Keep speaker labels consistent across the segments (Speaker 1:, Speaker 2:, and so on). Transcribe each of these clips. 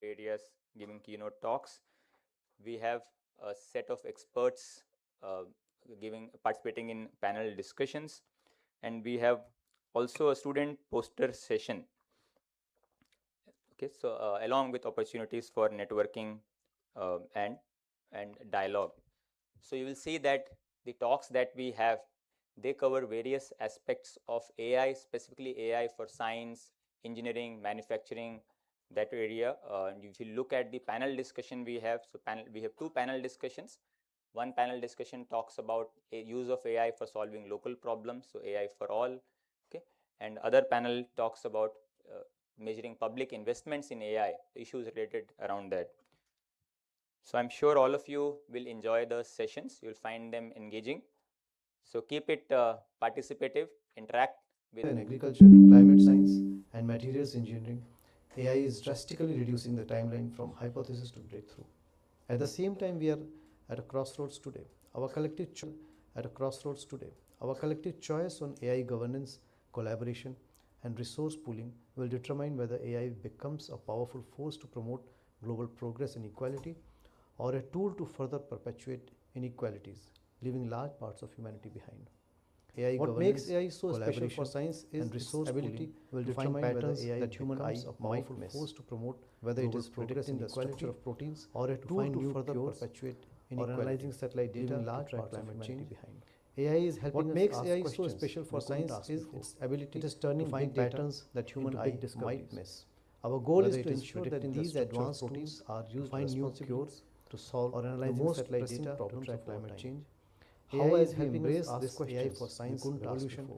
Speaker 1: areas giving keynote talks. We have a set of experts uh, participating in panel discussions, and we have also a student poster session. Okay, so along with opportunities for networking and dialogue. So you will see that the talks that we have, they cover various aspects of AI, specifically AI for science, engineering, manufacturing, that area. If you look at the panel discussion we have, we have two panel discussions. One panel discussion talks about a use of AI for solving local problems, so AI for all. Okay, and other panel talks about measuring public investments in AI, issues related around that. So I'm sure all of you will enjoy the sessions. You'll find them engaging. So keep it participative, interact with.
Speaker 2: In agriculture, climate science, and materials engineering, AI is drastically reducing the timeline from hypothesis to breakthrough. At the same time, we are at a crossroads today. Our collective choice on AI governance, collaboration, and resource pooling will determine whether AI becomes a powerful force to promote global progress and equality, or a tool to further perpetuate inequalities, leaving large parts of humanity behind. What makes AI so special for science is and resource ability will determine whether AI that human eyes a powerful force to promote whether it is predicting the structure of proteins or a tool to further perpetuate or analyzing satellite data large part climate change behind. AI is helping what makes AI so special for science is its ability to find patterns that human eye might miss. Our goal is to ensure that these advanced tools are used to find new cures to solve or analyze the most satellite data problems of climate change. How as we embrace this AI for science revolution,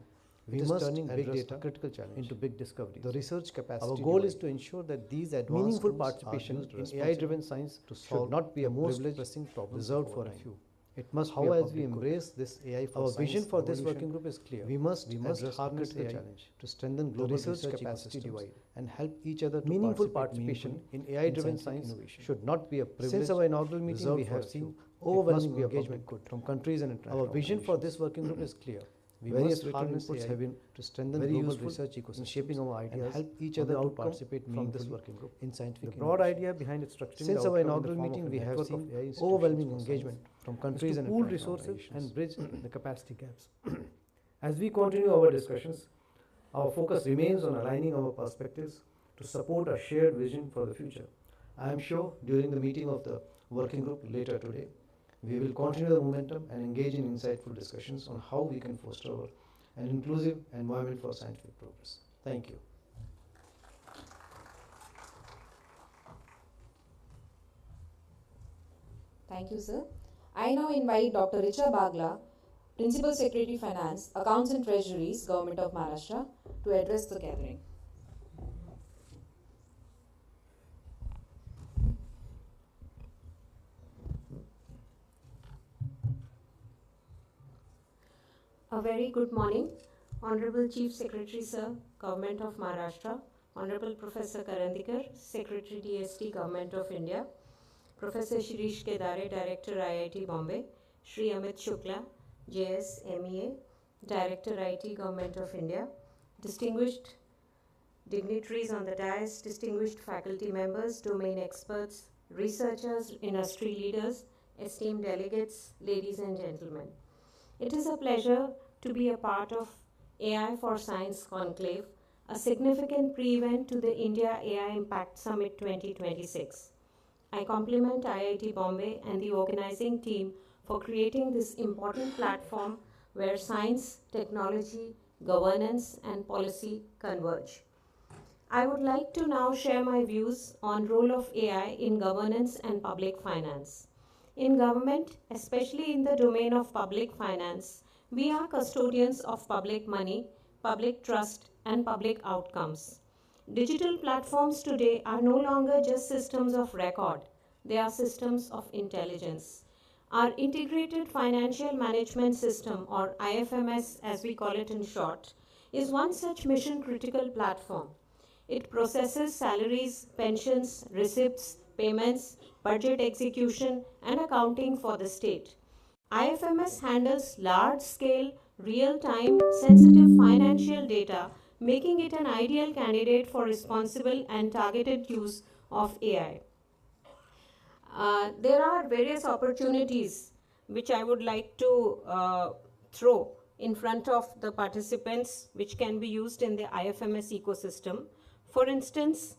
Speaker 2: we must turning big data critical challenge into big discoveries. The research capacity. Our goal is to ensure that these advanced meaningful participation in AI-driven science to solve should not be a most pressing problem reserved for a few. It must how as we embrace this AI for our vision for this working group is clear. We must harness the challenge to strengthen global research capacity divide and help each other to meaningful participation in AI-driven science innovation should not be a privilege. Since our inaugural meeting, we have seen overwhelming engagement from countries and international. Our vision for this working group is clear. Various written inputs have been to strengthen global research ecosystem, shaping our ideas and help each other to participate from this working group in scientific. The broad idea behind its structure. Since our inaugural meeting, we have seen overwhelming engagement from countries and pool resources and bridge the capacity gaps. As we continue our discussions, our focus remains on aligning our perspectives to support a shared vision for the future. I am sure during the meeting of the working group later today, we will continue the momentum and engage in insightful discussions on how we can foster an inclusive environment for scientific progress. Thank you.
Speaker 3: Thank you, sir. I now invite Dr. Richa Bagla, Principal Secretary Finance, Accounts and Treasuries, Government of Maharashtra, to address the gathering. A very good morning, Honorable Chief Secretary Sir, Government of Maharashtra, Honorable Professor Karandikar, Secretary DST, Government of India, Professor Shirish Kedare, Director IIT Bombay, Shri Amit Shukla, JS MEA, Director IT, Government of India, distinguished dignitaries on the dais, distinguished faculty members, domain experts, researchers, industry leaders, esteemed delegates, ladies and gentlemen. It is a pleasure to be a part of AI for Science Conclave, a significant pre-event to the India AI Impact Summit 2026. I compliment IIT Bombay and the organizing team for creating this important platform where science, technology, governance, and policy converge. I would like to now share my views on role of AI in governance and public finance. In government, especially in the domain of public finance, we are custodians of public money, public trust, and public outcomes. Digital platforms today are no longer just systems of record, they are systems of intelligence. Our Integrated Financial Management System, or IFMS as we call it in short, is one such mission critical platform. It processes salaries, pensions, receipts, payments, budget execution, and accounting for the state. IFMS handles large scale, real time, sensitive financial data, making it an ideal candidate for responsible and targeted use of AI. There are various opportunities which I would like to throw in front of the participants, which can be used in the IFMS ecosystem. For instance,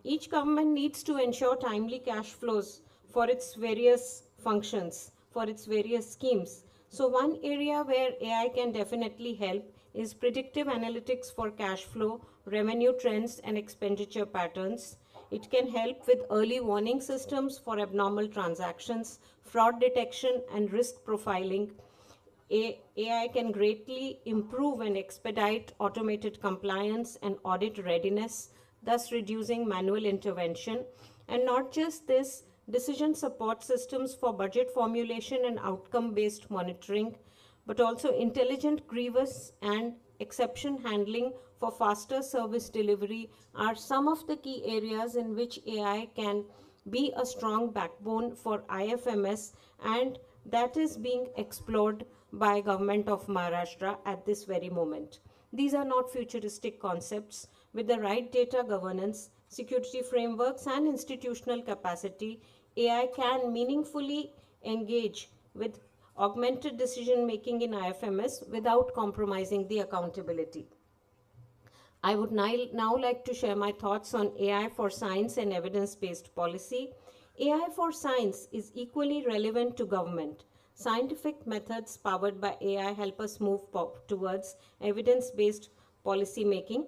Speaker 3: each government needs to ensure timely cash flows for its various functions, for its various schemes. So one area where AI can definitely help is predictive analytics for cash flow, revenue trends, and expenditure patterns. It can help with early warning systems for abnormal transactions, fraud detection, and risk profiling. AI can greatly improve and expedite automated compliance and audit readiness, thus reducing manual intervention. And not just this, decision support systems for budget formulation and outcome based monitoring, but also intelligent grievous and exception handling for faster service delivery are some of the key areas in which AI can be a strong backbone for IFMS, and that is being explored by government of Maharashtra at this very moment. These are not futuristic concepts. With the right data governance, security frameworks, and institutional capacity, AI can meaningfully engage with augmented decision making in IFMS without compromising the accountability. I would now like to share my thoughts on AI for science and evidence based policy. AI for science is equally relevant to government. Scientific methods powered by AI help us move towards evidence based policy making,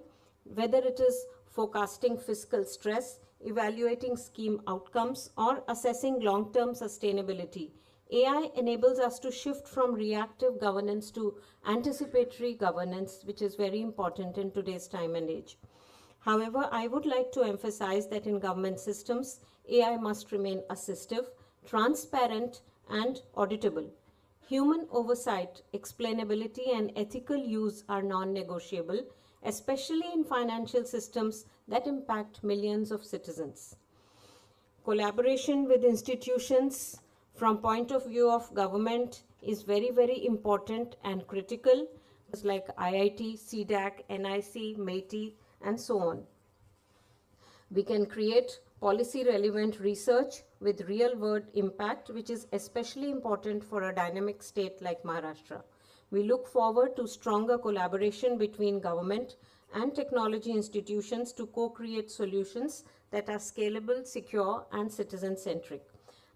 Speaker 3: whether it is forecasting fiscal stress, evaluating scheme outcomes, or assessing long term sustainability. AI enables us to shift from reactive governance to anticipatory governance, which is very important in today's time and age. However, I would like to emphasize that in government systems, AI must remain assistive, transparent, and auditable. Human oversight, explainability, and ethical use are non negotiable, especially in financial systems that impact millions of citizens. Collaboration with institutions from point of view of government is very, very important and critical, like IIT, CDAC, NIC, MAITI, and so on. We can create policy relevant research with real world impact, which is especially important for a dynamic state like Maharashtra. We look forward to stronger collaboration between government and technology institutions to co-create solutions that are scalable, secure, and citizen-centric.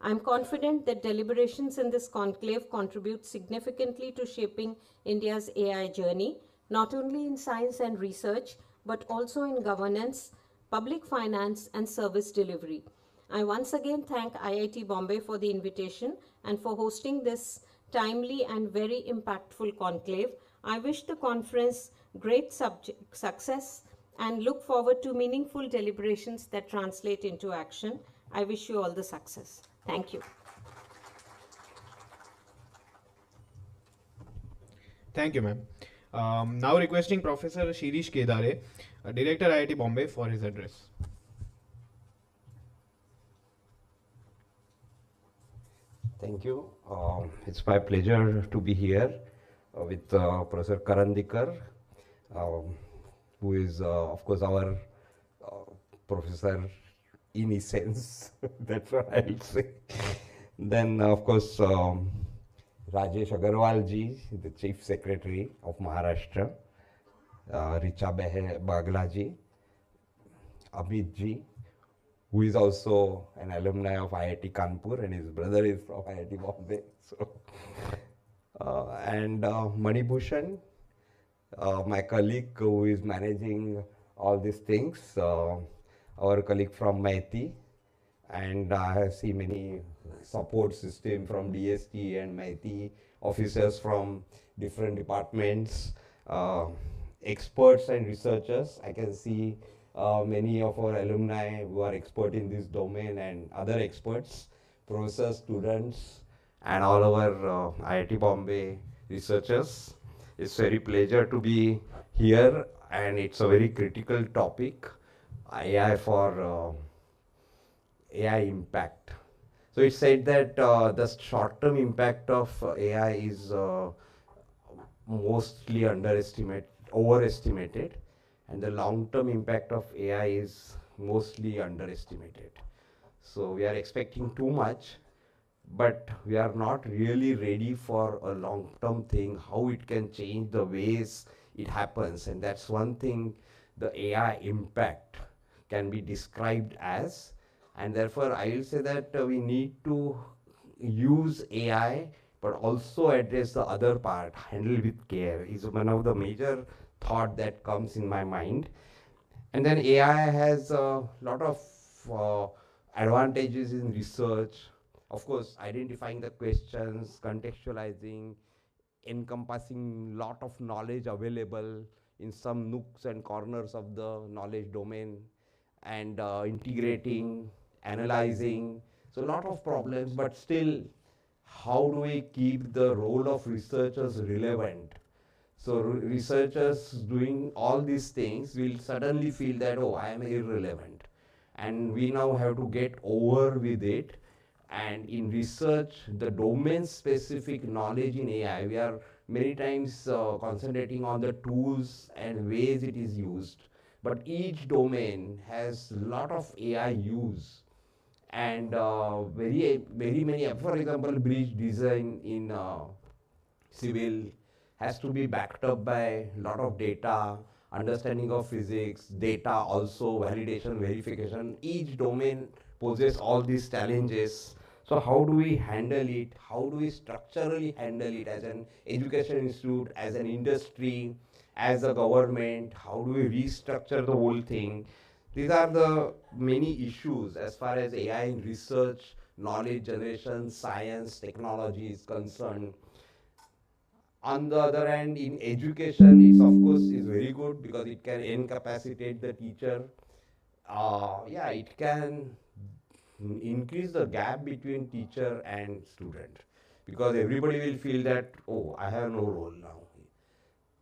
Speaker 3: I am confident that deliberations in this conclave contribute significantly to shaping India's AI journey, not only in science and research, but also in governance, public finance, and service delivery. I once again thank IIT Bombay for the invitation and for hosting this timely and very impactful conclave. I wish the conference great success and look forward to meaningful deliberations that translate into action. I wish you all the success. Thank you.
Speaker 4: Thank you, ma'am. Now requesting Professor Shirish Kedare, Director IIT Bombay, for his address.
Speaker 5: Thank you. It's my pleasure to be here with Professor Karandikar, who is, of course, our professor in essence. That's what I'll say. Then, of course, Rajesh Agarwal ji, the Chief Secretary of Maharashtra, Richa Bagla ji, Amit ji, who is also an alumni of IIT Kanpur, and his brother is from IIT Bombay. So, and Mani Bhushan, my colleague who is managing all these things, our colleague from MAITI, and I see many support system from DST and MAITI, officers from different departments, experts and researchers. I can see many of our alumni who are expert in this domain and other experts, professors, students, and all our IIT Bombay researchers. It's very pleasure to be here, and it's a very critical topic, AI for AI impact. So it said that the short-term impact of AI is mostly overestimated, and the long-term impact of AI is mostly underestimated. So we are expecting too much, but we are not really ready for a long-term thing, how it can change the ways it happens. And that's one thing the AI impact can be described as. And therefore, I will say that we need to use AI, but also address the other part, handle with care, is one of the major thought that comes in my mind. And then AI has a lot of uh, advantages in research. Of course, identifying the questions, contextualizing, encompassing lot of knowledge available in some nooks and corners of the knowledge domain, and integrating, analyzing. So a lot of problems, but still, how do we keep the role of researchers relevant? So researchers doing all these things will suddenly feel that, oh, I am irrelevant. And we now have to get over with it. And in research, the domain specific knowledge in AI, we are many times concentrating on the tools and ways it is used. But each domain has a lot of AI use, and very many, for example, bridge design in civil has to be backed up by a lot of data, understanding of physics, data also, validation, verification. Each domain poses all these challenges. So how do we handle it? How do we structurally handle it as an education institute, as an industry, as a government? How do we restructure the whole thing? These are the many issues as far as AI in research, knowledge generation, science, technology is concerned. On the other hand, in education, it's of course is very good because it can incapacitate the teacher. Yeah, it can increase the gap between teacher and student, because everybody will feel that, oh, I have no role now.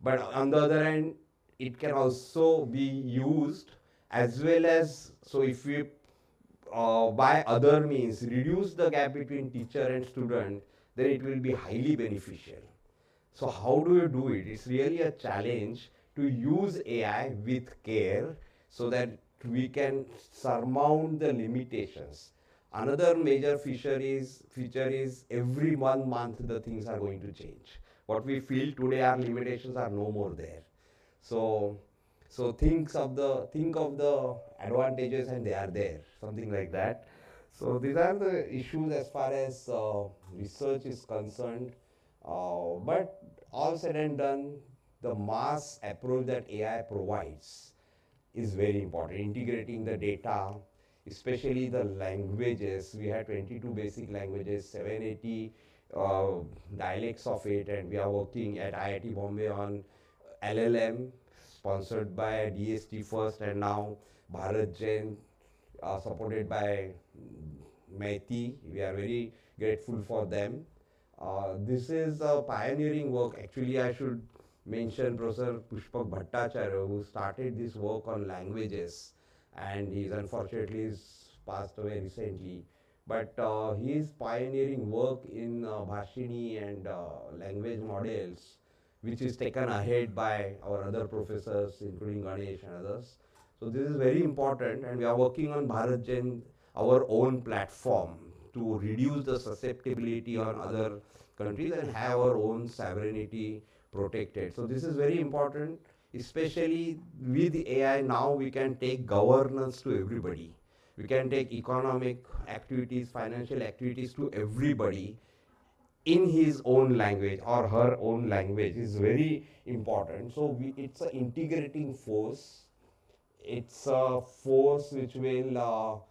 Speaker 5: But on the other hand, it can also be used as well as, so if we by other means reduce the gap between teacher and student, then it will be highly beneficial. So how do you do it? It's really a challenge to use AI with care so that we can surmount the limitations. Another major feature is every 1 month the things are going to change. What we feel today are limitations are no more there. So think of the advantages and they are there, something like that. So these are the issues as far as research is concerned. But all said and done, the mass approach that AI provides is very important. Integrating the data, especially the languages. We have 22 basic languages, 780 dialects of it, and we are working at IIT Bombay on LLM, sponsored by DST first, and now Bharat Jain, supported by Maiti. We are very grateful for them. This is a pioneering work. Actually, I should mention Professor Pushpak Bhattacharya, who started this work on languages, and he's unfortunately passed away recently. But his pioneering work in Bhashini and language models, which is taken ahead by our other professors, including Ganesh and others. So this is very important, and we are working on Bharat Jain, our own platform, to reduce the susceptibility on other countries and have our own sovereignty protected. So this is very important, especially with AI. Now we can take governance to everybody. We can take economic activities, financial activities to everybody in his own language or her own language is very important. So it's an integrating force. It's a force which will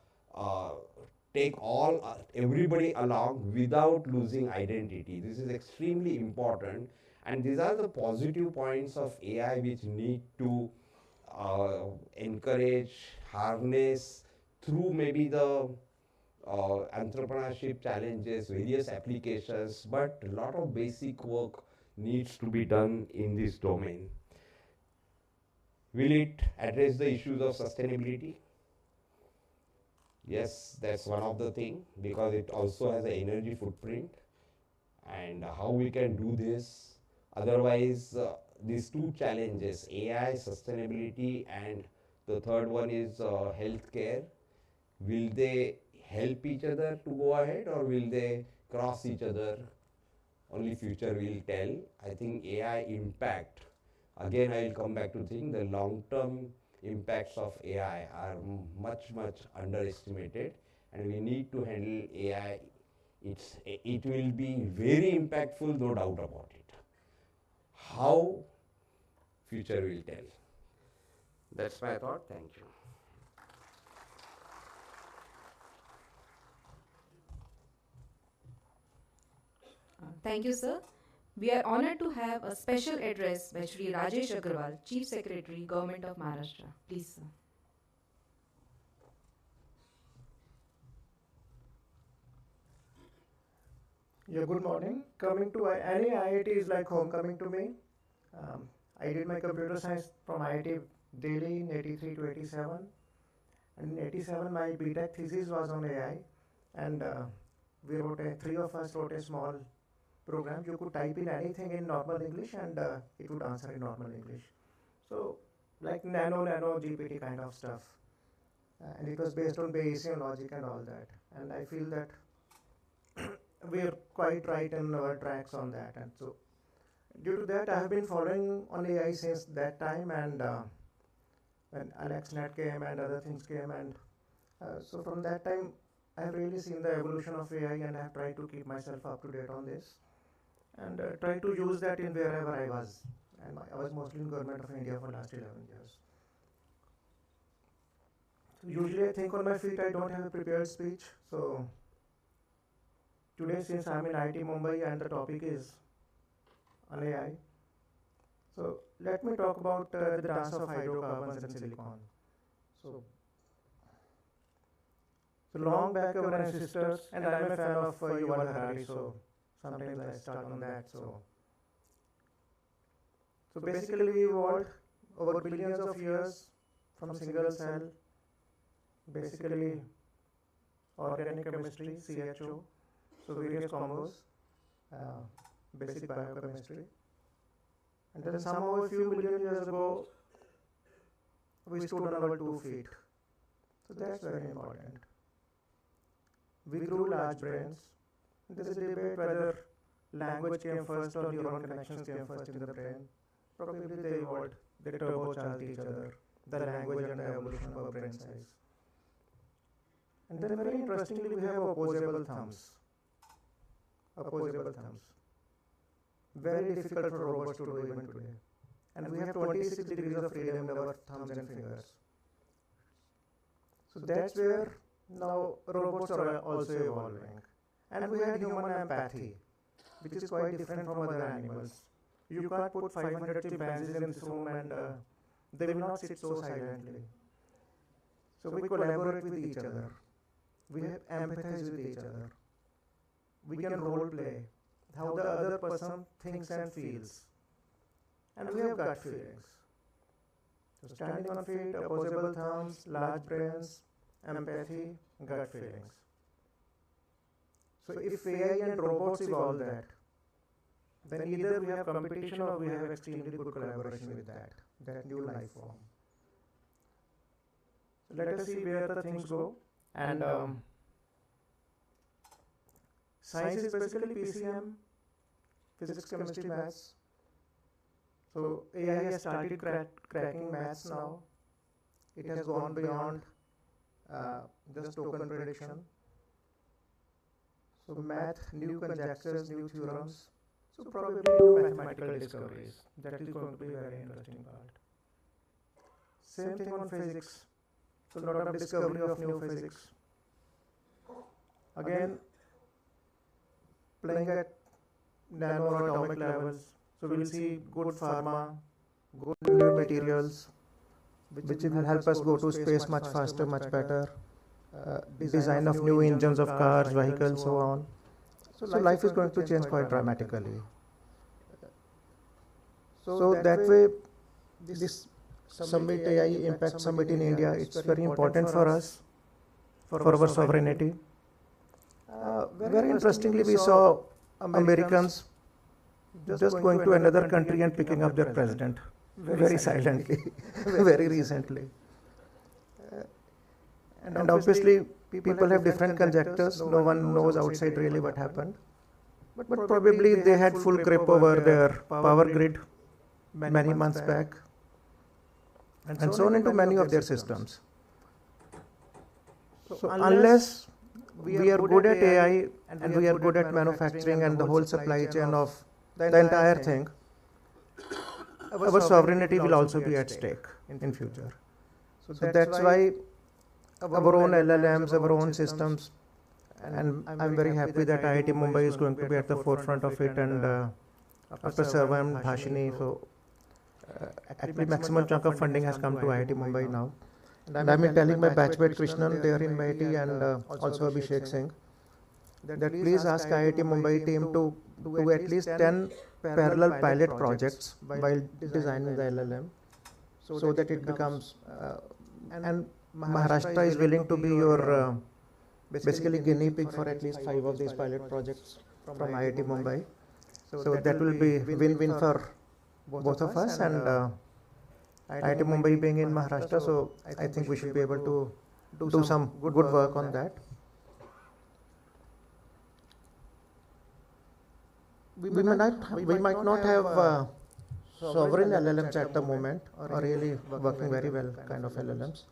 Speaker 5: take all everybody along without losing identity. This is extremely important, and these are the positive points of AI which need to encourage, harness through maybe the entrepreneurship challenges, various applications, but a lot of basic work needs to be done in this domain. Will it address the issues of sustainability? Yes, that's one of the thing, because it also has an energy footprint, and how we can do this. Otherwise, these two challenges, AI, sustainability, and The third one is healthcare. Will they help each other to go ahead, or will they cross each other? Only future will tell. I think AI impact, again I will come back to think the long term impacts of AI are much underestimated, and we need to handle AI. It will be very impactful, no doubt about it. How, future will tell. That's my thought. Thank you.
Speaker 6: Thank you, sir. We are honored to have a special address by Shri Rajesh Agrawal, Chief Secretary, Government of Maharashtra. Please, sir.
Speaker 7: Yeah, good morning. Coming to any IIT is like homecoming to me. I did my computer science from IIT Delhi in 83 to 87. And in 87, my BTech thesis was on AI. And three of us wrote a small program. You could type in anything in normal English and it would answer in normal English. So, like nano GPT kind of stuff. And it was based on Bayesian logic and all that. And I feel that we're quite right in our tracks on that. And so, due to that, I have been following on AI since that time. And when AlexNet came and other things came, and so from that time, I have really seen the evolution of AI, and I have tried to keep myself up to date on this, and try to use that in wherever I was. And I was mostly in Government of India for last 11 years. So usually I think on my feet. I don't have a prepared speech. So today, since I'm in IIT Mumbai and the topic is on AI, so let me talk about the dance of hydrocarbons and silicon. So long back our ancestors, and I'm a fan of Yuval Harari, so sometimes I start on that. So basically we evolved over billions of years from single cell, basically organic chemistry, CHO, so various combos, basic biochemistry. And then somehow a few million years ago, we stood on our 2 feet. So that's very important. We grew large brains. There is a debate whether language came first or neuron connections came first in the brain. Probably they evolved, they turbocharged each other, the language and the evolution of our brain size. And then very interestingly, we have opposable thumbs. Opposable thumbs. Very difficult for robots to do even today. And we have 26 degrees of freedom in our thumbs and fingers. So that's where now robots are also evolving. And we had human empathy, which is quite different from other animals. You can't put 500 chimpanzees in this room and they will not sit so silently. So we collaborate with each other. We have empathize with each other. We can role play how the other person thinks and feels. And we have gut feelings. So standing on feet, opposable thumbs, large brains, empathy, gut feelings. So if AI and robots evolve then either we have competition or we have extremely good collaboration with that new life form. So let us see where the things go. And science is basically PCM, physics, chemistry, maths. So AI has started cracking maths now. It has gone beyond just token prediction. So math, new conjectures, new theorems. So probably new mathematical discoveries. That is going to be a very interesting part. Same thing on physics. So a lot of discovery of new physics. Again, playing at nano or atomic levels. So we will see good pharma, good new materials, which will help us go to space much faster, much better. Design of new engines of cars, vehicles, so on. So life is going to change quite dramatically. So that way, this Summit AI Impact Summit in India, it's very important for us, for our sovereignty. Very interestingly, we saw Americans just going to another country and picking up their president very silently, very recently. And obviously, people have different conjectures. No one knows outside really what happened. But probably they had full grip over their power grid many months back, and so on into many of their systems. So unless we are good at AI and we are good at manufacturing and the whole supply chain of the entire thing, our sovereignty will also be at stake in future. So that's why our own LLMs, our own systems, and I'm very happy that IIT Mumbai is going to be at the forefront of it, and after Sarva and Bhashini, so actually maximum chunk of funding has come to IIT Mumbai now. And I've been telling my batchmate Krishnan there in MIT and also Abhishek Singh that please ask IIT Mumbai team to do at least 10 parallel pilot projects while designing the LLM, so that it becomes, and Maharashtra is willing to be your basically guinea pig for at least 5 of these pilot projects from IIT Mumbai. So that will be win-win for both of us, and IIT Mumbai being in Maharashtra, so I think we should be able to do some good work on that. We might not have sovereign LLMs at the moment, or really working very well kind of LLMs,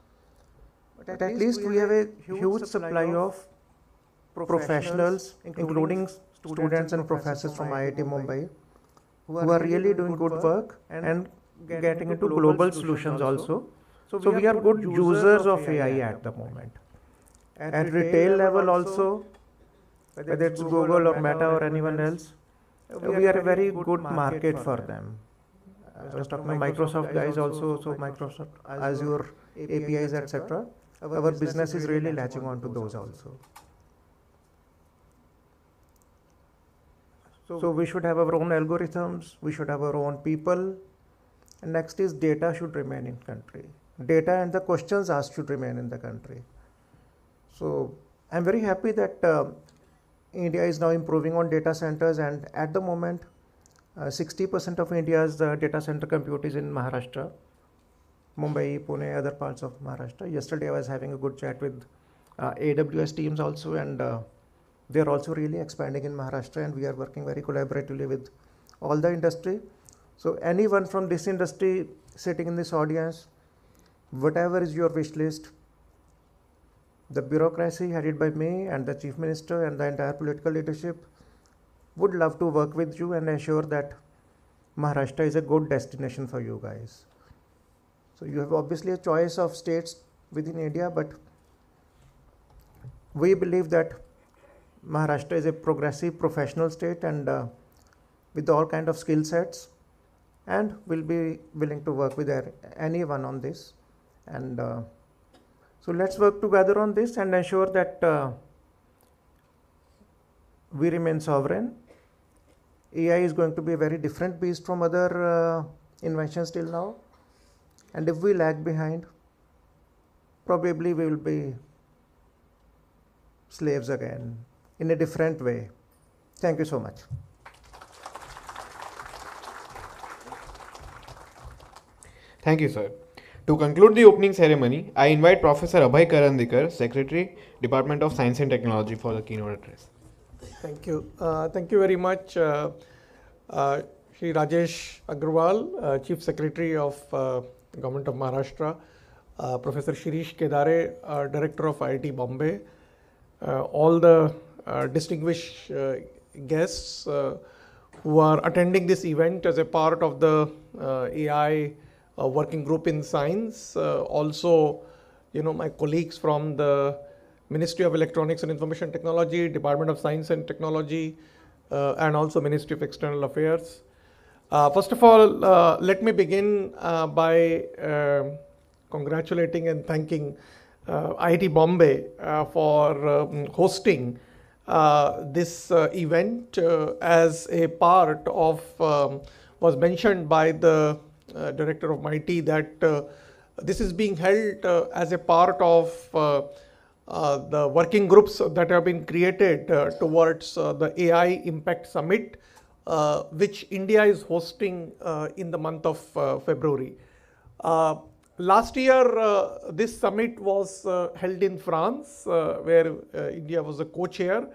Speaker 7: but at least we have a huge supply of professionals, including students and professors from IIT Mumbai, who are really doing good work and getting into global solutions also. So we are good users of AI at the moment. At retail level also, whether it's Google or Meta or anyone else, we are a very good market for them. I was talking to Microsoft guys also, so Microsoft Azure APIs, etc. Our business is really latching on to those also. So we should have our own algorithms, we should have our own people, and next is data should remain in country. Data and the questions asked should remain in the country. So I'm very happy that India is now improving on data centers, and at the moment 60% of India's data center compute is in Maharashtra, Mumbai, Pune, other parts of Maharashtra. Yesterday I was having a good chat with AWS teams also, and they're also really expanding in Maharashtra, and we are working very collaboratively with all the industry. So anyone from this industry sitting in this audience, whatever is your wish list, the bureaucracy headed by me and the Chief Minister and the entire political leadership would love to work with you and ensure that Maharashtra is a good destination for you guys. So you have obviously a choice of states within India, but we believe that Maharashtra is a progressive professional state, and with all kind of skill sets, and will be willing to work with anyone on this. And so let's work together on this and ensure that we remain sovereign. AI is going to be a very different beast from other inventions till now, and if we lag behind, probably we will be slaves again in a different way. Thank you so much.
Speaker 4: Thank you, sir. To conclude the opening ceremony, I invite Professor Abhay Karandikar, Secretary, Department of Science and Technology, for the keynote address.
Speaker 8: Thank you. Thank you very much, Shri Rajesh Agrawal, Chief Secretary of Government of Maharashtra, Professor Shirish Kedare, Director of IIT Bombay, all the distinguished guests who are attending this event as a part of the AI working group in science. Also, my colleagues from the Ministry of Electronics and Information Technology, Department of Science and Technology, and also Ministry of External Affairs. First of all, let me begin by congratulating and thanking IIT Bombay for hosting this event as a part of, was mentioned by the Director of MIT that this is being held as a part of the working groups that have been created towards the AI Impact Summit, which India is hosting in the month of February. last year, this summit was held in France, where India was a co-chair,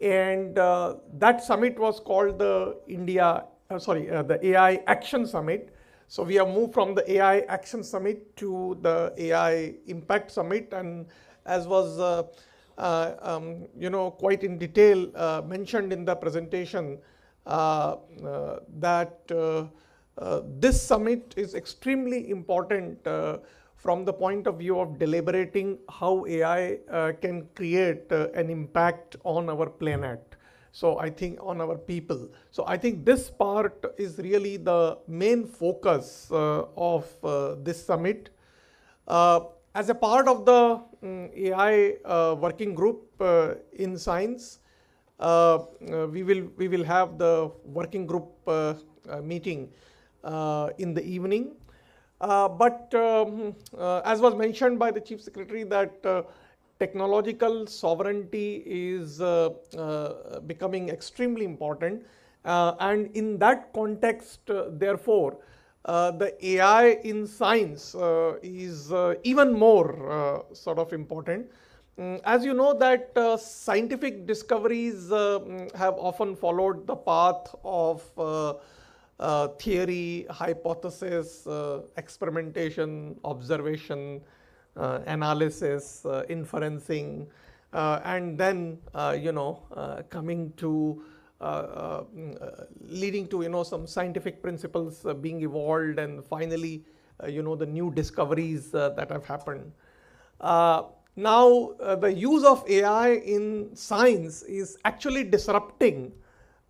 Speaker 8: and that summit was called the the AI Action Summit. So we have moved from the AI Action Summit to the AI Impact Summit, and as was quite in detail mentioned in the presentation, that this summit is extremely important from the point of view of deliberating how AI can create an impact on our planet. So I think on our people. So I think this part is really the main focus of this summit. As a part of the AI working group in science, we will have the working group meeting in the evening. But as was mentioned by the Chief Secretary, that technological sovereignty is becoming extremely important. And in that context, therefore, the AI in science is even more sort of important. As you know that scientific discoveries have often followed the path of theory, hypothesis, experimentation, observation, analysis, inferencing, and then coming to leading to some scientific principles being evolved, and finally the new discoveries that have happened. Now the use of AI in science is actually disrupting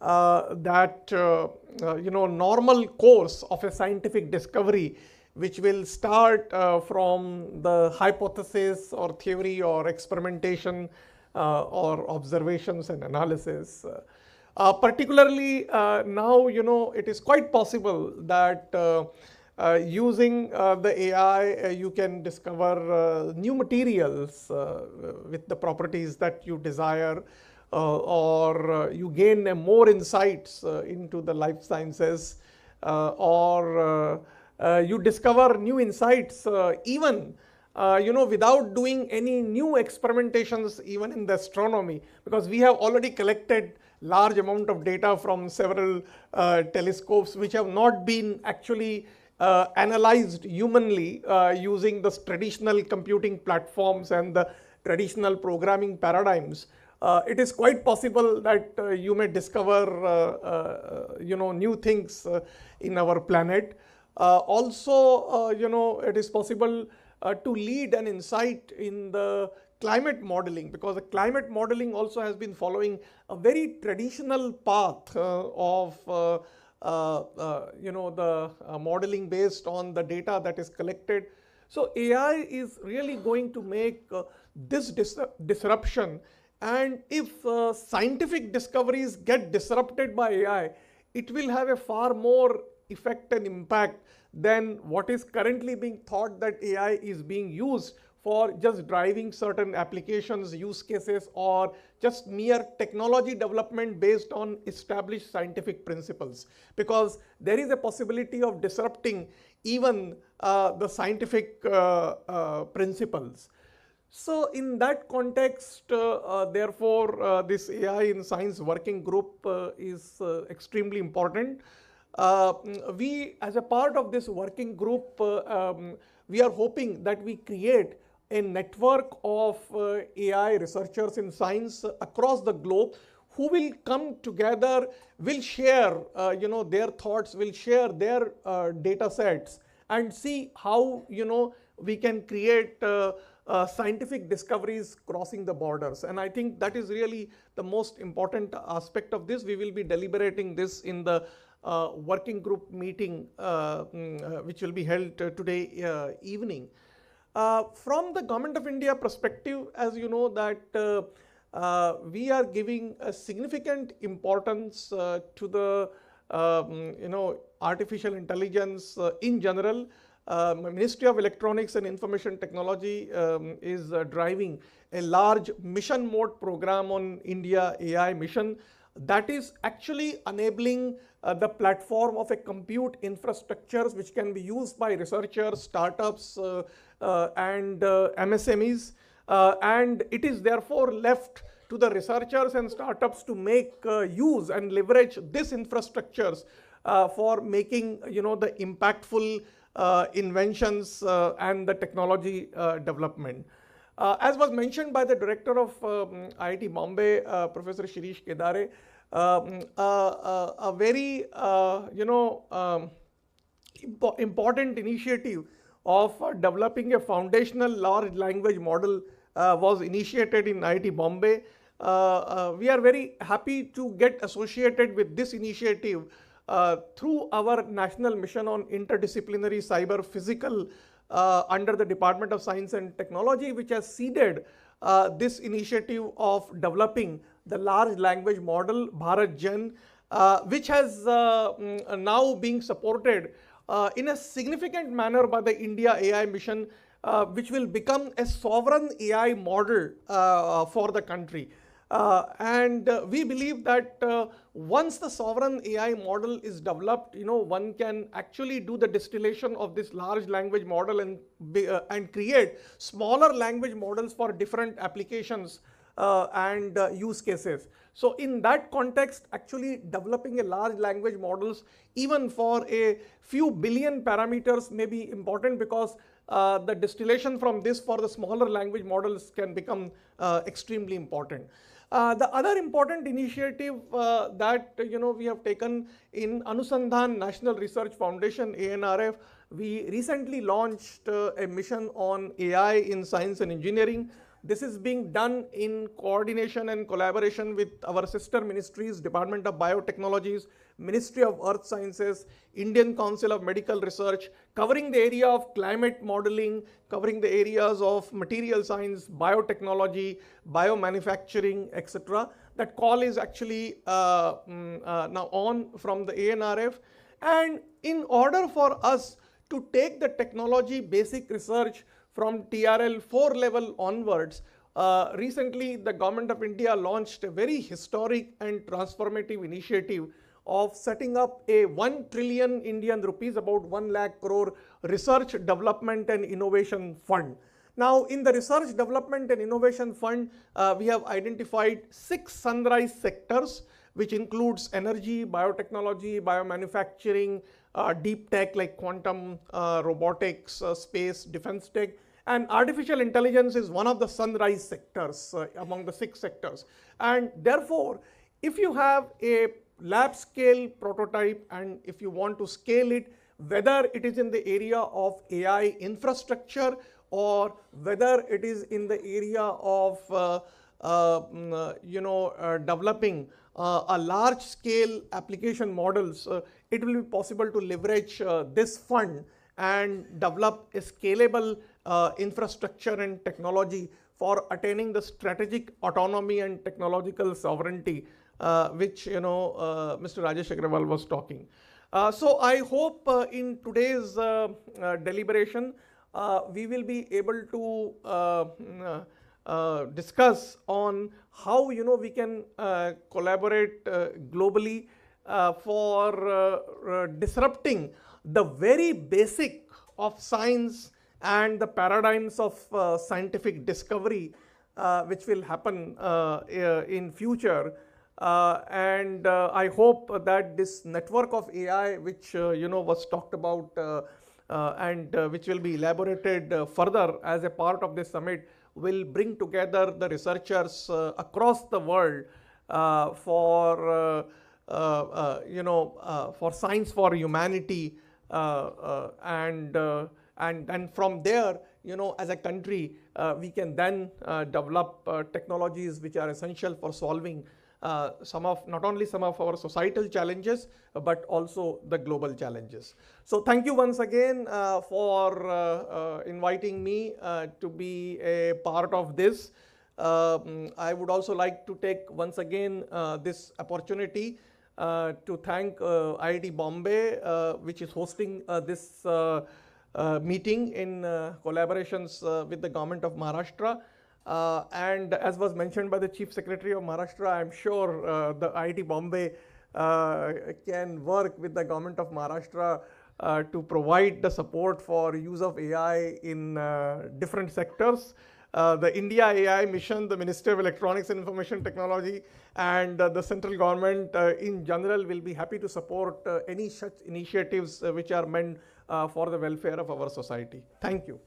Speaker 8: that normal course of a scientific discovery, which will start from the hypothesis or theory or experimentation or observations and analysis. Particularly now, it is quite possible that using the AI, you can discover new materials with the properties that you desire, or you gain more insights into the life sciences, or you discover new insights even without doing any new experimentations even in the astronomy, because we have already collected large amount of data from several telescopes which have not been actually analyzed humanly using the traditional computing platforms and the traditional programming paradigms. It is quite possible that you may discover new things in our planet. Also, it is possible to lead an insight in the climate modeling, because the climate modeling also has been following a very traditional path of the modeling based on the data that is collected. So AI is really going to make this disruption, and if scientific discoveries get disrupted by AI, it will have a far more effect and impact than what is currently being thought, that AI is being used for just driving certain applications, use cases, or just mere technology development based on established scientific principles. Because there is a possibility of disrupting even the scientific principles. So in that context, therefore, this AI in science working group is extremely important. We, as a part of this working group, we are hoping that we create a network of AI researchers in science across the globe who will come together, will share their thoughts, will share their data sets, and see how we can create scientific discoveries crossing the borders. And I think that is really the most important aspect of this. We will be deliberating this in the working group meeting which will be held today evening. From the Government of India perspective, as you know that we are giving a significant importance to the artificial intelligence in general. Ministry of Electronics and Information Technology is driving a large mission mode program on India AI mission. that is actually enabling the platform of a compute infrastructures which can be used by researchers, startups, and MSMEs, and it is therefore left to the researchers and startups to make use and leverage these infrastructures for making the impactful inventions and the technology development. As was mentioned by the director of IIT Bombay, Professor Shirish Kedare, a very important initiative of developing a foundational large language model was initiated in IIT Bombay. We are very happy to get associated with this initiative through our national mission on interdisciplinary cyber physical under the Department of Science and Technology, which has seeded this initiative of developing the large language model Bharat Gen, which has now being supported in a significant manner by the India AI mission, which will become a sovereign AI model for the country. And we believe that once the sovereign AI model is developed, one can actually do the distillation of this large language model and create smaller language models for different applications and use cases. So in that context, actually developing a large language models even for a few billion parameters may be important, because the distillation from this for the smaller language models can become extremely important. The other important initiative that we have taken in Anusandhan National Research Foundation, ANRF, we recently launched a mission on AI in science and engineering. This is being done in coordination and collaboration with our sister ministries, Department of Biotechnologies, Ministry of Earth Sciences, Indian Council of Medical Research, covering the area of climate modeling, covering the areas of material science, biotechnology, biomanufacturing, etc. That call is actually now on from the ANRF. And in order for us to take the technology basic research from TRL 4 level onwards, recently the Government of India launched a very historic and transformative initiative of setting up a 1 trillion Indian rupees, about 1 lakh crore research development and innovation fund. Now in the research development and innovation fund, we have identified 6 sunrise sectors, which includes energy, biotechnology, biomanufacturing, deep tech like quantum, robotics, space, defense tech, and artificial intelligence is one of the sunrise sectors among the 6 sectors. And therefore, if you have a lab scale prototype and if you want to scale it, whether it is in the area of AI infrastructure or whether it is in the area of developing a large scale application models, it will be possible to leverage this fund and develop a scalable infrastructure and technology for attaining the strategic autonomy and technological sovereignty, which Mr. Rajesh Agrawal was talking. So I hope in today's deliberation we will be able to discuss on how we can collaborate globally for disrupting the very basic of science and the paradigms of scientific discovery which will happen in future. And I hope that this network of AI, which was talked about and which will be elaborated further as a part of this summit, will bring together the researchers across the world for science for humanity, and from there, as a country, we can then develop technologies which are essential for solving not only some of our societal challenges, but also the global challenges. So thank you once again for inviting me to be a part of this. I would also like to take once again this opportunity to thank IIT Bombay, which is hosting this meeting in collaborations with the government of Maharashtra. And as was mentioned by the Chief Secretary of Maharashtra, I'm sure the IIT Bombay can work with the government of Maharashtra to provide the support for use of AI in different sectors. The India AI mission, the Ministry of Electronics and Information Technology, and the central government in general will be happy to support any such initiatives which are meant for the welfare of our society. Thank you.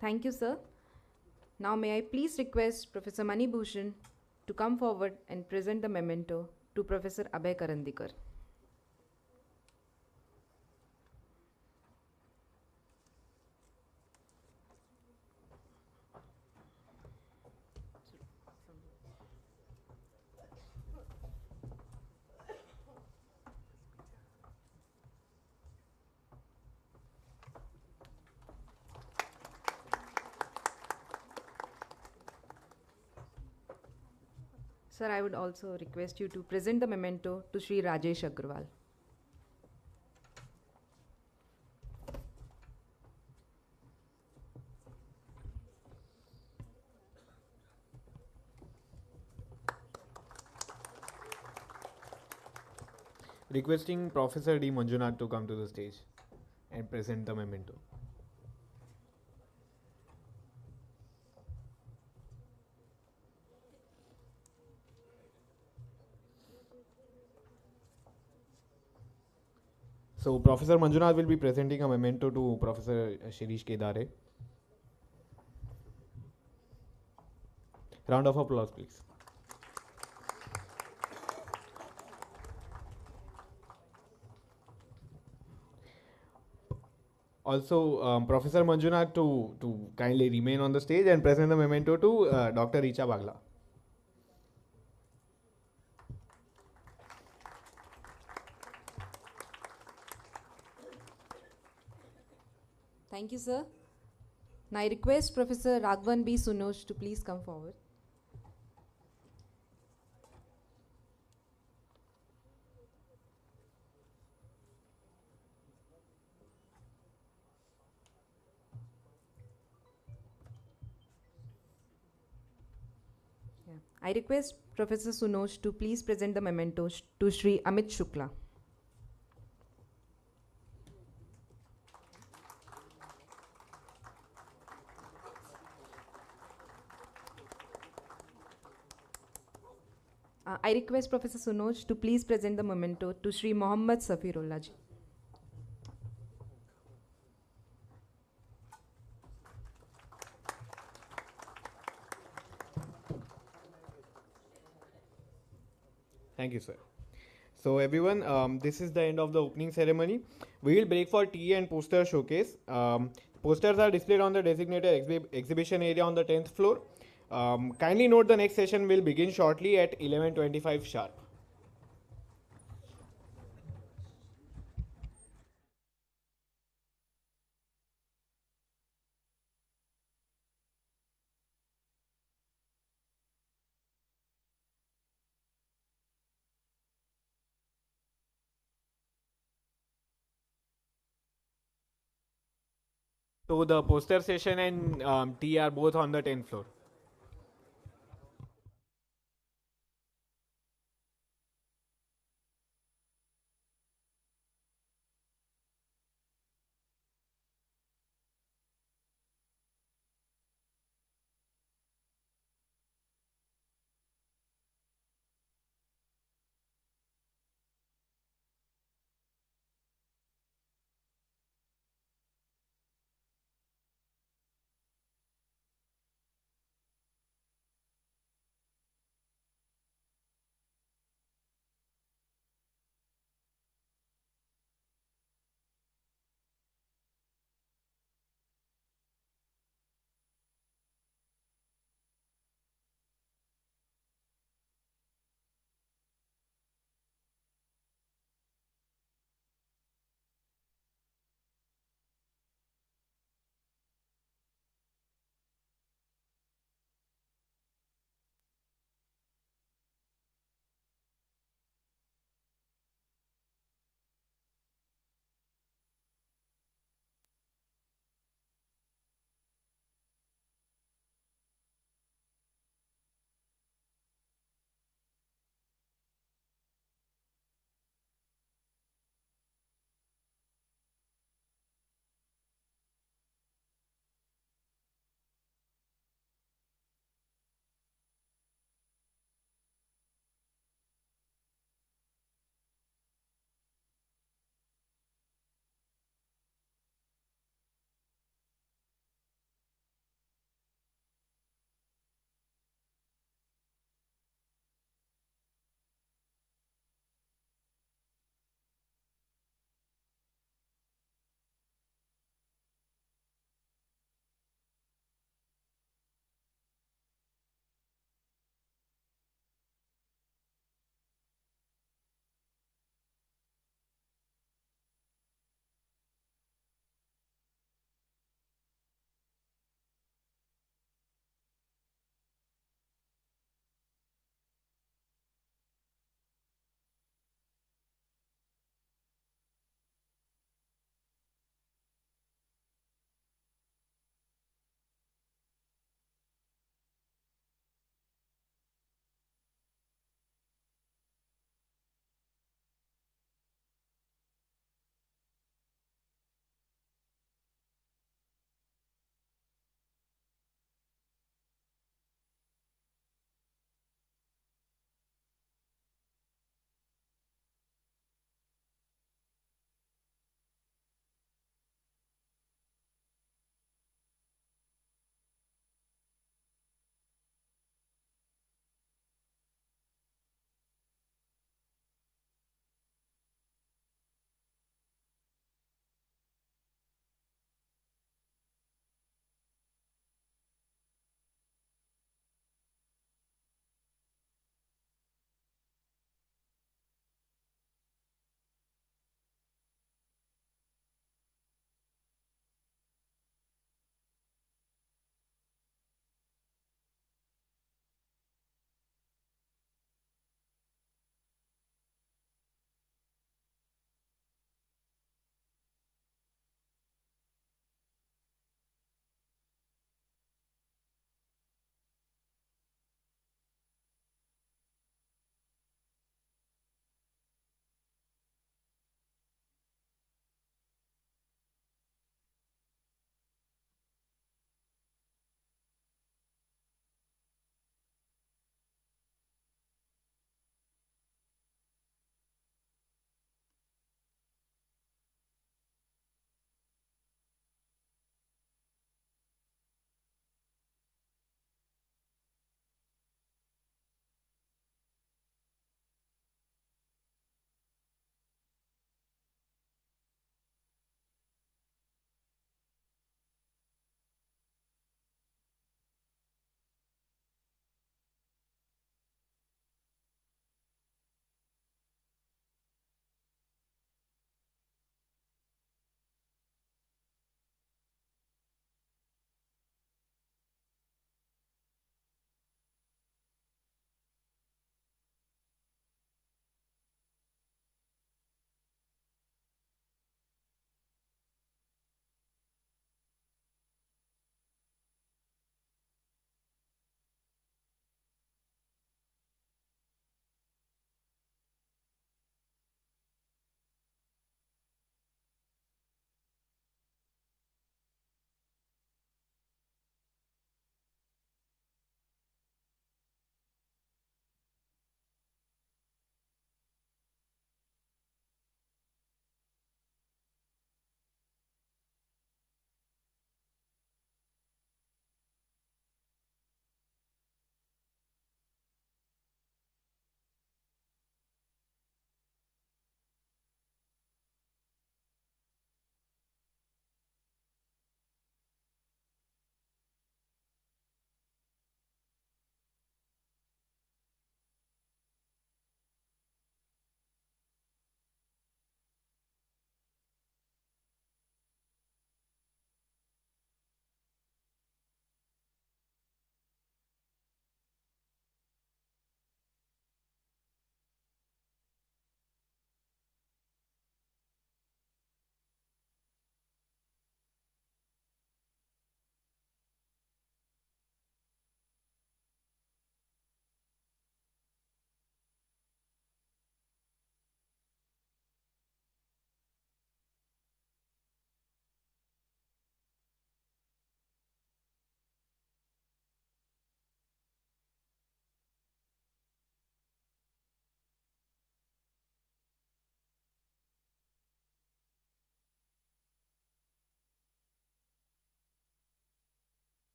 Speaker 6: Thank you, sir. Now may I please request Professor Mani Bhushan to come forward and present the memento to Professor Abhay Karandikar. Sir, I would also request you to present the memento to Sri Rajesh Agrawal.
Speaker 4: Requesting Professor D. Manjunath to come to the stage and present the memento. So Professor Manjunath will be presenting a memento to Professor Shirish Kedare. Round of applause, please. Also, Professor Manjunath to kindly remain on the stage and present the memento to Dr. Richa Bagla.
Speaker 6: Thank you, sir. Now I request Professor Raghavan B. Sunoj to please come forward. I request Professor Sunoj to please present the memento to Sri Amit Shukla. I request Professor Sunoj to please present the memento to Sri Mohammad Safirullah ji.
Speaker 4: Thank you, sir. So everyone, this is the end of the opening ceremony. We will break for tea and poster showcase. Posters are displayed on the designated exhibition area on the 10th floor. Kindly note the next session will begin shortly at 11:25 sharp. So the poster session and tea are both on the 10th floor.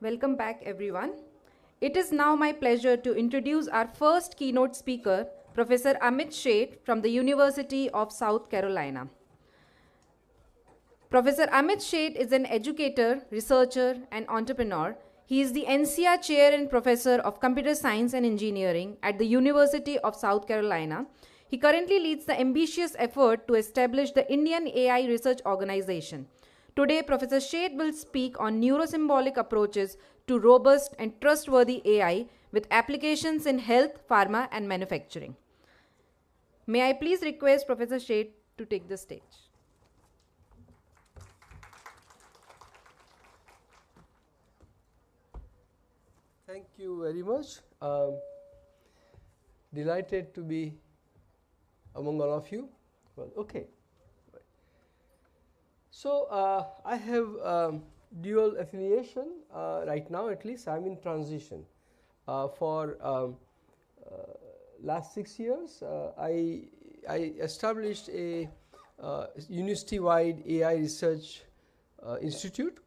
Speaker 6: Welcome back, everyone. It is now my pleasure to introduce our first keynote speaker, Professor Amit Sheth from the University of South Carolina. Professor Amit Sheth is an educator, researcher, and entrepreneur. He is the NCR Chair and Professor of Computer Science and Engineering at the University of South Carolina. He currently leads the ambitious effort to establish the Indian AI Research Organization. Today, Professor Sheth will speak on neurosymbolic approaches to robust and trustworthy AI with applications in health, pharma, and manufacturing. May I please request Professor Sheth to take the stage.
Speaker 9: Thank you very much. Delighted to be among all of you. Well, okay. So I have dual affiliation right now. At least I'm in transition. For last 6 years, I established a university-wide AI research institute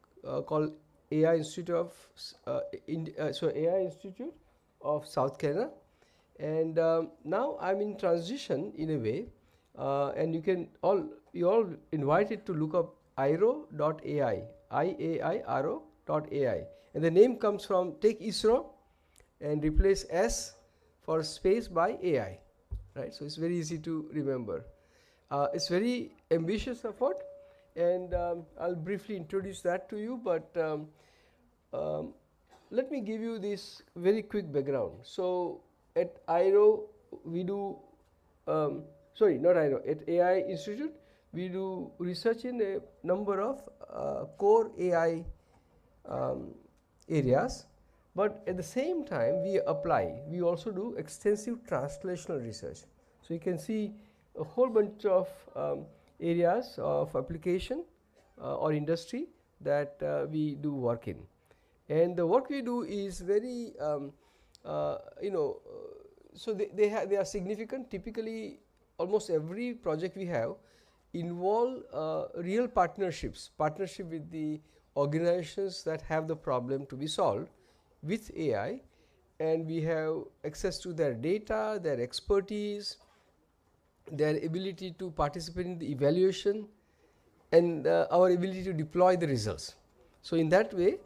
Speaker 9: called AI Institute of South Carolina, and now I'm in transition in a way, and you all invited to look up IAIRO.ai, IAIRO.ai, and the name comes from take ISRO and replace S for space by AI, right? So it's very easy to remember. It's very ambitious effort, and I'll briefly introduce that to you, but let me give you this very quick background. So at IRO we do, sorry, not IRO, at AI Institute we do research in a number of core AI areas, but at the same time we also do extensive translational research. So you can see a whole bunch of areas of application or industry that we do work in, and the work we do is very so they are significant. Typically almost every project we have involve real partnership with the organizations that have the problem to be solved with AI, and we have access to their data, their expertise, their ability to participate in the evaluation, and our ability to deploy the results. So in that way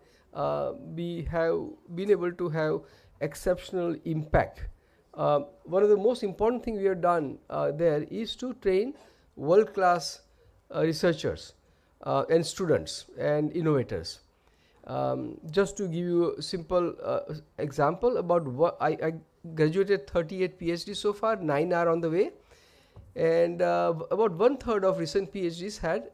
Speaker 9: we have been able to have exceptional impact. One of the most important things we have done there is to train world-class researchers and students and innovators. Just to give you a simple example about what I graduated 38 PhDs so far, 9 are on the way, and about 1/3 of recent PhDs had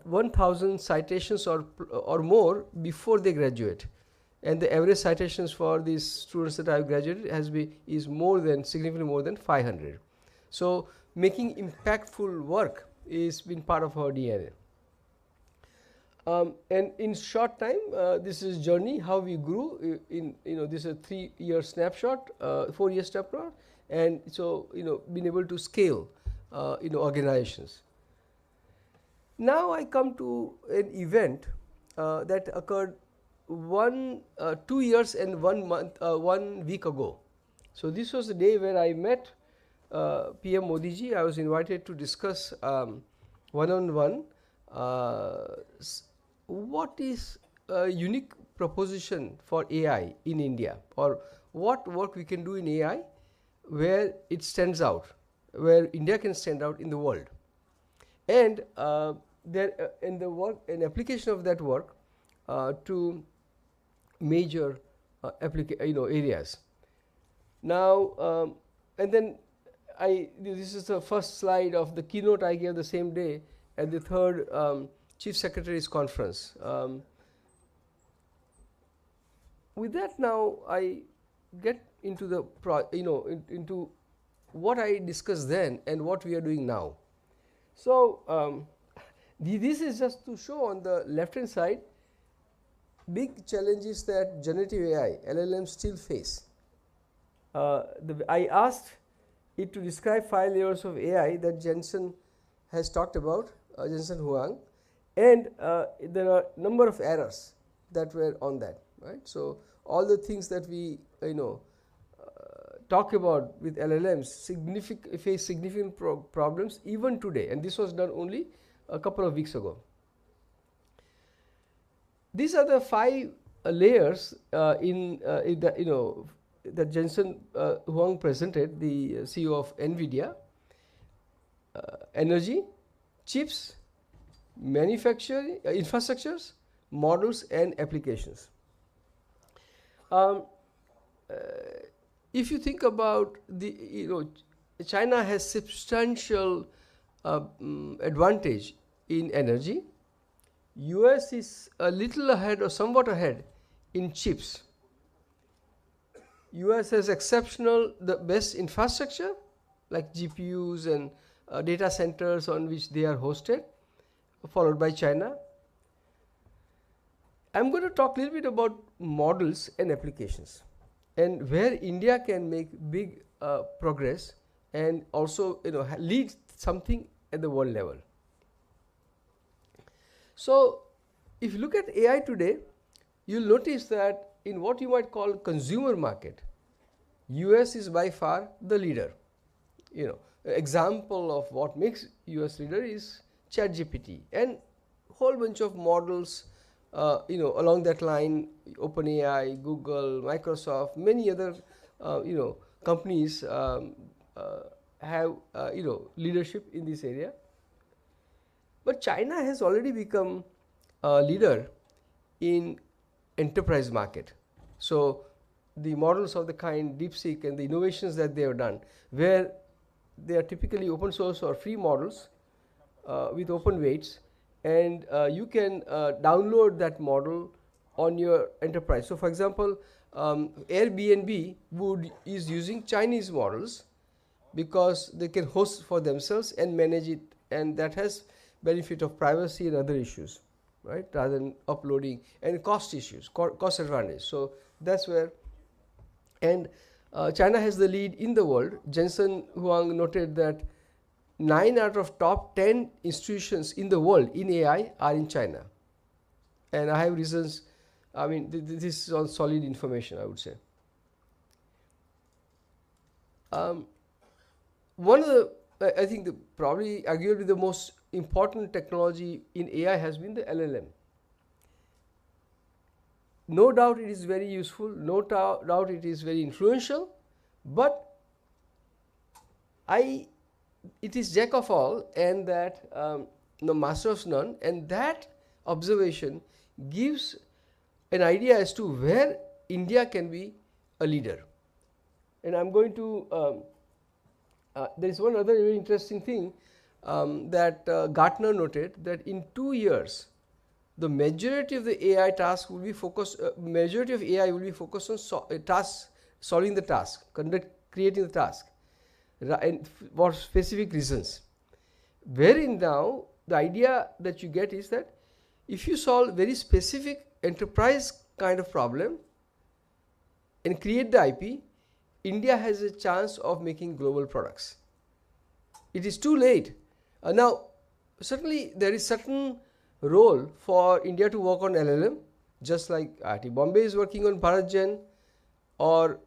Speaker 9: 1,000 citations or more before they graduate, and the average citations for these students that I have graduated is significantly more than 500. So making impactful work is been part of our DNA. And in short time, this is journey how we grew. This is a 3-year snapshot, 4-year snapshot, and so been able to scale organizations. Now I come to an event that occurred 2 years and 1 month, 1 week ago. So this was the day where I met PM Modi ji. I was invited to discuss one-on-one what is a unique proposition for AI in India, or what work we can do in AI where it stands out, where India can stand out in the world, and in the work, an application of that work to major areas. Now and then this is the first slide of the keynote I gave the same day at the 3rd Chief Secretary's conference. With that, now I get into the into what I discussed then and what we are doing now. So this is just to show on the left hand side big challenges that generative AI LLMs still face. I asked it to describe 5 layers of AI that Jensen has talked about, Jensen Huang, and there are number of errors that were on that. right? So all the things that we talk about with LLMs face significant problems even today, and this was done only a couple of weeks ago. These are the 5 layers that Jensen Huang presented, the CEO of NVIDIA: energy, chips, manufacturing, infrastructures, models, and applications. If you think about China has substantial advantage in energy. US is a little ahead or somewhat ahead in chips. US has the best infrastructure like GPUs and data centers on which they are hosted, followed by China. I'm going to talk a little bit about models and applications and where India can make big progress and also lead something at the world level. So if you look at AI today, you'll notice that in what you might call consumer market, US is by far the leader. An example of what makes US leader is ChatGPT and whole bunch of models along that line. OpenAI, Google, Microsoft, many other companies have leadership in this area. But China has already become a leader in enterprise market. So the models of the kind DeepSeek and the innovations that they have done, where they are typically open source or free models with open weights, and you can download that model on your enterprise. So for example, Airbnb is using Chinese models because they can host for themselves and manage it, and that has benefit of privacy and other issues, right, rather than uploading, and cost issues, cost advantage. So that's where, and China has the lead in the world. Jensen Huang noted that 9 out of top 10 institutions in the world in AI are in China, and I have reasons. I mean, this is all solid information, I would say. One of the, I think probably arguably the most important technology in AI has been the LLM. No doubt it is very useful, no doubt it is very influential, but it is jack of all and that no master of none, and that observation gives an idea as to where India can be a leader. And I'm going to, there is one other very interesting thing that Gartner noted, that in 2 years, the majority of the AI task will be focused, majority of AI will be focused on solving the task, creating the task, and for specific reasons. Wherein now, the idea that you get is that if you solve very specific enterprise kind of problem and create the IP, India has a chance of making global products. It is too late. Now, certainly there is certain role for India to work on LLM, just like IIT Bombay is working on BharatGen, or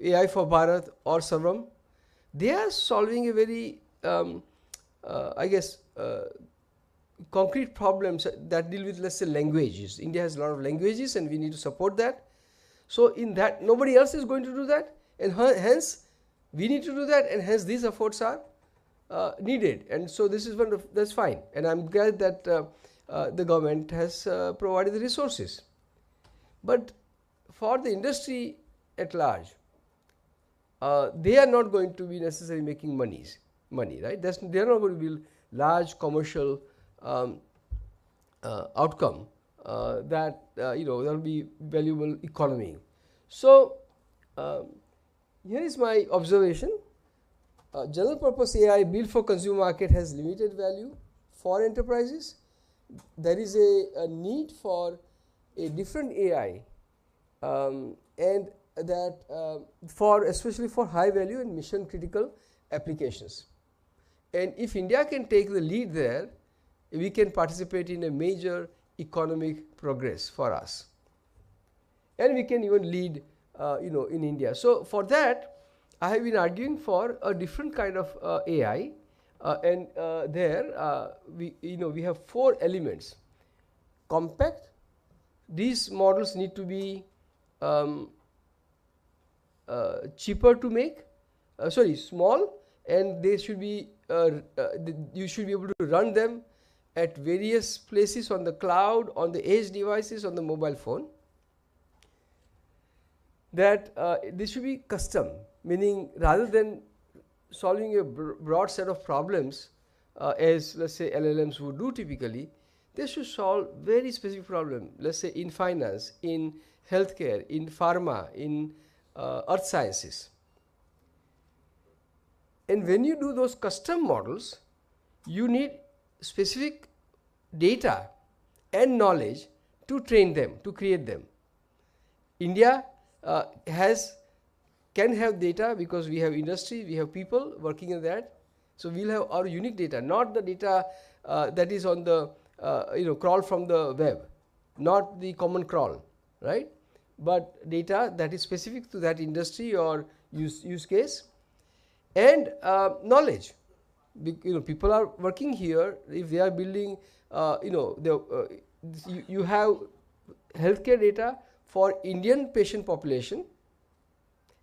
Speaker 9: AI for Bharat or Sarvam. They are solving a very, I guess, concrete problems that deal with, let's say, languages. India has a lot of languages and we need to support that. So in that, nobody else is going to do that, and hence we need to do that, and hence these efforts are needed. And so this is that's fine, and I'm glad that the government has provided the resources. But for the industry at large, they are not going to be necessarily making money, right? They are not going to be large commercial outcome that there will be valuable economy. So here is my observation. General purpose AI built for consumer market has limited value for enterprises. There is a need for a different AI, and that especially for high value and mission critical applications. And if India can take the lead there, we can participate in a major economic progress for us. and we can even lead in India. So for that, I have been arguing for a different kind of AI, and there we have 4 elements. Compact, these models need to be cheaper to make, small, and they should be you should be able to run them at various places on the cloud, on the edge devices, on the mobile phone. That this should be custom, meaning rather than solving a broad set of problems as let's say LLMs would do typically, they should solve very specific problem, let's say in finance, in healthcare, in pharma, in earth sciences. And when you do those custom models, you need specific data and knowledge to train them, to create them. India can have data because we have industry, we have people working in that. So we'll have our unique data, not the data that is on the crawl from the web, not the common crawl, right? But data that is specific to that industry or use case, and knowledge. People are working here. If they are building, you have healthcare data for Indian patient population,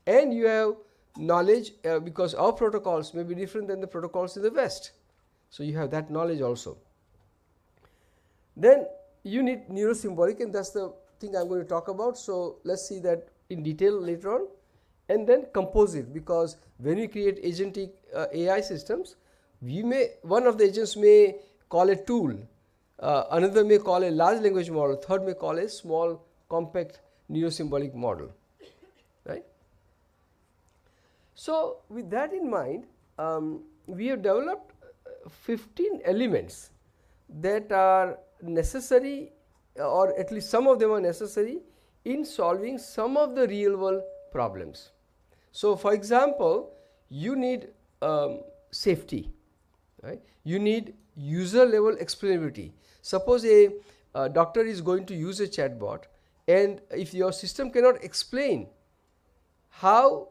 Speaker 9: and you have knowledge because our protocols may be different than the protocols in the West. So you have that knowledge also. Then you need neurosymbolic, and that's the thing I'm going to talk about. So let's see that in detail later on. And then composite, because when we create agentic AI systems, one of the agents may call a tool, another may call a large language model, third may call a small compact neurosymbolic model, right? So with that in mind, we have developed 15 elements that are necessary, or at least some of them are necessary in solving some of the real world problems. So for example, you need safety, right? You need user level explainability. Suppose a doctor is going to use a chatbot, and if your system cannot explain how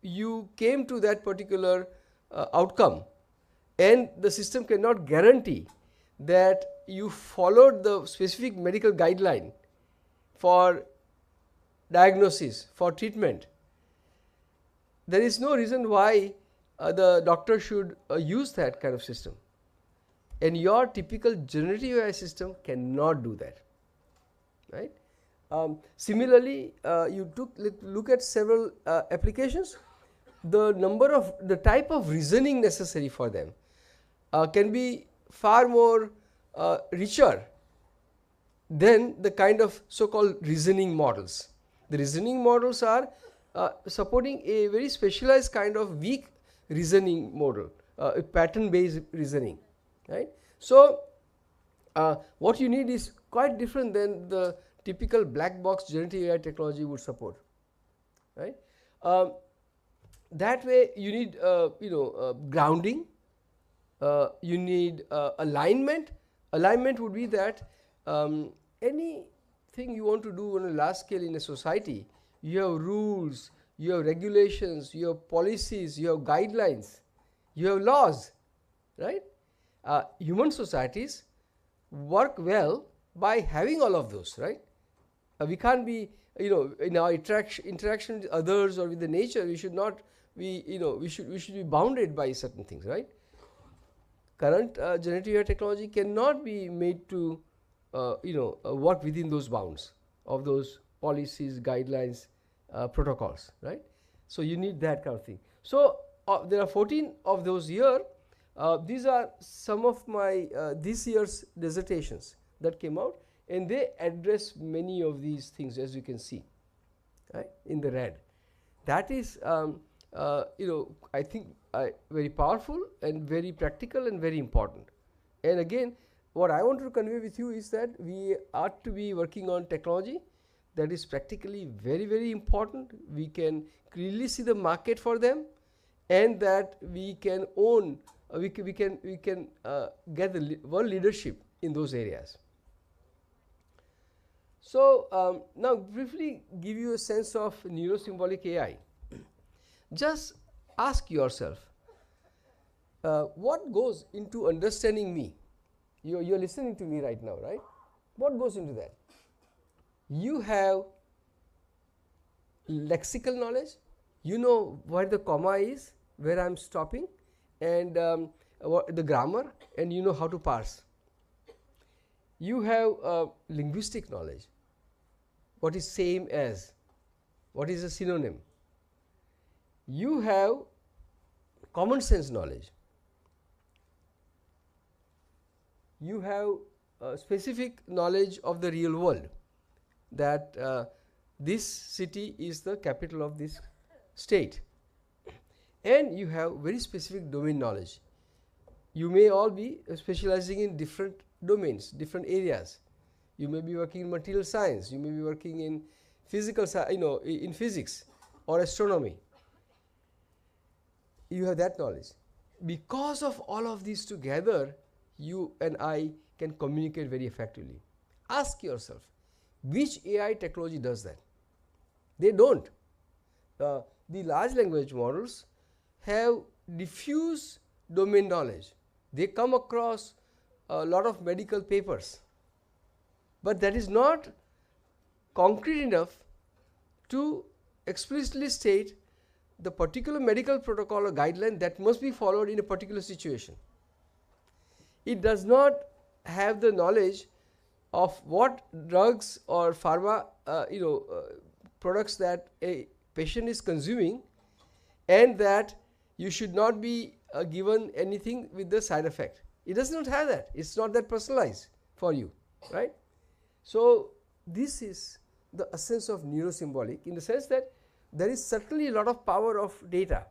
Speaker 9: you came to that particular outcome, and the system cannot guarantee that you followed the specific medical guideline for diagnosis, for treatment, there is no reason why the doctor should use that kind of system. And your typical generative AI system cannot do that, right? Similarly, you look at several applications. The type of reasoning necessary for them can be far more richer than the kind of so-called reasoning models. The reasoning models are supporting a very specialized kind of weak reasoning model, a pattern-based reasoning, right? So what you need is quite different than the typical black box generative AI technology would support, right? That way you need grounding, you need alignment. Alignment would be that anything you want to do on a large scale in a society, you have rules, you have regulations, you have policies, you have guidelines, you have laws, right? Human societies work well by having all of those, right? We can't be, in our interaction with others or with the nature, we should not be, we should be bounded by certain things, right? Current generative AI technology cannot be made to, work within those bounds of those policies, guidelines, protocols, right? So you need that kind of thing. So there are 14 of those here. These are some of my this year's dissertations that came out, and they address many of these things, as you can see, right, in the red. That is, I think very powerful and very practical and very important. And again, what I want to convey with you is that we ought to be working on technology that is practically very, very important. We can clearly see the market for them, and that we can own, we can get the world leadership in those areas. So, now briefly give you a sense of neurosymbolic AI. Just ask yourself, what goes into understanding me? You're listening to me right now, right? What goes into that? You have lexical knowledge, you know where the comma is, where I'm stopping, and the grammar, and you know how to parse. You have linguistic knowledge, what is same as, what is a synonym. You have common sense knowledge. You have specific knowledge of the real world, that this city is the capital of this state, and you have very specific domain knowledge. You may all be specializing in different domains, different areas. You may be working in material science, you may be working in physical, in physics or astronomy. You have that knowledge. Because of all of these together, you and I can communicate very effectively. Ask yourself, which AI technology does that? They don't. The large language models have diffuse domain knowledge. They come across a lot of medical papers, but that is not concrete enough to explicitly state the particular medical protocol or guideline that must be followed in a particular situation. It does not have the knowledge of what drugs or pharma products that a patient is consuming, and that you should not be given anything with the side effect. It does not have that. It's not that personalized for you, right? So this is the essence of neurosymbolic, in the sense that there is certainly a lot of power of data,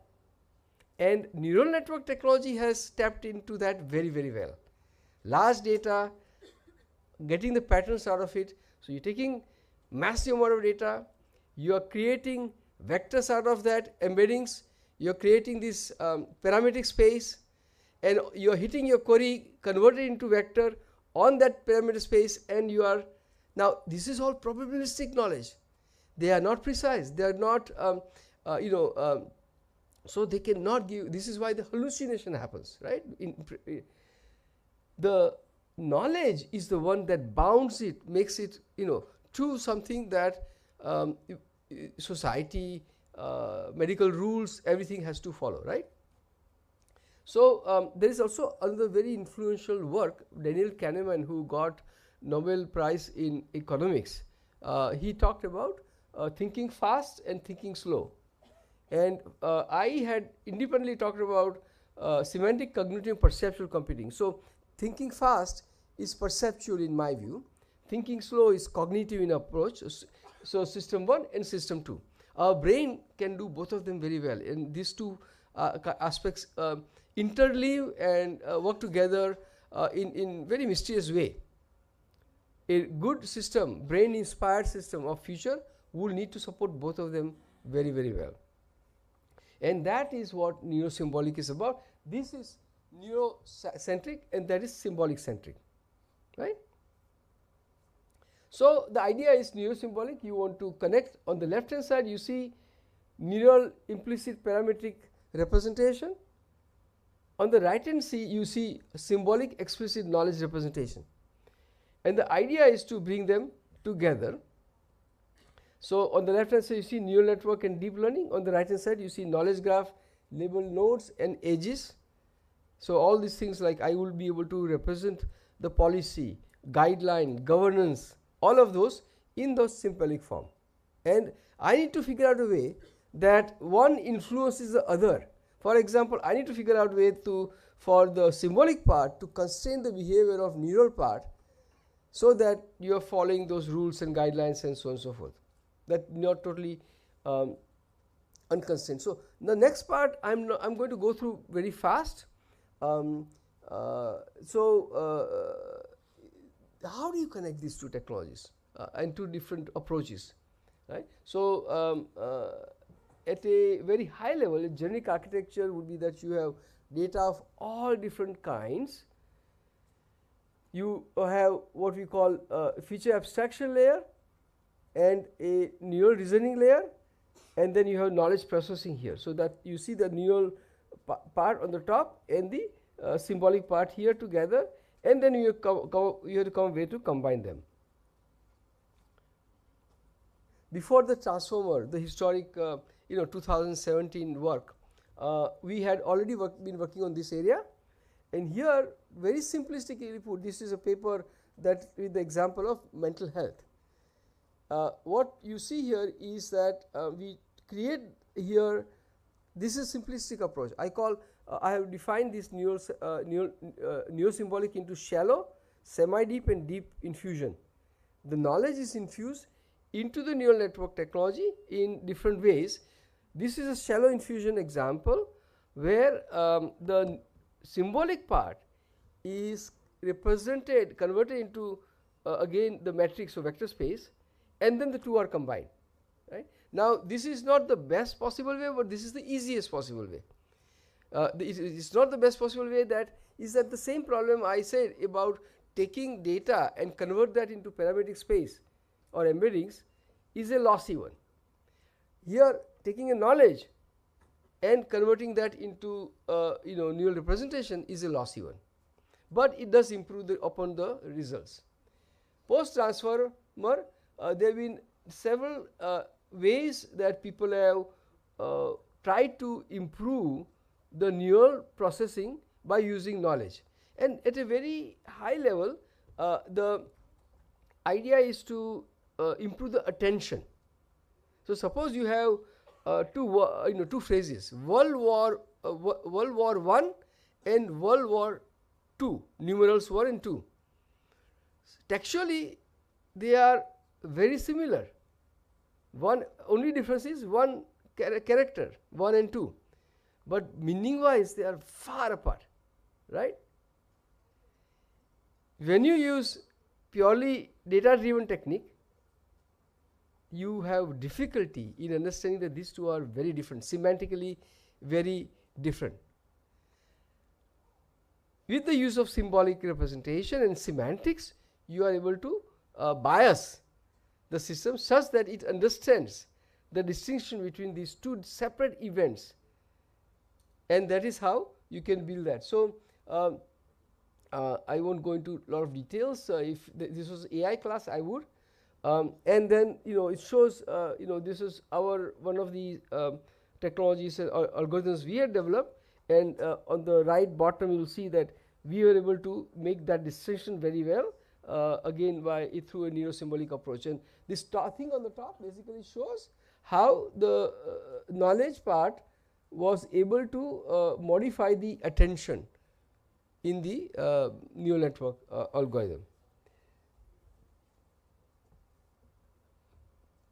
Speaker 9: and neural network technology has tapped into that very, very well. Large data, getting the patterns out of it. So you're taking massive amount of data, you are creating vectors out of that, embeddings, you're creating this parametric space, and you're hitting your query, convert it into vector on that parameter space, and you are, now this is all probabilistic knowledge. They are not precise, they are not, so they cannot give, this is why the hallucination happens, right? The knowledge is the one that bounds it, makes it, to something that society, medical rules, everything has to follow, right? So there is also another very influential work, Daniel Kahneman, who got Nobel Prize in economics. He talked about thinking fast and thinking slow, and I had independently talked about semantic, cognitive, perceptual computing. So thinking fast is perceptual in my view, thinking slow is cognitive in approach. So system 1 and system 2, our brain can do both of them very well, and these two aspects interleave and work together in very mysterious way. A good system, brain inspired system of future will need to support both of them very, very well, and that is what neurosymbolic is about. This is neurocentric and that is symbolic centric, right? So the idea is neurosymbolic. You want to connect. On the left hand side you see neural implicit parametric representation. On the right hand side you see symbolic explicit knowledge representation, and the idea is to bring them together. So on the left hand side you see neural network and deep learning. On the right hand side you see knowledge graph, label nodes and edges. So all these things, like I will be able to represent the policy, guideline, governance, all of those in the symbolic form, and I need to figure out a way that one influences the other. For example, I need to figure out a way for the symbolic part to constrain the behavior of neural part, so that you are following those rules and guidelines and so on and so forth, that not totally unconstrained. So the next part I'm going to go through very fast. How do you connect these two technologies and two different approaches, right? So at a very high level, a generic architecture would be that you have data of all different kinds. You have what we call feature abstraction layer, and a neural reasoning layer, and then you have knowledge processing here. So that you see the neural part on the top and the symbolic part here together, and then you have to come a way to combine them. Before the transformer, the historic 2017 work, we had already been working on this area, and here very simplistically put, this is a paper that with the example of mental health. What you see here is that we create here, this is simplistic approach. I have defined this neurosymbolic into shallow, semi-deep and deep infusion. The knowledge is infused into the neural network technology in different ways. This is a shallow infusion example where the symbolic part is converted into again the matrix or vector space, and then the two are combined. Right? Now, this is not the best possible way, but this is the easiest possible way. It's not the best possible way. That is that the same problem I said about taking data and convert that into parametric space or embeddings is a lossy one. Here, taking a knowledge and converting that into neural representation is a lossy one, but it does improve upon the results. Post transformer, there have been several ways that people have tried to improve the neural processing by using knowledge, and at a very high level the idea is to improve the attention. So suppose you have two phrases, World War I and World War II, numerals 1 and 2. Textually they are very similar. Only difference is one character, 1 and 2, but meaning wise they are far apart, right? When you use purely data driven technique, you have difficulty in understanding that these two are very different, semantically very different. With the use of symbolic representation and semantics, you are able to bias the system such that it understands the distinction between these two separate events, and that is how you can build that. So I won't go into a lot of details. If this was AI class, I would. And then it shows this is one of the technologies and algorithms we had developed, and on the right bottom you will see that we were able to make that distinction very well, again through a neurosymbolic approach. And this thing on the top basically shows how the knowledge part was able to modify the attention in the neural network algorithm.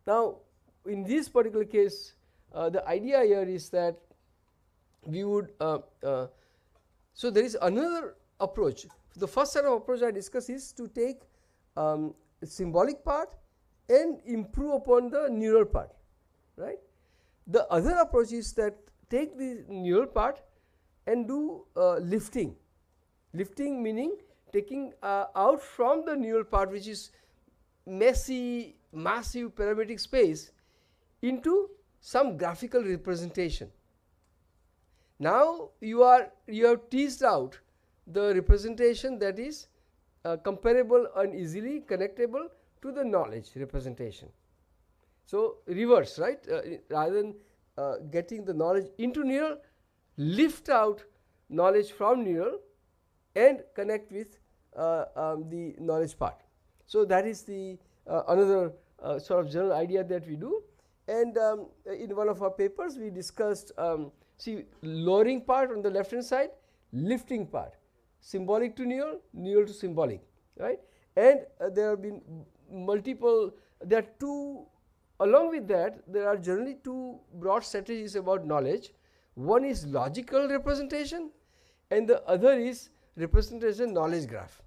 Speaker 9: Now, in this particular case, the idea here is that we would so there is another approach. The first set of approach I discussed is to take symbolic part and improve upon the neural part, right? The other approach is that take the neural part and do lifting. Lifting meaning taking out from the neural part, which is messy, massive parametric space, into some graphical representation. Now you have teased out the representation that is comparable and easily connectable to the knowledge representation. So reverse, right? Rather than getting the knowledge into neural, lift out knowledge from neural and connect with the knowledge part. So that is the another sort of general idea that we do. And in one of our papers we discussed see lowering part on the left hand side, lifting part, symbolic to neural, neural to symbolic, right? And there have been multiple, there are two, along with that there are generally two broad strategies about knowledge. One is logical representation and the other is representation knowledge graph.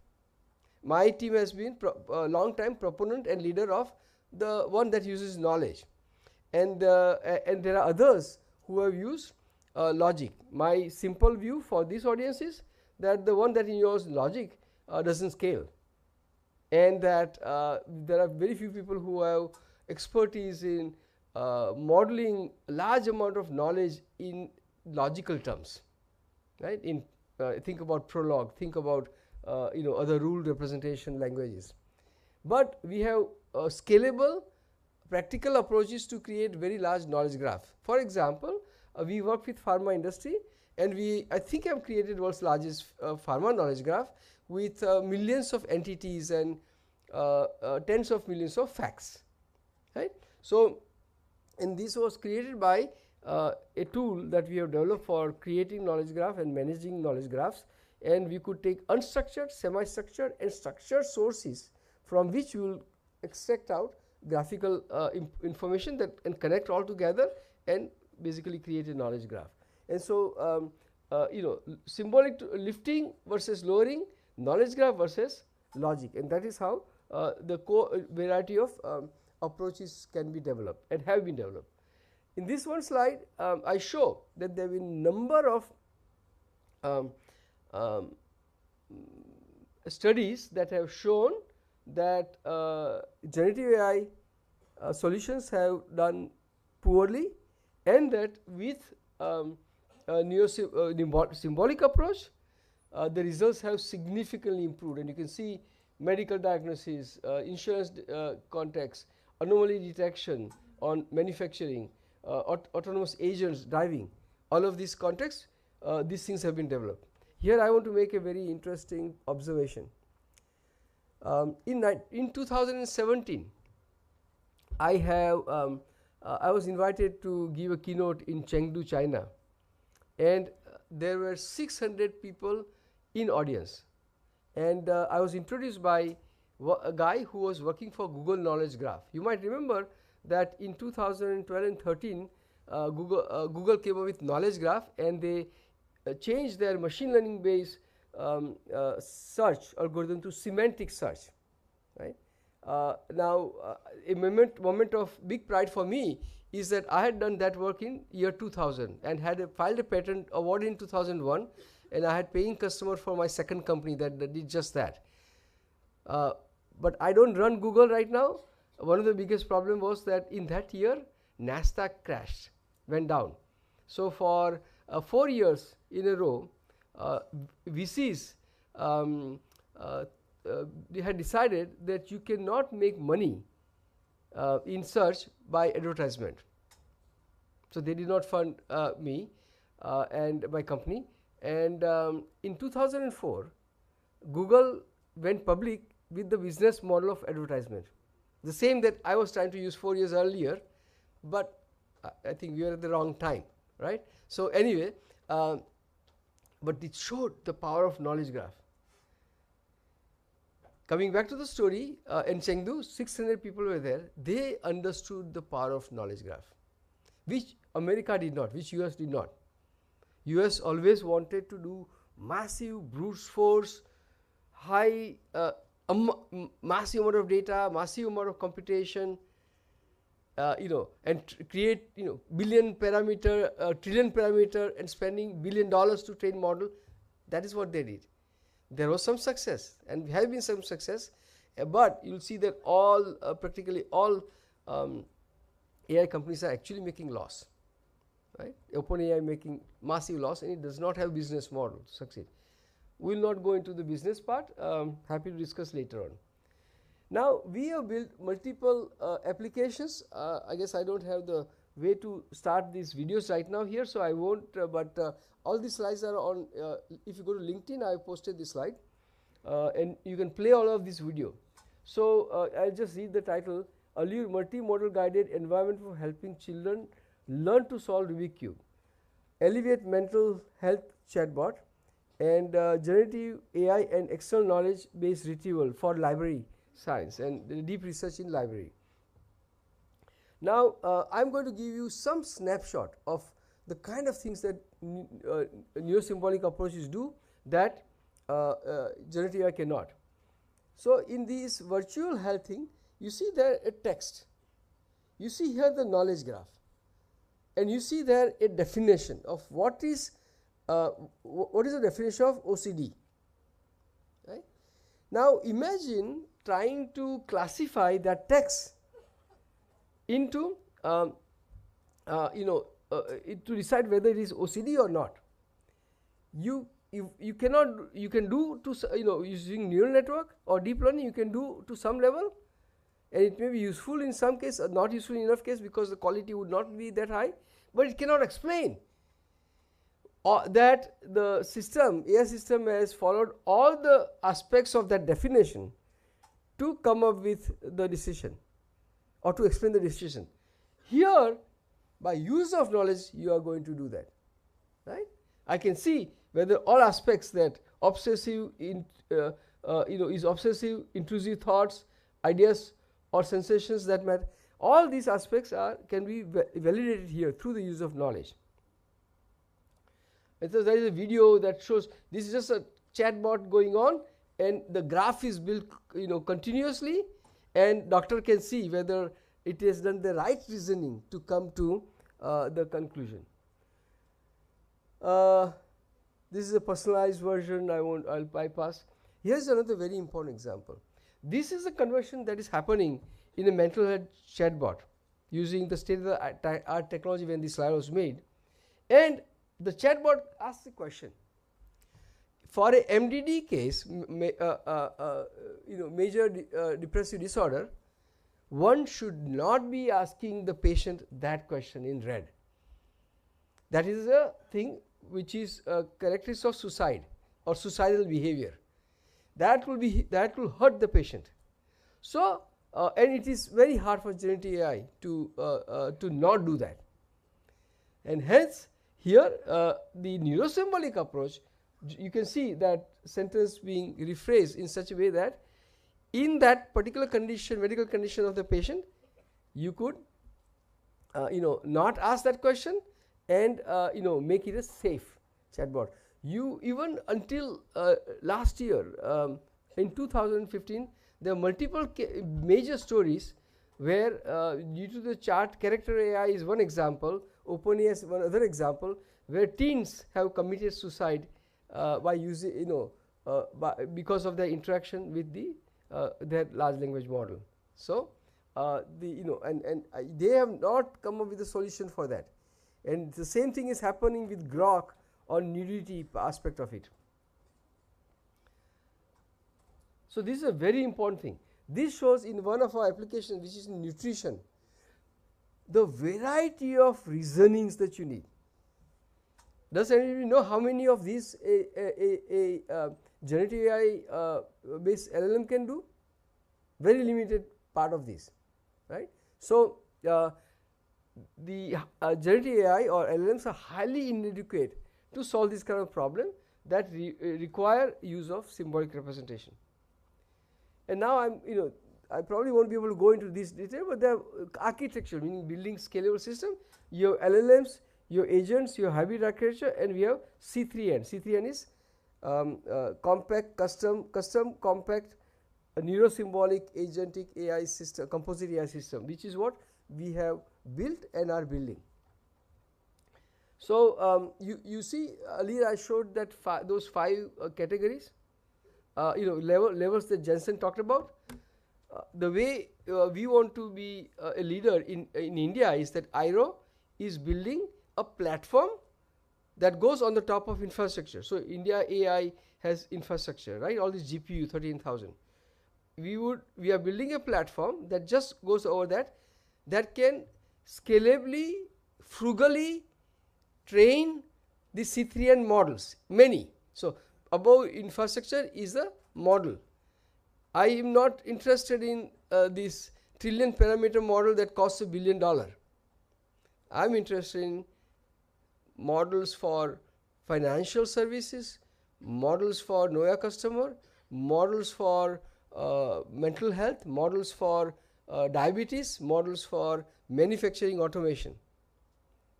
Speaker 9: My team has been a long time proponent and leader of the one that uses knowledge, and there are others who have used logic. My simple view for this audience is that the one that uses logic doesn't scale, and that there are very few people who have expertise in modeling large amount of knowledge in logical terms, right? In think about Prolog, think about other rule representation languages. But we have scalable, practical approaches to create very large knowledge graph. For example, we work with pharma industry, and I think have created world's largest pharma knowledge graph with millions of entities and tens of millions of facts, right? So, and this was created by a tool that we have developed for creating knowledge graph and managing knowledge graphs, and we could take unstructured, semi-structured and structured sources from which we will extract out graphical information that and connect all together and basically create a knowledge graph. And so symbolic lifting versus lowering, knowledge graph versus logic, and that is how the variety of approaches can be developed and have been developed. In this one slide, I show that there have been number of studies that have shown that generative AI solutions have done poorly, and that with symbolic approach, the results have significantly improved. And you can see medical diagnosis, insurance context, anomaly detection on manufacturing, autonomous agents driving, all of these contexts, these things have been developed. Here I want to make a very interesting observation. In 2017, I was invited to give a keynote in Chengdu, China, and there were 600 people in audience, and I was introduced by a guy who was working for Google Knowledge Graph. You might remember that in 2012 and 13, Google came up with Knowledge Graph, and they changed their machine learning based search algorithm to semantic search, right? Now, a moment of big pride for me is that I had done that work in year 2000 and had filed a patent award in 2001, and I had paying customer for my second company that did just that. But I don't run Google right now. One of the biggest problem was that in that year, NASDAQ crashed, went down. So for 4 years in a row, VCs they had decided that you cannot make money in search by advertisement. So they did not fund me and my company. And in 2004, Google went public with the business model of advertisement, the same that I was trying to use 4 years earlier, but I think we were at the wrong time, right? So anyway, but it showed the power of knowledge graph. Coming back to the story, in Chengdu, 600 people were there. They understood the power of knowledge graph, which America did not, which US did not. US always wanted to do massive brute force, high, massive amount of data, massive amount of computation, and create, billion parameter, trillion parameter, and spending $1 billion to train model. That is what they did. There was some success, and have been some success, but you'll see that practically all AI companies are actually making loss, right? OpenAI making massive loss, and it does not have business model to succeed. We'll not go into the business part. Happy to discuss later on. Now we have built multiple applications. I guess I don't have the way to start these videos right now here, so I won't. But all these slides are on. If you go to LinkedIn, I have posted this slide, and you can play all of this video. So I'll just read the title: Allure multimodal guided environment for helping children learn to solve Rubik's Cube, Elevate mental health chatbot, and generative AI and external knowledge based retrieval for library science and deep research in library. Now I'm going to give you some snapshot of the kind of things that neurosymbolic approaches do that generative AI cannot. So in this virtual health thing, you see there a text, you see here the knowledge graph, and you see there a definition of what is the definition of OCD, right? Now imagine trying to classify that text into to decide whether it is OCD or not. You can do to using neural network or deep learning, you can do to some level, and it may be useful in some case, not useful in enough case because the quality would not be that high, but it cannot explain that the AI system has followed all the aspects of that definition to come up with the decision or to explain the decision. Here, by use of knowledge, you are going to do that, right? I can see whether all aspects that obsessive is obsessive, intrusive thoughts, ideas or sensations that matter. All these aspects can be validated here through the use of knowledge. And so there is a video that shows this is just a chatbot going on, and the graph is built continuously, and doctor can see whether it has done the right reasoning to come to the conclusion. This is a personalized version. I'll bypass. Here's another very important example. This is a conversion that is happening in a mental health chatbot using the state-of-the-art technology when this slide was made, and the chatbot asks the question: for a MDD case, major depressive disorder, one should not be asking the patient that question in red. That is a thing which is a characteristic of suicide or suicidal behavior. That will hurt the patient. So, and it is very hard for generative AI to not do that. And hence, here the neurosymbolic approach, you can see that sentence being rephrased in such a way that in that particular condition, medical condition of the patient, you could not ask that question and make it a safe chatbot. You even until last year, in 2015, there are multiple major stories where due to the chart, character AI is one example, OpenAI is one other example, where teens have committed suicide by using because of their interaction with their large language model. So they have not come up with a solution for that, and the same thing is happening with Grok or nudity aspect of it. So this is a very important thing. This shows in one of our applications, which is nutrition, the variety of reasonings that you need. Does anybody know how many of these generative AI based LLM can do? Very limited part of this, right? So the generative AI or LLMs are highly inadequate to solve this kind of problem that require use of symbolic representation. And now I probably won't be able to go into this detail, but the architecture, meaning building scalable system, your LLMs, your agents, your hybrid architecture, and we have C3N. C3N is compact, custom, compact, neurosymbolic, agentic AI system, composite AI system, which is what we have built and are building. So you see earlier I showed that those 5 categories, levels that Jensen talked about. The way we want to be a leader in India is that IRO is building a platform that goes on the top of infrastructure. So India AI has infrastructure, right? All this GPU 13,000. We are building a platform that just goes over that can scalably, frugally train the C3N models, many. So above infrastructure is a model. I am not interested in this trillion parameter model that costs $1 billion. I am interested in models for financial services, models for know your customer, models for mental health, models for diabetes, models for manufacturing automation.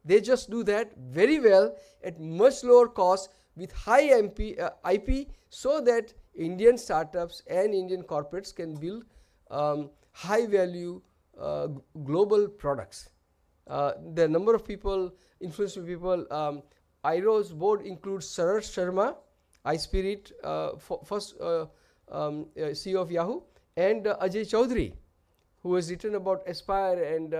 Speaker 9: They just do that very well at much lower cost with high IP, so that Indian startups and Indian corporates can build high value global products. The number of people, influential people, IRO's board includes Sarar Sharma, iSpirit, first CEO of Yahoo, and Ajay Chaudhary, who has written about Aspire, and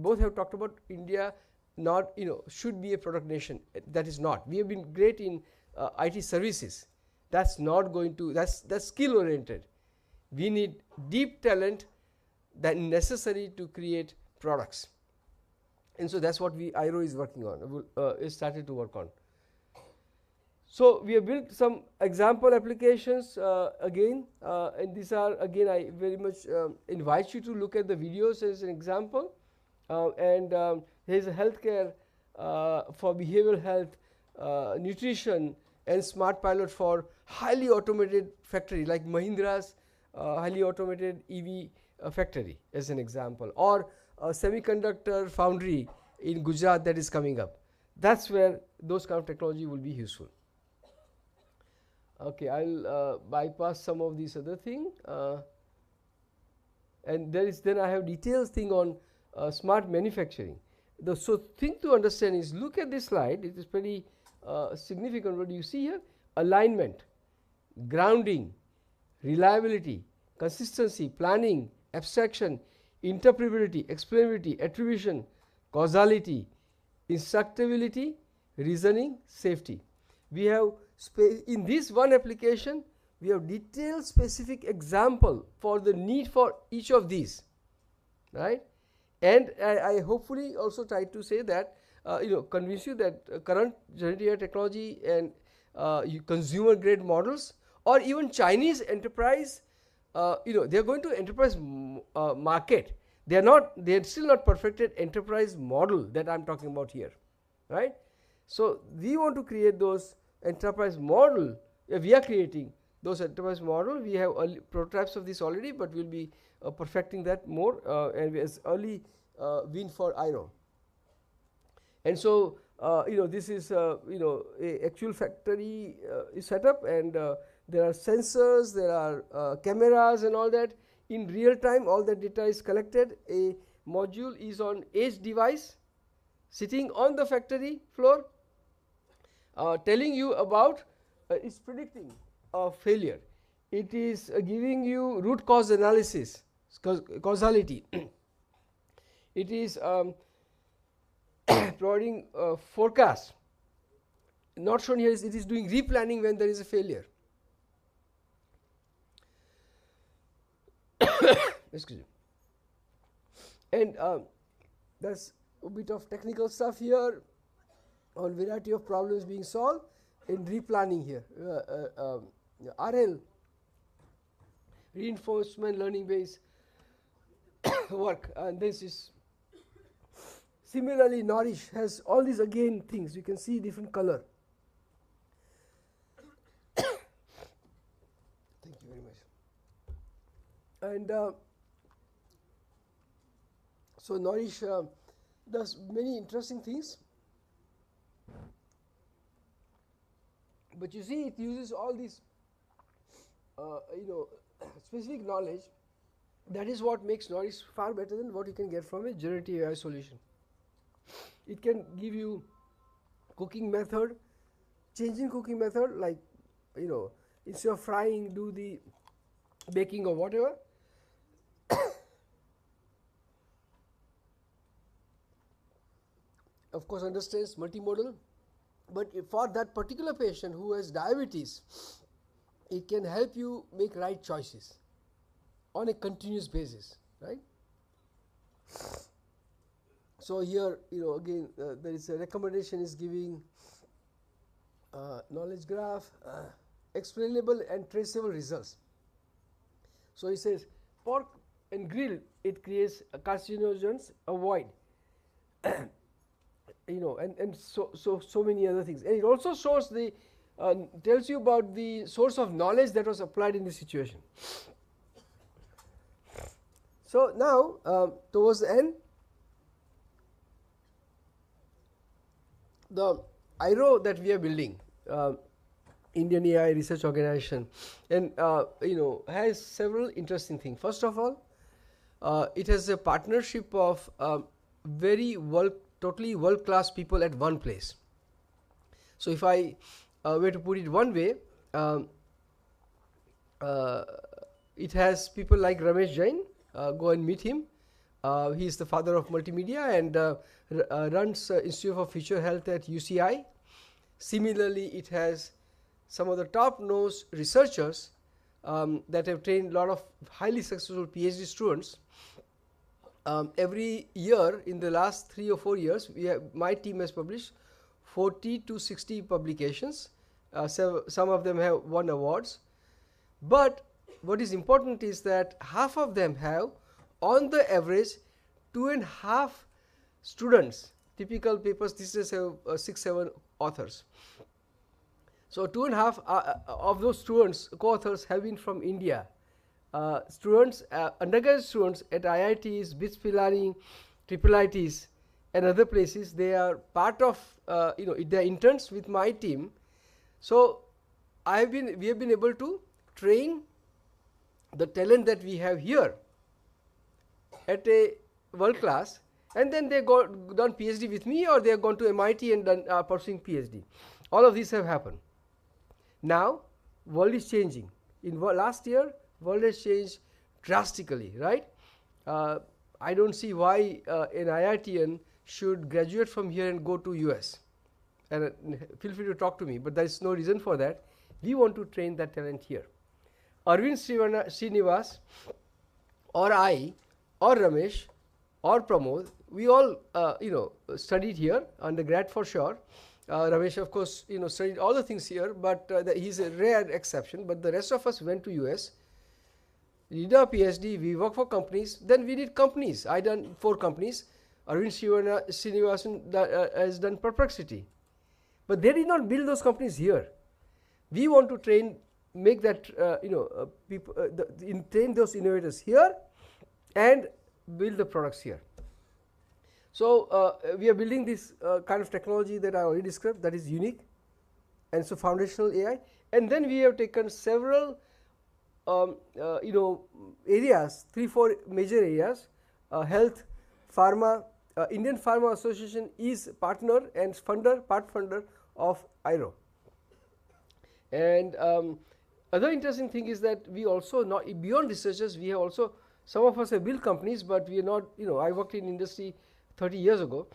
Speaker 9: both have talked about India not, should be a product nation. That is not. We have been great in IT services. That's not going to, that's skill oriented. We need deep talent that is necessary to create products. And so that's what IRO is working on, is started to work on. So we have built some example applications again, and these are, again, I very much invite you to look at the videos as an example. And there is a healthcare for behavioral health, nutrition, and smart pilot for highly automated factory like Mahindra's highly automated EV factory as an example, or a semiconductor foundry in Gujarat that is coming up. That's where those kind of technology will be useful. Okay, I'll bypass some of these other thing, and then I have details thing on smart manufacturing. So thing to understand is, look at this slide. It is pretty significant. What do you see here? Alignment, grounding, reliability, consistency, planning, abstraction, interpretability, explainability, attribution, causality, instructability, reasoning, safety. We have in this one application, we have detailed specific example for the need for each of these, right? And I hopefully also try to say that, convince you that current generative AI technology and consumer grade models, or even Chinese enterprise, they are going to enterprise market. They are still not perfected enterprise model that I am talking about here, right? So we want to create those enterprise model. We are creating those enterprise model. We have prototypes of this already, but we'll be perfecting that more, and as early win for IRO. And so this is a actual factory is set up, and there are sensors, there are cameras and all that. In real time, all that data is collected. A module is on edge device sitting on the factory floor, telling you about, it's predicting a failure. It is giving you root cause analysis, causality. It is providing forecast. Not shown here is it is doing replanning when there is a failure. Excuse me. And there's a bit of technical stuff here on variety of problems being solved in replanning here. RL, reinforcement learning based work, and this is similarly Nourish has all these again things. You can see different color. Thank you very much. And so Nourish does many interesting things, but you see it uses all these specific knowledge. That is what makes Nourish far better than what you can get from a generative AI solution. It can give you cooking method, changing cooking method, like instead of frying, do the baking or whatever. Of course, understands multimodal, but for that particular patient who has diabetes, it can help you make right choices on a continuous basis, right? So here, again, there is a recommendation is giving knowledge graph, explainable and traceable results. So he says pork and grill, it creates carcinogens, avoid. And so many other things. And it also shows the tells you about the source of knowledge that was applied in this situation. So now towards the end, the IRO that we are building, Indian AI Research Organization, and has several interesting things. First of all, it has a partnership of totally world-class people at one place. So if I were to put it one way, it has people like Ramesh Jain, go and meet him. He is the father of multimedia and runs Institute for Future Health at UCI. Similarly, it has some of the top-notch researchers that have trained a lot of highly successful PhD students. Every year in the last 3 or 4 years, my team has published 40 to 60 publications. Some of them have won awards. But what is important is that half of them have, on the average, 2.5 students. Typical papers these days have 6-7 authors. So 2.5 of those students, co-authors, have been from India. Students, undergraduate students at IITs, BITS Pilani, IIITs, and other places, they are part of, they are interns with my team. So we have been able to train the talent that we have here at a world class, and then they done PhD with me, or they have gone to MIT and done pursuing PhD. All of these have happened. Now, world is changing. In last year, world has changed drastically, right? I don't see why an IITian should graduate from here and go to US. And feel free to talk to me, but there is no reason for that. We want to train that talent here. Arvind Srinivas, or I, or Ramesh, or Pramod, we all studied here, undergrad for sure. Ramesh, of course, studied all the things here, but he's a rare exception. But the rest of us went to US, did our PhD, we work for companies, then we did companies. I done 4 companies. Arvind Srinivasan has done Perplexity. But they did not build those companies here. We want to train, make that, train those innovators here and build the products here. So we are building this kind of technology that I already described, that is unique, and so foundational AI. And then we have taken several areas, 3-4 major areas, health, pharma. Indian Pharma Association is partner and part funder of IRO. And other interesting thing is that we also, not beyond researchers, we have also, some of us have built companies, but we are not, I worked in industry 30 years ago.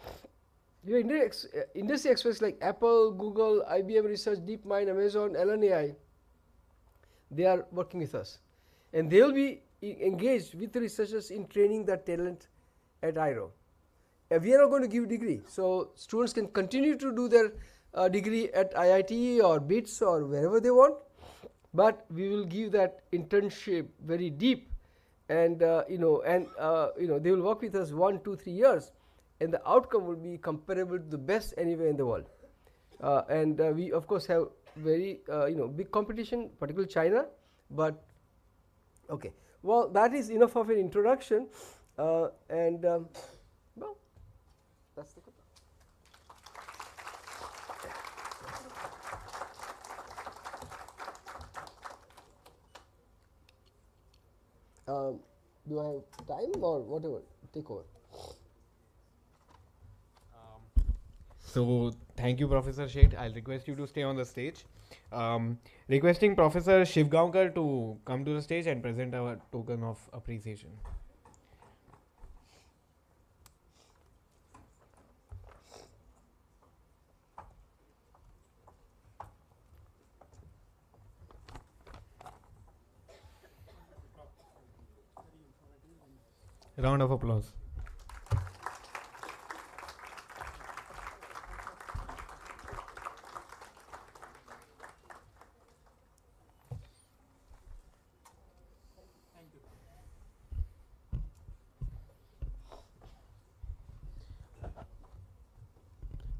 Speaker 9: We are industry experts like Apple, Google, IBM Research, DeepMind, Amazon, LNAI. They are working with us, and they will be engaged with the researchers in training that talent at IRO. We are not going to give degree, so students can continue to do their degree at IIT or BITS or wherever they want, but we will give that internship very deep, and they will work with us 1, 2, 3 years, and the outcome will be comparable to the best anywhere in the world. And we of course have very big competition, particularly China, but okay. Well, that is enough of an introduction, well, that's the good. Do I have time or whatever? Take over.
Speaker 4: So thank you, Professor Sheth. I'll request you to stay on the stage. Requesting Professor Shivgaonkar to come to the stage and present our token of appreciation. Round of applause.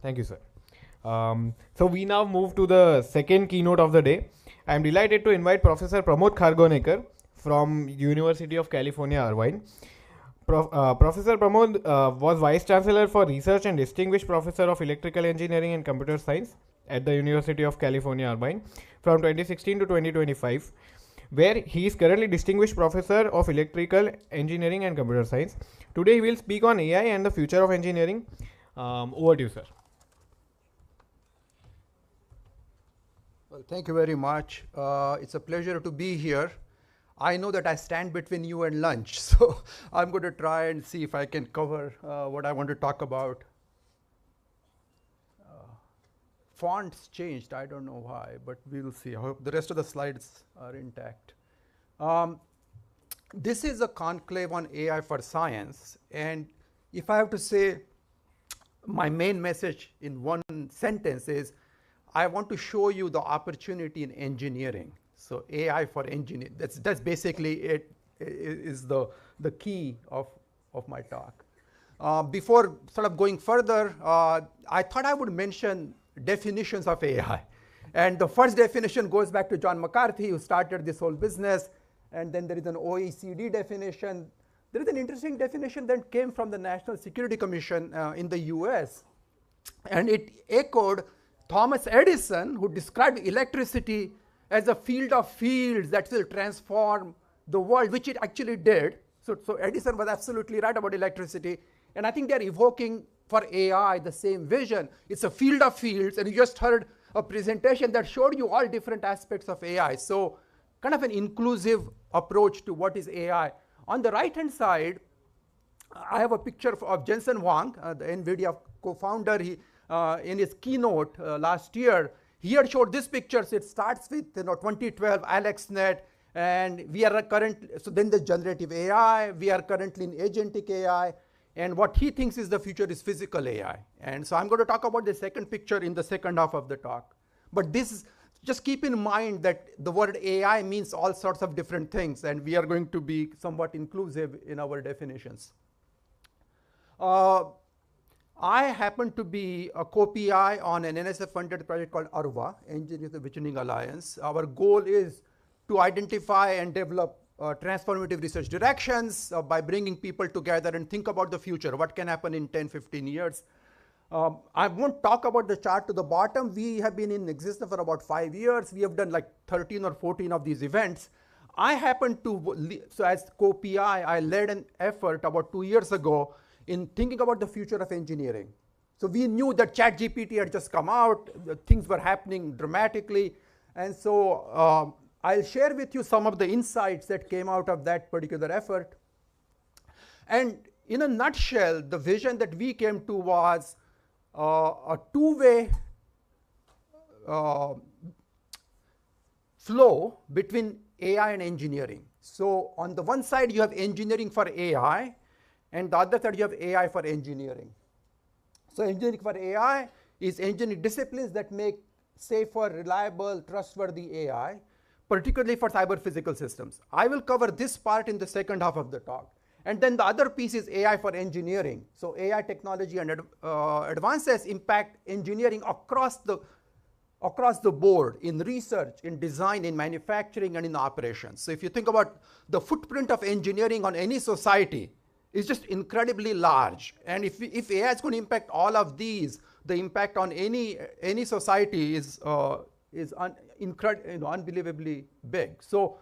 Speaker 4: Thank you, sir. So we now move to the second keynote of the day. I am delighted to invite Professor Pramod Khargonekar from University of California, Irvine. Professor Pramod was Vice Chancellor for Research and Distinguished Professor of Electrical Engineering and Computer Science at the University of California, Irvine from 2016 to 2025, where he is currently Distinguished Professor of Electrical Engineering and Computer Science. Today he will speak on AI and the future of engineering. Over to you, sir.
Speaker 10: Well, thank you very much. It's a pleasure to be here. I know that I stand between you and lunch, so I'm going to try and see if I can cover what I want to talk about. Fonts changed, I don't know why, but we'll see. I hope the rest of the slides are intact. This is a conclave on AI for science, and if I have to say my main message in one sentence is, I want to show you the opportunity in engineering. So AI for engineering, that's basically it, is the key of my talk. Before sort of going further, I thought I would mention definitions of AI. And the first definition goes back to John McCarthy, who started this whole business. And then there is an OECD definition. There is an interesting definition that came from the National Security Commission in the US. And it echoed Thomas Edison, who described electricity as a field of fields that will transform the world, which it actually did. So Edison was absolutely right about electricity. And I think they're evoking for AI the same vision. It's a field of fields, and you just heard a presentation that showed you all different aspects of AI. So kind of an inclusive approach to what is AI. On the right-hand side, I have a picture of Jensen Huang, the NVIDIA co-founder. He, in his keynote last year, he had showed this picture. So it starts with 2012 AlexNet, and we are so then the generative AI. We are currently in agentic AI. And what he thinks is the future is physical AI. And so I'm going to talk about the second picture in the second half of the talk. But this is, just keep in mind that the word AI means all sorts of different things, and we are going to be somewhat inclusive in our definitions. I happen to be a co-PI on an NSF-funded project called ARVA, Engineering the Visioning Alliance. Our goal is to identify and develop transformative research directions by bringing people together and think about the future, what can happen in 10, 15 years. I won't talk about the chart to the bottom. We have been in existence for about 5 years. We have done like 13 or 14 of these events. I happen to, so as co-PI, I led an effort about 2 years ago in thinking about the future of engineering. So we knew that ChatGPT had just come out, things were happening dramatically. And so I'll share with you some of the insights that came out of that particular effort. And in a nutshell, the vision that we came to was a two-way flow between AI and engineering. So on the one side, you have engineering for AI, and the other side, you have AI for engineering. So engineering for AI is engineering disciplines that make safer, reliable, trustworthy AI, particularly for cyber-physical systems. I will cover this part in the second half of the talk. And then the other piece is AI for engineering. So AI technology and advances impact engineering across the board in research, in design, in manufacturing, and in operations. So if you think about the footprint of engineering on any society, it's just incredibly large. And if AI is going to impact all of these, the impact on any society is unbelievably big. So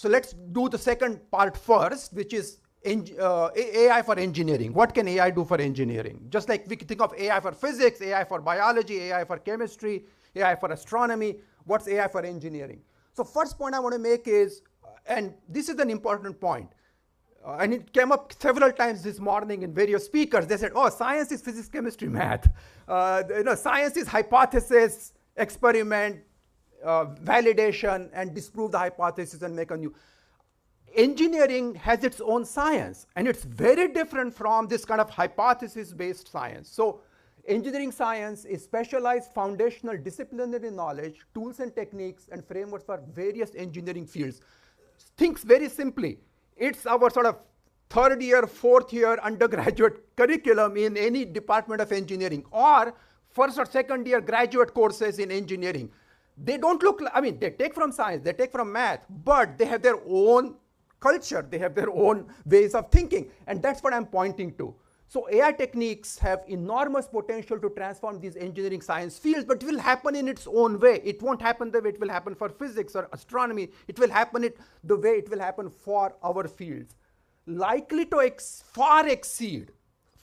Speaker 10: let's do the second part first, which is AI for engineering. What can AI do for engineering? Just like we can think of AI for physics, AI for biology, AI for chemistry, AI for astronomy, what's AI for engineering? So first point I want to make is, and this is an important point, and it came up several times this morning in various speakers. They said, oh, science is physics, chemistry, math. Science is hypothesis, experiment, validation, and disprove the hypothesis and make a new. Engineering has its own science, and it's very different from this kind of hypothesis-based science. So engineering science is specialized foundational disciplinary knowledge, tools and techniques, and frameworks for various engineering fields. Think very simply. It's our sort of third year, fourth year undergraduate curriculum in any department of engineering, or first or second year graduate courses in engineering. They don't look, they take from science, they take from math, but they have their own culture, they have their own ways of thinking, and that's what I'm pointing to. So AI techniques have enormous potential to transform these engineering science fields, but it will happen in its own way. It won't happen the way it will happen for physics or astronomy. It will happen the way it will happen for our fields. Likely to far exceed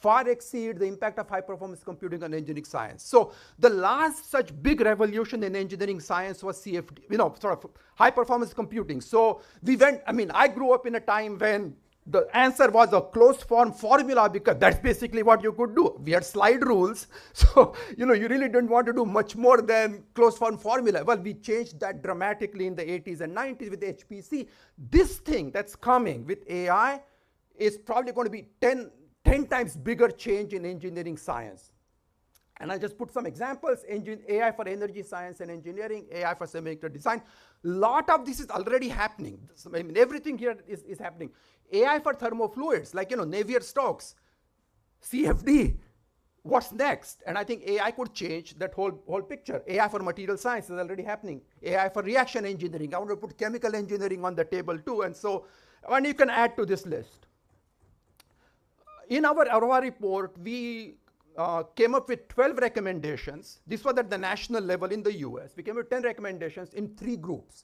Speaker 10: far exceed the impact of high performance computing on engineering science. So the last such big revolution in engineering science was CFD, sort of high performance computing. So we went, I grew up in a time when the answer was a closed form formula, because that's basically what you could do. We had slide rules. So, you really didn't want to do much more than closed form formula. Well, we changed that dramatically in the 80s and 90s with HPC. This thing that's coming with AI is probably going to be 10 times bigger change in engineering science. And I just put some examples: AI for energy science and engineering, AI for semiconductor design. A lot of this is already happening. Everything here is happening. AI for thermofluids, like Navier-Stokes, CFD. What's next? And I think AI could change that whole picture. AI for material science is already happening. AI for reaction engineering. I want to put chemical engineering on the table too. And so, you can add to this list. In our Aurora report, we came up with 12 recommendations. This was at the national level in the US. We came up with 10 recommendations in 3 groups.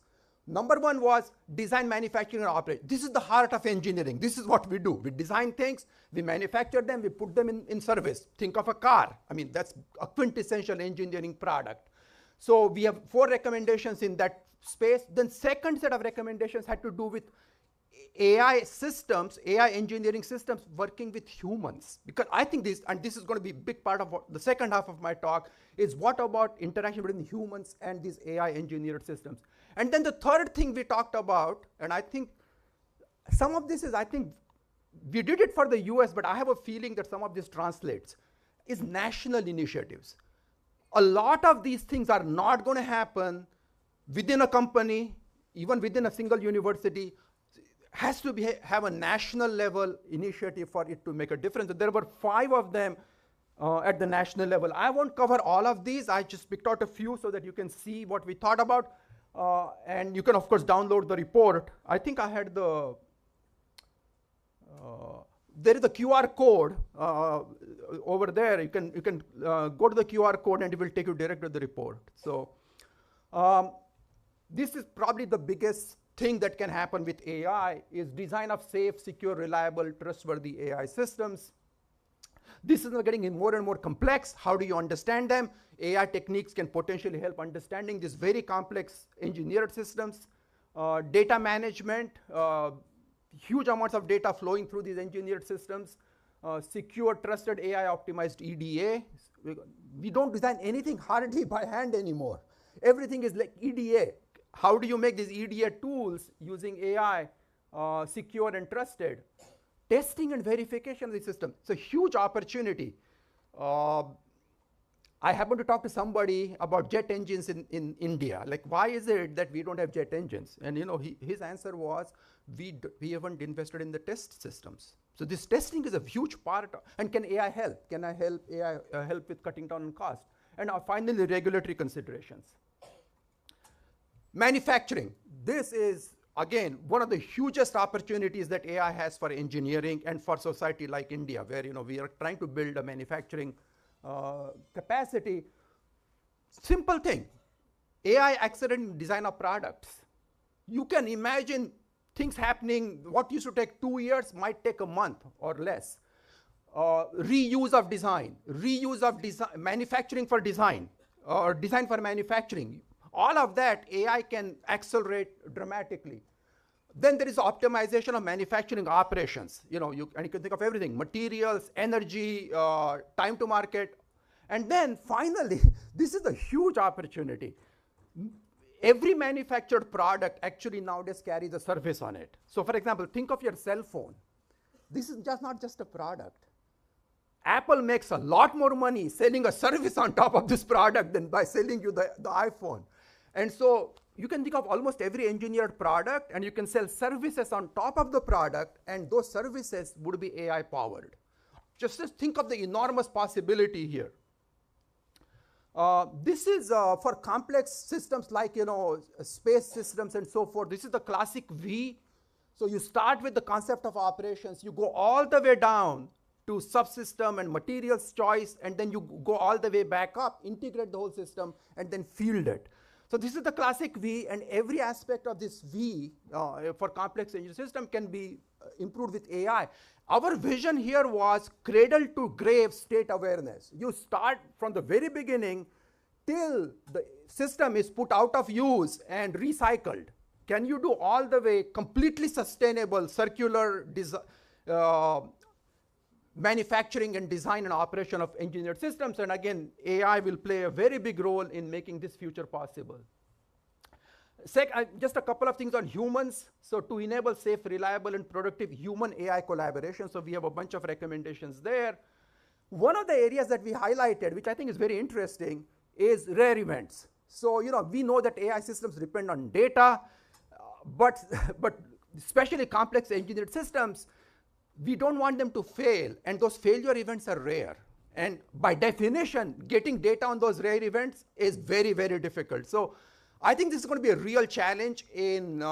Speaker 10: Number 1 was design, manufacturing, and operation. This is the heart of engineering. This is what we do. We design things, we manufacture them, we put them in service. Think of a car. That's a quintessential engineering product. So we have 4 recommendations in that space. Then second set of recommendations had to do with AI systems, AI engineering systems working with humans. Because I think this is going to be a big part of the second half of my talk, is what about interaction between humans and these AI engineered systems. And then the third thing we talked about, and I think some of this is, we did it for the US, but I have a feeling that some of this translates, is national initiatives. A lot of these things are not going to happen within a company, even within a single university. Has to have a national level initiative for it to make a difference. There were 5 of them at the national level. I won't cover all of these. I just picked out a few so that you can see what we thought about. And you can, of course, download the report. I think I had there is a QR code over there. You can go to the QR code and it will take you direct to the report. So this is probably the biggest thing that can happen with AI, is design of safe, secure, reliable, trustworthy AI systems. This is getting more and more complex. How do you understand them? AI techniques can potentially help understanding these very complex engineered systems. Data management, huge amounts of data flowing through these engineered systems. Secure, trusted, AI optimized EDA. We don't design anything hardly by hand anymore. Everything is like EDA. How do you make these EDA tools using AI secure and trusted? Testing and verification of the system. It's a huge opportunity. I happened to talk to somebody about jet engines in India. Like, why is it that we don't have jet engines? And his answer was, we haven't invested in the test systems. So this testing is a huge part. And can AI help? Can I help AI help with cutting down on cost? And finally, regulatory considerations. Manufacturing. This is, again, one of the hugest opportunities that AI has for engineering and for society like India, where we are trying to build a manufacturing capacity. Simple thing. AI accelerating design of products. You can imagine things happening. What used to take 2 years might take a month or less. Reuse of design, manufacturing for design, or design for manufacturing. All of that AI can accelerate dramatically. Then there is optimization of manufacturing operations. And you can think of everything: materials, energy, time to market. And then finally, this is a huge opportunity. Every manufactured product actually nowadays carries a service on it. So for example, think of your cell phone. This is not just a product. Apple makes a lot more money selling a service on top of this product than by selling you the iPhone. And so you can think of almost every engineered product, and you can sell services on top of the product, and those services would be AI powered. Just think of the enormous possibility here. This is for complex systems like space systems and so forth. This is the classic V. So you start with the concept of operations, you go all the way down to subsystem and materials choice, and then you go all the way back up, integrate the whole system, and then field it. So this is the classic V, and every aspect of this V for complex engineering system can be improved with AI. Our vision here was cradle to grave state awareness. You start from the very beginning till the system is put out of use and recycled. Can you do all the way completely sustainable circular manufacturing and design and operation of engineered systems? And again, AI will play a very big role in making this future possible. Just a couple of things on humans. So to enable safe, reliable, and productive human AI collaboration, so we have a bunch of recommendations there. One of the areas that we highlighted, which I think is very interesting, is rare events. So we know that AI systems depend on data, but especially complex engineered systems, we don't want them to fail, and those failure events are rare. And by definition, getting data on those rare events is very, very difficult. So I think this is going to be a real challenge in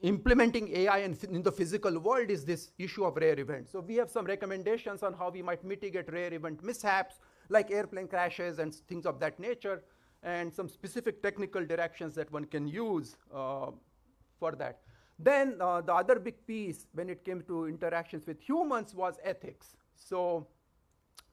Speaker 10: implementing AI in the physical world, is this issue of rare events. So we have some recommendations on how we might mitigate rare event mishaps, like airplane crashes and things of that nature, and some specific technical directions that one can use for that. Then the other big piece when it came to interactions with humans was ethics. So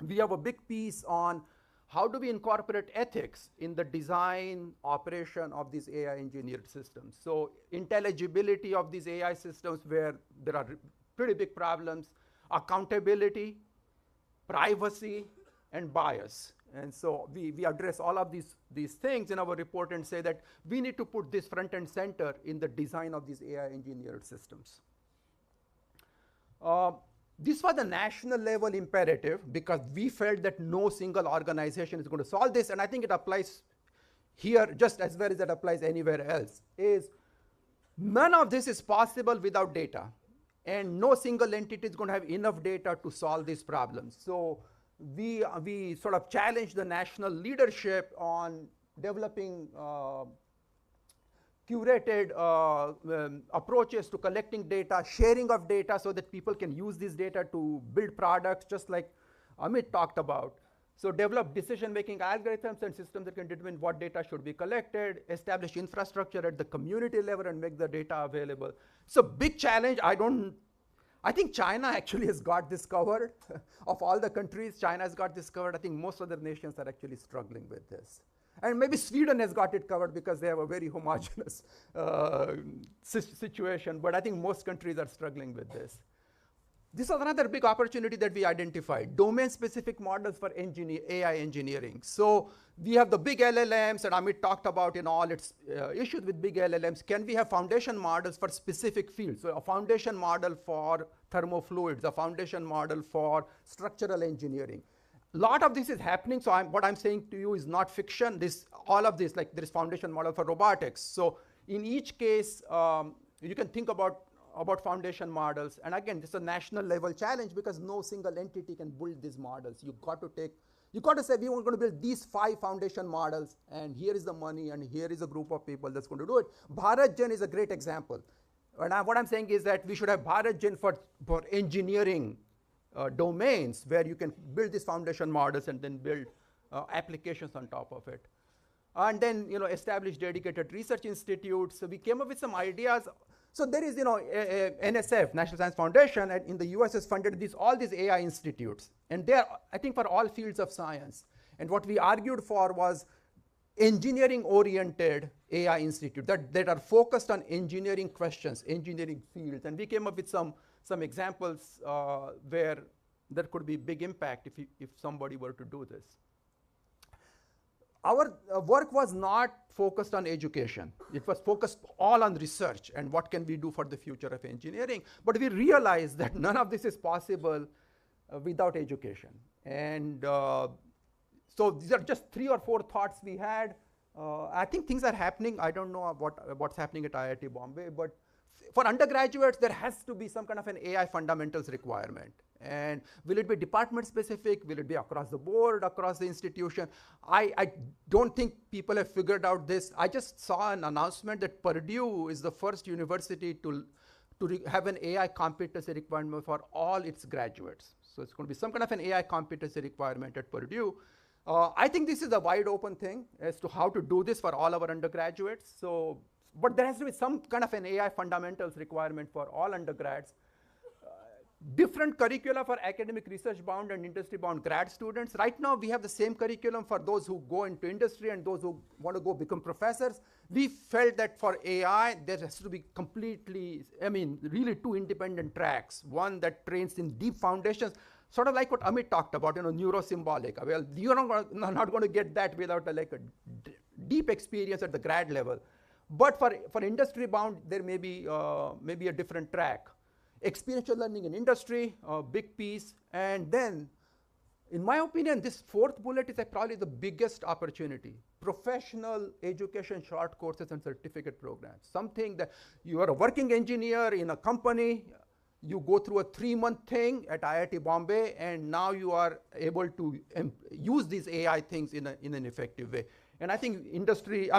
Speaker 10: we have a big piece on how do we incorporate ethics in the design, operation of these AI engineered systems. So intelligibility of these AI systems where there are pretty big problems, accountability, privacy, and bias. And so we address all of these things in our report and say that we need to put this front and center in the design of these AI engineered systems. This was a national level imperative because we felt that no single organization is going to solve this, and I think it applies here just as well as it applies anywhere else, is none of this is possible without data, and no single entity is going to have enough data to solve these problems. So we sort of challenged the national leadership on developing curated approaches to collecting data, sharing of data so that people can use this data to build products, just like Amit talked about. So develop decision-making algorithms and systems that can determine what data should be collected, establish infrastructure at the community level and make the data available. It's a big challenge. I think China actually has got this covered. Of all the countries, China has got this covered. I think most other nations are actually struggling with this. And maybe Sweden has got it covered because they have a very homogeneous situation, but I think most countries are struggling with this. This was another big opportunity that we identified, domain-specific models for AI engineering. So we have the big LLMs, and Amit talked about in all its issues with big LLMs. Can we have foundation models for specific fields? So a foundation model for thermofluids, a foundation model for structural engineering. A lot of this is happening, so what I'm saying to you is not fiction. All of this, like there is foundation model for robotics. So in each case, you can think about foundation models. And again, this is a national level challenge because no single entity can build these models. You got to say, we are going to build these 5 foundation models, and here is the money, and here is a group of people that's going to do it. BharatGen is a great example. And what I'm saying is that we should have BharatGen for engineering domains where you can build these foundation models and then build applications on top of it. And then establish dedicated research institutes. So we came up with some ideas. So there is NSF, National Science Foundation, and in the US has funded all these AI institutes. And they are, I think, for all fields of science. And what we argued for was engineering-oriented AI institute that are focused on engineering questions, engineering fields. And we came up with some examples where there could be big impact if somebody were to do this. Our work was not focused on education. It was focused all on research and what can we do for the future of engineering. But we realized that none of this is possible without education. And so these are just 3 or 4 thoughts we had. I think things are happening. I don't know what's happening at IIT Bombay, but for undergraduates, there has to be some kind of an AI fundamentals requirement. And will it be department specific? Will it be across the board, across the institution? I don't think people have figured out this. I just saw an announcement that Purdue is the first university to have an AI competency requirement for all its graduates. So it's going to be some kind of an AI competency requirement at Purdue. I think this is a wide open thing as to how to do this for all our undergraduates. So, but there has to be some kind of an AI fundamentals requirement for all undergrads. Different curricula for academic research bound and industry bound grad students. Right now we have the same curriculum for those who go into industry and those who want to go become professors. We felt that for AI there has to be completely, really two independent tracks. One that trains in deep foundations, sort of like what Amit talked about, neurosymbolic. Well, you're not going to get that without a deep experience at the grad level. But for industry bound, there may be a different track. Experiential learning in industry, a big piece. And then, in my opinion, this fourth bullet is probably the biggest opportunity. Professional education, short courses and certificate programs. Something that you are a working engineer in a company, you go through a 3-month thing at IIT Bombay, and now you are able to use these AI things in an effective way. And I think industry,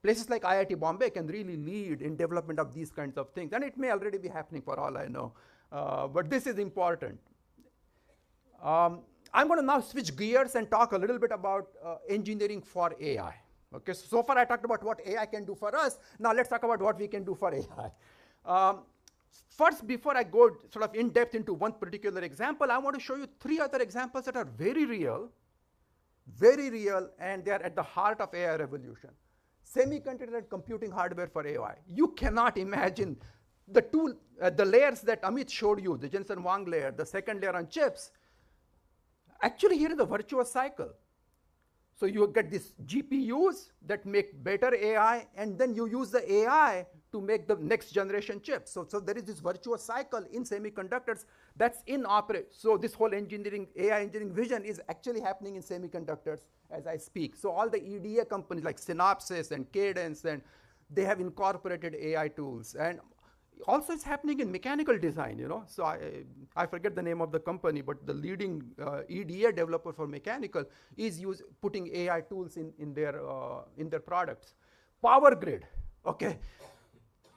Speaker 10: places like IIT Bombay can really lead in development of these kinds of things. And it may already be happening for all I know. But this is important. I'm going to now switch gears and talk a little bit about engineering for AI. Okay, so far I talked about what AI can do for us. Now let's talk about what we can do for AI. First, before I go sort of in depth into one particular example, I want to show you 3 other examples that are very real, and they are at the heart of AI revolution. Semiconductor and computing hardware for AI. You cannot imagine the layers that Amit showed you, the Jensen-Huang layer, the second layer on chips. Actually, here is a virtuous cycle. So you get these GPUs that make better AI, and then you use the AI to make the next generation chips. So there is this virtuous cycle in semiconductors that's in operate. So this whole AI engineering vision is actually happening in semiconductors as I speak. So all the EDA companies like Synopsys and Cadence, and they have incorporated AI tools. And also it's happening in mechanical design, So I forget the name of the company, but the leading EDA developer for mechanical is putting AI tools in their products. Power grid, okay.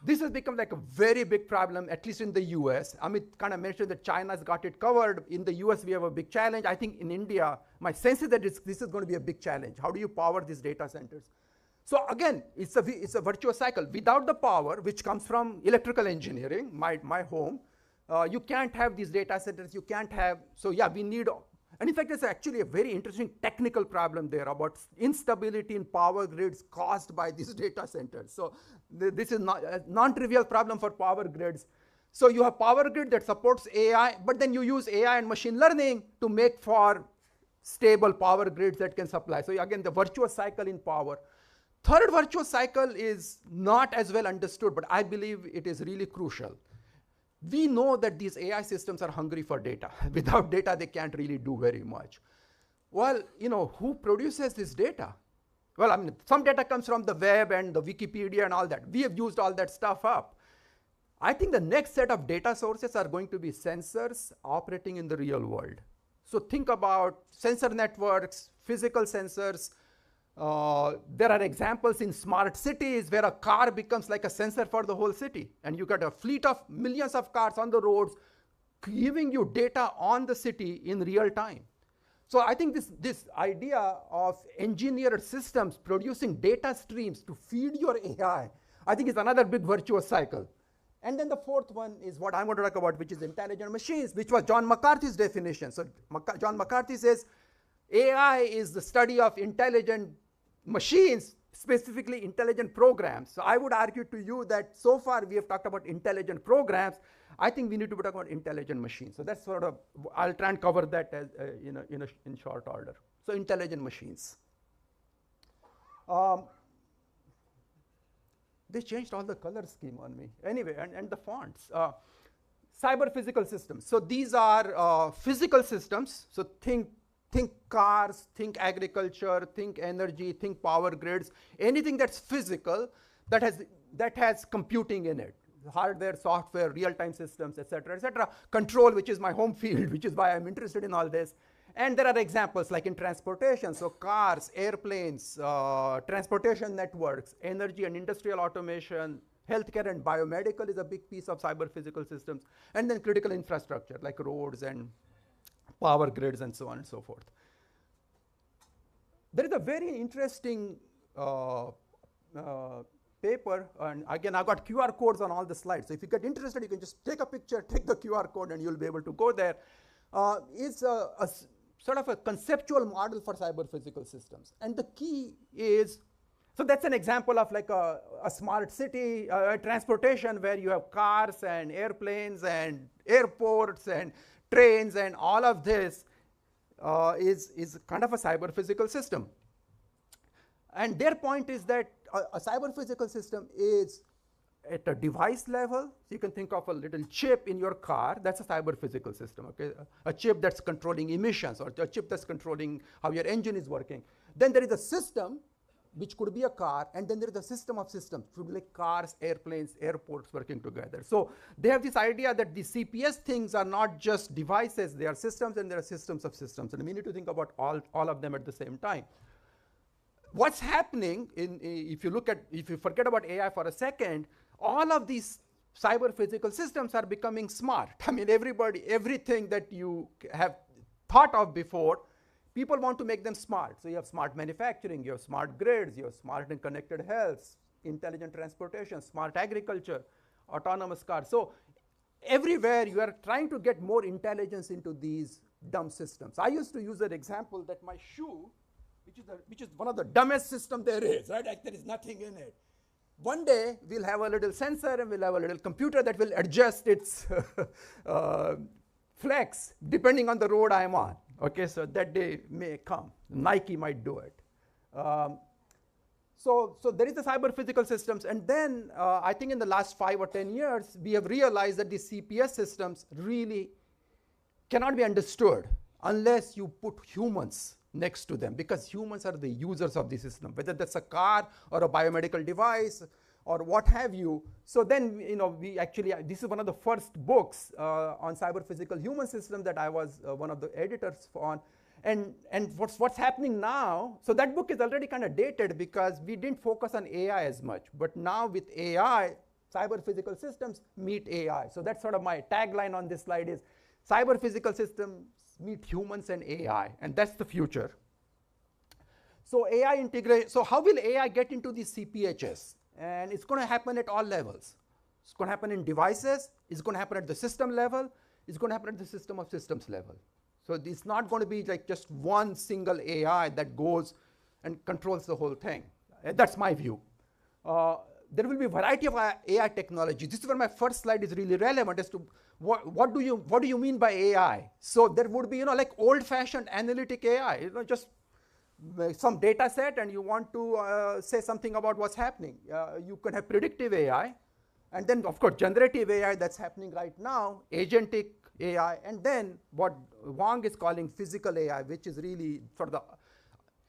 Speaker 10: This has become like a very big problem, at least in the US. Amit kind of mentioned that China's got it covered. In the US, we have a big challenge. I think in India, my sense is that this is going to be a big challenge. How do you power these data centers? So again, it's a virtuous cycle. Without the power, which comes from electrical engineering, my home, you can't have these data centers. You can't have, so yeah, we need, and in fact, there's actually a very interesting technical problem there about instability in power grids caused by these data centers. So this is not a non-trivial problem for power grids. So you have power grid that supports AI, but then you use AI and machine learning to make for stable power grids that can supply. So again, the virtuous cycle in power. Third virtuous cycle is not as well understood, but I believe it is really crucial. We know that these AI systems are hungry for data. Without data, they can't really do very much. Well, who produces this data? Well, some data comes from the web and the Wikipedia and all that. We have used all that stuff up. I think the next set of data sources are going to be sensors operating in the real world. So think about sensor networks, physical sensors. There are examples in smart cities where a car becomes like a sensor for the whole city. And you got a fleet of millions of cars on the roads giving you data on the city in real time. So I think this idea of engineered systems producing data streams to feed your AI, I think is another big virtuous cycle. And then the fourth one is what I'm going to talk about, which is intelligent machines, which was John McCarthy's definition. So John McCarthy says AI is the study of intelligent machines, specifically intelligent programs. So I would argue to you that so far we have talked about intelligent programs. I think we need to be talking about intelligent machines. So that's sort of, I'll try and cover that as, in short order. So intelligent machines. They changed all the color scheme on me. Anyway, and the fonts. Cyber physical systems. So these are physical systems. So think cars, think agriculture, think energy, think power grids, anything that's physical that has computing in it. Hardware, software, real-time systems, etc., etc. Control, which is my home field, which is why I'm interested in all this. And there are examples like in transportation, so cars, airplanes, transportation networks, energy and industrial automation, healthcare and biomedical is a big piece of cyber physical systems, and then critical infrastructure like roads and power grids and so on and so forth. there is a very interesting paper, and again, I've got QR codes on all the slides. So if you get interested, you can just take a picture, take the QR code, and you'll be able to go there. It's a sort of a conceptual model for cyber physical systems. And the key is, so that's an example of like a smart city transportation where you have cars and airplanes and airports and trains, and all of this is kind of a cyber physical system. And their point is that a cyber physical system is at a device level. So you can think of a little chip in your car. That's a cyber physical system, okay? A chip that's controlling emissions, or a chip that's controlling how your engine is working. Then there is a system, which could be a car, and then there is a system of systems, could be like cars, airplanes, airports working together. So they have this idea that the CPS things are not just devices, they are systems, and there are systems of systems. And we need to think about all of them at the same time. What's happening, if you forget about AI for a second, all of these cyber physical systems are becoming smart. I mean, everything that you have thought of before, people want to make them smart. So you have smart manufacturing, you have smart grids, you have smart and connected health, intelligent transportation, smart agriculture, autonomous cars. So everywhere you are trying to get more intelligence into these dumb systems. I used to use an example that my shoe, which is one of the dumbest system there is, right? Like there is nothing in it. One day we'll have a little sensor and we'll have a little computer that will adjust its flex depending on the road I'm on. Okay, so that day may come. Nike might do it. So there is the cyber physical systems, and then I think in the last 5 or 10 years we have realized that these CPS systems really cannot be understood unless you put humans next to them, because humans are the users of the system, whether that's a car or a biomedical device or what have you. So then, we actually, this is one of the first books on cyber physical human system that I was one of the editors on. And what's happening now, so that book is already kind of dated because we didn't focus on AI as much. But now with AI, cyber physical systems meet AI. So that's sort of my tagline on this slide is cyber physical systems meet humans and AI, and that's the future. So AI integration, so how will AI get into these CPHs? And it's going to happen at all levels. It's going to happen in devices, it's going to happen at the system level, it's going to happen at the system of systems level. So it's not going to be like just one single AI that goes and controls the whole thing. That's my view. There will be a variety of AI technology. This is where my first slide is really relevant as to what do you mean by AI? So there would be, like old-fashioned analytic AI, just some data set and you want to say something about what's happening. You can have predictive AI, and then of course generative AI that's happening right now, agentic AI, and then what Wang is calling physical AI, which is really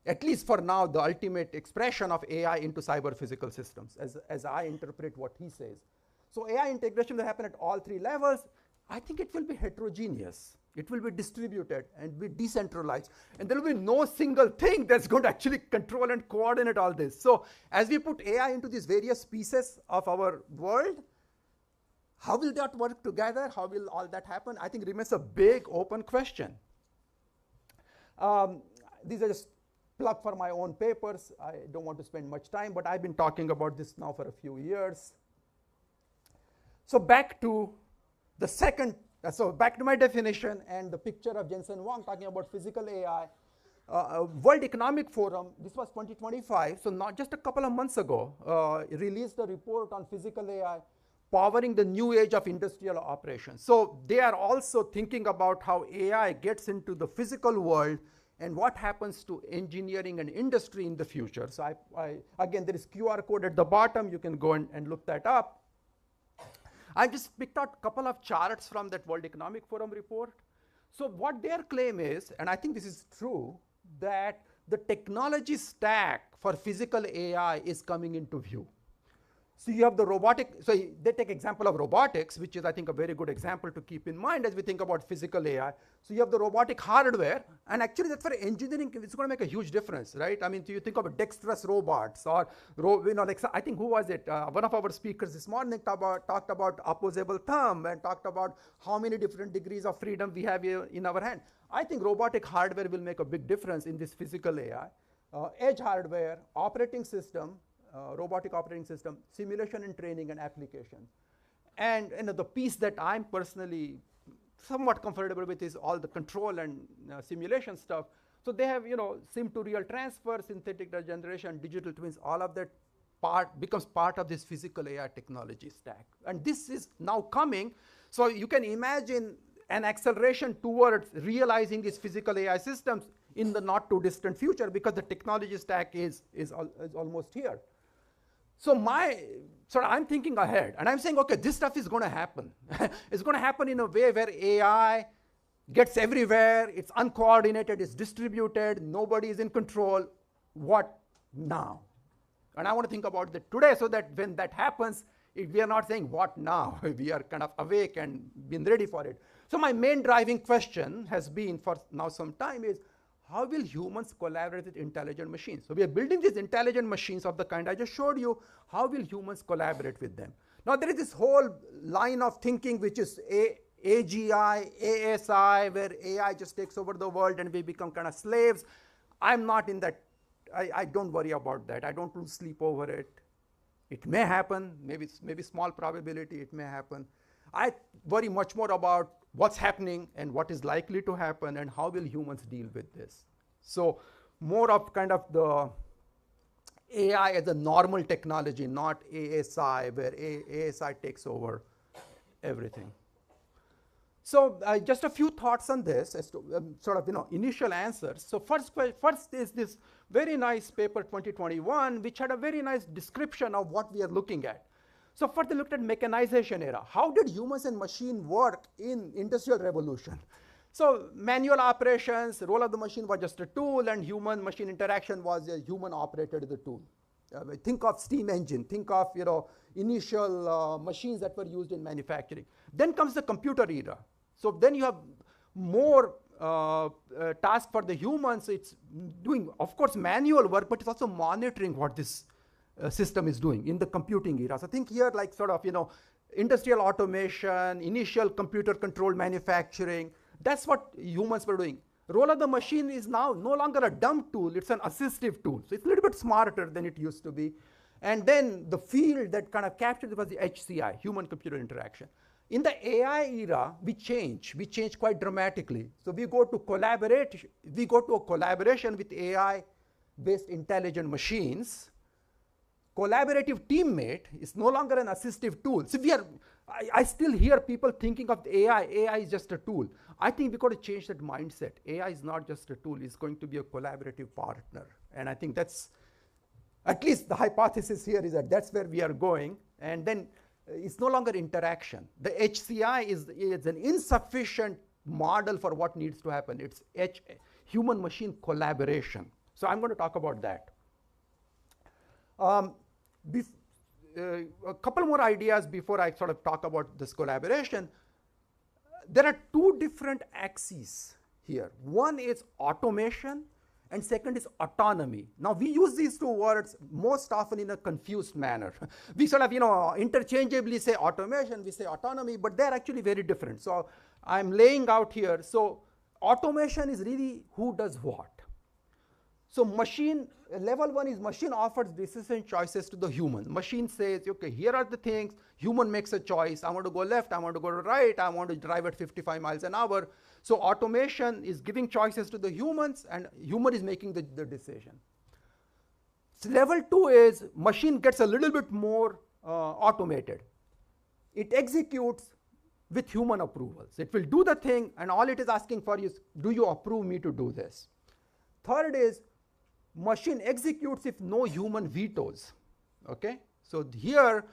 Speaker 10: at least for now, the ultimate expression of AI into cyber physical systems, as I interpret what he says. So AI integration will happen at all 3 levels. I think it will be heterogeneous. It will be distributed and be decentralized. And there will be no single thing that's going to actually control and coordinate all this. So as we put AI into these various pieces of our world, how will that work together? How will all that happen? I think remains a big open question. These are just plug for my own papers. I don't want to spend much time, but I've been talking about this now for a few years. So back to my definition and the picture of Jensen Huang talking about physical AI. World Economic Forum, this was 2025, so not just a couple of months ago, released a report on physical AI powering the new age of industrial operations. So they are also thinking about how AI gets into the physical world and what happens to engineering and industry in the future. So again, there is QR code at the bottom. You can go and look that up. I just picked out a couple of charts from that World Economic Forum report. So what their claim is, and I think this is true, that the technology stack for physical AI is coming into view. So you have the robotic, so they take example of robotics, which is I think a very good example to keep in mind as we think about physical AI. So you have the robotic hardware, and actually that's for engineering, it's going to make a huge difference, right? I mean, so you think of dexterous robots or, like I think who was it? One of our speakers this morning talked about opposable thumb and talked about how many different degrees of freedom we have in our hand. I think robotic hardware will make a big difference in this physical AI. edge hardware, operating system, robotic operating system, simulation and training and application. And the piece that I'm personally somewhat comfortable with is all the control and simulation stuff. So they have, sim to real transfer, synthetic generation, digital twins, all of that becomes part of this physical AI technology stack. And this is now coming. So you can imagine an acceleration towards realizing these physical AI systems in the not too distant future, because the technology stack is almost here. So I'm thinking ahead, and I'm saying, okay, this stuff is going to happen. It's going to happen in a way where AI gets everywhere, it's uncoordinated, it's distributed, nobody is in control. What now? And I want to think about that today, so that when that happens, we are not saying what now. We are kind of awake and been ready for it. So my main driving question has been for now some time is, how will humans collaborate with intelligent machines? So we are building these intelligent machines of the kind I just showed you. How will humans collaborate with them? Now there is this whole line of thinking which is AGI, ASI, where AI just takes over the world and we become kind of slaves. I'm not in that. I don't worry about that. I don't lose sleep over it. It may happen, maybe small probability it may happen. I worry much more about what's happening and what is likely to happen and how will humans deal with this. So more of kind of the AI as a normal technology, not ASI, where ASI takes over everything. So just a few thoughts on this as to initial answers. So first is this very nice paper 2021, which had a very nice description of what we are looking at. So first they looked at mechanization era. How did humans and machine work in industrial revolution? So manual operations, role of the machine was just a tool, and human-machine interaction was a human operated the tool. Think of steam engine, think of initial machines that were used in manufacturing. Then comes the computer era. So then you have more task for the humans. It's doing, of course, manual work, but it's also monitoring what this system is doing in the computing era. So think here like industrial automation, initial computer controlled manufacturing. That's what humans were doing. Role of the machine is now no longer a dumb tool, it's an assistive tool. So it's a little bit smarter than it used to be. And then the field that kind of captured it was the HCI, human-computer interaction. In the AI era, we change quite dramatically. So we go to a collaboration with AI-based intelligent machines. Collaborative teammate is no longer an assistive tool. So I still hear people thinking of the AI is just a tool. I think we've got to change that mindset. AI is not just a tool, it's going to be a collaborative partner. And I think that's, at least the hypothesis here is that that's where we are going. And then it's no longer interaction. The HCI is an insufficient model for what needs to happen. It's human-machine collaboration. So I'm going to talk about that. A couple more ideas before I sort of talk about this collaboration. There are two different axes here. One is automation, and second is autonomy. Now we use these two words most often in a confused manner. We sort of interchangeably say automation, we say autonomy, but they're actually very different. So I'm laying out here. So automation is really who does what. So level one is machine offers decision choices to the human. Machine says, okay, here are the things. Human makes a choice. I want to go left, I want to go right, I want to drive at 55 miles an hour. So automation is giving choices to the humans, and human is making the decision. So level two is machine gets a little bit more automated. It executes with human approvals. It will do the thing, and all it is asking for is, do you approve me to do this? Third is machine executes if no human vetoes. Okay, so here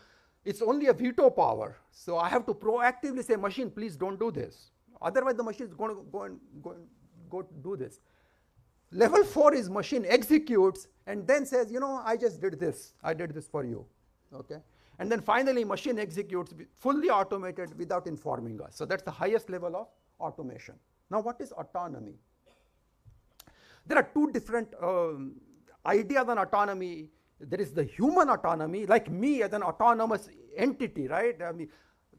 Speaker 10: it's only a veto power. So I have to proactively say, machine, please don't do this. Otherwise, the machine is going to go do this. Level 4 is machine executes and then says, I just did this. I did this for you. Okay, and then finally, machine executes fully automated without informing us. So that's the highest level of automation. Now, what is autonomy? There are two different ideas on autonomy. There is the human autonomy, like me as an autonomous entity, right? I mean,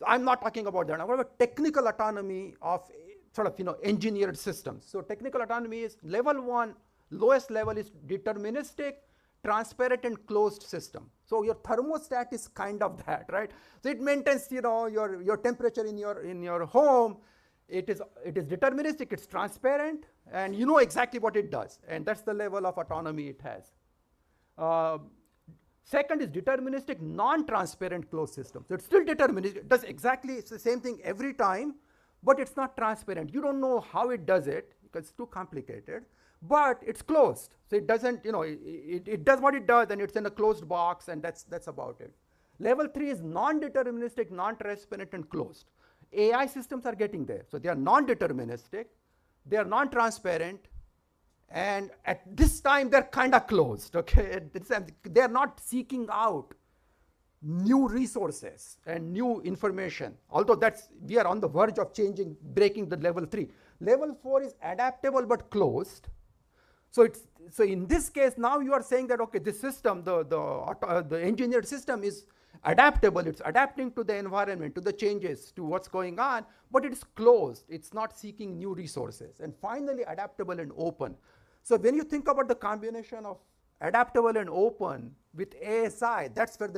Speaker 10: I'm not talking about that. I'm talking about technical autonomy of sort of engineered systems. So technical autonomy is level one. Lowest level is deterministic, transparent, and closed system. So your thermostat is kind of that, right? So it maintains, your temperature in your home. It is deterministic, it's transparent, and you know exactly what it does, and that's the level of autonomy it has. Second is deterministic, non-transparent closed system. So it's still deterministic, it does exactly the same thing every time, but it's not transparent. You don't know how it does it because it's too complicated, but it's closed. So it doesn't, it does what it does, and it's in a closed box, and that's about it. Level 3 is non-deterministic, non-transparent, and closed. AI systems are getting there. So they are non-deterministic, they are non-transparent, and at this time they're kind of closed. Okay, they are not seeking out new resources and new information, although we are on the verge of breaking the level 3. Level 4 is adaptable but closed. So in this case now you are saying that, okay, this system, the engineered system is adaptable, it's adapting to the environment, to the changes, to what's going on, but it's closed, it's not seeking new resources. And finally, adaptable and open. So when you think about the combination of adaptable and open with ASI, that's where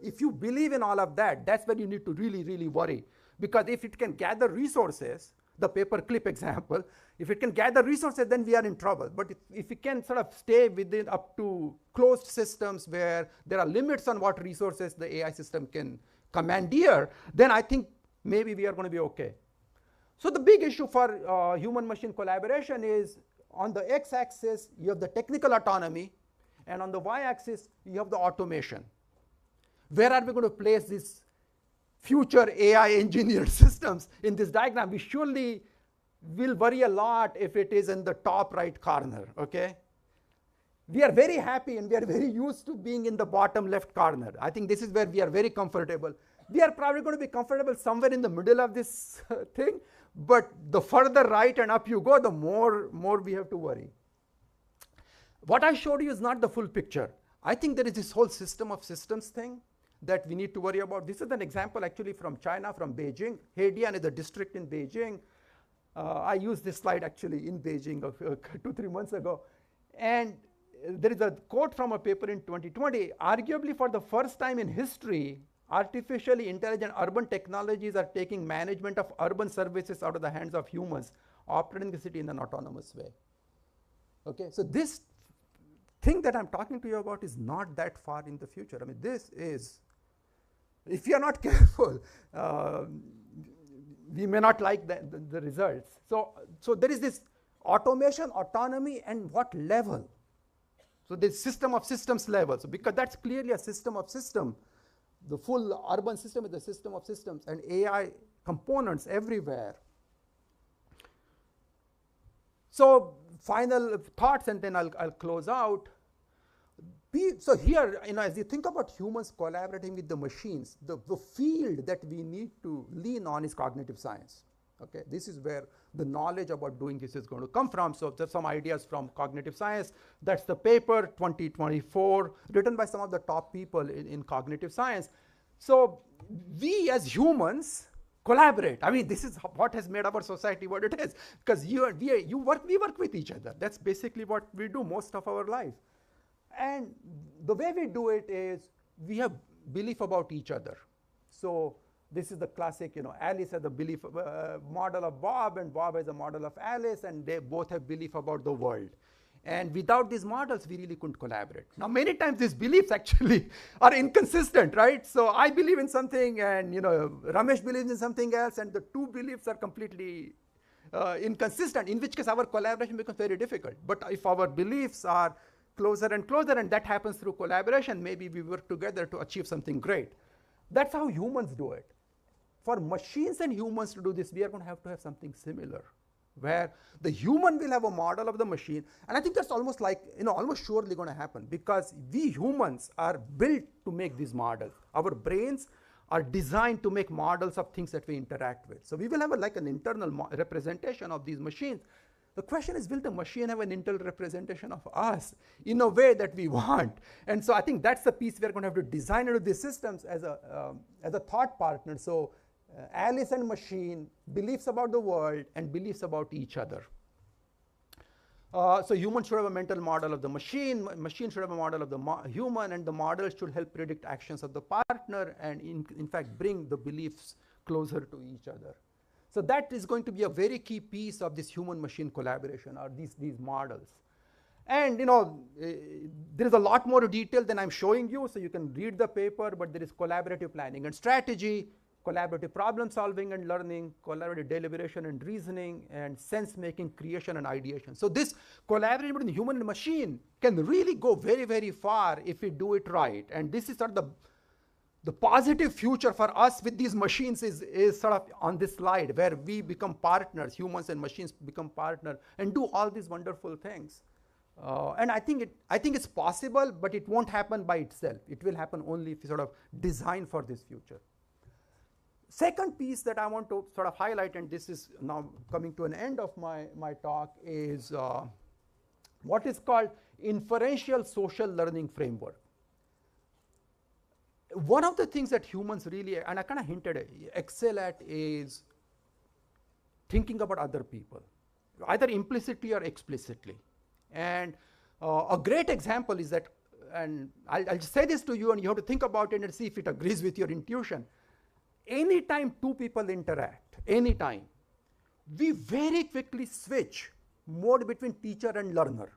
Speaker 10: if you believe in all of that, that's where you need to really, really worry. Because if it can gather resources, the paperclip example, if it can gather resources, then we are in trouble. But if it can sort of stay within up to closed systems where there are limits on what resources the AI system can commandeer, then I think maybe we are going to be okay. So the big issue for human-machine collaboration is on the x-axis, you have the technical autonomy, and on the y-axis, you have the automation. Where are we going to place these future AI engineered systems in this diagram? We surely will worry a lot if it is in the top right corner, okay? We are very happy and we are very used to being in the bottom left corner. I think this is where we are very comfortable. We are probably going to be comfortable somewhere in the middle of this thing, but the further right and up you go, the more we have to worry. What I showed you is not the full picture. I think there is this whole system of systems thing that we need to worry about. This is an example actually from China, from Beijing. Hedian is a district in Beijing. I used this slide actually in Beijing 2-3 months ago. And there is a quote from a paper in 2020, arguably for the first time in history, artificially intelligent urban technologies are taking management of urban services out of the hands of humans, operating the city in an autonomous way. Okay, so this thing that I'm talking to you about is not that far in the future. I mean, this is, if you are not careful, we may not like the results. So there is this automation, autonomy, and what level? So the system of systems level. So because that's clearly a system of system. The full urban system is a system of systems, and AI components everywhere. So final thoughts, and then I'll close out. So here, as you think about humans collaborating with the machines, the field that we need to lean on is cognitive science. Okay, this is where the knowledge about doing this is going to come from. So there's some ideas from cognitive science. That's the paper 2024, written by some of the top people in cognitive science. So we as humans collaborate. I mean, this is what has made our society what it is. Because we work with each other. That's basically what we do most of our life. And the way we do it is we have belief about each other. So this is the classic, Alice has a belief model of Bob, and Bob has a model of Alice, and they both have belief about the world. And without these models, we really couldn't collaborate. Now, many times these beliefs actually are inconsistent, right? So I believe in something, and Ramesh believes in something else, and the two beliefs are completely inconsistent, in which case our collaboration becomes very difficult. But if our beliefs are closer and closer, and that happens through collaboration, maybe we work together to achieve something great. That's how humans do it. For machines and humans to do this, we are going to have something similar, where the human will have a model of the machine. And I think that's almost like, almost surely going to happen, because we humans are built to make these models. Our brains are designed to make models of things that we interact with. So we will have an internal representation of these machines. The question is, will the machine have an internal representation of us in a way that we want? And so I think that's the piece we're going to have to design into these systems as a thought partner. So Alice and machine, beliefs about the world and beliefs about each other. So human should have a mental model of the machine, machine should have a model of the human, and the model should help predict actions of the partner and in fact bring the beliefs closer to each other. So that is going to be a very key piece of this human-machine collaboration, or these models. And there is a lot more detail than I'm showing you, so you can read the paper, but there is collaborative planning and strategy, collaborative problem solving and learning, collaborative deliberation and reasoning, and sense making, creation and ideation. So this collaboration between human and machine can really go very, very far if we do it right. And this is sort of the positive future for us with these machines is sort of on this slide, where we become partners, humans and machines become partners and do all these wonderful things. And I think it's possible, but it won't happen by itself. It will happen only if we sort of design for this future. Second piece that I want to sort of highlight, and this is now coming to an end of my talk, is what is called inferential social learning framework. One of the things that humans really, and I kind of hinted at, excel at, is thinking about other people, either implicitly or explicitly. And a great example is that, and I'll just say this to you, and you have to think about it and see if it agrees with your intuition. Anytime two people interact, anytime, we very quickly switch mode between teacher and learner.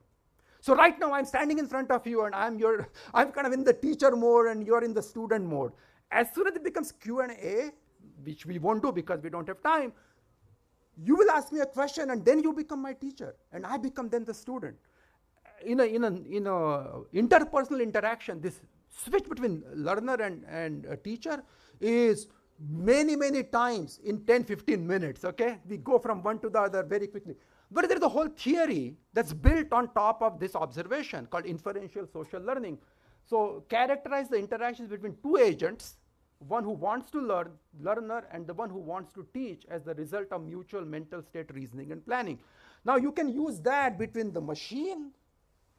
Speaker 10: So right now I'm standing in front of you and I'm kind of in the teacher mode and you're in the student mode. As soon as it becomes Q&A, which we won't do because we don't have time, you will ask me a question and then you become my teacher and I become then the student. In a interpersonal interaction, this switch between learner and teacher is many times in 10-15 minutes, okay? We go from one to the other very quickly. But there's a whole theory that's built on top of this observation called inferential social learning. So characterize the interactions between two agents, one who wants to learn, learner, and the one who wants to teach, as the result of mutual mental state reasoning and planning. Now you can use that between the machine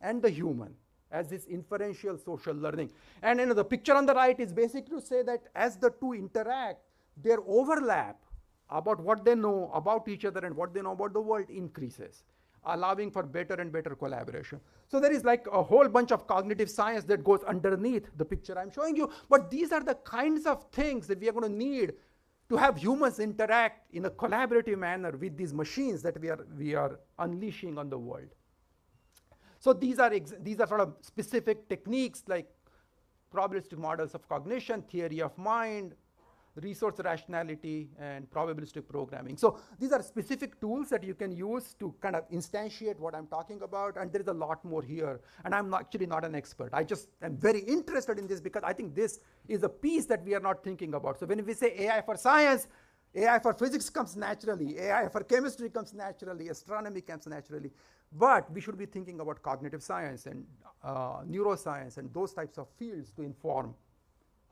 Speaker 10: and the human as this inferential social learning. And the picture on the right is basically to say that as the two interact, their overlap about what they know about each other and what they know about the world increases, allowing for better and better collaboration. So there is like a whole bunch of cognitive science that goes underneath the picture I'm showing you, but these are the kinds of things that we are going to need to have humans interact in a collaborative manner with these machines that we are unleashing on the world. So these are sort of specific techniques like probabilistic models of cognition, theory of mind, resource rationality, and probabilistic programming. So these are specific tools that you can use to kind of instantiate what I'm talking about, and there is a lot more here, and I'm actually not an expert. I just am very interested in this because I think this is a piece that we are not thinking about. So when we say AI for science, AI for physics comes naturally, AI for chemistry comes naturally, astronomy comes naturally, but we should be thinking about cognitive science and neuroscience and those types of fields to inform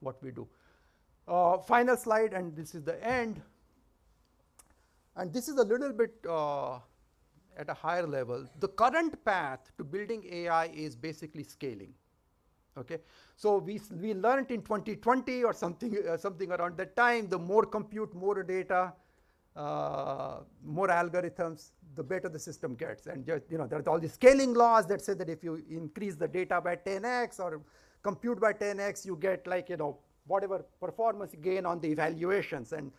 Speaker 10: what we do. Final slide, and this is the end. And this is a little bit at a higher level. The current path to building AI is basically scaling. Okay, so we learned in 2020 or something around that time, the more compute, more data, more algorithms, the better the system gets. And just, there's all these scaling laws that say that if you increase the data by 10x or compute by 10x, you get like, whatever performance gain on the evaluations. And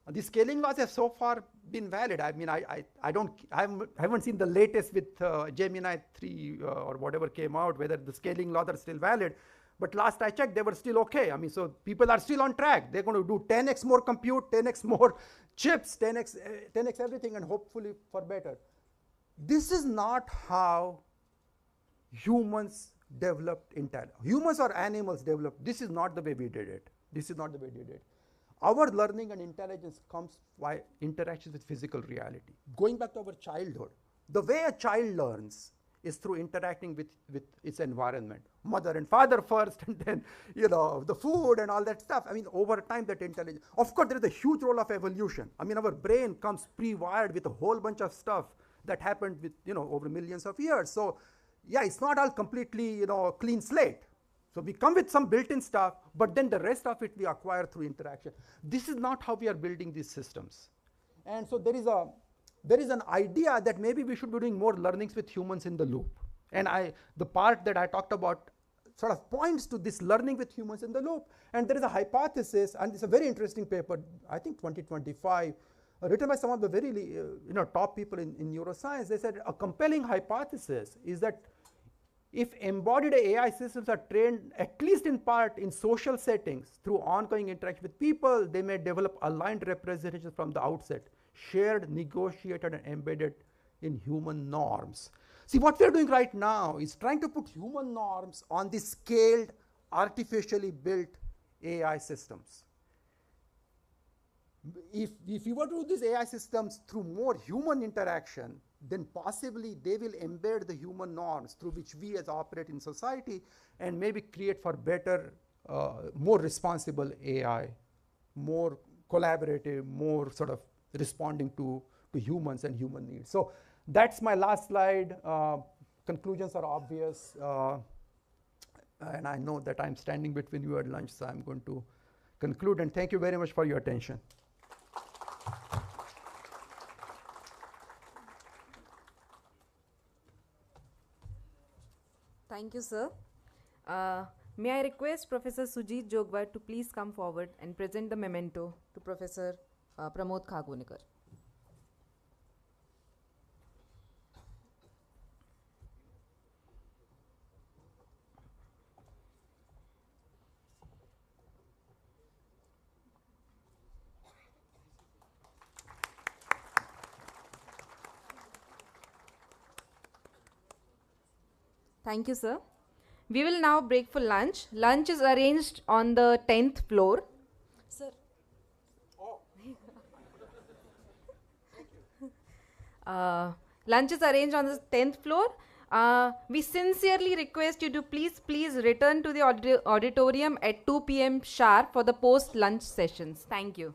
Speaker 10: the scaling laws have so far been valid. I mean, I haven't seen the latest with Gemini 3 or whatever came out, whether the scaling laws are still valid. But last I checked, they were still okay. I mean, so people are still on track. They're going to do 10x more compute, 10x more chips, 10x everything, and hopefully for better. This is not how humans developed intelligence. Humans or animals developed. This is not the way we did it. This is not the way we did it. Our learning and intelligence comes by interactions with physical reality. Going back to our childhood, the way a child learns is through interacting with its environment. Mother and father first, and then the food and all that stuff. I mean, over time that intelligence. Of course, there is a huge role of evolution. I mean, our brain comes pre-wired with a whole bunch of stuff that happened with over millions of years. So yeah, it's not all completely clean slate. So we come with some built-in stuff, but then the rest of it we acquire through interaction. This is not how we are building these systems. And so there is a there is an idea that maybe we should be doing more learnings with humans in the loop. And the part that I talked about sort of points to this learning with humans in the loop. And there is a hypothesis, and it's a very interesting paper, I think 2025, written by some of the very top people in neuroscience. They said a compelling hypothesis is that if embodied AI systems are trained, at least in part, in social settings through ongoing interaction with people, they may develop aligned representations from the outset, shared, negotiated, and embedded in human norms. See, what we're doing right now is trying to put human norms on the scaled, artificially built AI systems. If you were to do these AI systems through more human interaction, then possibly they will embed the human norms through which we as operate in society and maybe create for better, more responsible AI, more collaborative, more sort of responding to humans and human needs. So that's my last slide. Conclusions are obvious. And I know that I'm standing between you and lunch, so I'm going to conclude. And thank you very much for your attention.
Speaker 6: Thank you, sir. May I request Professor Sujit Jogwar to please come forward and present the memento to Professor Pramod Khagonikar. Thank you, sir. We will now break for lunch. Lunch is arranged on the 10th floor. Sir. Lunch is arranged on the 10th floor. We sincerely request you to please return to the auditorium at 2 p.m. sharp for the post-lunch sessions. Thank you.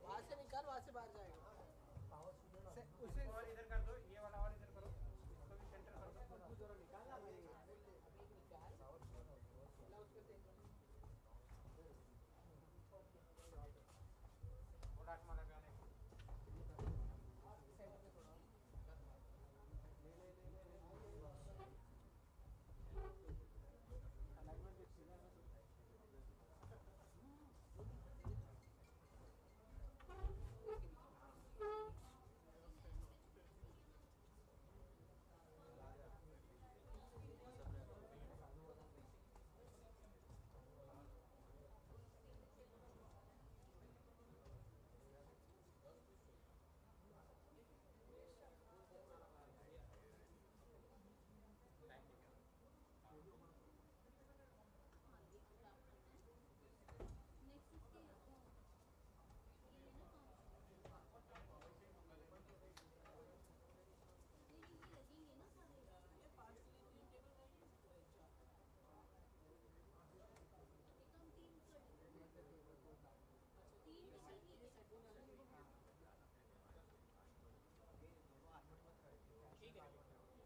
Speaker 9: वहाँ से निकाल, वहाँ से बाहर जाएगा। उसे और इधर कर दो, ये वाला और इधर करो, इसको भी सेंटर कर दो। कुछ जरा निकालना मेरे को, अभी निकाल ला उसको से उड़ाट मारा गाने सेंटर पे थोड़ा ले ले ले ले अलाइनमेंट भी सीधा है।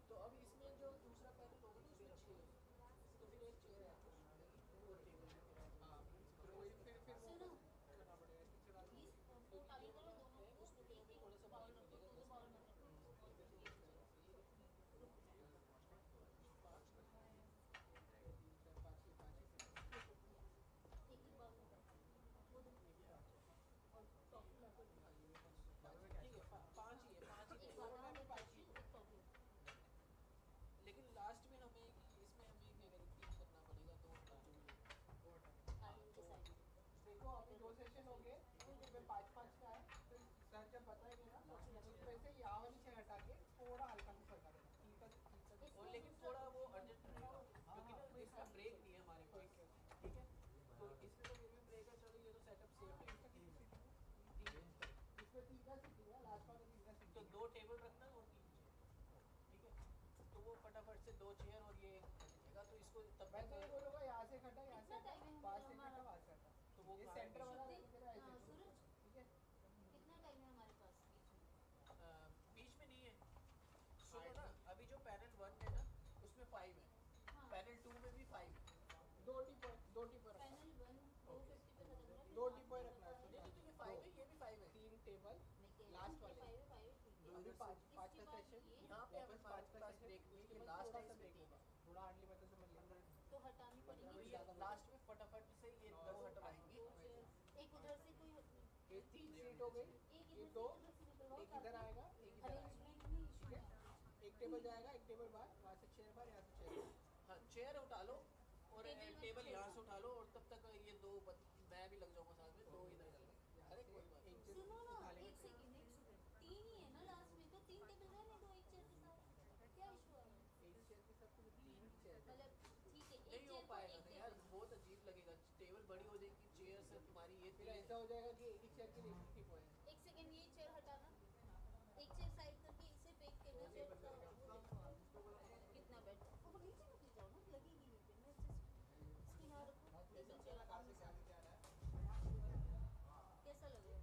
Speaker 9: तो अब इसमें जो दूसरा पैनल होगा ना उसमें 6 तो फिर एक चेयर है वो टेबल हाँ फिर वही फिर वो करना पड़ेगा उसमें भी हमें थोड़ा सा बाहर कर देगा लेकिन लास्ट में हमें इसमें हमें क्या करें 3 करना पड़ेगा 2 देखो अभी 2 सेशन हो गए इसमें 5-5 का है तो सर जब बताएंगे ना तो उसमें से यहाँ वाली चेयर हटा के थोड़ा हल्का सा सरका देना और लेकिन थोड़ा वो अर्जेंट रहेगा क्योंकि ना इसका ब्रेक नहीं है हमारे पास ठीक है तो इसमें तो फिर भी ब्रेक है चलो ये तो सेटअप सेफ है इसमें 3 का सीटिंग है लास्ट वाले 3 का सीटिंग तो 2 टेबल रखना और 3 ठीक है तो वो फटाफट से 2 चेयर और ये देगा तो इसको तब मैं तो ये बोलूँगा यहाँ से खटा यहाँ से पास से खटा वहाँ से खटा तो वो ये सेंटर वाला रहेगा ऐसे ठीक है
Speaker 11: कितना टाइम है हमारे पास
Speaker 9: बीच में नहीं है सुनो ना अभी जो पैनल 1 है ना उसमें 5 है पैनल 2 में भी 5 है 2 टिपर
Speaker 11: पैनल 1 250 पे खत्म हो रहा है
Speaker 9: 2 टिपर रखना है नहीं तो ये 5 है ये भी 5 है 3 टेबल लास्ट वाले
Speaker 11: 5 है
Speaker 9: अभी 5 का सेशन यहाँ पे हमें 5 का ब्रेक नहीं है लास्ट का ब्रेक होगा थोड़ा अर्ली मतलब समझ लेंगे
Speaker 11: तो हटानी पड़ेगी
Speaker 9: लास्ट में फटाफट से ये 2 हटवाएंगे
Speaker 11: एक उधर से कोई
Speaker 9: ये 3 सीट हो गई ये 2 एक इधर आएगा एक इधर
Speaker 11: अरेंजमेंट में इशू है
Speaker 9: एक टेबल जाएगा एक टेबल बाहर वहाँ से चेयर बाहर यहाँ से चेयर हाँ चेयर उठा लो और टेबल यहाँ से उठा लो और तब तक ये 2 मैं भी लग जाऊँगा साथ में 2 इधर कर लेंगे अरे कोई बात नहीं
Speaker 11: सुनो ना एक सेकंड 3 ही है ना लास्ट में तो 3 टेबल रहने दो एक चेयर के साथ क्या इशू है
Speaker 9: एक चेयर के साथ 3 चेयर
Speaker 11: मतलब ठीक है
Speaker 9: नहीं हो पाएगा ना यार बहुत अजीब लगेगा टेबल बड़ी हो जाएगी चेयर से तुम्हारी ये फिर ऐसा हो जाएगा कि एक ही चेयर के लिए ठीक हो जाएगा
Speaker 11: एक सेकंड ये चेयर हटाना एक चेयर साइड करके इसे फेंक के ना चेयर कितना बेड वो नीचे मत जाओ ना लगेगी नहीं फिर मैं जस्ट इसके यहाँ रखो टेबल चेयर कैसा लगेगा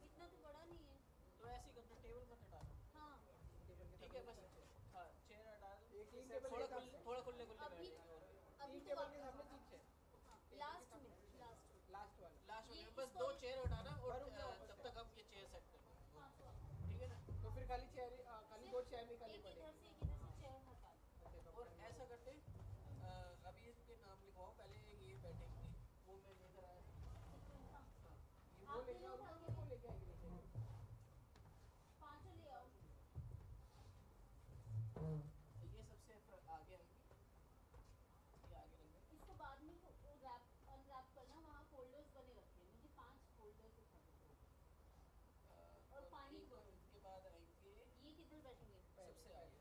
Speaker 11: इतना तो बड़ा नहीं है
Speaker 9: तो ऐसे ही करना टेबल मत हटा
Speaker 11: हाँ
Speaker 9: ठीक है बस हाँ चेयर हटा एक थोड़ा खुले
Speaker 11: अभी अभी तो
Speaker 9: टेबल के सामने 3 चेयर
Speaker 11: लास्ट में
Speaker 9: लास्ट वाला बस 2 चेयर हटाना और तब तक हम ये चेयर सेट कर देंगे ठीक है ना तो फिर खाली 2 चेयर निकालनी पड़ेगी
Speaker 11: एक इधर से चेयर हटा
Speaker 9: और ऐसा करते अभी इसके नाम लिखवाओ पहले ये बैठेंगे वो मैं लेकर आया वो लेके आओ वो लेके आएंगे
Speaker 11: 5 ले आओ
Speaker 9: ये सबसे आगे आएंगे ये आगे रख दो
Speaker 11: इसको बाद में रैप अनरैप करना वहाँ फोल्डर्स बने रखते हैं मुझे 5 फोल्डर्स उठाने और पानी
Speaker 9: उसके बाद आएंगे
Speaker 11: ये किधर बैठेंगे
Speaker 9: सबसे आगे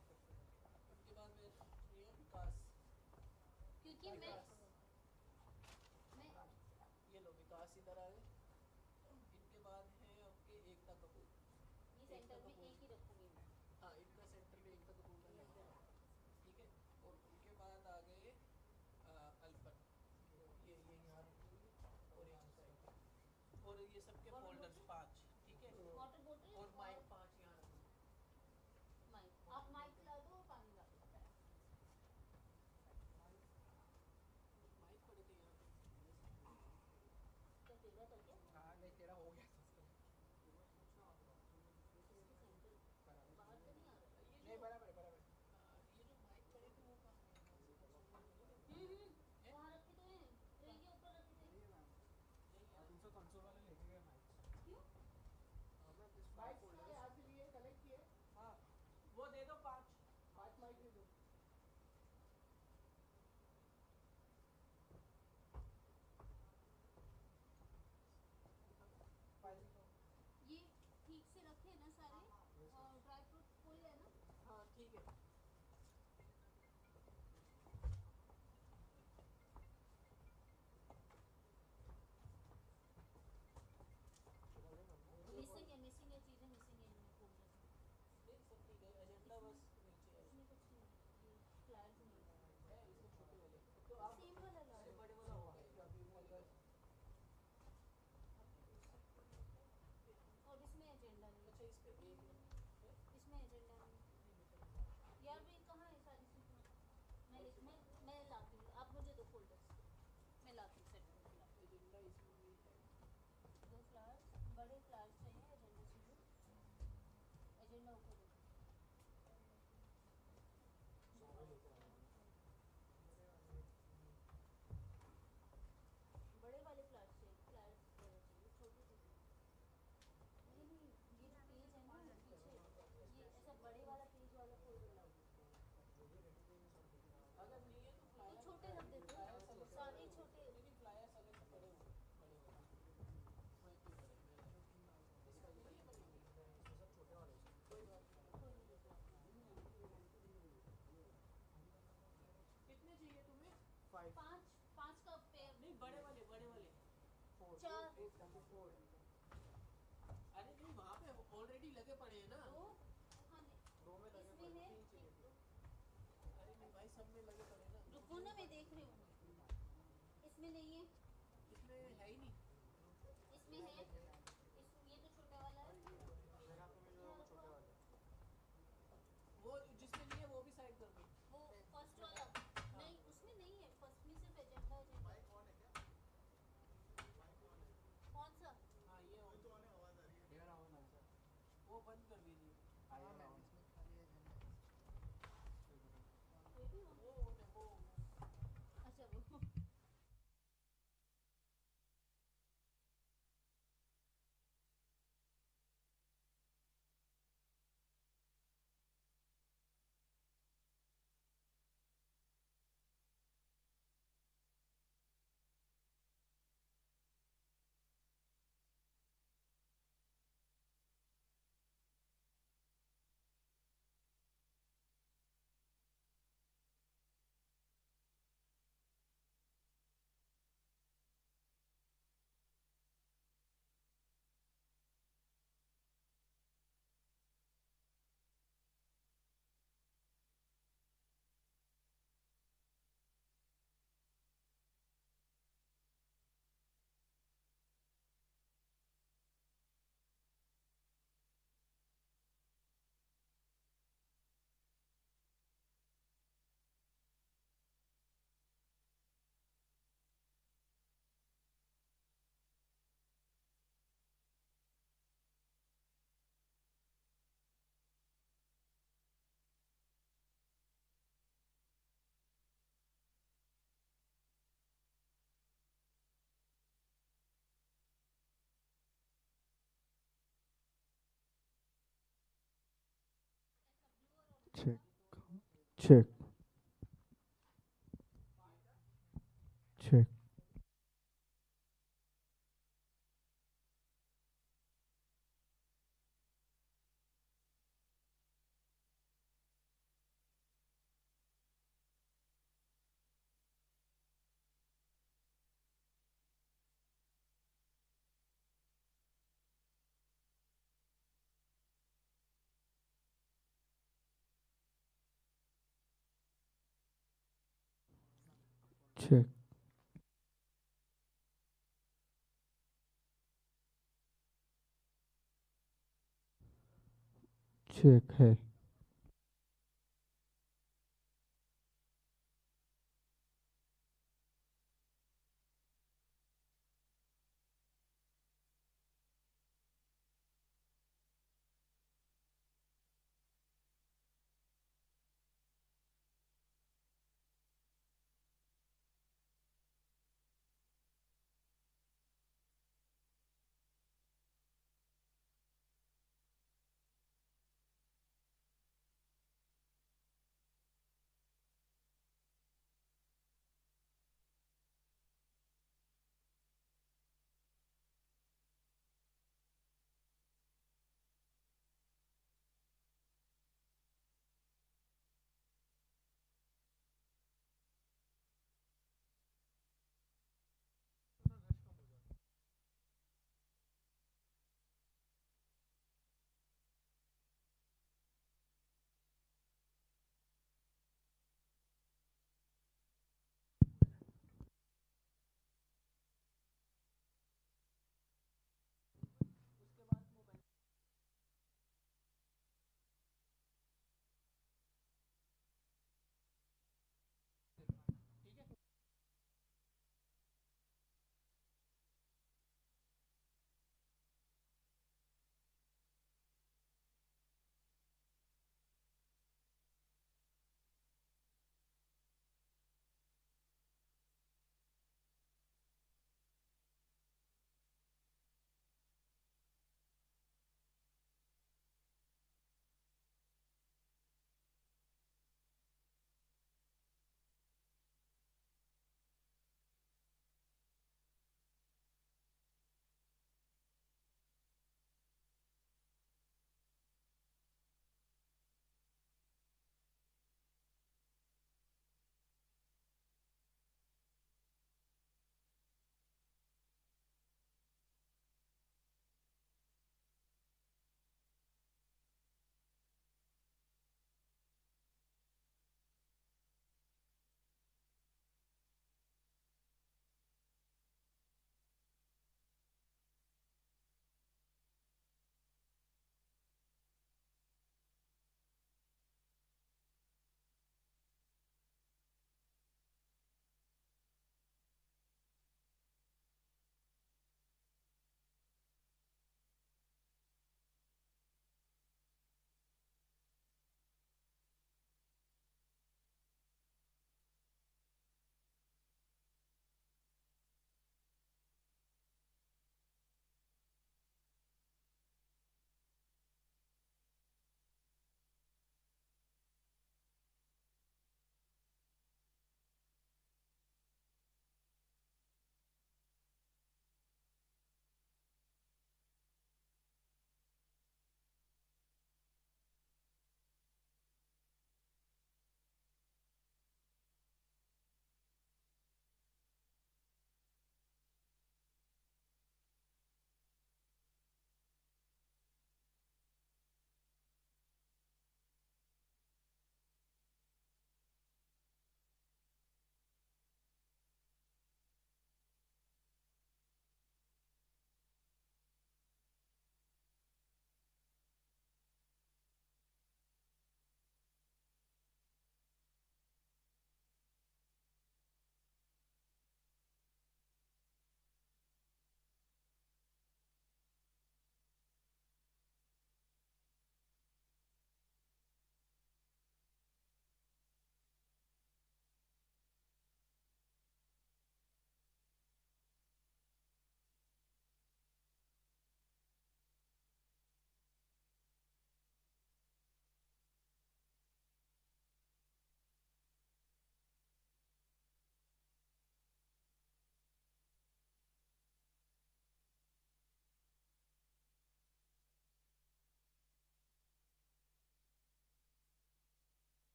Speaker 9: उसके बाद में ये विकास
Speaker 11: क्योंकि मैं
Speaker 9: ये लो विकास इधर आ गए इनके बाद है आपके एकता कपूर
Speaker 11: ये सेंटर में एक सबके फोल्डर्स 5, ठीक है, वाटर बोतल और माइक 5 यहाँ रखो, माइक आप माइक ला दो और पानी ला दो, माइक पड़े थे यहाँ पे, क्या टेढ़ा था क्या? हाँ नहीं टेढ़ा हो गया था उसका, बाहर से नहीं आ रहा है, नहीं बराबर है बराबर, ये जो माइक पड़े थे वो कहाँ गए, वहाँ रखे तो हैं, ट्रे के ऊपर रखे थे, तुमसे कंसोल वाले लेके गए माइक, क्यों? माइक यहाँ से लिए कलेक्ट किए, हाँ वो दे दो 5 माइक दे दो, ये ठीक से रखे ना सारे, और ड्राई फ्रूट फुल है ना, हाँ ठीक है, मिसिंग है चीजें मिसिंग है इनमें फोल्डर में, नहीं सब ठीक है, एजेंडा बस नीचे है, इसमें कुछ नहीं है, फ्लायर्स नहीं है, इसमें छोटे वाले, तो आप सेम वाला ला लो, बड़े वाला होगा, और इसमें एजेंडा नहीं, अच्छा इस पे भी इसमें एजेंडा नहीं, यार वे कहाँ है सारी चीजें, मैं लाती हूँ, आप मुझे दो फोल्डर्स, मैं लाती हूँ सेट करके लाती हूँ, एजेंडा इसमें भी है, दो फ्लावर्स, बड़े फ्लावर्स चाहिए, एजेंडा चाहिए, एजेंडा ऊपर रखो, बड़े वाले फ्लावर्स चाहिए, फ्लावर्स बड़े चाहिए, छोटे छोटे नहीं नहीं, ये जो पेज है ना पीछे, ये ऐसा बड़े वाला पेज वाला फोल्डर लाओ, अगर नहीं है तो फ्लायर छोटे रख देते हैं, सारे छोटे, नहीं फ्लायर्स अलग से पड़े हुए बड़े वाले, वहीं पे पड़े, इसका नहीं है बड़ी, इसमें सब छोटे वाले, कोई बात नहीं, कितने चाहिए तुम्हें? 5 का पेयर, नहीं बड़े वाले 4, अरे नहीं वहाँ पे ऑलरेडी लगे पड़े हैं ना, दो में लगे पड़े हैं, अरे नहीं भाई सब में लगे पड़े हैं ना, रुको ना मैं देख रही हूँ, इसमें नहीं है, इसमें है ही नहीं, इसमें है, ये तो छोटा वाला है, वो जिसमें नहीं है वो भी साइड कर दो, वो फर्स्ट वाला, नहीं उसमें नहीं है, फर्स्ट में सिर्फ एजेंडा एजेंडा, कौन सा, हाँ ये तो आने आवाज आ रही है, वो बंद कर दीजिए, हाँ मैम इसमें खाली एजेंडा, ये भी वो अच्छा वो
Speaker 12: Check, check, check. Check. Check है।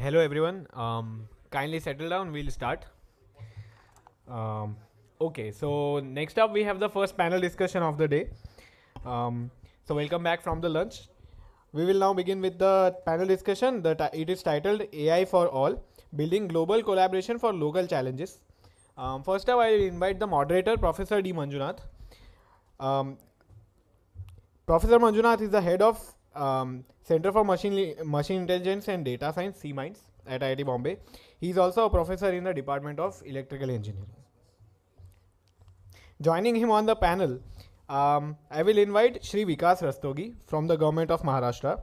Speaker 4: Hello everyone. Kindly settle down. We'll start. Okay, so next up we have the first panel discussion of the day. So welcome back from the lunch. We will now begin with the panel discussion. It is titled AI for All, Building Global Collaboration for Local Challenges. First up, I will invite the moderator, Professor D. Manjunath. Professor Manjunath is the head of Center for Machine Intelligence and Data Science, C-Minds, at IIT Bombay. He is also a professor in the Department of Electrical Engineering. Joining him on the panel, I will invite Shri Vikas Rastogi from the Government of Maharashtra.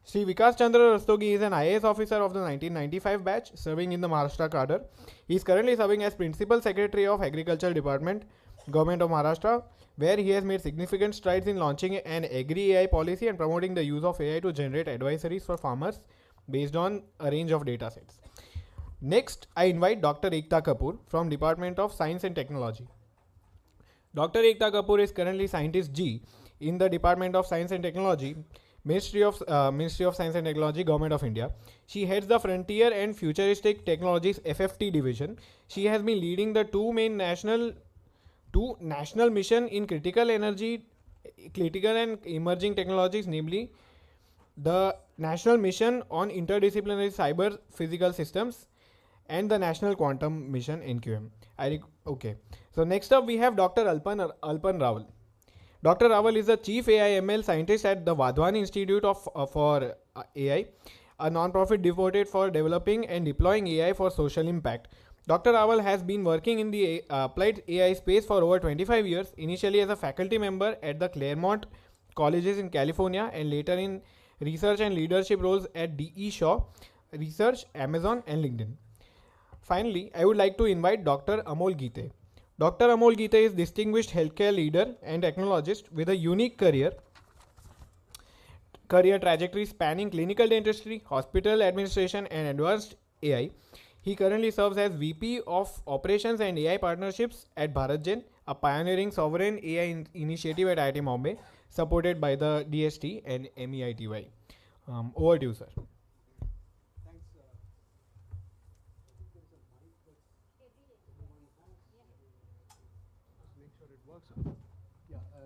Speaker 4: Shri Vikas Chandra Rastogi is an IAS officer of the 1995 batch, serving in the Maharashtra cadre. He is currently serving as Principal Secretary of Agriculture Department, Government of Maharashtra, where he has made significant strides in launching an agri-AI policy and promoting the use of AI to generate advisories for farmers based on a range of data sets. Next, I invite Dr. Ekta Kapoor from Department of Science and Technology. Dr. Ekta Kapoor is currently Scientist G in the Department of Science and Technology, Ministry of Science and Technology, Government of India. She heads the Frontier and Futuristic Technologies FFT division. She has been leading the two national mission in critical and emerging technologies, namely the National Mission on Interdisciplinary Cyber Physical Systems and the National Quantum Mission NQM. Okay. So next up we have Dr. Alpan Rawal. Dr. Rawal is the Chief AI ML Scientist at the Wadhwani Institute for AI, a non-profit devoted for developing and deploying AI for social impact. Dr. Rawal has been working in the applied AI space for over 25 years, initially as a faculty member at the Claremont Colleges in California and later in research and leadership roles at D.E. Shaw Research, Amazon and LinkedIn. Finally, I would like to invite Dr. Amol Gite. Dr. Amol Gite is distinguished healthcare leader and technologist with a unique career trajectory spanning clinical dentistry, hospital administration and advanced AI. He currently serves as VP of Operations and AI Partnerships at BharatGen, a pioneering sovereign AI initiative at IIT Bombay, supported by the DST and MEITY. Over to you, sir.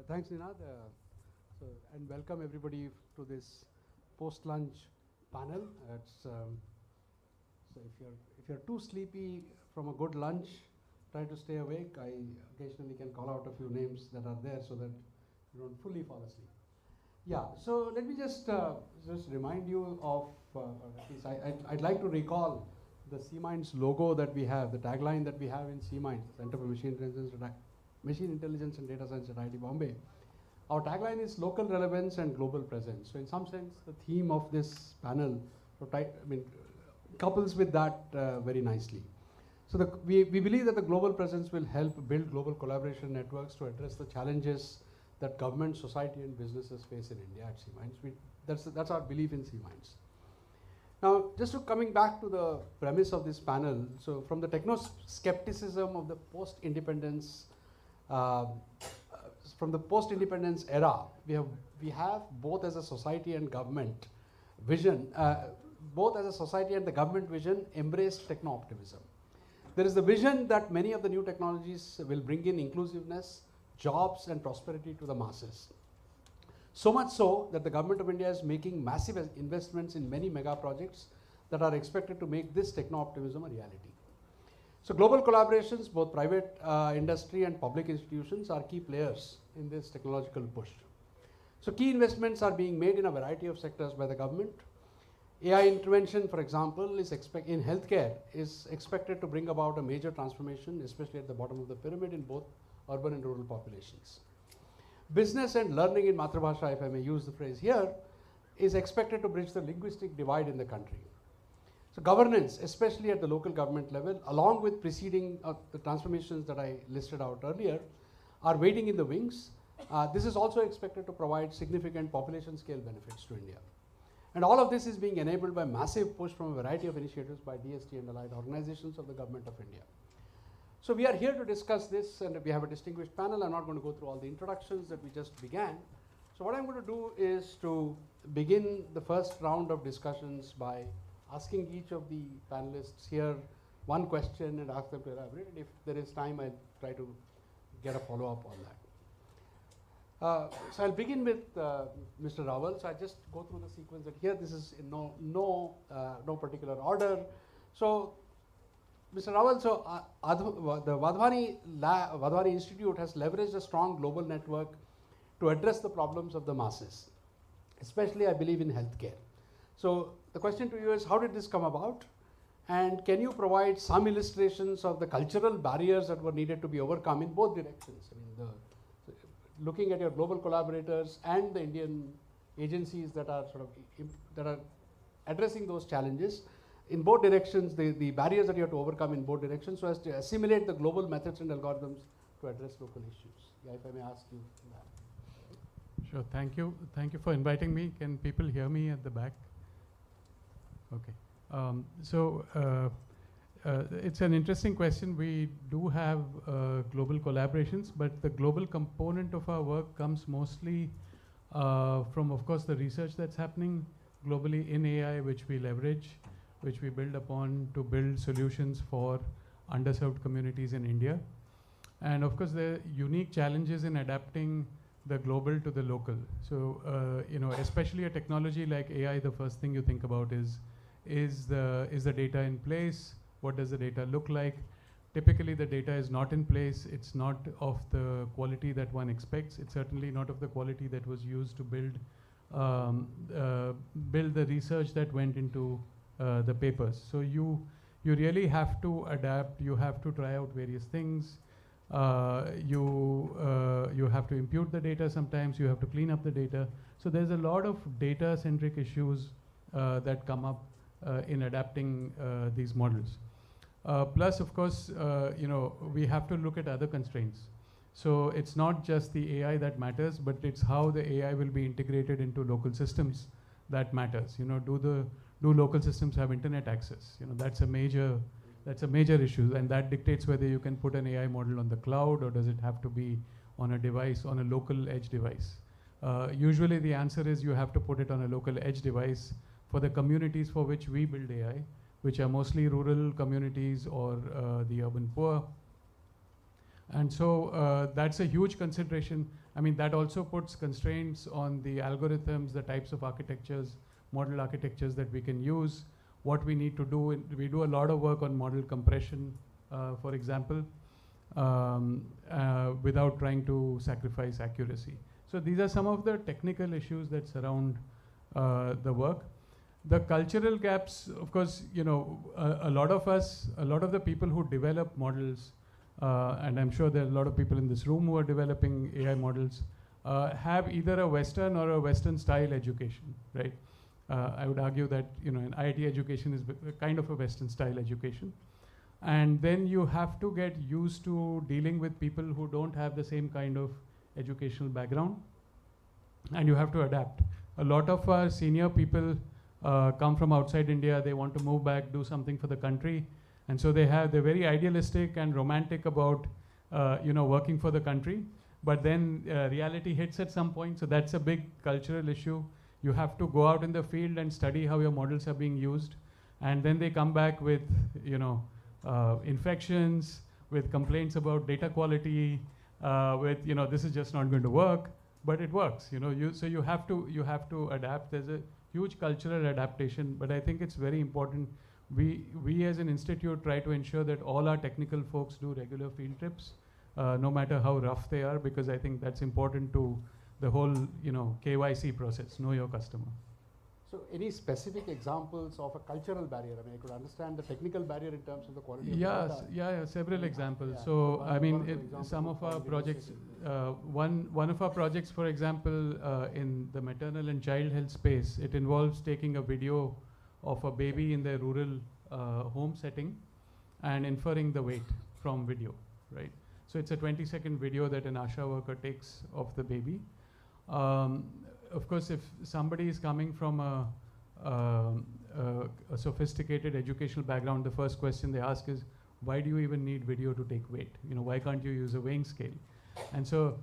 Speaker 13: Thanks, Ninad. And welcome everybody to this post-lunch panel. So if you're too sleepy from a good lunch, try to stay awake. I occasionally can call out a few names that are there so that you don't fully fall asleep. Yeah. So let me just remind you of, at least I'd like to recall the C-Minds logo that we have, the tagline that we have in C-Minds, Center for Machine Intelligence and Data Science at IIT Bombay. Our tagline is local relevance and global presence. So in some sense, the theme of this panel couples with that very nicely. So we believe that the global presence will help build global collaboration networks to address the challenges that government, society and businesses face in India at C-Minds. That's our belief in C-Minds. Now, just coming back to the premise of this panel, so from the techno-skepticism of the post-independence from the post-independence era, we have both as a society and government vision, both as a society and the government vision embraced techno-optimism. There is the vision that many of the new technologies will bring in inclusiveness, jobs and prosperity to the masses. So much so that the government of India is making massive investments in many mega projects that are expected to make this techno-optimism a reality. So global collaborations, both private industry and public institutions are key players in this technological push. So key investments are being made in a variety of sectors by the government. AI intervention, for example, in healthcare is expected to bring about a major transformation, especially at the bottom of the pyramid in both urban and rural populations. Business and learning in Matrabhasha, if I may use the phrase here, is expected to bridge the linguistic divide in the country. So governance, especially at the local government level, along with preceding the transformations that I listed out earlier, are waiting in the wings. This is also expected to provide significant population scale benefits to India. And all of this is being enabled by massive push from a variety of initiatives by DST and allied organizations of the Government of India. So we are here to discuss this, and we have a distinguished panel. I'm not going to go through all the introductions that we just began. So what I'm going to do is to begin the first round of discussions by asking each of the panelists here one question and ask them to elaborate. And if there is time, I'll try to get a follow-up on that. So I'll begin with Mr. Rawal. So I just go through the sequence that here this is in no particular order. So Mr. Rawal, so the Wadhwani Institute has leveraged a strong global network to address the problems of the masses, especially I believe in healthcare. So the question to you is, how did this come about? And can you provide some illustrations of the cultural barriers that were needed to be overcome in both directions? I mean, looking at your global collaborators and the Indian agencies that are addressing those challenges in both directions, the barriers that you have to overcome in both directions, so as to assimilate the global methods and algorithms to address local issues. Yeah, if I may ask you that.
Speaker 14: Sure, thank you. Thank you for inviting me. Can people hear me at the back? Okay. It's an interesting question. We do have global collaborations, but the global component of our work comes mostly from, of course, the research that's happening globally in AI, which we leverage, which we build upon to build solutions for underserved communities in India. And of course, there are unique challenges in adapting the global to the local. So, especially a technology like AI, the first thing you think about is the data in place? What does the data look like? Typically, the data is not in place. It's not of the quality that one expects. It's certainly not of the quality that was used to build the research that went into the papers. So you really have to adapt. You have to try out various things. You have to impute the data sometimes. You have to clean up the data. So there's a lot of data-centric issues that come up in adapting these models. Plus, of course, we have to look at other constraints. So it's not just the AI that matters, but it's how the AI will be integrated into local systems that matters. Do local systems have internet access? That's a major issue, and that dictates whether you can put an AI model on the cloud or does it have to be on a device, on a local edge device. Usually the answer is you have to put it on a local edge device for the communities for which we build AI, which are mostly rural communities or the urban poor. And so that's a huge consideration. I mean, that also puts constraints on the algorithms, the types of architectures, model architectures that we can use, what we need to do. We do a lot of work on model compression, for example, without trying to sacrifice accuracy. So these are some of the technical issues that surround the work. The cultural gaps, of course, a lot of the people who develop models, and I'm sure there are a lot of people in this room who are developing AI models, have either a Western or a Western style education, right? I would argue that, an IIT education is kind of a Western style education. And then you have to get used to dealing with people who don't have the same kind of educational background, and you have to adapt. A lot of our senior people come from outside India. They want to move back, do something for the country. And so they're very idealistic and romantic about, working for the country. But then reality hits at some point. So that's a big cultural issue. You have to go out in the field and study how your models are being used. And then they come back with, infections, with complaints about data quality, with, this is just not going to work. But it works, so you have to adapt. There's a huge cultural adaptation, but I think it's very important. We as an institute try to ensure that all our technical folks do regular field trips, no matter how rough they are, because I think that's important to the whole, KYC process, know your customer.
Speaker 13: So any specific examples of a cultural barrier? I mean, I could understand the technical barrier in terms of the quality of the data.
Speaker 14: Yeah, several examples.
Speaker 13: Yeah.
Speaker 14: So, I mean, some of our projects, one of our projects, for example, in the maternal and child health space, it involves taking a video of a baby in their rural home setting and inferring the weight from video, right? So it's a 20-second video that an ASHA worker takes of the baby. Of course, if somebody is coming from a sophisticated educational background, the first question they ask is, why do you even need video to take weight? Why can't you use a weighing scale? And so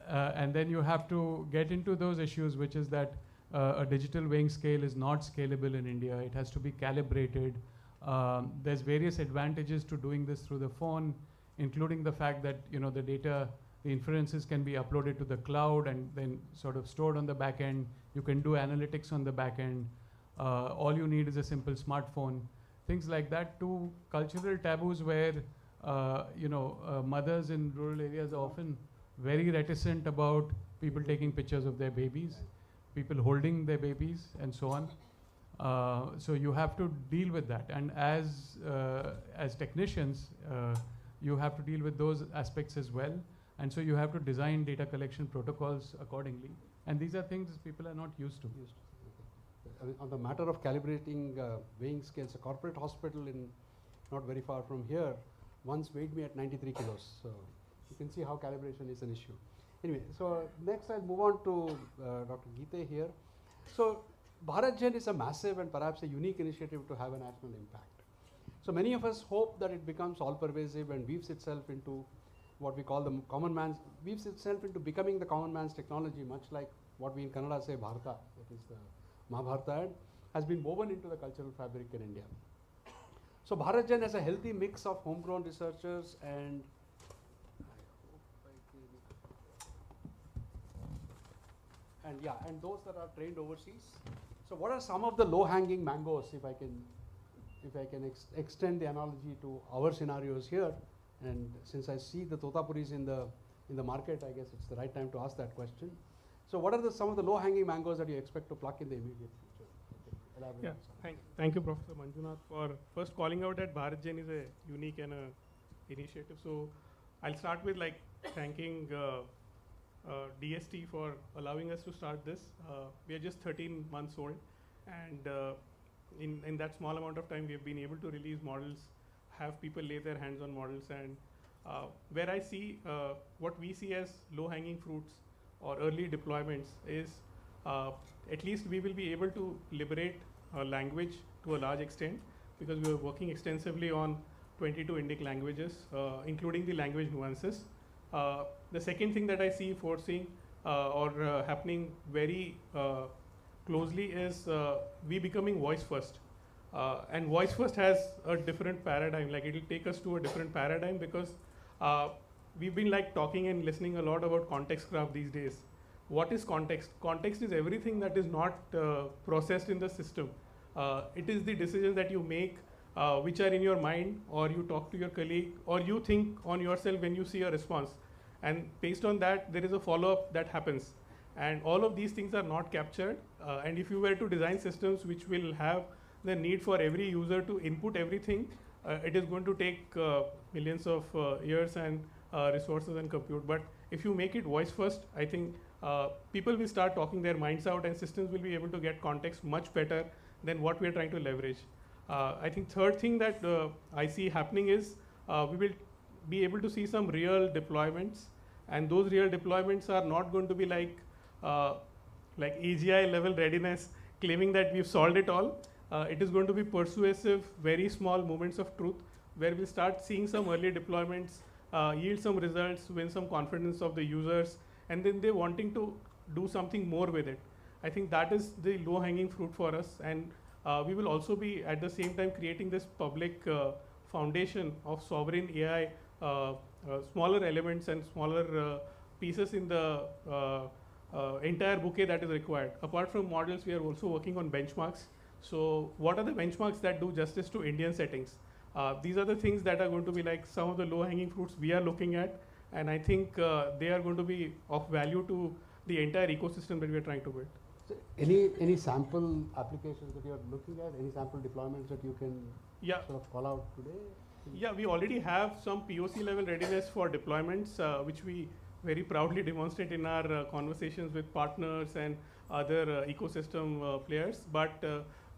Speaker 14: and then you have to get into those issues, which is that a digital weighing scale is not scalable in India. It has to be calibrated. There's various advantages to doing this through the phone, including the fact that the data, the inferences can be uploaded to the cloud and then sort of stored on the back end. You can do analytics on the back end. All you need is a simple smartphone. Things like that. To cultural taboos where mothers in rural areas are often very reticent about people taking pictures of their babies, people holding their babies, and so on. So you have to deal with that, and as technicians, you have to deal with those aspects as well. And so you have to design data collection protocols accordingly. And these are things people are not used to.
Speaker 13: On the matter of calibrating weighing scales, a corporate hospital in not very far from here once weighed me at 93 kilos. So you can see how calibration is an issue. Anyway, so next I'll move on to Dr. Geete here. So BharatJen is a massive and perhaps a unique initiative to have a national impact. So many of us hope that it becomes all pervasive and weaves itself into what we call the common man's, weaves itself into becoming the common man's technology, much like what we in Kannada say Bharata, that is the Mahabharata, has been woven into the cultural fabric in India. So BharatJen has a healthy mix of homegrown researchers and those that are trained overseas. So what are some of the low-hanging mangoes, if I can extend the analogy to our scenarios here? And since I see the totapuris in the market, I guess it's the right time to ask that question. So what are some of the low-hanging mangoes that you expect to pluck in the immediate future?
Speaker 15: Yeah, thank you, Professor Manjunath, for first calling out that BharatJen is a unique and a initiative. So I'll start with thanking DST for allowing us to start this. We are just 13 months old, and in that small amount of time, we have been able to release models, have people lay their hands on models, and where I see what we see as low-hanging fruits or early deployments is at least we will be able to liberate language to a large extent, because we are working extensively on 22 Indic languages, including the language nuances. The second thing that I see foreseeing or happening very closely is we becoming voice first. And voice first has a different paradigm, it will take us to a different paradigm, because we've been talking and listening a lot about context graph these days. What is context? Context is everything that is not processed in the system. It is the decisions that you make which are in your mind, or you talk to your colleague, or you think on yourself when you see a response. And based on that, there is a follow-up that happens. And all of these things are not captured. And if you were to design systems which will have the need for every user to input everything, it is going to take millions of years and resources and compute. But if you make it voice first, I think people will start talking their minds out, and systems will be able to get context much better than what we are trying to leverage. I think third thing that I see happening is we will be able to see some real deployments, and those real deployments are not going to be like AGI level readiness, claiming that we've solved it all. It is going to be persuasive, very small moments of truth, where we'll start seeing some early deployments, yield some results, win some confidence of the users, and then they're wanting to do something more with it. I think that is the low-hanging fruit for us, and we will also be at the same time creating this public foundation of sovereign AI, smaller elements and smaller pieces in the entire bouquet that is required. Apart from models, we are also working on benchmarks. So what are the benchmarks that do justice to Indian settings? These are the things that are going to be some of the low-hanging fruits we are looking at, and I think they are going to be of value to the entire ecosystem that we are trying to build.
Speaker 13: So any sample applications that you are looking at, any sample deployments that you can sort of call out today?
Speaker 15: Yeah, we already have some POC level readiness for deployments, which we very proudly demonstrate in our conversations with partners and other ecosystem players. But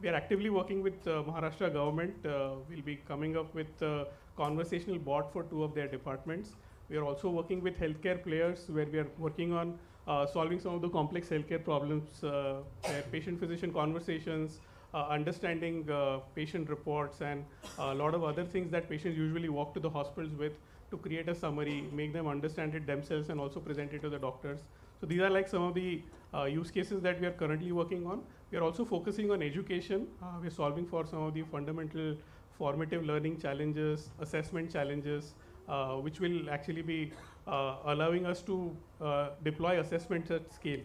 Speaker 15: we are actively working with Maharashtra government. We'll be coming up with a conversational bot for 2 of their departments. We are also working with healthcare players, where we are working on solving some of the complex healthcare problems, patient-physician conversations, understanding patient reports, and a lot of other things that patients usually walk to the hospitals with, to create a summary, make them understand it themselves, and also present it to the doctors. So these are like some of the use cases that we are currently working on. We are also focusing on education. We are solving for some of the fundamental formative learning challenges, assessment challenges, which will actually be allowing us to deploy assessments at scale.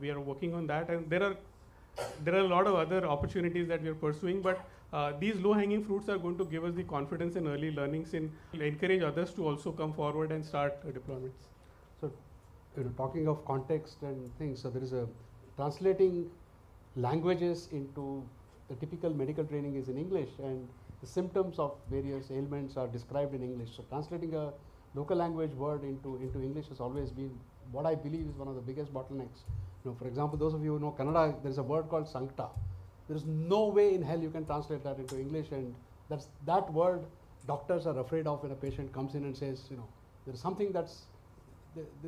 Speaker 15: We are working on that, and there are a lot of other opportunities that we are pursuing, but these low-hanging fruits are going to give us the confidence in early learnings and encourage others to also come forward and start deployments.
Speaker 13: So, talking of context and things, so there is a translating languages into the typical medical training is in English, and the symptoms of various ailments are described in English. So, translating a local language word into English has always been what I believe is one of the biggest bottlenecks. For example, those of you who know Kannada, there is a word called sancta. There is no way in hell you can translate that into English, and that word doctors are afraid of when a patient comes in and says, there is something that's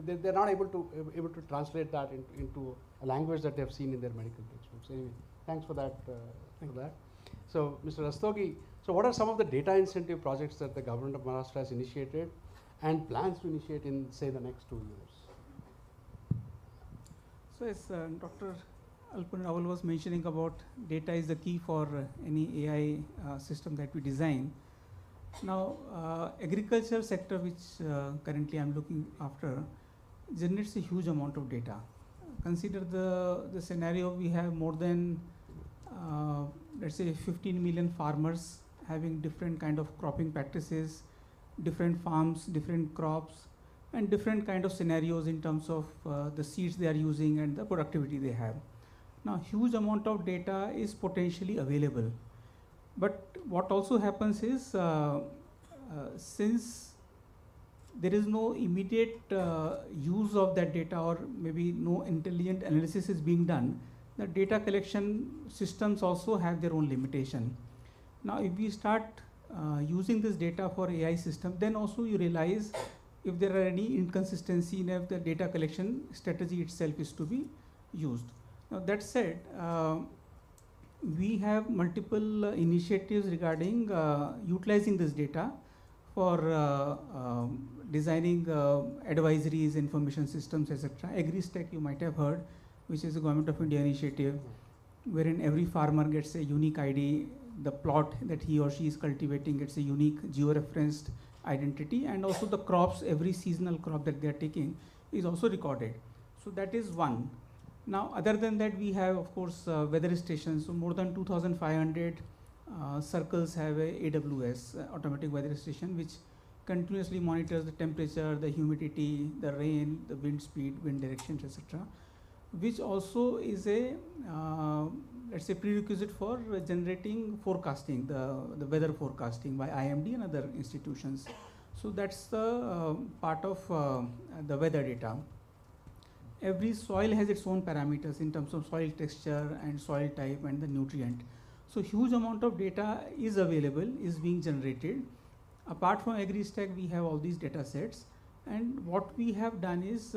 Speaker 13: they're not able to translate that into a language that they have seen in their medical textbooks. Anyway, thanks for that. So, Mr. Rastogi, so what are some of the data incentive projects that the government of Maharashtra has initiated and plans to initiate in, say, the next 2 years?
Speaker 16: So as Dr. Alpun Rawal was mentioning about data is the key for any AI system that we design. Now, agriculture sector, which currently I'm looking after, generates a huge amount of data. Consider the scenario, we have more than let's say 15 million farmers having different kind of cropping practices, different farms, different crops, and different kind of scenarios in terms of the seeds they are using and the productivity they have. Now, huge amount of data is potentially available, but what also happens is since there is no immediate use of that data, or maybe no intelligent analysis is being done, the data collection systems also have their own limitation. Now, if we start using this data for AI system, then also you realize if there are any inconsistency in if the data collection strategy itself is to be used. Now, that said, we have multiple initiatives regarding utilizing this data for designing advisories, information systems, etc. AgriStack you might have heard, which is a Government of India initiative, wherein every farmer gets a unique ID, the plot that he or she is cultivating gets a unique geo-referenced identity, and also the crops, every seasonal crop that they are taking is also recorded. So that is one. Now, other than that, we have, of course, weather stations. So more than 2,500 circles have a AWS, automatic weather station, which continuously monitors the temperature, the humidity, the rain, the wind speed, wind directions, etc., which also is a let's say prerequisite for generating forecasting, the weather forecasting by IMD and other institutions. So that's the part of the weather data. Every soil has its own parameters in terms of soil texture and soil type and the nutrient. So huge amount of data is available, is being generated. Apart from AgriStack, we have all these data sets. And what we have done is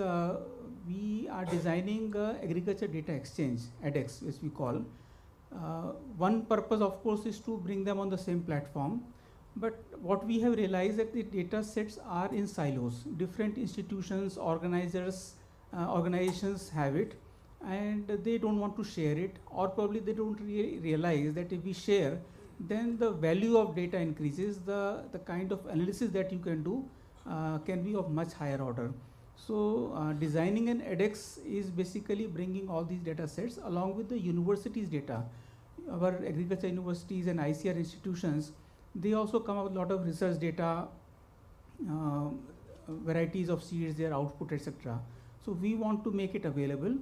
Speaker 16: we are designing agriculture data exchange, ADEX, as we call. One purpose, of course, is to bring them on the same platform. But what we have realized that the data sets are in silos. Different institutions, organizations have it, and they don't want to share it, or probably they don't realize that if we share, then the value of data increases, the kind of analysis that you can do can be of much higher order. So designing an ADEX is basically bringing all these data sets along with the universities' data. Our agriculture universities and ICR institutions, they also come up with a lot of research data, varieties of seeds, their output, etc. So we want to make it available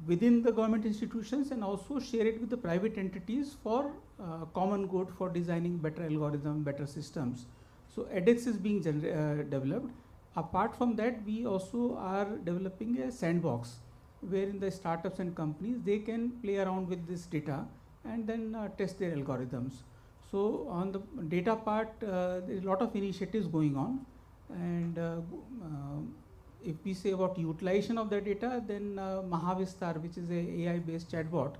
Speaker 16: within the government institutions and also share it with the private entities for common good, for designing better algorithm, better systems. So ADEX is being developed. Apart from that, we also are developing a sandbox wherein the startups and companies, they can play around with this data and then test their algorithms. So on the data part, there is a lot of initiatives going on, and if we say about utilization of the data, then Mahavistar, which is a AI-based chatbot,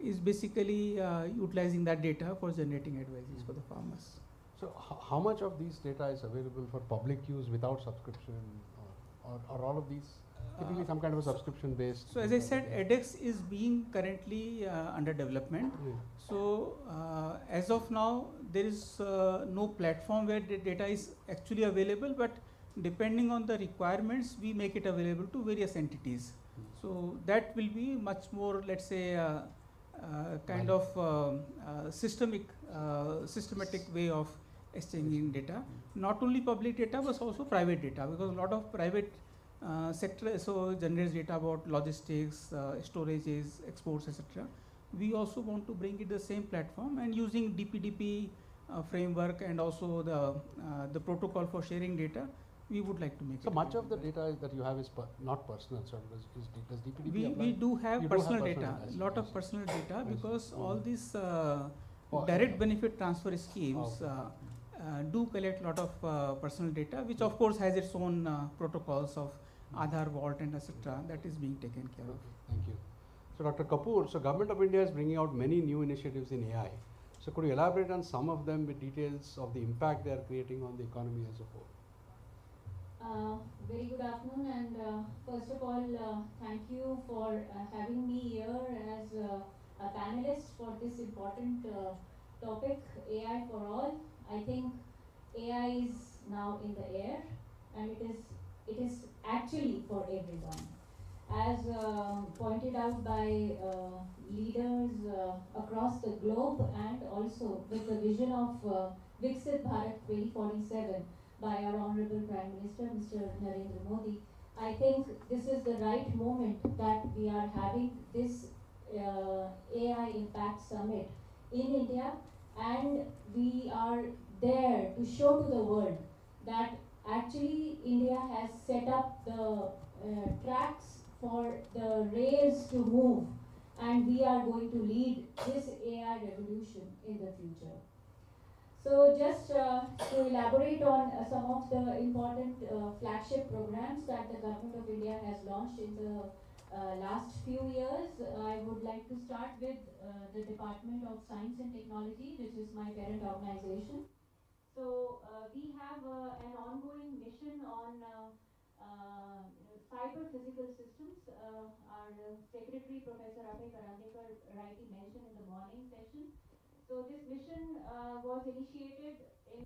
Speaker 16: is basically utilizing that data for generating advices for the farmers.
Speaker 13: So how much of these data is available for public use without subscription, or all of these Typically some kind of a subscription based.
Speaker 16: So as I said, edX is being currently under development. So as of now, there is no platform where the data is actually available, but depending on the requirements, we make it available to various entities. So that will be much more, let's say, kind of systematic way of exchanging data. Not only public data, but also private data, because a lot of private sector so generates data about logistics, storages, exports, etc. We also want to bring it the same platform, and using DPDP framework and also the protocol for sharing data, we would like to make
Speaker 13: so
Speaker 16: it.
Speaker 13: So much of the data that you have is not personal. So does DPDP
Speaker 16: we do have personal data, a lot of personal data, because all these direct benefit transfer schemes do collect a lot of personal data, which of course has its own protocols of Aadhaar vault and etc. that is being taken care of.
Speaker 13: Thank you. So Dr. Kapoor, so Government of India is bringing out many new initiatives in AI. So could you elaborate on some of them with details of the impact they are creating on the economy as a whole?
Speaker 11: Very good afternoon, and first of all, thank you for having me here as a panelist for this important topic, AI for all. I think AI is now in the air, and it is actually for everyone. As pointed out by leaders across the globe, and also with the vision of Viksit Bharat 2047 by our Honorable Prime Minister, Mr. Narendra Modi, I think this is the right moment that we are having this AI Impact Summit in India, and we are there to show to the world that actually India has set up the tracks for the rails to move, and we are going to lead this AI revolution in the future. So just to elaborate on some of the important flagship programs that the Government of India has launched in the last few years, I would like to start with the Department of Science and Technology, which is my parent organization. So we have an ongoing mission on cyber physical systems. Our Secretary Professor Abhay Karandekar rightly mentioned in the morning session. So this mission was initiated in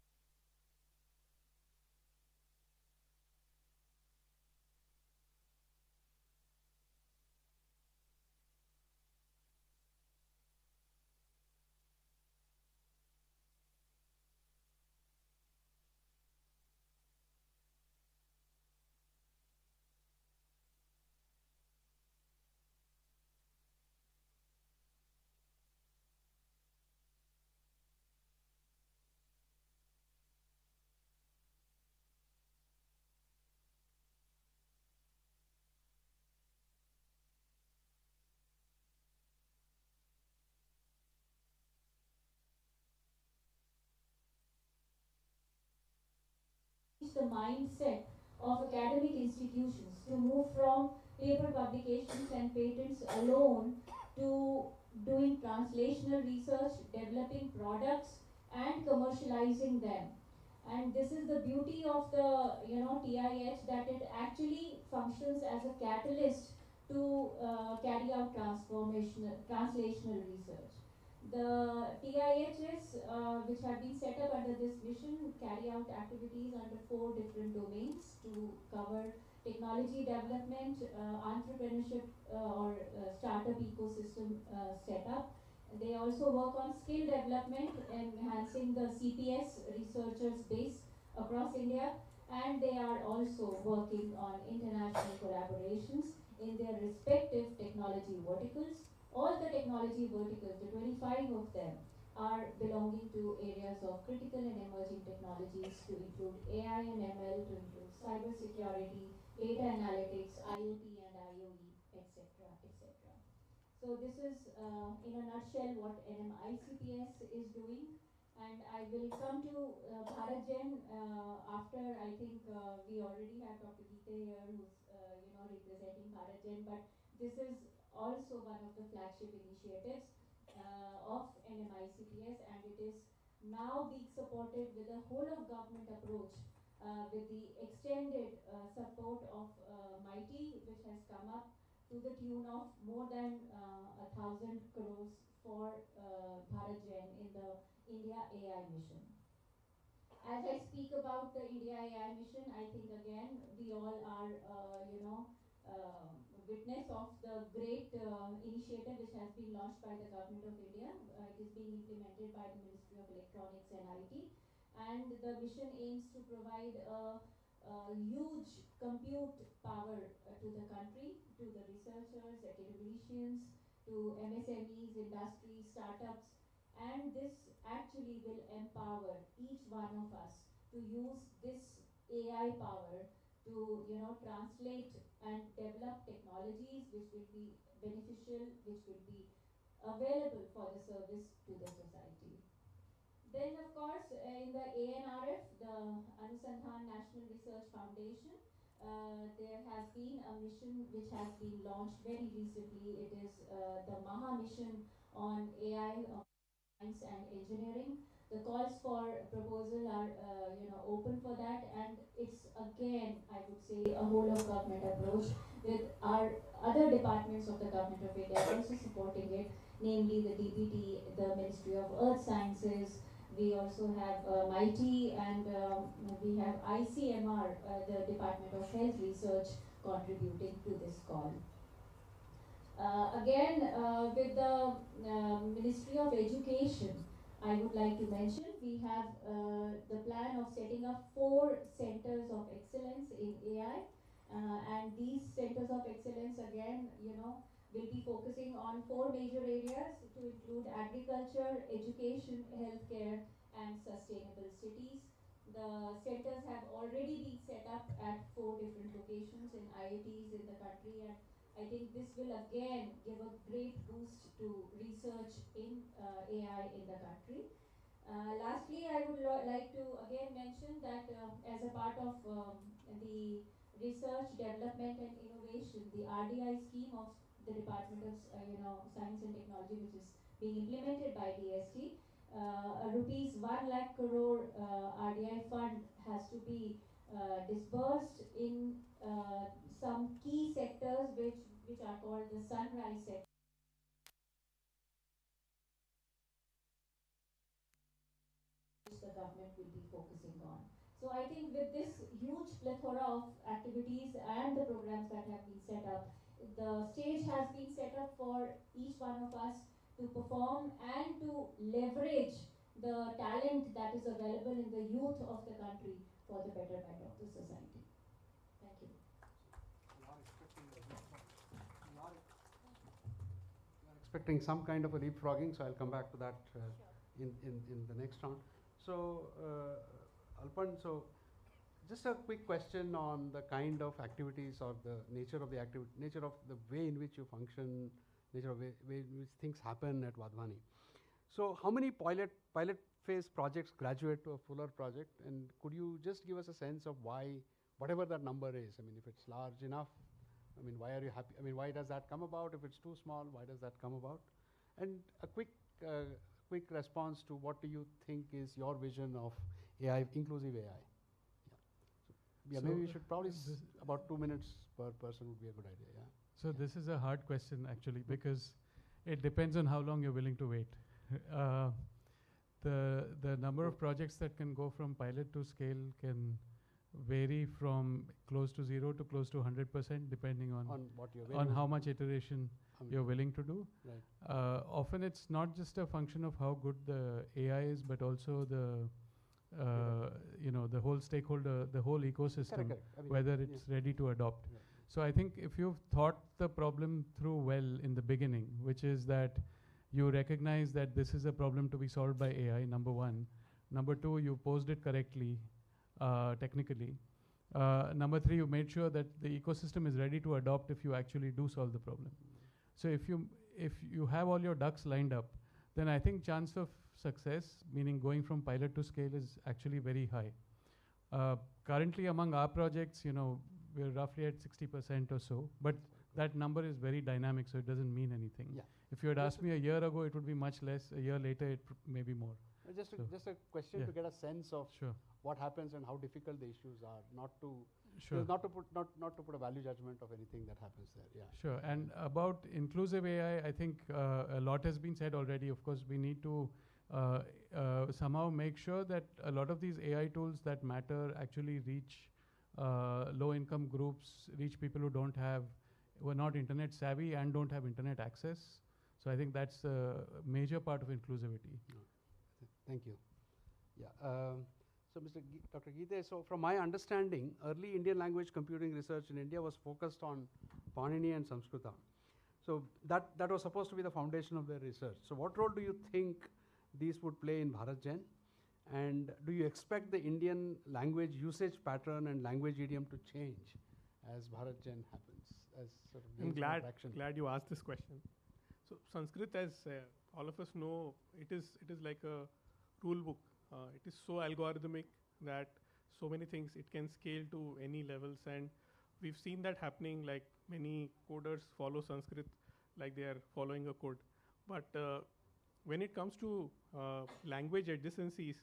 Speaker 11: the mindset of academic institutions to move from paper publications and patents alone to doing translational research, developing products, and commercializing them. And this is the beauty of the TIH, that it actually functions as a catalyst to carry out translational research. The TIHs, which have been set up under this mission, carry out activities under 4 different domains to cover technology development, entrepreneurship or startup ecosystem setup. They also work on skill development, enhancing the CPS researchers base across India, and they are also working on international collaborations in their respective technology verticals. All the technology verticals, the 25 of them, are belonging to areas of critical and emerging technologies, to include AI and ML, to include cyber security, data analytics, IoT and IoE, etc., etc. So this is, in a nutshell, what NMICPS is doing. And I will come to Bharat Gen after. I think we already have Dr. Geeta here, who's representing Bharat Gen. But this is also one of the flagship initiatives of NMICPS, and it is now being supported with a whole of government approach
Speaker 3: with the extended support of MIT, which has come up to the tune of more than 1,000 crores for Bharat Gen in the India AI mission. As I speak about the India AI mission, I think again we all are, witness of the great initiative which has been launched by the Government of India. It is being implemented by the Ministry of Electronics and IT, and the mission aims to provide a huge compute power to the country, to the researchers, academicians, to MSMEs, industry, startups, and this actually will empower each one of us to use this AI power to translate and develop technologies which will be beneficial, which will be available for the service to the society. Then, of course, in the ANRF, the Anusandhan National Research Foundation, there has been a mission which has been launched very recently. It is the Maha Mission on AI, Science and Engineering. The calls for proposal are open for that, and it's again, I would say, a whole of government approach with our other departments of the Government of India also supporting it, namely the DPT, the Ministry of Earth Sciences. We also have MIT, and we have ICMR, the Department of Health Research, contributing to this call. Again, with the Ministry of Education, I would like to mention we have the plan of setting up 4 centers of excellence in AI, and these centers of excellence again, will be focusing on 4 major areas to include agriculture, education, healthcare, and sustainable cities. The centers have already been set up at 4 different locations in IITs in the country, and I think this will again give a great boost to research in AI in the country. Lastly, I would like to again mention that as a part of the research, development and innovation, the RDI scheme of the Department of Science and Technology, which is being implemented by DST, rupees 1 lakh crore RDI fund has to be disbursed in some key sectors which are called the sunrise sector. The government will be focusing on. So I think with this huge plethora of activities and the programs that have been set up, the stage has been set up for each one of us to perform and to leverage the talent that is available in the youth of the country for the betterment of the society. Thank you.
Speaker 13: Expecting some kind of a leapfrogging, so I'll come back to that in the next round. So, Alpan, so just a quick question on the kind of activities or the nature of the nature of the way in which you function, nature of way in which things happen at Vadhvani. So, how many pilot phase projects graduate to a fuller project, and could you just give us a sense of why, whatever that number is? I mean, if it's large enough, I mean, why are you happy? I mean, why does that come about? If it's too small, why does that come about? And a quick response to what do you think is your vision of AI, inclusive AI? Yeah, so maybe we should probably about 2 minutes per person would be a good idea. Yeah.
Speaker 14: So this is a hard question actually, because it depends on how long you're willing to wait. The number of projects that can go from pilot to scale can vary from close to 0 to close to 100%, depending on
Speaker 13: what you're
Speaker 14: on how much iteration you're willing to do.
Speaker 13: Right.
Speaker 14: Often it's not just a function of how good the AI is, but also the the whole stakeholder, the whole ecosystem,
Speaker 13: Correct. I mean,
Speaker 14: whether it's ready to adopt.
Speaker 13: Right.
Speaker 14: So I think if you've thought the problem through well in the beginning, which is that you recognize that this is a problem to be solved by AI, number one. Number two, you posed it correctly, technically. Number three, you made sure that the ecosystem is ready to adopt if you actually do solve the problem. So if you have all your ducks lined up, then I think chance of success, meaning going from pilot to scale, is actually very high. Currently among our projects, we're roughly at 60% or so, but that number is very dynamic, so it doesn't mean anything.
Speaker 13: Yeah.
Speaker 14: If you had asked me a year ago, it would be much less. A year later, it may be more.
Speaker 13: Just a question
Speaker 14: Yeah.
Speaker 13: to get a sense of
Speaker 14: Sure.
Speaker 13: what happens and how difficult the issues are. Not to
Speaker 14: Sure.
Speaker 13: not to put a value judgment of anything that happens there. Yeah.
Speaker 14: Sure. And about inclusive AI, I think a lot has been said already. Of course, we need to somehow make sure that a lot of these AI tools that matter actually reach low-income groups, reach people who are not internet savvy and don't have internet access. So I think that's a major part of inclusivity.
Speaker 13: Thank you. Yeah. So, Dr. Geete, so from my understanding, early Indian language computing research in India was focused on Panini and Samskrita. So that was supposed to be the foundation of their research. So what role do you think these would play in BharatGen? And do you expect the Indian language usage pattern and language idiom to change as BharatGen happens? As sort of
Speaker 15: I'm
Speaker 13: gains more traction?
Speaker 15: glad you asked this question. So Sanskrit, as all of us know, it is like a rule book. It is so algorithmic that so many things it can scale to any levels, and we've seen that happening. Like many coders follow Sanskrit like they are following a code. But when it comes to language adjacencies,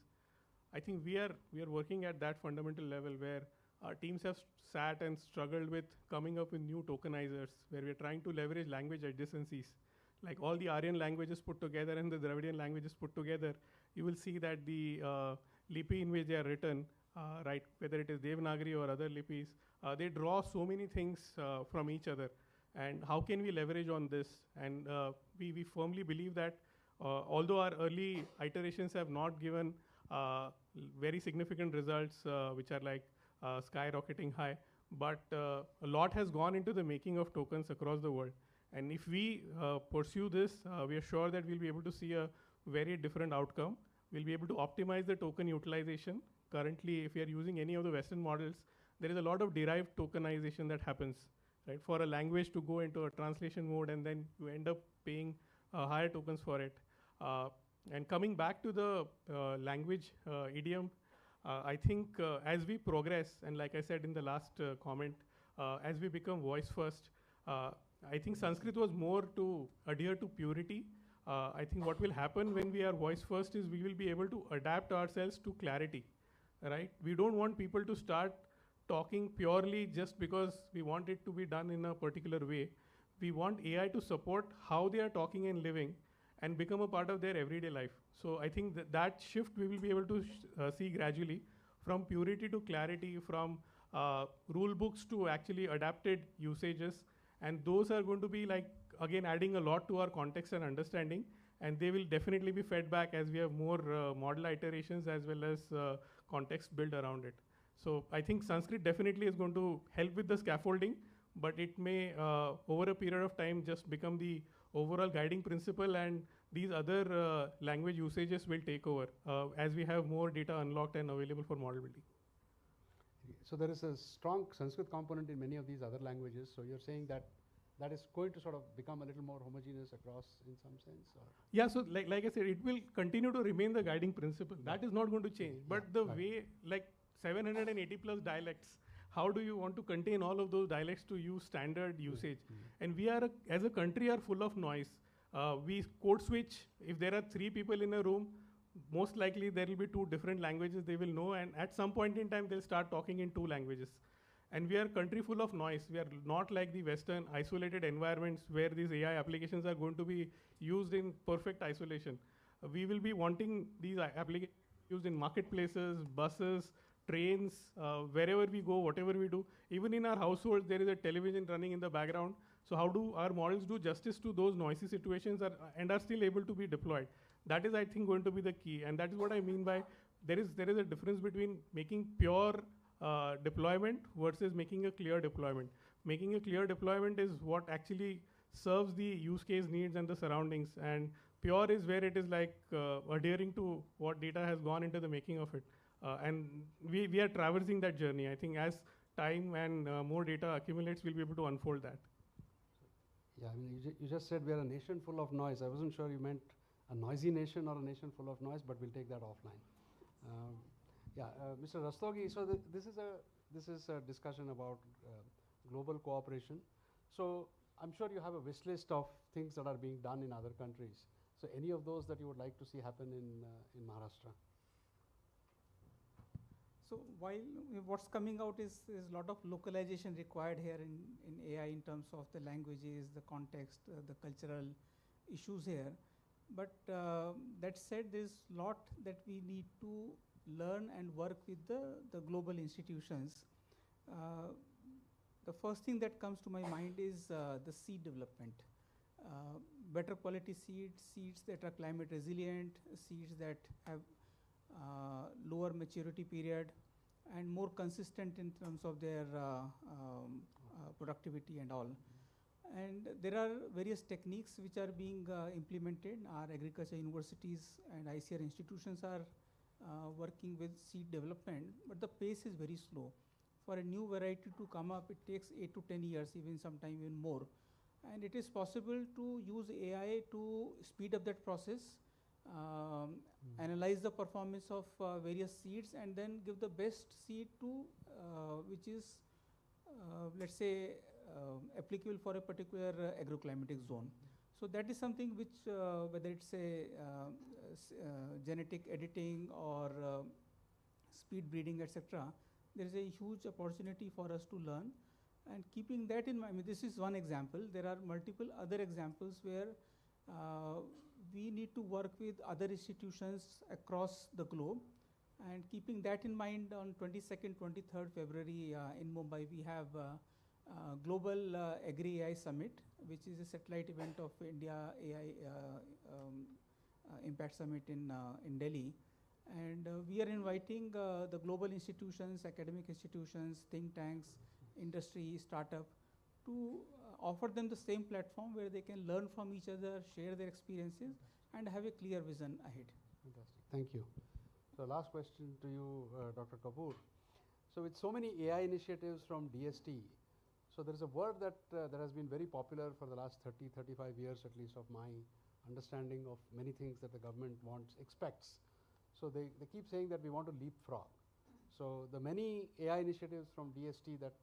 Speaker 15: I think we are working at that fundamental level where our teams have sat and struggled with coming up with new tokenizers, where we are trying to leverage language adjacencies. Like all the Aryan languages put together and the Dravidian languages put together, you will see that the lipi in which they are written, right, whether it is Devanagari or other lipis, they draw so many things from each other. And how can we leverage on this? And we firmly believe that although our early iterations have not given very significant results, which are like skyrocketing high, but a lot has gone into the making of tokens across the world. And if we pursue this, we are sure that we'll be able to see a very different outcome. We'll be able to optimize the token utilization. Currently, if we are using any of the Western models, there is a lot of derived tokenization that happens, right? For a language to go into a translation mode, and then you end up paying higher tokens for it. And coming back to the language idiom, I think as we progress, and like I said in the last comment, as we become voice first, I think Sanskrit was more to adhere to purity. I think what will happen when we are voice first is we will be able to adapt ourselves to clarity, right? We don't want people to start talking purely just because we want it to be done in a particular way. We want AI to support how they are talking and living and become a part of their everyday life. So I think that shift we will be able to see gradually, from purity to clarity, from rule books to actually adapted usages. And those are going to be like, again, adding a lot to our context and understanding. And they will definitely be fed back as we have more model iterations as well as context built around it. So I think Sanskrit definitely is going to help with the scaffolding, but it may, over a period of time, just become the overall guiding principle, and these other language usages will take over as we have more data unlocked and available for model building.
Speaker 13: So there is a strong Sanskrit component in many of these other languages. So you're saying that that is going to sort of become a little more homogeneous across in some sense? Or?
Speaker 15: Yeah, so like I said, it will continue to remain the guiding principle. That is not going to change. But the way, like 780 plus dialects, how do you want to contain all of those dialects to use standard usage? And we are, as a country, are full of noise. We code switch. If there are 3 people in a room, most likely there will be 2 different languages they will know, and at some point in time they'll start talking in 2 languages. And we are a country full of noise. We are not like the Western isolated environments where these AI applications are going to be used in perfect isolation. We will be wanting these applications used in marketplaces, buses, trains, wherever we go, whatever we do. Even in our household, there is a television running in the background. So how do our models do justice to those noisy situations and are still able to be deployed? That is, I think, going to be the key. And that is what I mean by there is a difference between making pure deployment versus making a clear deployment. Making a clear deployment is what actually serves the use case needs and the surroundings. And pure is where it is like adhering to what data has gone into the making of it. And we are traversing that journey. I think as time and more data accumulates, we'll be able to unfold that.
Speaker 13: Yeah, I mean, you just said we are a nation full of noise. I wasn't sure you meant a noisy nation or a nation full of noise, but we'll take that offline. Mr. Rastogi, so this is a discussion about global cooperation. So I'm sure you have a wish list of things that are being done in other countries. So any of those that you would like to see happen in Maharashtra?
Speaker 16: So while what's coming out is a lot of localization required here in AI in terms of the languages, the context, the cultural issues here. But that said, there's a lot that we need to learn and work with the global institutions. The first thing that comes to my mind is the seed development. Better quality seeds that are climate resilient, seeds that have lower maturity period, and more consistent in terms of their productivity and all. And there are various techniques which are being implemented. Our agriculture universities and ICR institutions are working with seed development, but the pace is very slow. For a new variety to come up, it takes 8 to 10 years, even sometime even more. And it is possible to use AI to speed up that process, analyze the performance of various seeds, and then give the best seed to which is, let's say, applicable for a particular agroclimatic zone. So that is something which, whether it's a genetic editing or speed breeding, etc., there is a huge opportunity for us to learn. And keeping that in mind, I mean, this is one example. There are multiple other examples where we need to work with other institutions across the globe. And keeping that in mind, on 22nd, 23rd February in Mumbai, we have Global Agri-AI Summit, which is a satellite event of India AI Impact Summit in Delhi. And we are inviting the global institutions, academic institutions, think tanks, industry, startup, to offer them the same platform where they can learn from each other, share their experiences, and have a clear vision ahead.
Speaker 13: Fantastic. Thank you. So last question to you, Dr. Kapoor. So with so many AI initiatives from DST, so there is a word that has been very popular for the last 30, 35 years, at least of my understanding of many things that the government expects. So they keep saying that we want to leapfrog. So the many AI initiatives from DST that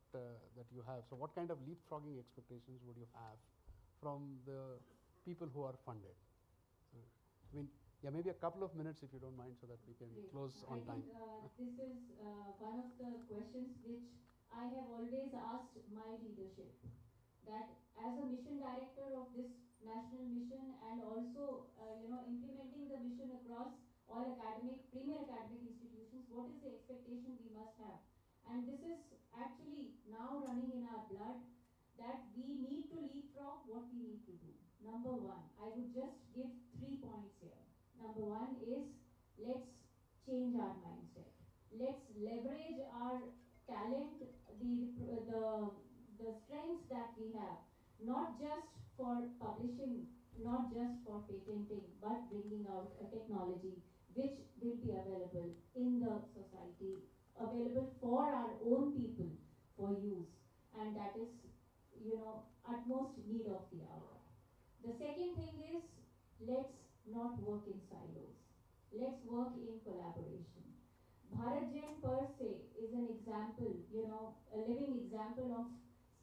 Speaker 13: you have, so what kind of leapfrogging expectations would you have from the people who are funded? So, I mean, yeah, maybe a couple of minutes if you don't mind, so that we can close on time.
Speaker 17: I think this is one of the questions which I have always asked my leadership, that as a mission director of this national mission and also implementing the mission across all premier academic institutions, what is the expectation we must have? And this is actually now running in our blood, that we need to leapfrog what we need to do. Number one, I would just give 3 points here. Number one is, let's change our mindset. Let's leverage our talent, the strengths that we have, not just for publishing, not just for patenting, but bringing out a technology which will be available in the society, available for our own people for use, and that is, utmost need of the hour. The second thing is, let's not work in silos. Let's work in collaboration. BharatGen per se is an example, a living example of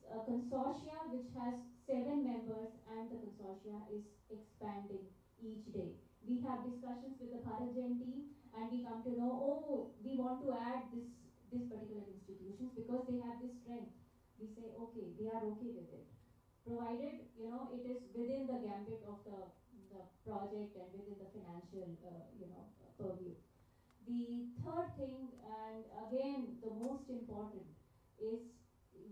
Speaker 17: a consortia which has 7 members, and the consortia is expanding each day. We have discussions with the BharatGen team, and we come to know, oh, we want to add this particular institutions because they have this strength. We say, okay, we are okay with it, provided it is within the gambit of the project and within the financial purview. The third thing, and again the most important, is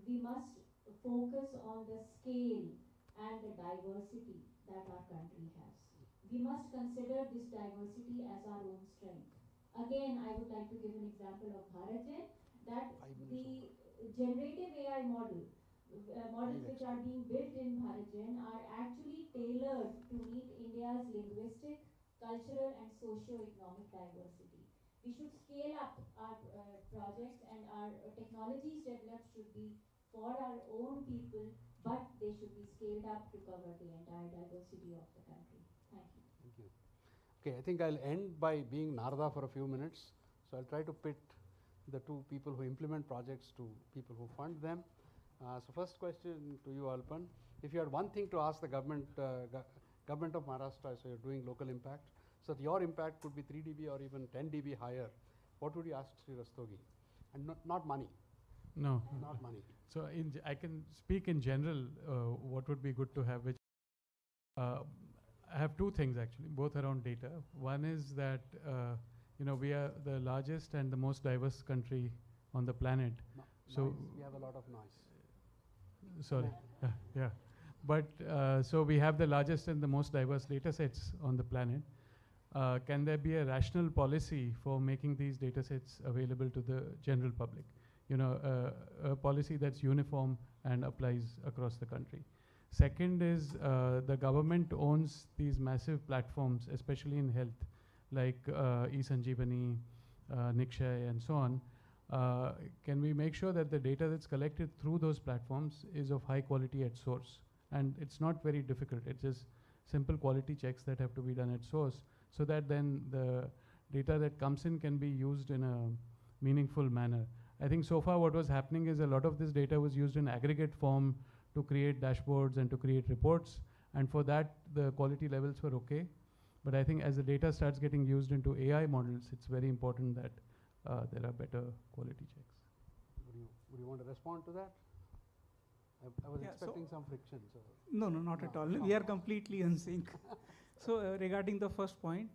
Speaker 17: we must focus on the scale and the diversity that our country has. We must consider this diversity as our own strength. Again, I would like to give an example of BharatGen, that the generative AI models which are being built in BharatGen are actually tailored to meet India's linguistic, cultural and socio-economic diversity. We should scale up our projects, and our technologies developed should be for our own people, but they should be scaled up to cover the entire diversity of the country. Thank you.
Speaker 13: Thank you. Okay, I think I'll end by being Narada for a few minutes. So I'll try to pit the two people who implement projects to people who fund them. So first question to you, Alpan. If you had one thing to ask the government, Government of Maharashtra, so you're doing local impact. So your impact could be 3 dB or even 10 dB higher. What would you ask Sri Rastogi? And not money.
Speaker 14: No.
Speaker 13: Not money.
Speaker 14: So I can speak in general what would be good to have, which I have two things actually, both around data. One is that we are the largest and the most diverse country on the planet.
Speaker 13: No,
Speaker 14: so
Speaker 13: noise. We have a lot of noise.
Speaker 14: Sorry. Yeah. But so we have the largest and the most diverse data sets on the planet. Can there be a rational policy for making these data sets available to the general public? A policy that's uniform and applies across the country. Second is the government owns these massive platforms, especially in health, like eSanjeevani, Nikshay, and so on. Can we make sure that the data that's collected through those platforms is of high quality at source? And it's not very difficult. It's just simple quality checks that have to be done at source, so that then the data that comes in can be used in a meaningful manner. I think so far what was happening is a lot of this data was used in aggregate form to create dashboards and to create reports. And for that, the quality levels were okay. But I think as the data starts getting used into AI models, it's very important that there are better quality checks.
Speaker 13: Would you want to respond to that? I was expecting some friction. So
Speaker 16: no, not at all. We are completely in sync. So regarding the first point,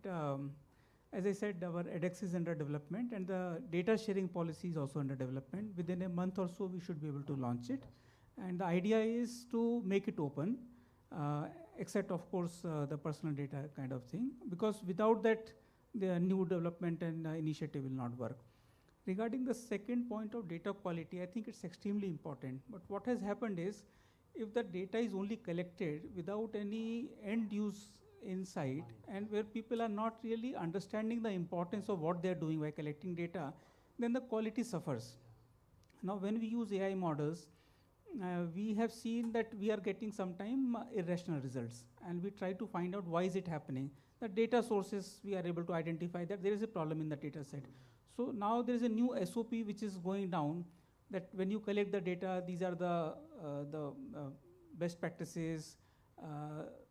Speaker 16: as I said, our edX is under development and the data sharing policy is also under development. Within a month or so, we should be able to launch it. And the idea is to make it open, except of course the personal data kind of thing, because without that, the new development and initiative will not work. Regarding the second point of data quality, I think it's extremely important. But what has happened is, if the data is only collected without any end use insight, and where people are not really understanding the importance of what they're doing by collecting data, then the quality suffers. Now, when we use AI models, we have seen that we are getting sometimes irrational results, and we try to find out why is it happening. The data sources, we are able to identify that there is a problem in the data set. So now there is a new SOP which is going down, that when you collect the data, these are the best practices.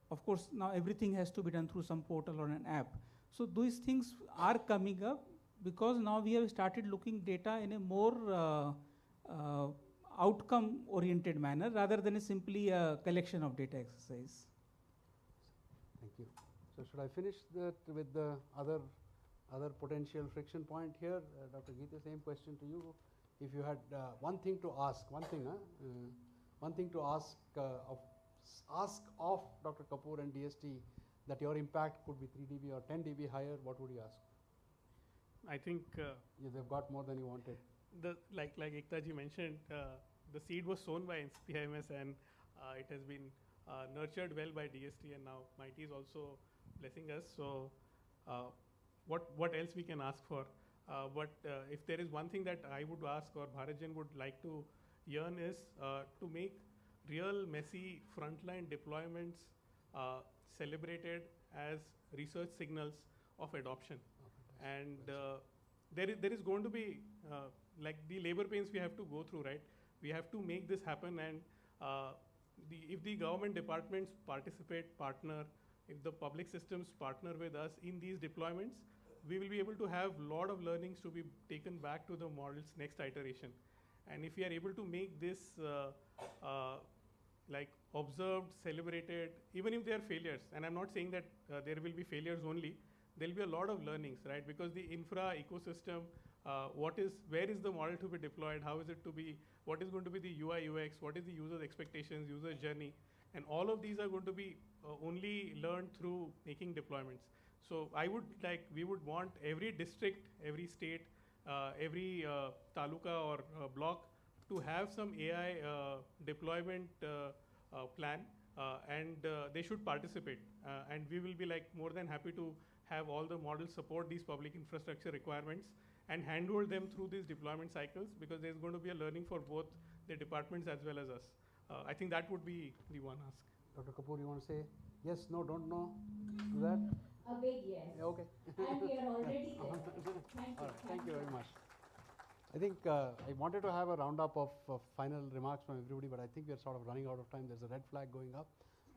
Speaker 16: Of course, now everything has to be done through some portal or an app. So these things are coming up because now we have started looking data in a more outcome-oriented manner rather than a simply a collection of data exercise.
Speaker 13: Thank you. So should I finish that with the other potential friction point here? Dr. Geeta, same question to you. If you had one thing to ask of Dr. Kapoor and DST, that your impact could be 3 dB or 10 dB higher, what would you ask?
Speaker 15: I think
Speaker 13: they've got more than you wanted.
Speaker 15: Like Ekta ji mentioned, the seed was sown by NCPIMS and it has been nurtured well by DST, and now MIT is also blessing us. So what else we can ask for? But if there is one thing that I would ask, or Bharatjan would like to yearn, is to make real messy frontline deployments celebrated as research signals of adoption. And there is going to be like the labor pains we have to go through, right? We have to make this happen, and if the government departments participate, partner, if the public systems partner with us in these deployments, we will be able to have a lot of learnings to be taken back to the model's next iteration. And if we are able to make this like observed, celebrated, even if they are failures, and I'm not saying that there will be failures only, there will be a lot of learnings, right? Because the infra ecosystem, where is the model to be deployed, how is it to be, what is going to be the UI UX, what is the user's expectations, user journey, and all of these are going to be only learned through making deployments. So we would want every district, every state, every taluka or block to have some AI deployment plan, and they should participate. And we will be like more than happy to have all the models support these public infrastructure requirements and handhold them through these deployment cycles, because there's going to be a learning for both the departments as well as us. I think that would be the one ask.
Speaker 13: Dr. Kapoor, you want to say yes, no, don't know to that?
Speaker 17: A big yes.
Speaker 13: Yeah, okay.
Speaker 17: And we are already there. Thank you.
Speaker 13: All right, thank you very much. I think I wanted to have a roundup of final remarks from everybody, but I think we are sort of running out of time. There's a red flag going up.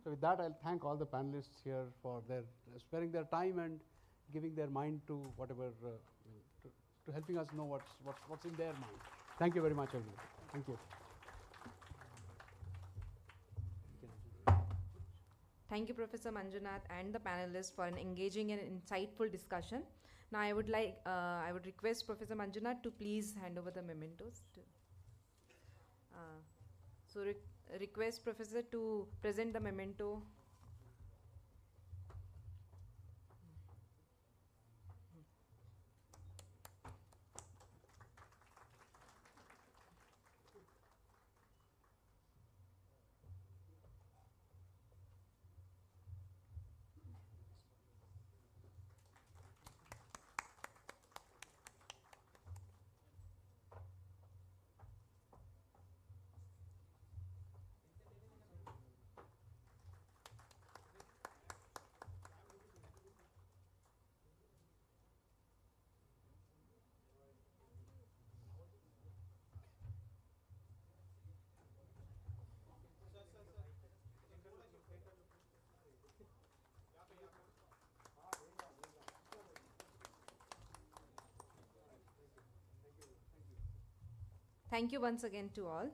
Speaker 13: So with that, I'll thank all the panelists here for their sparing their time and giving their mind to whatever, to helping us know what's in their mind. Thank you very much, everyone. Thank you.
Speaker 6: Thank you, Professor Manjunath and the panelists for an engaging and insightful discussion. Now, I would request Professor Manjunath to please hand over the mementos. Request Professor to present the memento. Thank you once again to all.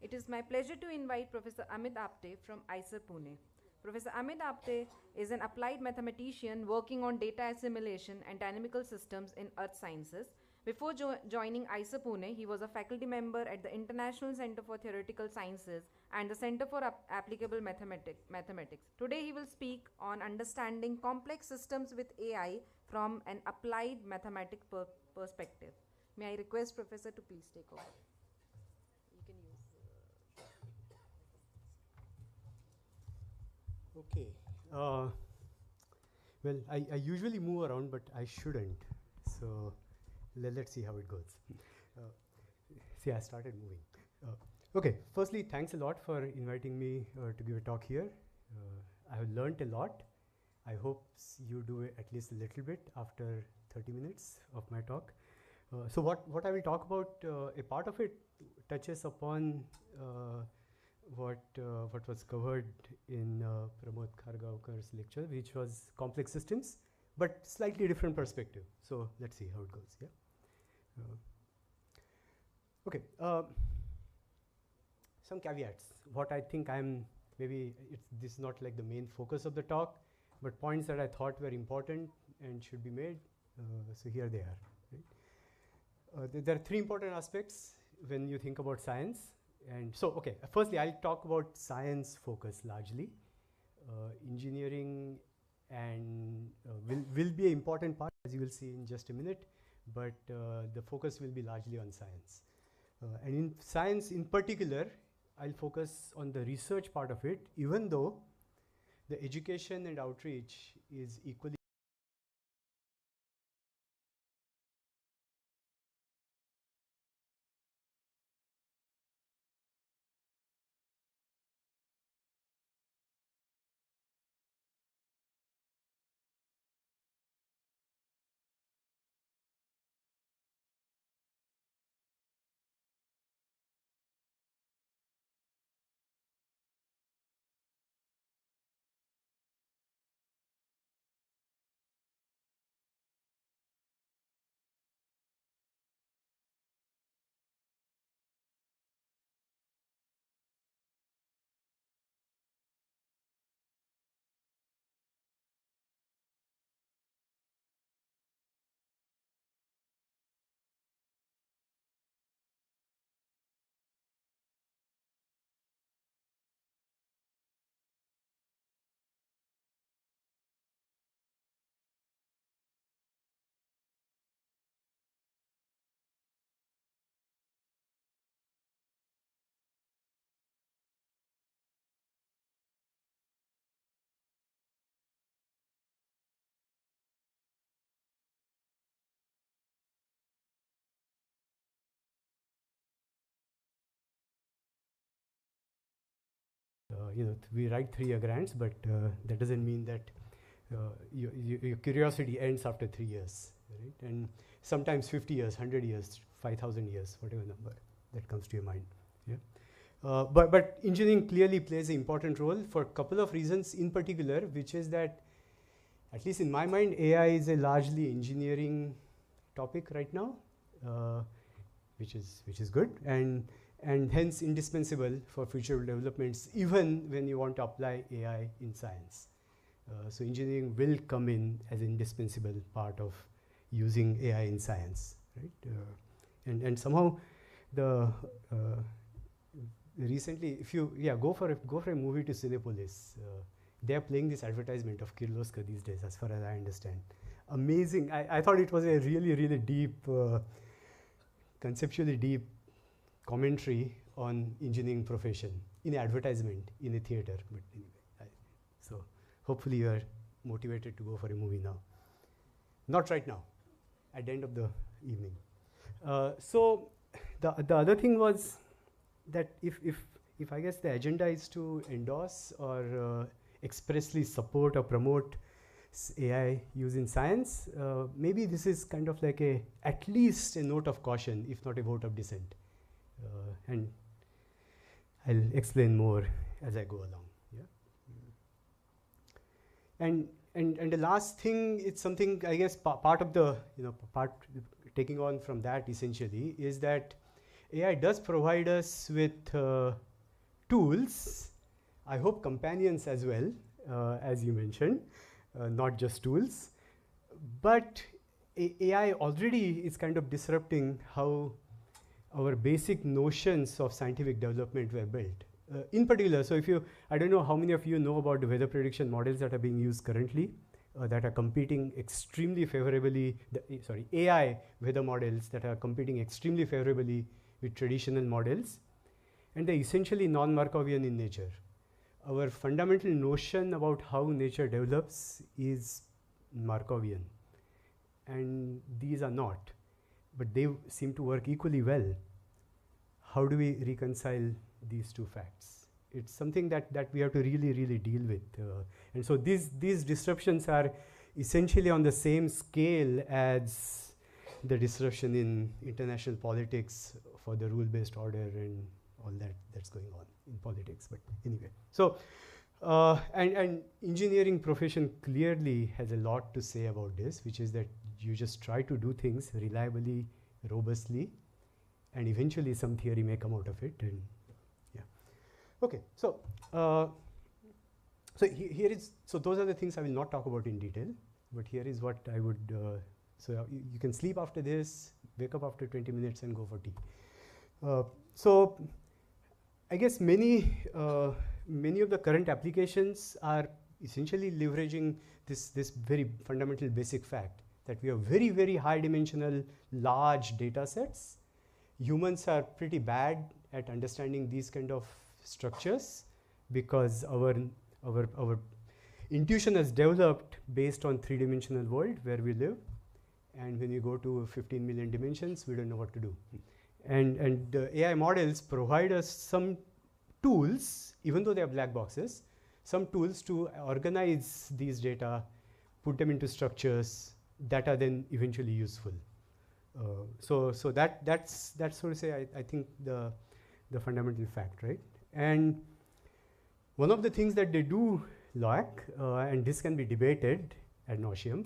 Speaker 6: It is my pleasure to invite Professor Amit Apte from IISER Pune. Professor Amit Apte is an applied mathematician working on data assimilation and dynamical systems in earth sciences. Before joining IISER Pune, he was a faculty member at the International Center for Theoretical Sciences and the Center for Applicable Mathematics. Today, he will speak on understanding complex systems with AI from an applied mathematic perspective. May I request Professor to please take over. You can use.
Speaker 18: Okay. Well, I usually move around, but I shouldn't. So let's see how it goes. See, I started moving. Okay, firstly, thanks a lot for inviting me to give a talk here. I have learned a lot. I hope you do at least a little bit after 30 minutes of my talk. So what I will talk about, a part of it touches upon what was covered in Pramod Khargaokar's lecture, which was complex systems, but slightly different perspective. So let's see how it goes. Yeah. Okay. Some caveats. What I think this is not like the main focus of the talk, but points that I thought were important and should be made. So here they are. Right? There are three important aspects when you think about science. And so, okay, firstly, I'll talk about science focus largely. Engineering and will be an important part, as you will see in just a minute, but the focus will be largely on science. And in science in particular, I'll focus on the research part of it, even though the education and outreach is equally we write 3-year grants, but that doesn't mean that your curiosity ends after 3 years, right? And sometimes 50 years, 100 years, 5,000 years, whatever number that comes to your mind. Yeah. But engineering clearly plays an important role for a couple of reasons in particular, which is that, at least in my mind, AI is a largely engineering topic right now, which is good, and hence indispensable for future developments, even when you want to apply AI in science. So engineering will come in as an indispensable part of using AI in science, right? And somehow the recently, if you go for a movie to Cinepolis, they are playing this advertisement of Kirloskar these days, as far as I understand. Amazing. I thought it was a really deep, conceptually deep commentary on engineering profession in an advertisement in a theater. But anyway, so hopefully you are motivated to go for a movie now. Not right now, at the end of the evening. So the other thing was that if I guess the agenda is to endorse or expressly support or promote AI use in science, maybe this is kind of like at least a note of caution, if not a vote of dissent. And I'll explain more as I go along. Yeah. And the last thing, it's something I guess part of the part taking on from that essentially is that AI does provide us with tools, I hope companions as well, as you mentioned, not just tools. But AI already is kind of disrupting how our basic notions of scientific development were built. In particular, so I don't know how many of you know about the weather prediction models that are being used currently, that are competing extremely favorably, AI weather models that are competing extremely favorably with traditional models, and they're essentially non-Markovian in nature. Our fundamental notion about how nature develops is Markovian, and these are not, but they seem to work equally well. How do we reconcile these two facts? It's something that we have to really deal with. And so these disruptions are essentially on the same scale as the disruption in international politics for the rule-based order and all that's going on in politics. But anyway, so and engineering profession clearly has a lot to say about this, which is that you just try to do things reliably, robustly, and eventually some theory may come out of it. And yeah, okay. So here is, so those are the things I will not talk about in detail, but here is what I would. So you can sleep after this, wake up after 20 minutes, and go for tea. So I guess many of the current applications are essentially leveraging this very fundamental basic fact that we have very high dimensional large data sets. Humans are pretty bad at understanding these kind of structures because our intuition has developed based on 3-dimensional world where we live, and when you go to 15 million dimensions, we don't know what to do. And the AI models provide us some tools, even though they are black boxes, some tools to organize these data, put them into structures that are then eventually useful. So that's sort of say I think the fundamental fact, right? And one of the things that they do lack, and this can be debated ad nauseum,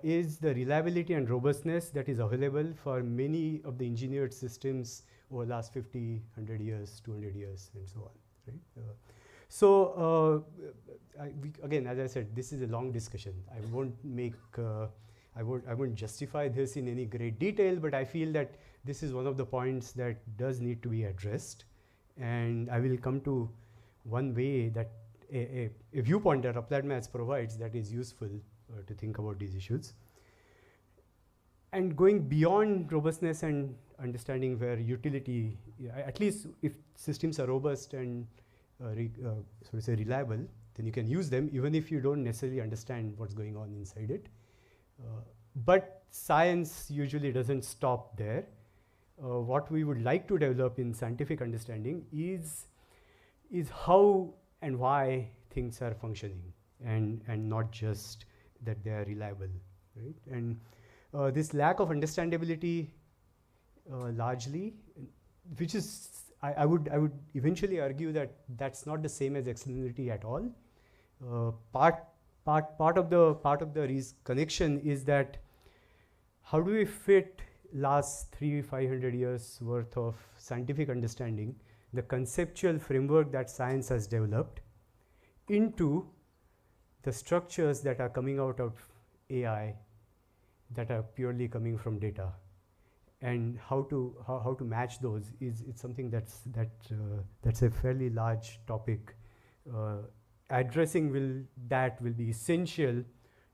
Speaker 18: is the reliability and robustness that is available for many of the engineered systems over the last 50, 100 years, 200 years, and so on, right? Again, as I said, this is a long discussion. I won't make, I won't justify this in any great detail, but I feel that this is one of the points that does need to be addressed, and I will come to one way that a viewpoint that applied maths provides that is useful to think about these issues. And going beyond robustness and understanding where utility, at least if systems are robust and so to say reliable, then you can use them even if you don't necessarily understand what's going on inside it. But science usually doesn't stop there. What we would like to develop in scientific understanding is how and why things are functioning, and not just that they are reliable, right? And this lack of understandability largely, which is I would eventually argue that that's not the same as explainability at all. Part of the connection is that how do we fit last 300-500 years worth of scientific understanding, the conceptual framework that science has developed, into the structures that are coming out of AI that are purely coming from data, and how to match those is something that's a fairly large topic. Addressing will be essential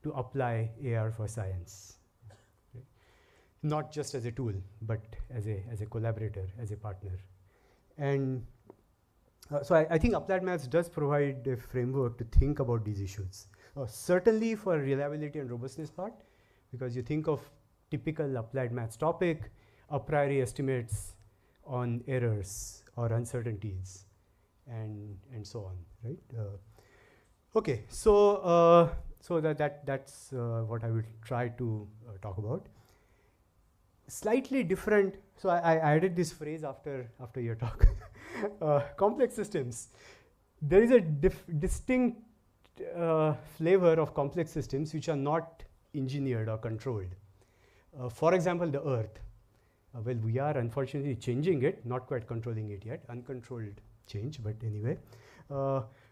Speaker 18: to apply AI for science, right? Not just as a tool, but as a collaborator, as a partner. And so I think applied maths does provide a framework to think about these issues. Certainly for reliability and robustness part, because you think of typical applied maths topic, a priori estimates on errors or uncertainties, and so on, right? Okay, so that's what I will try to talk about. Slightly different. So I added this phrase after your talk. Complex systems. There is a distinct flavor of complex systems which are not engineered or controlled. For example, the Earth. Well, we are unfortunately changing it, not quite controlling it yet. Uncontrolled change, but anyway.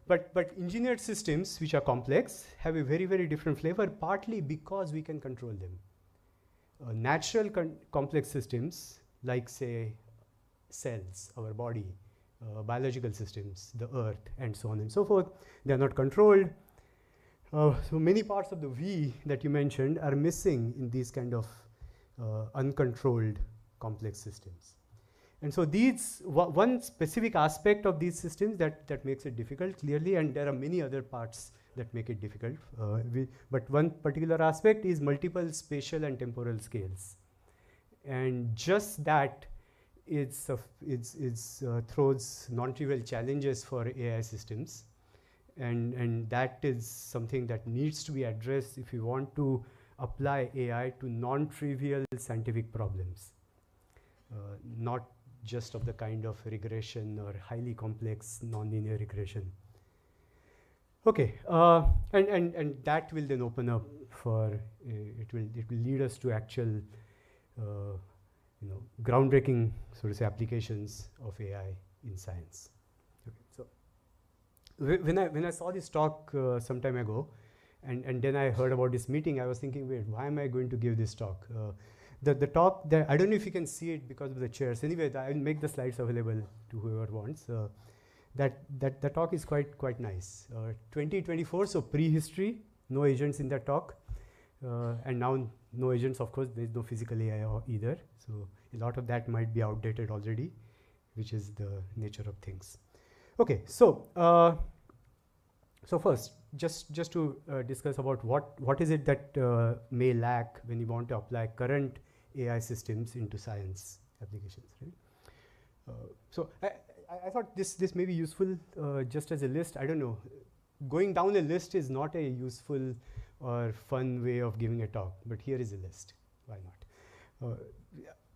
Speaker 18: But engineered systems which are complex have a very, very different flavor, partly because we can control them. Natural complex systems, like say cells, our body, biological systems, the Earth, and so on and so forth, they are not controlled. So many parts of the V that you mentioned are missing in these kind of uncontrolled complex systems. And so these, one specific aspect of these systems that makes it difficult, clearly, and there are many other parts that make it difficult. But one particular aspect is multiple spatial and temporal scales. And just that throws non-trivial challenges for AI systems. And that is something that needs to be addressed if you want to apply AI to non-trivial scientific problems, not just of the kind of regression or highly complex nonlinear regression. Okay, and that will then open up for it will lead us to actual groundbreaking, so to say, applications of AI in science. Okay, so when I saw this talk some time ago, and then I heard about this meeting, I was thinking, wait, why am I going to give this talk? The talk, I don't know if you can see it because of the chairs. Anyway, I will make the slides available to whoever wants. That talk is quite nice. 2024, so prehistory, no agents in that talk. And now no agents, of course, there is no physical AI either. So a lot of that might be outdated already, which is the nature of things. Okay, so first, just to discuss about what is it that may lack when you want to apply current AI systems into science applications, right? So I thought this may be useful just as a list. I don't know. Going down a list is not a useful or fun way of giving a talk, but here is a list. Why not?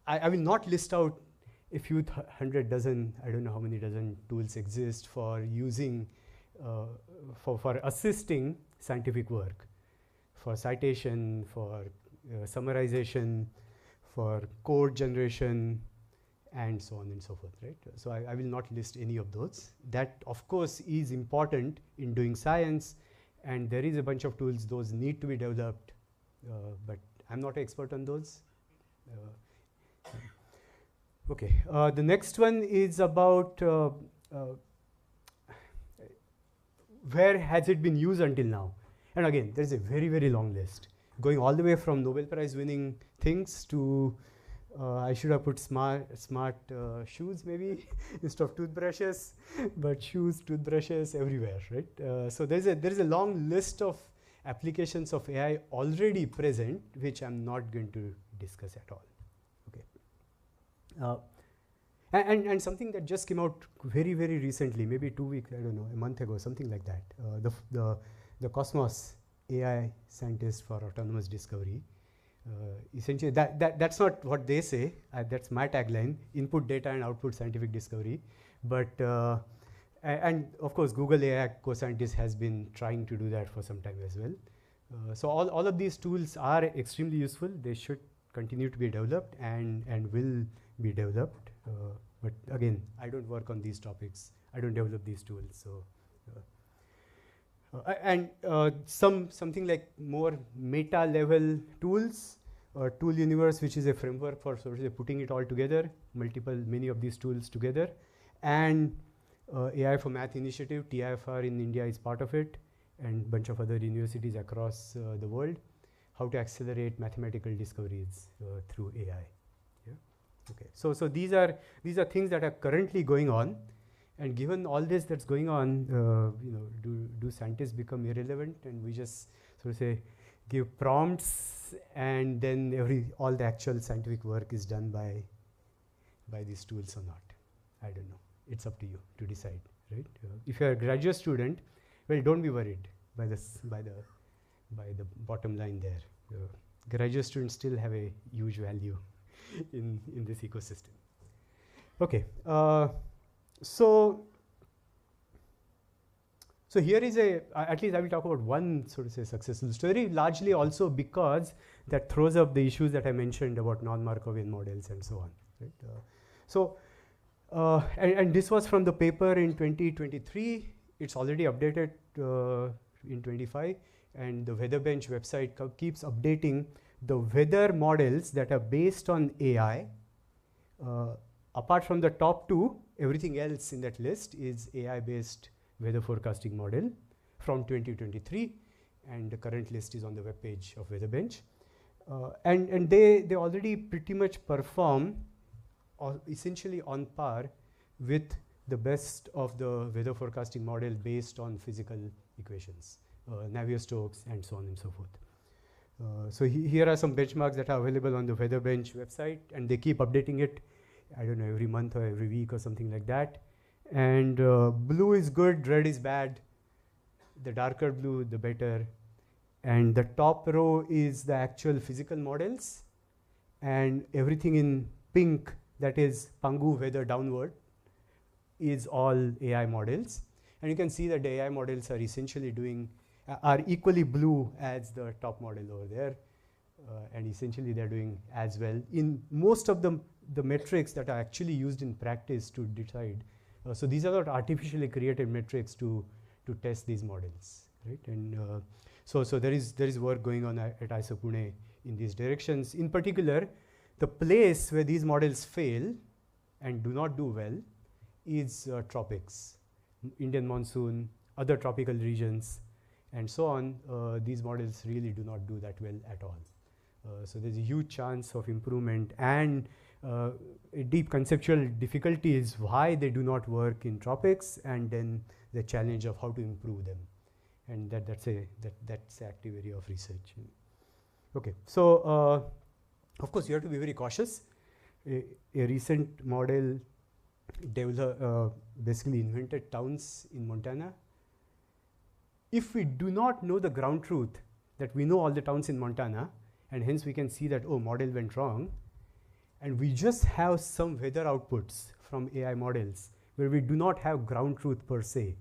Speaker 18: I will not list out a few hundred dozen, I don't know how many dozen tools exist for using, for assisting scientific work, for citation, for summarization, for code generation, and so on and so forth, right? So I will not list any of those. That, of course, is important in doing science, and there is a bunch of tools, those need to be developed, but I'm not an expert on those. Okay, the next one is about where has it been used until now? And again, there's a very, very long list, going all the way from Nobel Prize winning things to I should have put smart shoes maybe instead of toothbrushes, but shoes, toothbrushes everywhere, right? So there is a long list of applications of AI already present, which I'm not going to discuss at all. Okay, And something that just came out very, very recently, maybe 2 weeks, I don't know, a month ago, something like that. The Cosmos AI scientist for autonomous discovery. Essentially, that's not what they say. That's my tagline: input data and output scientific discovery. But and of course, Google AI co-scientist has been trying to do that for some time as well. So all of these tools are extremely useful. They should continue to be developed and will be developed. But again, I don't work on these topics. I don't develop these tools. So. Something like more meta level tools, tool universe, which is a framework for sort of putting it all together, many of these tools together, and AI for Math initiative, TIFR in India is part of it, and bunch of other universities across the world, how to accelerate mathematical discoveries through AI. Yeah? Okay. So these are things that are currently going on. And given all this that's going on, do scientists become irrelevant, and we just sort of say give prompts, and then all the actual scientific work is done by these tools or not? I don't know. It's up to you to decide, right? If you're a graduate student, well, don't be worried by the bottom line there. Graduate students still have a huge value in this ecosystem. Okay. So here is at least I will talk about one sort of say successful story, largely also because that throws up the issues that I mentioned about non-Markovian models and so on. Right? And this was from the paper in 2023. It's already updated in 25, and the Weather Bench website keeps updating the weather models that are based on AI. Apart from the top two, everything else in that list is AI-based weather forecasting model from 2023, and the current list is on the web page of Weather Bench. And they already pretty much perform essentially on par with the best of the weather forecasting model based on physical equations, Navier-Stokes, and so on and so forth. So here are some benchmarks that are available on the Weather Bench website, and they keep updating it. I don't know, every month or every week or something like that. And blue is good, red is bad. The darker blue, the better. And the top row is the actual physical models. And everything in pink, that is Pangu weather downward, is all AI models. And you can see that the AI models are essentially are equally blue as the top model over there. And essentially they're doing as well in most of the metrics that are actually used in practice to decide. So these are not artificially created metrics to test these models, right? And so there is work going on at IISc Pune in these directions. In particular, the place where these models fail and do not do well is tropics, Indian monsoon, other tropical regions, and so on. These models really do not do that well at all. So there's a huge chance of improvement, and a deep conceptual difficulty is why they do not work in tropics, and then the challenge of how to improve them, and that's an active area of research. Okay, so of course you have to be very cautious. A recent model basically invented towns in Montana. If we do not know the ground truth that we know all the towns in Montana, and hence we can see that, oh, model went wrong, and we just have some weather outputs from AI models where we do not have ground truth per se,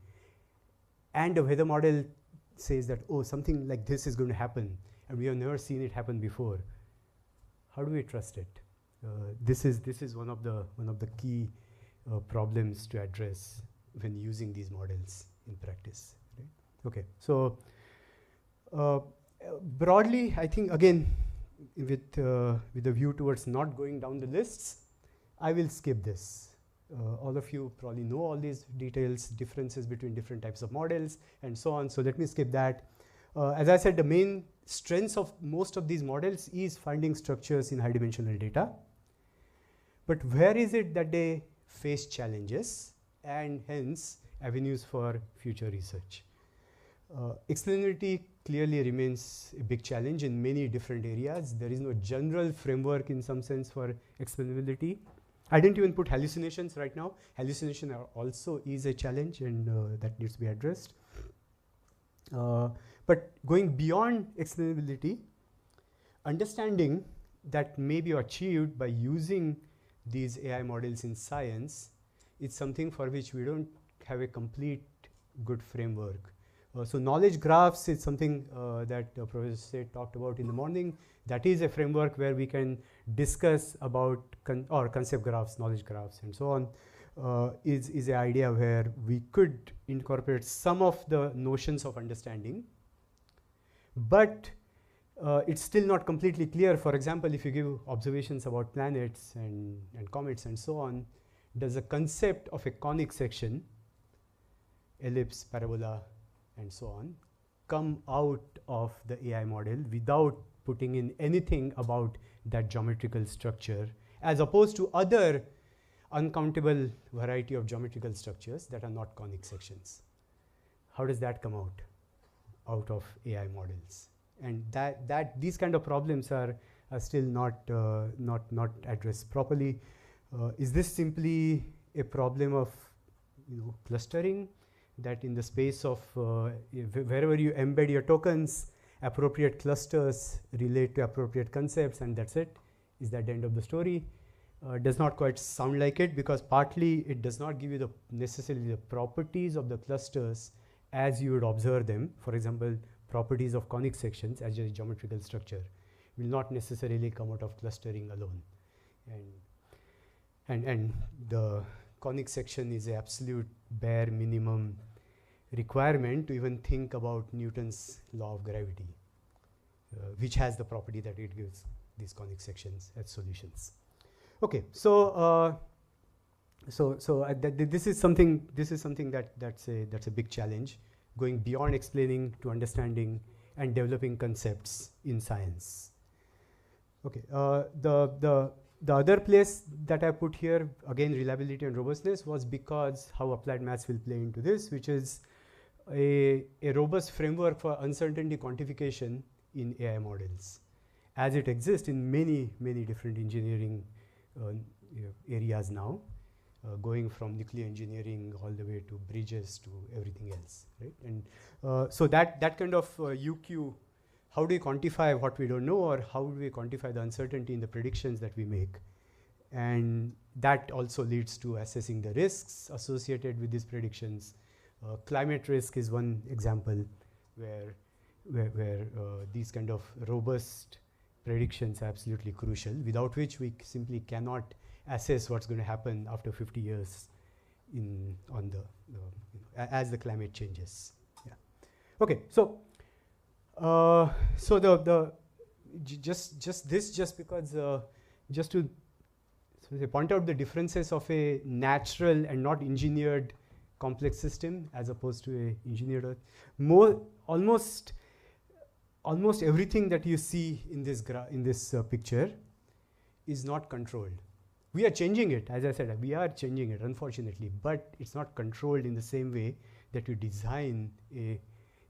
Speaker 18: and the weather model says that, oh, something like this is going to happen, and we have never seen it happen before. How do we trust it? This is one of the key problems to address when using these models in practice. Right? Okay, so broadly, I think again, with a view towards not going down the lists, I will skip this. All of you probably know all these details, differences between different types of models, and so on. So let me skip that. As I said, the main strengths of most of these models is finding structures in high-dimensional data. But where is it that they face challenges and hence avenues for future research? Explainability clearly remains a big challenge in many different areas. There is no general framework in some sense for explainability. I didn't even put hallucinations right now. Hallucination also is a challenge, and that needs to be addressed. But going beyond explainability, understanding that may be achieved by using these AI models in science is something for which we don't have a complete good framework. So knowledge graphs is something that Professor Seth talked about in the morning. That is a framework where we can discuss about or concept graphs, knowledge graphs, and so on. Is an idea where we could incorporate some of the notions of understanding, but it's still not completely clear. For example, if you give observations about planets and comets and so on, does the concept of a conic section, ellipse, parabola, and so on, come out of the AI model without putting in anything about that geometrical structure, as opposed to other uncountable variety of geometrical structures that are not conic sections? How does that come out of AI models? And that these kind of problems are still not addressed properly. Is this simply a problem of clustering, that in the space of wherever you embed your tokens, appropriate clusters relate to appropriate concepts, and that's it? Is that the end of the story? Does not quite sound like it, because partly it does not give you necessarily the properties of the clusters as you would observe them. For example, properties of conic sections as a geometrical structure will not necessarily come out of clustering alone. And the conic section is an absolute bare minimum requirement to even think about Newton's law of gravity, which has the property that it gives these conic sections as solutions. Okay, so this is something that's a big challenge, going beyond explaining to understanding and developing concepts in science. Okay, the other place that I put here, again, reliability and robustness, was because how applied maths will play into this, which is a robust framework for uncertainty quantification in AI models, as it exists in many different engineering areas now, going from nuclear engineering all the way to bridges to everything else, right? And so that kind of UQ, how do we quantify what we don't know, or how do we quantify the uncertainty in the predictions that we make? And that also leads to assessing the risks associated with these predictions. Climate risk is one example where these kind of robust predictions are absolutely crucial, without which we simply cannot assess what's going to happen after 50 years as the climate changes. Yeah. Okay, so just to point out the differences of a natural and not engineered complex system as opposed to a engineered. Almost everything that you see in this picture is not controlled. We are changing it, as I said, we are changing it, unfortunately, but it's not controlled in the same way that you design a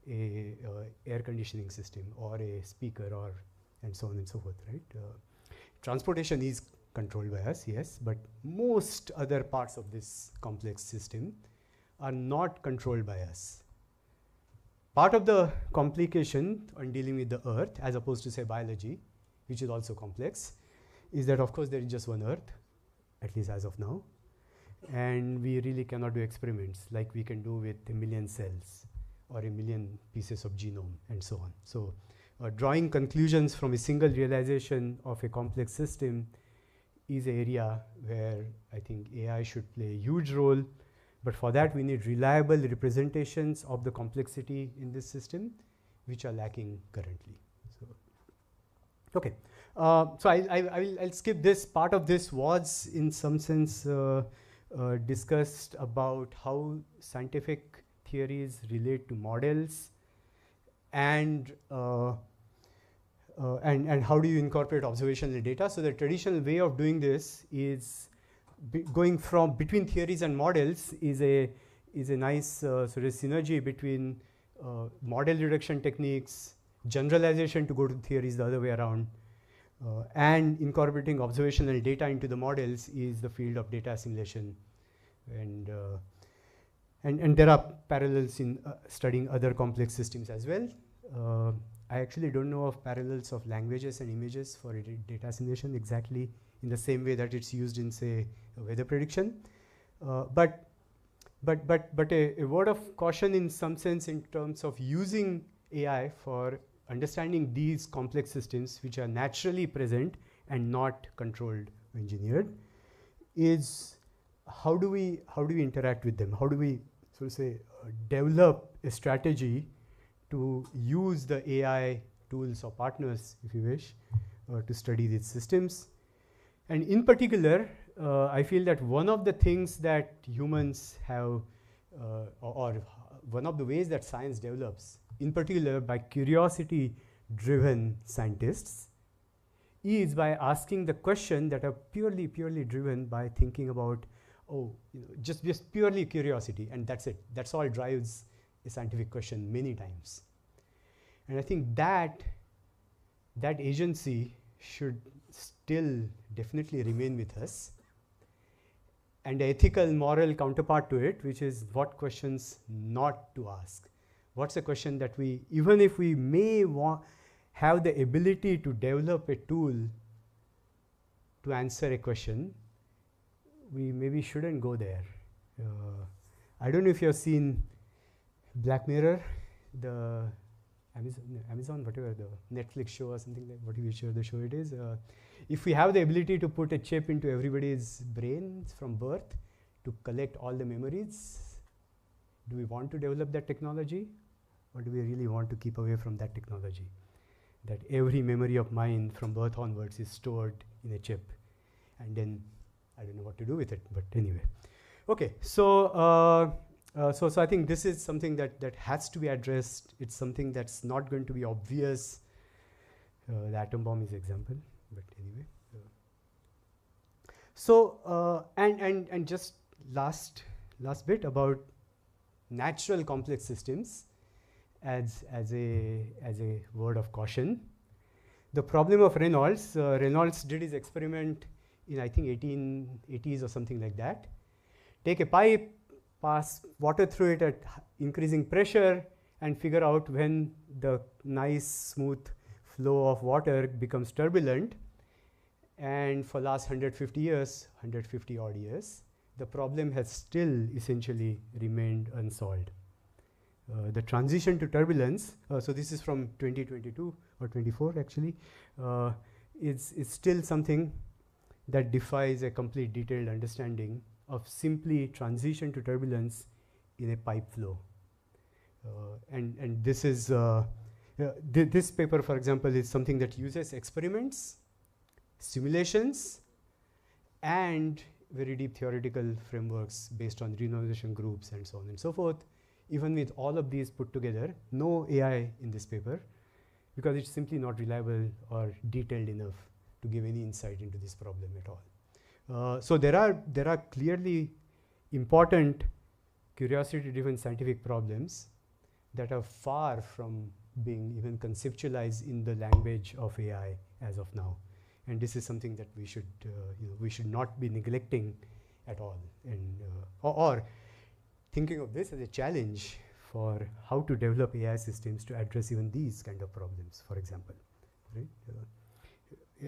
Speaker 18: air conditioning system or a speaker and so on and so forth, right? Transportation is controlled by us, yes, but most other parts of this complex system are not controlled by us. Part of the complication on dealing with the earth, as opposed to say biology, which is also complex, is that of course there is just one earth, at least as of now, and we really cannot do experiments like we can do with 1 million cells or 1 million pieces of genome and so on. So drawing conclusions from a single realization of a complex system is an area where I think AI should play a huge role, but for that we need reliable representations of the complexity in this system, which are lacking currently. So, okay, so I'll skip this. Part of this was in some sense discussed about how scientific theories relate to models, and how do you incorporate observational data. So the traditional way of doing this is going from between theories and models is a nice sort of synergy between model reduction techniques, generalization to go to theories the other way around, and incorporating observational data into the models is the field of data assimilation. And there are parallels in studying other complex systems as well. I actually don't know of parallels of languages and images for data assimilation exactly in the same way that it's used in, say, weather prediction. But a word of caution in some sense in terms of using AI for understanding these complex systems which are naturally present and not controlled or engineered is how do we interact with them? How do we, so to say, develop a strategy to use the AI tools or partners, if you wish, to study these systems? And in particular, I feel that one of the things that humans have, or one of the ways that science develops, in particular by curiosity-driven scientists, is by asking the question that are purely driven by thinking about, just purely curiosity, and that's it. That's all drives a scientific question many times. And I think that agency should still definitely remain with us. And the ethical, moral counterpart to it, which is what questions not to ask. What's a question that we, even if we may have the ability to develop a tool to answer a question, we maybe shouldn't go there. I don't know if you have seen Black Mirror, the Amazon, whatever, the Netflix show or something like whatever the show it is. If we have the ability to put a chip into everybody's brains from birth to collect all the memories, do we want to develop that technology, or do we really want to keep away from that technology? That every memory of mine from birth onwards is stored in a chip, and then I don't know what to do with it, but anyway. Okay, so so I think this is something that has to be addressed. It's something that's not going to be obvious. The atom bomb is example, but anyway. So and just last bit about natural complex systems as a word of caution. The problem of Reynolds. Reynolds did his experiment in, I think, 1880s or something like that. Take a pipe, pass water through it at increasing pressure, and figure out when the nice smooth flow of water becomes turbulent. And for last 150 odd years, the problem has still essentially remained unsolved. The transition to turbulence, so this is from 2022 or 24 actually, is still something that defies a complete detailed understanding of simply transition to turbulence in a pipe flow. And this is, this paper, for example, is something that uses experiments, simulations, and very deep theoretical frameworks based on renormalization groups and so on and so forth. Even with all of these put together, no AI in this paper, because it's simply not reliable or detailed enough to give any insight into this problem at all. So there are clearly important curiosity-driven scientific problems that are far from being even conceptualized in the language of AI as of now, and this is something that we should not be neglecting at all, and or thinking of this as a challenge for how to develop AI systems to address even these kind of problems, for example, right?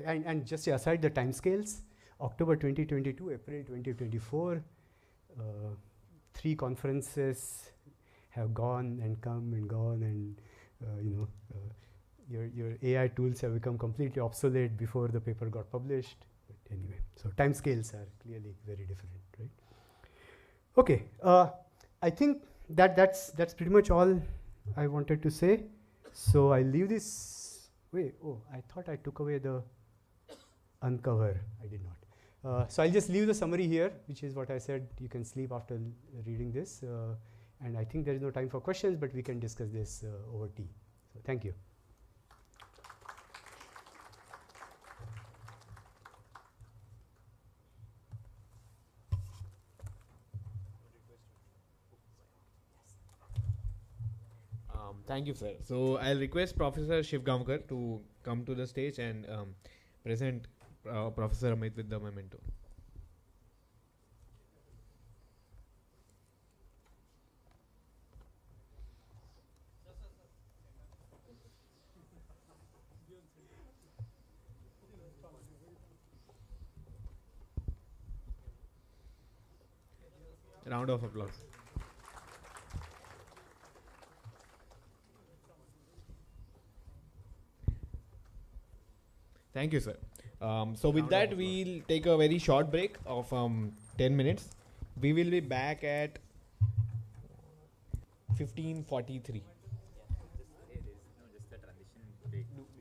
Speaker 18: And just aside the timescales, October 2022, April 2024, 3 conferences have gone and come and gone, and your AI tools have become completely obsolete before the paper got published. But anyway, so timescales are clearly very different, right? Okay, I think that's pretty much all I wanted to say. So I leave this. Wait, oh, I thought I took away the uncover. I did not. So I'll just leave the summary here, which is what I said. You can sleep after reading this. And I think there is no time for questions, but we can discuss this over tea. So thank you.
Speaker 4: Thank you, sir. So I'll request Professor Shivgamkar to come to the stage and present Professor Amit with the memento. Round of applause. Thank you, sir. So with that, we'll take a very short break of 10 minutes. We will be back at 15:43.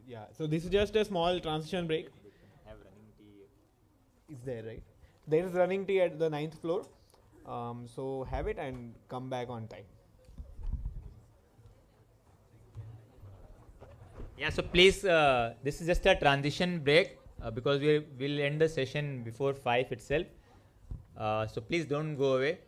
Speaker 4: Yeah, so this is just a small transition break.
Speaker 1: Have running tea.
Speaker 4: Is there, right? There is running tea at the 9th floor. So have it and come back on time.
Speaker 1: Yeah, so please, this is just a transition break because we will end the session before 5 itself. So please don't go away.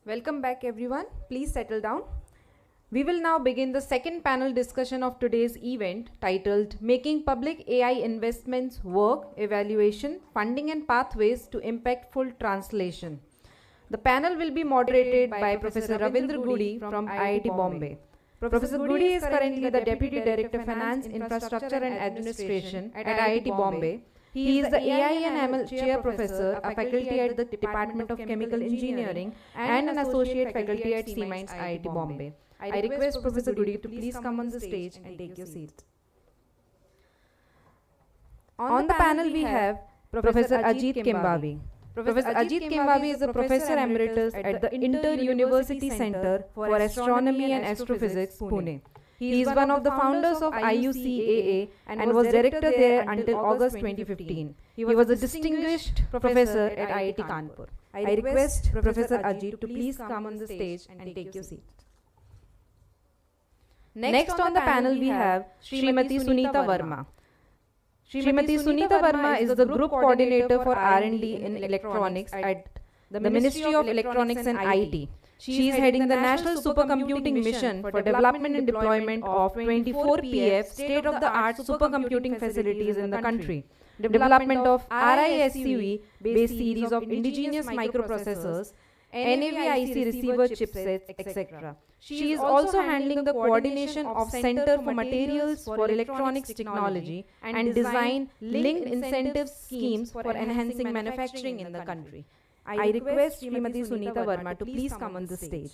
Speaker 6: Welcome back everyone. Please settle down. We will now begin the second panel discussion of today's event titled Making Public AI Investments Work, Evaluation, Funding and Pathways to Impactful Translation. The panel will be moderated by Professor Ravindra Gudi from IIT Bombay. Professor Gudi is currently the Deputy Director Finance, Infrastructure and Administration at IIT Bombay. He is the AI and ML Chair Professor, a faculty at the Department of Chemical Engineering and an Associate Faculty at C-Minds IIT Bombay. I request Professor Gudi to please come on the stage and take your seat. On the panel we have Professor Ajit Kimbavi. Professor Ajit Kimbavi is a Professor Emeritus at the Inter-University Center for Astronomy and Astrophysics, Pune. He is one of the founders of IUCAA and was director there until August 2015. He was a distinguished professor at IIT Kanpur. I request Professor Ajit to please come on the stage and take your seat. Next on the panel we have Srimati Sunita Verma. Srimati Sunita Verma is the Group Coordinator for R&D in Electronics at the Ministry of Electronics and IT. She is heading the National Supercomputing Mission for development and deployment of 24 PF state-of-the-art supercomputing facilities in the country, development of RISC-V-based series of indigenous microprocessors, NAVIC receiver chipsets, etc. She is also handling the coordination of Center for Materials for Electronics Technology and design linked incentive schemes for enhancing manufacturing in the country. I request Srimati Sunita Verma to please come on the stage.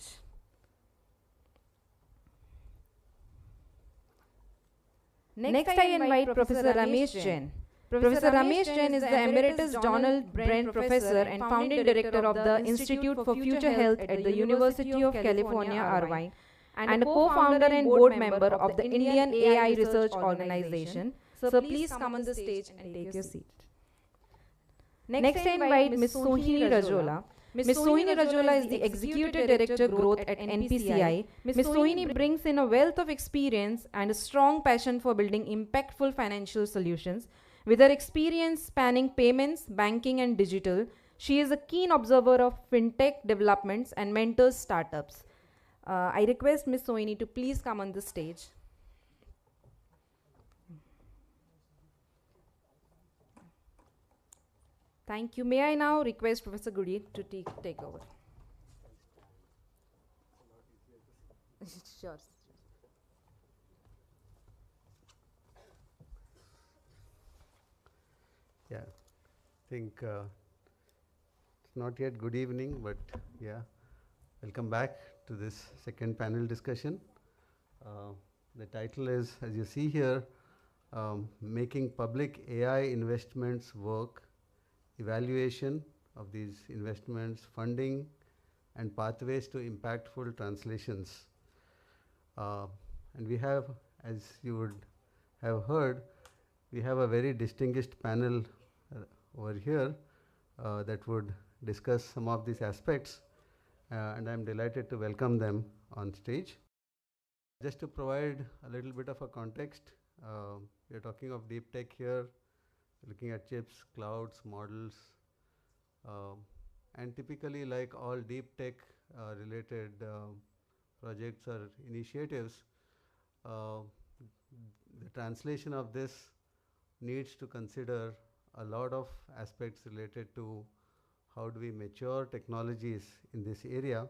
Speaker 6: Next I invite Professor Ramesh Jain. Professor Ramesh Jain is the Emeritus Donald Brent Professor and Founding Director of the Institute for Future Health at the University of California, Irvine, and a co-founder and board member of the Indian AI Research Organization. So please come on the stage and take your seat. Next I invite Ms. Sohini Rajola. Ms. Sohini Rajola is the Executive Director Growth at NPCI. Ms. Sohini brings in a wealth of experience and a strong passion for building impactful financial solutions. With her experience spanning payments, banking and digital, she is a keen observer of fintech developments and mentors startups. I request Ms. Sohini to please come on the stage. Thank you. May I now request Professor Gudi to take over? Sure.
Speaker 19: Yeah, I think it's not yet good evening, but yeah, welcome back to this second panel discussion. The title is, as you see here, Making Public AI Investments Work, Evaluation of these investments, Funding and Pathways to Impactful Translations. And we have, as you would have heard, we have a very distinguished panel over here that would discuss some of these aspects, and I'm delighted to welcome them on stage. Just to provide a little bit of a context, we are talking of deep tech here, looking at chips, clouds, models, and typically, like all deep tech related projects or initiatives, the translation of this needs to consider a lot of aspects related to how do we mature technologies in this area.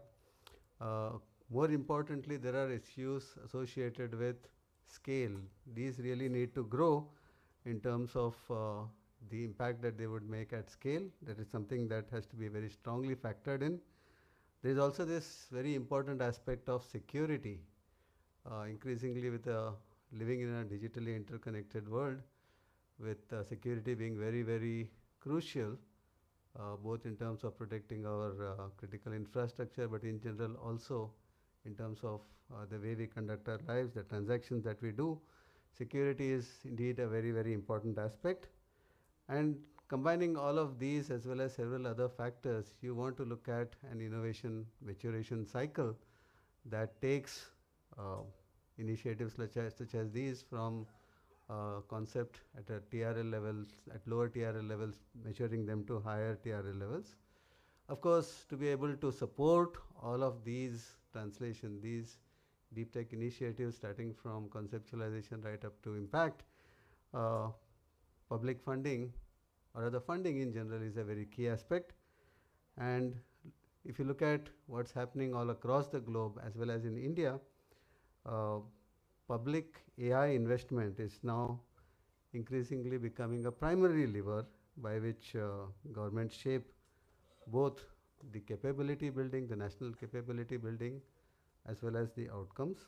Speaker 19: More importantly, there are issues associated with scale. These really need to grow in terms of the impact that they would make at scale. That is something that has to be very strongly factored in. There is also this very important aspect of security. Increasingly with living in a digitally interconnected world, with security being very, very crucial, both in terms of protecting our critical infrastructure, but in general also in terms of the way we conduct our lives, the transactions that we do. Security is indeed a very, very important aspect. And combining all of these as well as several other factors, you want to look at an innovation maturation cycle that takes initiatives such as these from concept at a TRL levels, at lower TRL levels, measuring them to higher TRL levels. Of course, to be able to support all of these translation, these deep tech initiatives starting from conceptualization right up to impact, uh, public funding or other funding in general is a very key aspect. And if you look at what's happening all across the globe as well as in India, uh, public AI investment is now increasingly becoming a primary lever by which governments shape both the capability building, the national capability building, as well as the outcomes.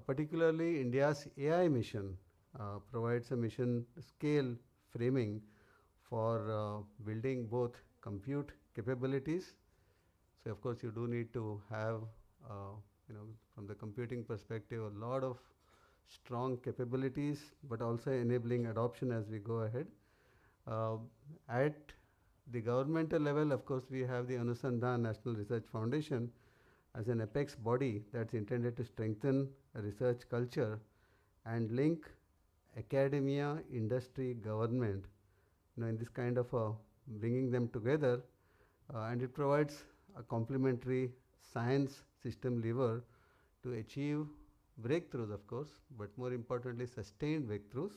Speaker 19: Particularly India's AI mission provides a mission scale framing for building both compute capabilities. So of course you do need to have, from the computing perspective, a lot of strong capabilities, but also enabling adoption as we go ahead. At the governmental level, of course, we have the Anusandhan National Research Foundation as an apex body that's intended to strengthen a research culture and link academia, industry, government, in this kind of bringing them together, and it provides a complementary science system lever to achieve breakthroughs, of course, but more importantly, sustained breakthroughs,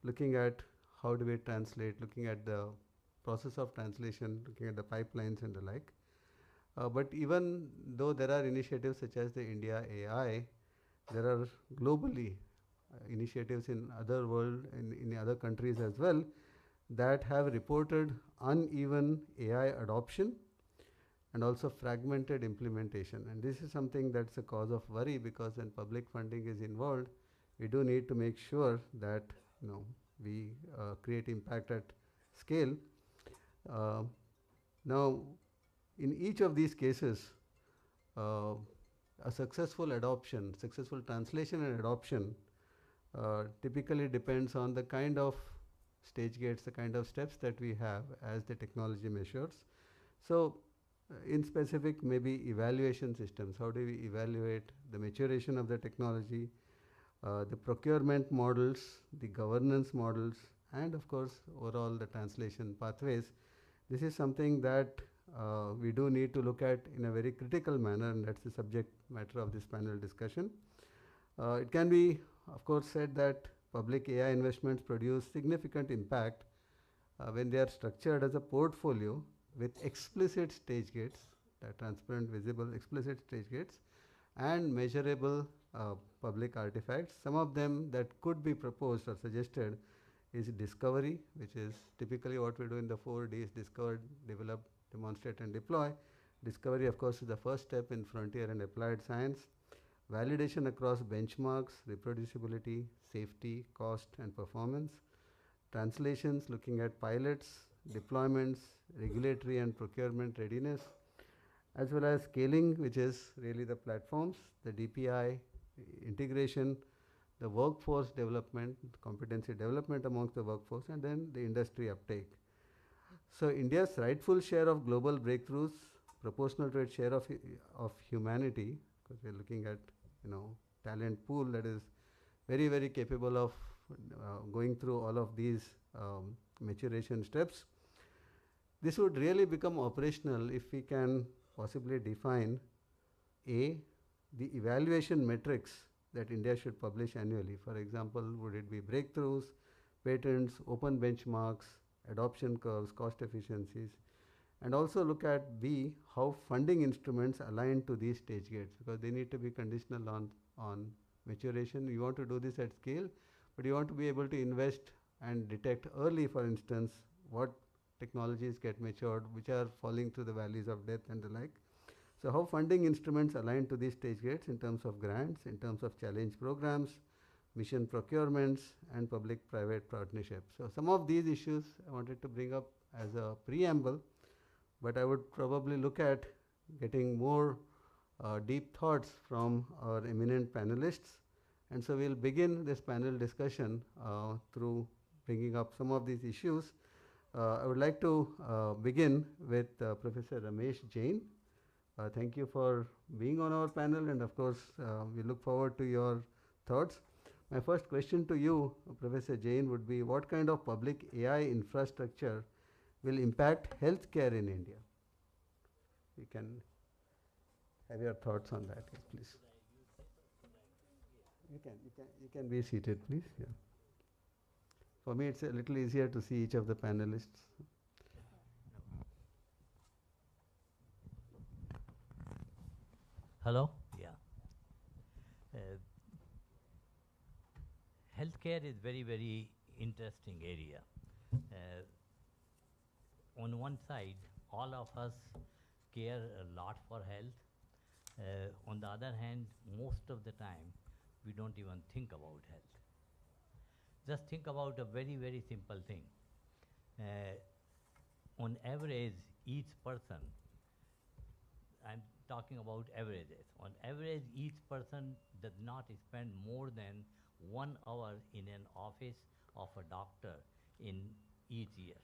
Speaker 19: looking at how do we translate, looking at the process of translation, looking at the pipelines and the like. But even though there are initiatives such as the India AI, there are globally initiatives in other world, in other countries as well, that have reported uneven AI adoption and also fragmented implementation. And this is something that's a cause of worry, because when public funding is involved, we do need to make sure that we create impact at scale. Now, in each of these cases, a successful adoption, successful translation and adoption typically depends on the kind of stage gates, the kind of steps that we have as the technology matures. So in specific, maybe evaluation systems. How do we evaluate the maturation of the technology, the procurement models, the governance models, and of course, overall the translation pathways. This is something that we do need to look at in a very critical manner, and that's the subject matter of this panel discussion. It can be, of course, said that public AI investments produce significant impact when they are structured as a portfolio with explicit stage gates, transparent, visible, explicit stage gates, and measurable public artifacts. Some of them that could be proposed or suggested is discovery, which is typically what we do in the 4 Ds: discover, develop, demonstrate, and deploy. Discovery, of course, is the first step in frontier and applied science. Validation across benchmarks, reproducibility, safety, cost, and performance. Translations, looking at pilots, deployments, regulatory and procurement readiness, as well as scaling, which is really the platforms, the DPI integration, the workforce development, competency development amongst the workforce, and then the industry uptake. So India's rightful share of global breakthroughs, proportional to its share of humanity, because we're looking at talent pool that is very, very capable of going through all of these maturation steps. This would really become operational if we can possibly define the evaluation metrics that India should publish annually. For example, would it be breakthroughs, patents, open benchmarks, adoption curves, cost efficiencies, and also look at B, how funding instruments align to these stage gates, because they need to be conditional on maturation. You want to do this at scale, but you want to be able to invest and detect early, for instance, what technologies get matured, which are falling through the valleys of death and the like. So how funding instruments align to these stage gates in terms of grants, in terms of challenge programs, mission procurements, and public-private partnerships. So some of these issues I wanted to bring up as a preamble, but I would probably look at getting more deep thoughts from our eminent panelists. And so we'll begin this panel discussion through bringing up some of these issues. I would like to begin with Professor Ramesh Jain. Thank you for being on our panel, and of course, we look forward to your thoughts. My first question to you, Professor Jain, would be what kind of public AI infrastructure will impact healthcare in India? You can have your thoughts on that, yes, please. You can be seated, please. Yeah. For me, it's a little easier to see each of the panelists.
Speaker 20: Hello? Yeah. Healthcare is very, very interesting area. On one side, all of us care a lot for health. On the other hand, most of the time, we don't even think about health. Just think about a very, very simple thing. On average, each person, I'm talking about averages, on average, each person does not spend more than 1 hour in an office of a doctor in each year.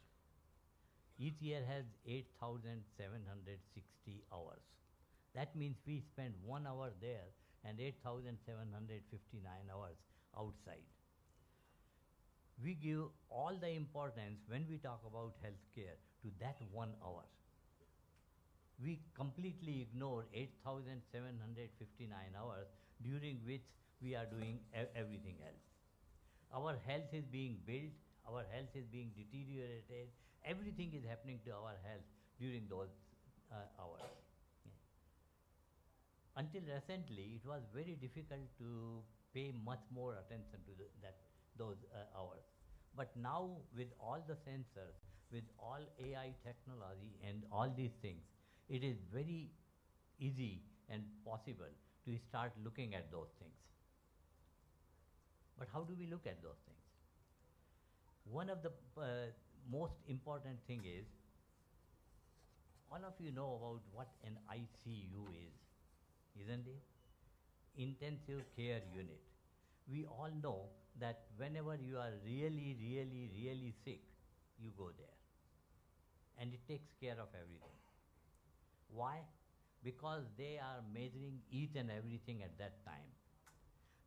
Speaker 20: Each year has 8,760 hours. That means we spend 1 hour there and 8,759 hours outside. We give all the importance when we talk about healthcare to that 1 hour. We completely ignore 8,759 hours during which we are doing everything else. Our health is being built, our health is being deteriorated, everything is happening to our health during those hours. Until recently, it was very difficult to pay much more attention to those hours. But now, with all the sensors, with all AI technology and all these things, it is very easy and possible to start looking at those things. But how do we look at those things? One of the most important thing is, all of you know about what an ICU is, isn't it? Intensive care unit. We all know that whenever you are really, really, really sick, you go there. And it takes care of everything. Why? Because they are measuring each and everything at that time.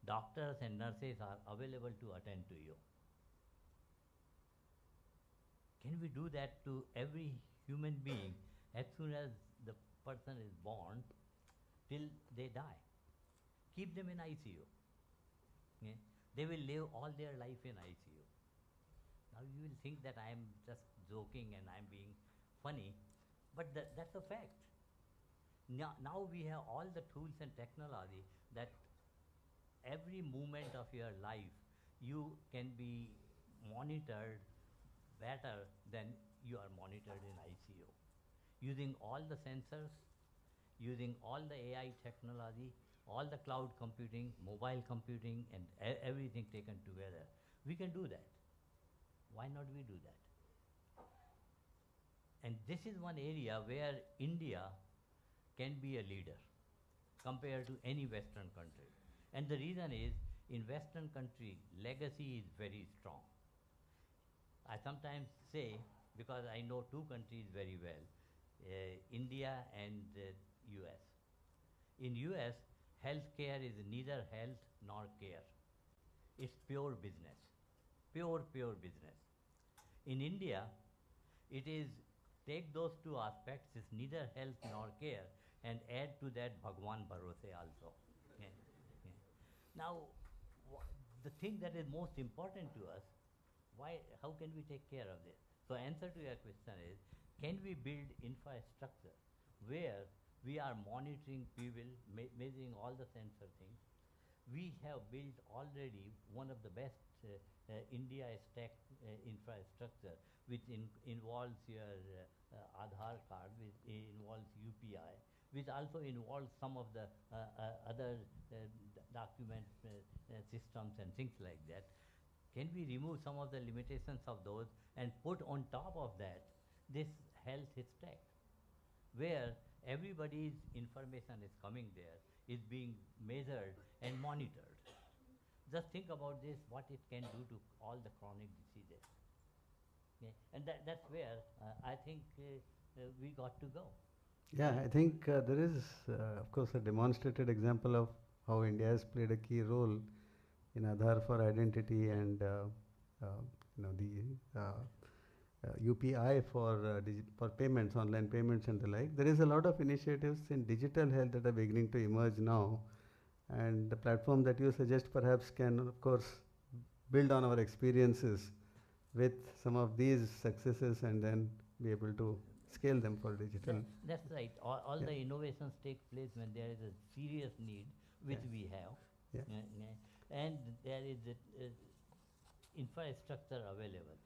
Speaker 20: Doctors and nurses are available to attend to you. Can we do that to every human being as soon as the person is born till they die? Keep them in ICU. Yeah? They will live all their life in ICU. Now you will think that I am just joking and I am being funny, but that's a fact. Now we have all the tools and technology that every moment of your life you can be monitored better than you are monitored in ICU. Using all the sensors, using all the AI technology, all the cloud computing, mobile computing, and everything taken together, we can do that. Why not we do that? And this is one area where India can be a leader compared to any Western country. And the reason is, in Western country, legacy is very strong. I sometimes say, because I know two countries very well, India and US. In US, healthcare is neither health nor care. It's pure business, pure business. In India, it is take those two aspects, it's neither health nor care, and add to that Bhagwan Bharose also. Yeah. Yeah. Now, the thing that is most important to us, how can we take care of this? So answer to your question is, can we build infrastructure where we are monitoring people, measuring all the sensor things? We have built already one of the best India stack infrastructure, which involves your Aadhaar card, which involves UPI, which also involves some of the other document systems and things like that. Can we remove some of the limitations of those and put on top of that this health stack, where everybody's information is coming there, is being measured and monitored? Just think about this, what it can do to all the chronic diseases. Yeah. And that's where I think we got to go.
Speaker 19: Yeah, I think there is, of course, a demonstrated example of how India has played a key role in Aadhaar for identity and UPI for payments, online payments and the like. There is a lot of initiatives in digital health that are beginning to emerge now, and the platform that you suggest perhaps can, of course, build on our experiences with some of these successes and then be able to scale them for digital.
Speaker 20: That's right. All the innovations take place when there is a serious need, which we have. And there is infrastructure available.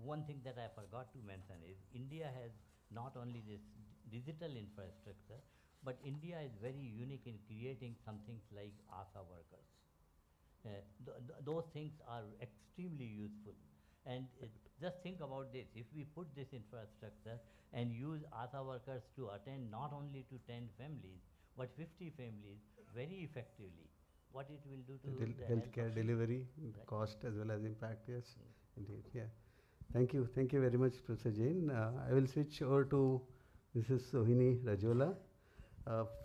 Speaker 20: One thing that I forgot to mention is India has not only this digital infrastructure, but India is very unique in creating something like ASA workers. Those things are extremely useful. And just think about this. If we put this infrastructure and use ASA workers to attend not only to 10 families, but 50 families very effectively, what it will do to the
Speaker 19: healthcare delivery, cost as well as impact, yes, indeed, yeah. Thank you very much, Professor Jain. I will switch over to Mrs. Sohini Rajola.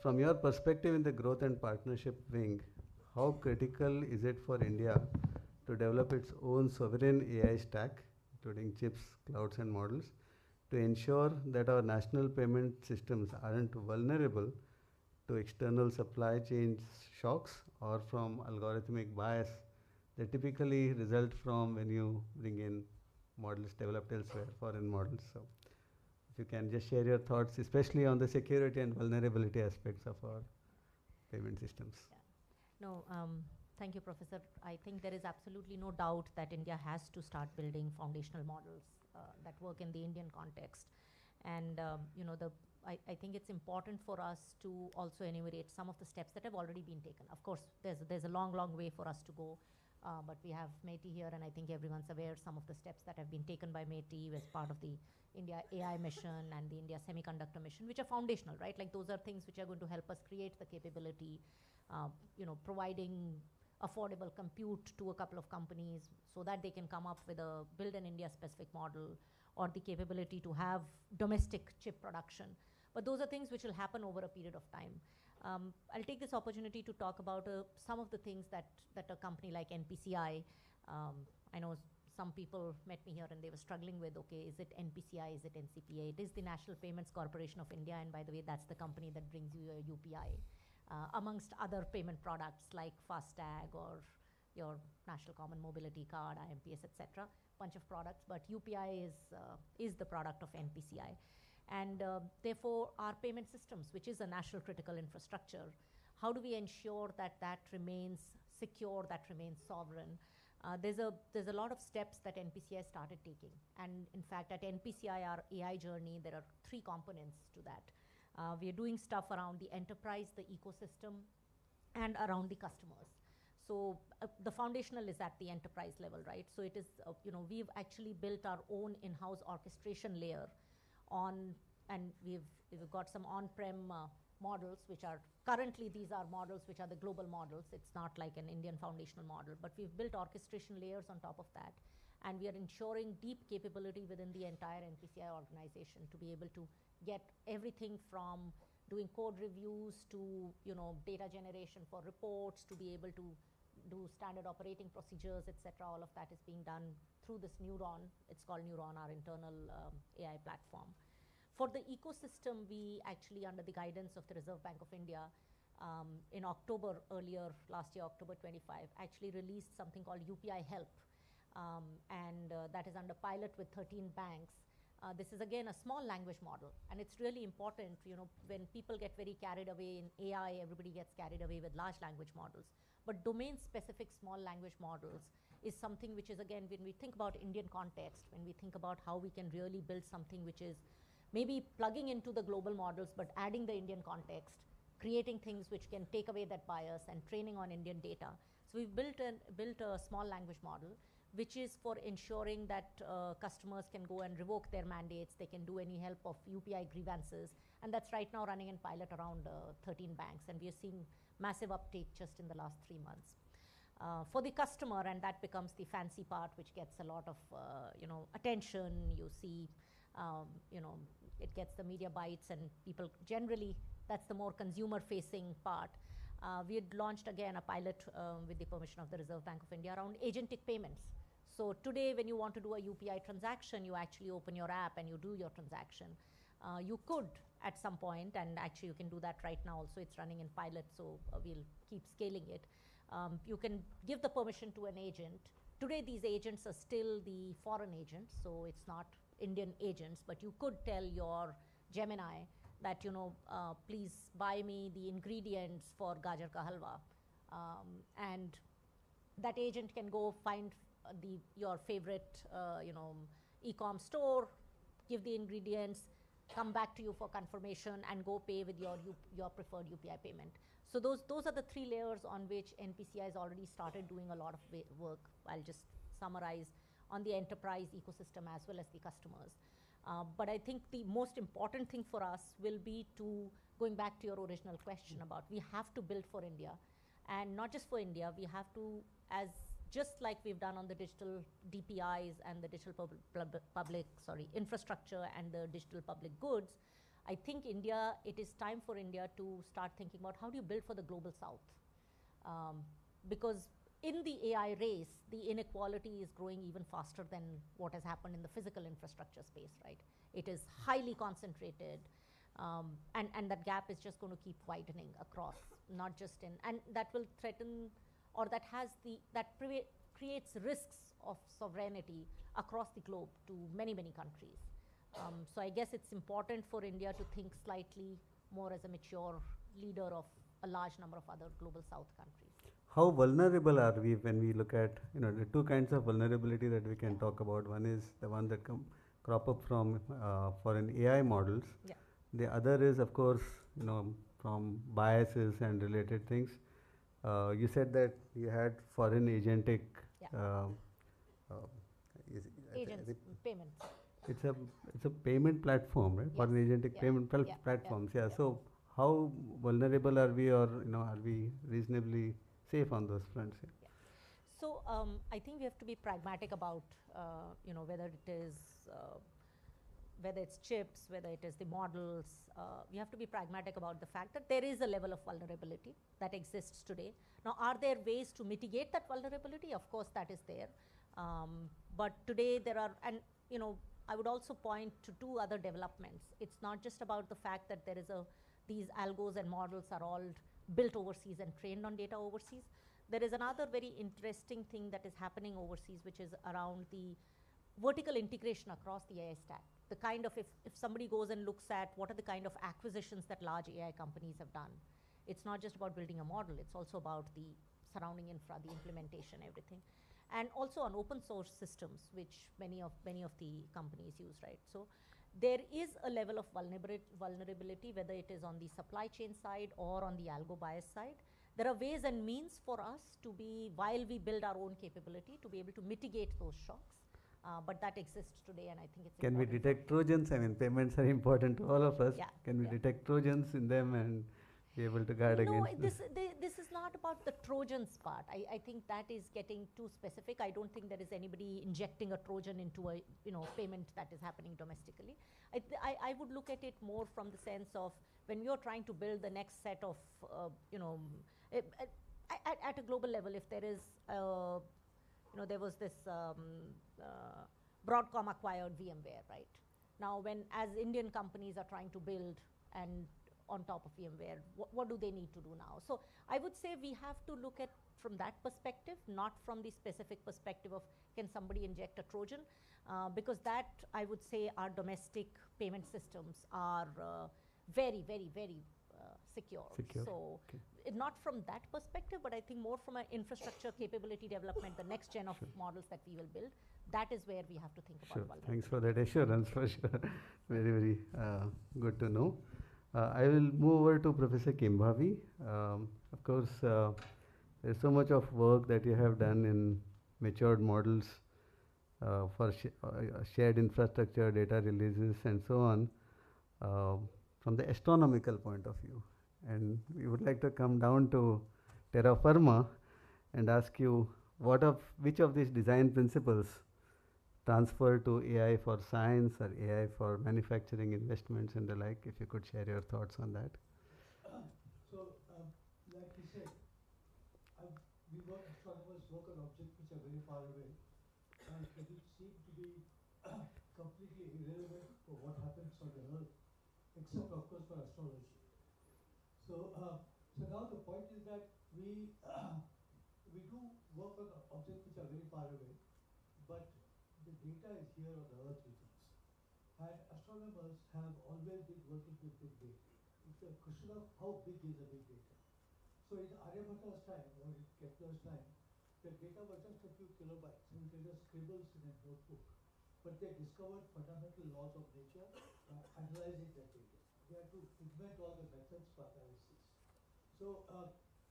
Speaker 19: From your perspective in the growth and partnership wing, how critical is it for India to develop its own sovereign AI stack, including chips, clouds and models, to ensure that our national payment systems aren't vulnerable to external supply chain shocks or from algorithmic bias that typically result from when you bring in models developed elsewhere, foreign models. So if you can just share your thoughts, especially on the security and vulnerability aspects of our payment systems.
Speaker 21: No, thank you, Professor. I think there is absolutely no doubt that India has to start building foundational models that work in the Indian context. And I think it's important for us to also enumerate some of the steps that have already been taken. Of course, there's a long way for us to go, but we have METI here, and I think everyone's aware some of the steps that have been taken by METI as part of the India AI mission and the India Semiconductor mission, which are foundational, right? Like those are things which are going to help us create the capability, providing affordable compute to a couple of companies so that they can come up with a build an India specific model or the capability to have domestic chip production. But those are things which will happen over a period of time. I'll take this opportunity to talk about some of the things that a company like NPCI, I know some people met me here and they were struggling with, okay, is it NPCI, is it NCPA? It is the National Payments Corporation of India, and by the way, that's the company that brings you your UPI, amongst other payment products like FASTag or your National Common Mobility Card, IMPS, etc. Bunch of products, but UPI is the product of NPCI. And therefore, our payment systems, which is a national critical infrastructure, how do we ensure that that remains secure, that remains sovereign? There's a lot of steps that NPCI started taking. And in fact, at NPCI, our AI journey, there are 3 components to that. We are doing stuff around the enterprise, the ecosystem, and around the customers. So the foundational is at the enterprise level, right? So it is, we've actually built our own in-house orchestration layer and we've got some on-prem models, which are currently, these are models which are the global models. It's not like an Indian foundational model, but we've built orchestration layers on top of that. And we are ensuring deep capability within the entire NPCI organization to be able to get everything from doing code reviews to, data generation for reports, to be able to do standard operating procedures, etc. All of that is being done through this Neuron. It's called Neuron, our internal AI platform. For the ecosystem, we actually, under the guidance of the Reserve Bank of India, in October earlier, last year, October 25, actually released something called UPI Help. And that is under pilot with 13 banks. This is again a small language model, and it's really important, when people get very carried away in AI, everybody gets carried away with large language models. But domain-specific small language models is something which is, again, when we think about Indian context, when we think about how we can really build something which is maybe plugging into the global models, but adding the Indian context, creating things which can take away that bias and training on Indian data. So we've built a small language model, which is for ensuring that customers can go and revoke their mandates, they can do any help of UPI grievances, and that's right now running in pilot around 13 banks, and we are seeing massive uptake just in the last 3 months. For the customer, and that becomes the fancy part, which gets a lot of attention. You see, it gets the media bites, and people generally, that's the more consumer-facing part. We had launched again a pilot with the permission of the Reserve Bank of India around agentic payments. So today, when you want to do a UPI transaction, you actually open your app and you do your transaction. You could at some point, and actually you can do that right now also, it's running in pilot, so we'll keep scaling it. You can give the permission to an agent. Today these agents are still the foreign agents, so it's not Indian agents, but you could tell your Gemini that, you know, please buy me the ingredients for gajar ka halwa, and that agent can go find your favorite e-com store, give the ingredients, come back to you for confirmation, and go pay with your preferred UPI payment. So those are the 3 layers on which NPCI has already started doing a lot of work. I'll just summarize on the enterprise ecosystem as well as the customers. But I think the most important thing for us will be to, going back to your original question about, we have to build for India, and not just for India, we have to, as just like we've done on the digital DPIs and the digital infrastructure and the digital public goods. I think it is time for India to start thinking about how do you build for the global south? Because in the AI race, the inequality is growing even faster than what has happened in the physical infrastructure space, right? It is highly concentrated, and that gap is just going to keep widening across, not just in, and that will threaten, or that creates risks of sovereignty across the globe to many, many countries. So I guess it's important for India to think slightly more as a mature leader of a large number of other global south countries.
Speaker 19: How vulnerable are we when we look at, the 2 kinds of vulnerability that we can talk about? One is the one that crop up from foreign AI models.
Speaker 21: Yeah.
Speaker 19: The other is, of course, from biases and related things. You said that you had foreign agentic
Speaker 21: payments.
Speaker 19: It's a payment platform, right?
Speaker 21: Yes.
Speaker 19: Foreign agentic payment platforms. Yeah. So how vulnerable are we, or are we reasonably safe on those fronts? Yeah.
Speaker 21: So I think we have to be pragmatic about whether it's chips, whether it is the models. We have to be pragmatic about the fact that there is a level of vulnerability that exists today. Now, are there ways to mitigate that vulnerability? Of course, that is there. But today there are, and I would also point to 2 other developments. It's not just about the fact that there is these algos and models are all built overseas and trained on data overseas. There is another very interesting thing that is happening overseas, which is around the vertical integration across the AI stack. The kind of, if somebody goes and looks at what are the kind of acquisitions that large AI companies have done, it's not just about building a model, it's also about the surrounding infra, the implementation, everything. And also on open source systems, which many of the companies use, right? So there is a level of vulnerability, whether it is on the supply chain side or on the algo bias side. There are ways and means for us to be, while we build our own capability, to be able to mitigate those shocks. But that exists today, and I think it's
Speaker 19: Can we
Speaker 21: important.
Speaker 19: detect Trojans? I mean, payments are important to all of us.
Speaker 21: Yeah.
Speaker 19: Can we detect Trojans in them and be able to guard against
Speaker 21: this is not about the Trojans part. I think that is getting too specific. I don't think there is anybody injecting a Trojan into a payment that is happening domestically. I would look at it more from the sense of when you're trying to build the next set of at a global level. If there is there was this Broadcom acquired VMware, right? Now, as Indian companies are trying to build and on top of VMware, what do they need to do now? So I would say we have to look at from that perspective, not from the specific perspective of can somebody inject a Trojan, because that, I would say, our domestic payment systems are very, very, very secure. So not from that perspective, but I think more from an infrastructure capability development, the next gen of models that we will build, that is where we have to think about vulnerability.
Speaker 19: Thanks for that assurance, for sure. Very, very good to know. I will move over to Professor Kimbhavi. Of course, there's so much of work that you have done in matured models for shared infrastructure, data releases, and so on, from the astronomical point of view. And we would like to come down to terra firma and ask you which of these design principles transfer to AI for science or AI for manufacturing investments and the like, if you could share your thoughts on that.
Speaker 2: Like you said, astronomers work on objects which are very far away, which seem to be completely irrelevant for what happens on the Earth, except of course for astrology. So now the point is that we we do work on objects which are very far away, but the data is here on the Earth with us. And astronomers have always been working with big data. It's a question of how big is the big data. So in Aryabhata's time, or in Kepler's time, the data was just a few kilobytes, and they just scribbles in a notebook. But they discovered fundamental laws of nature by analyzing that data. They had to invent all the methods for analysis. So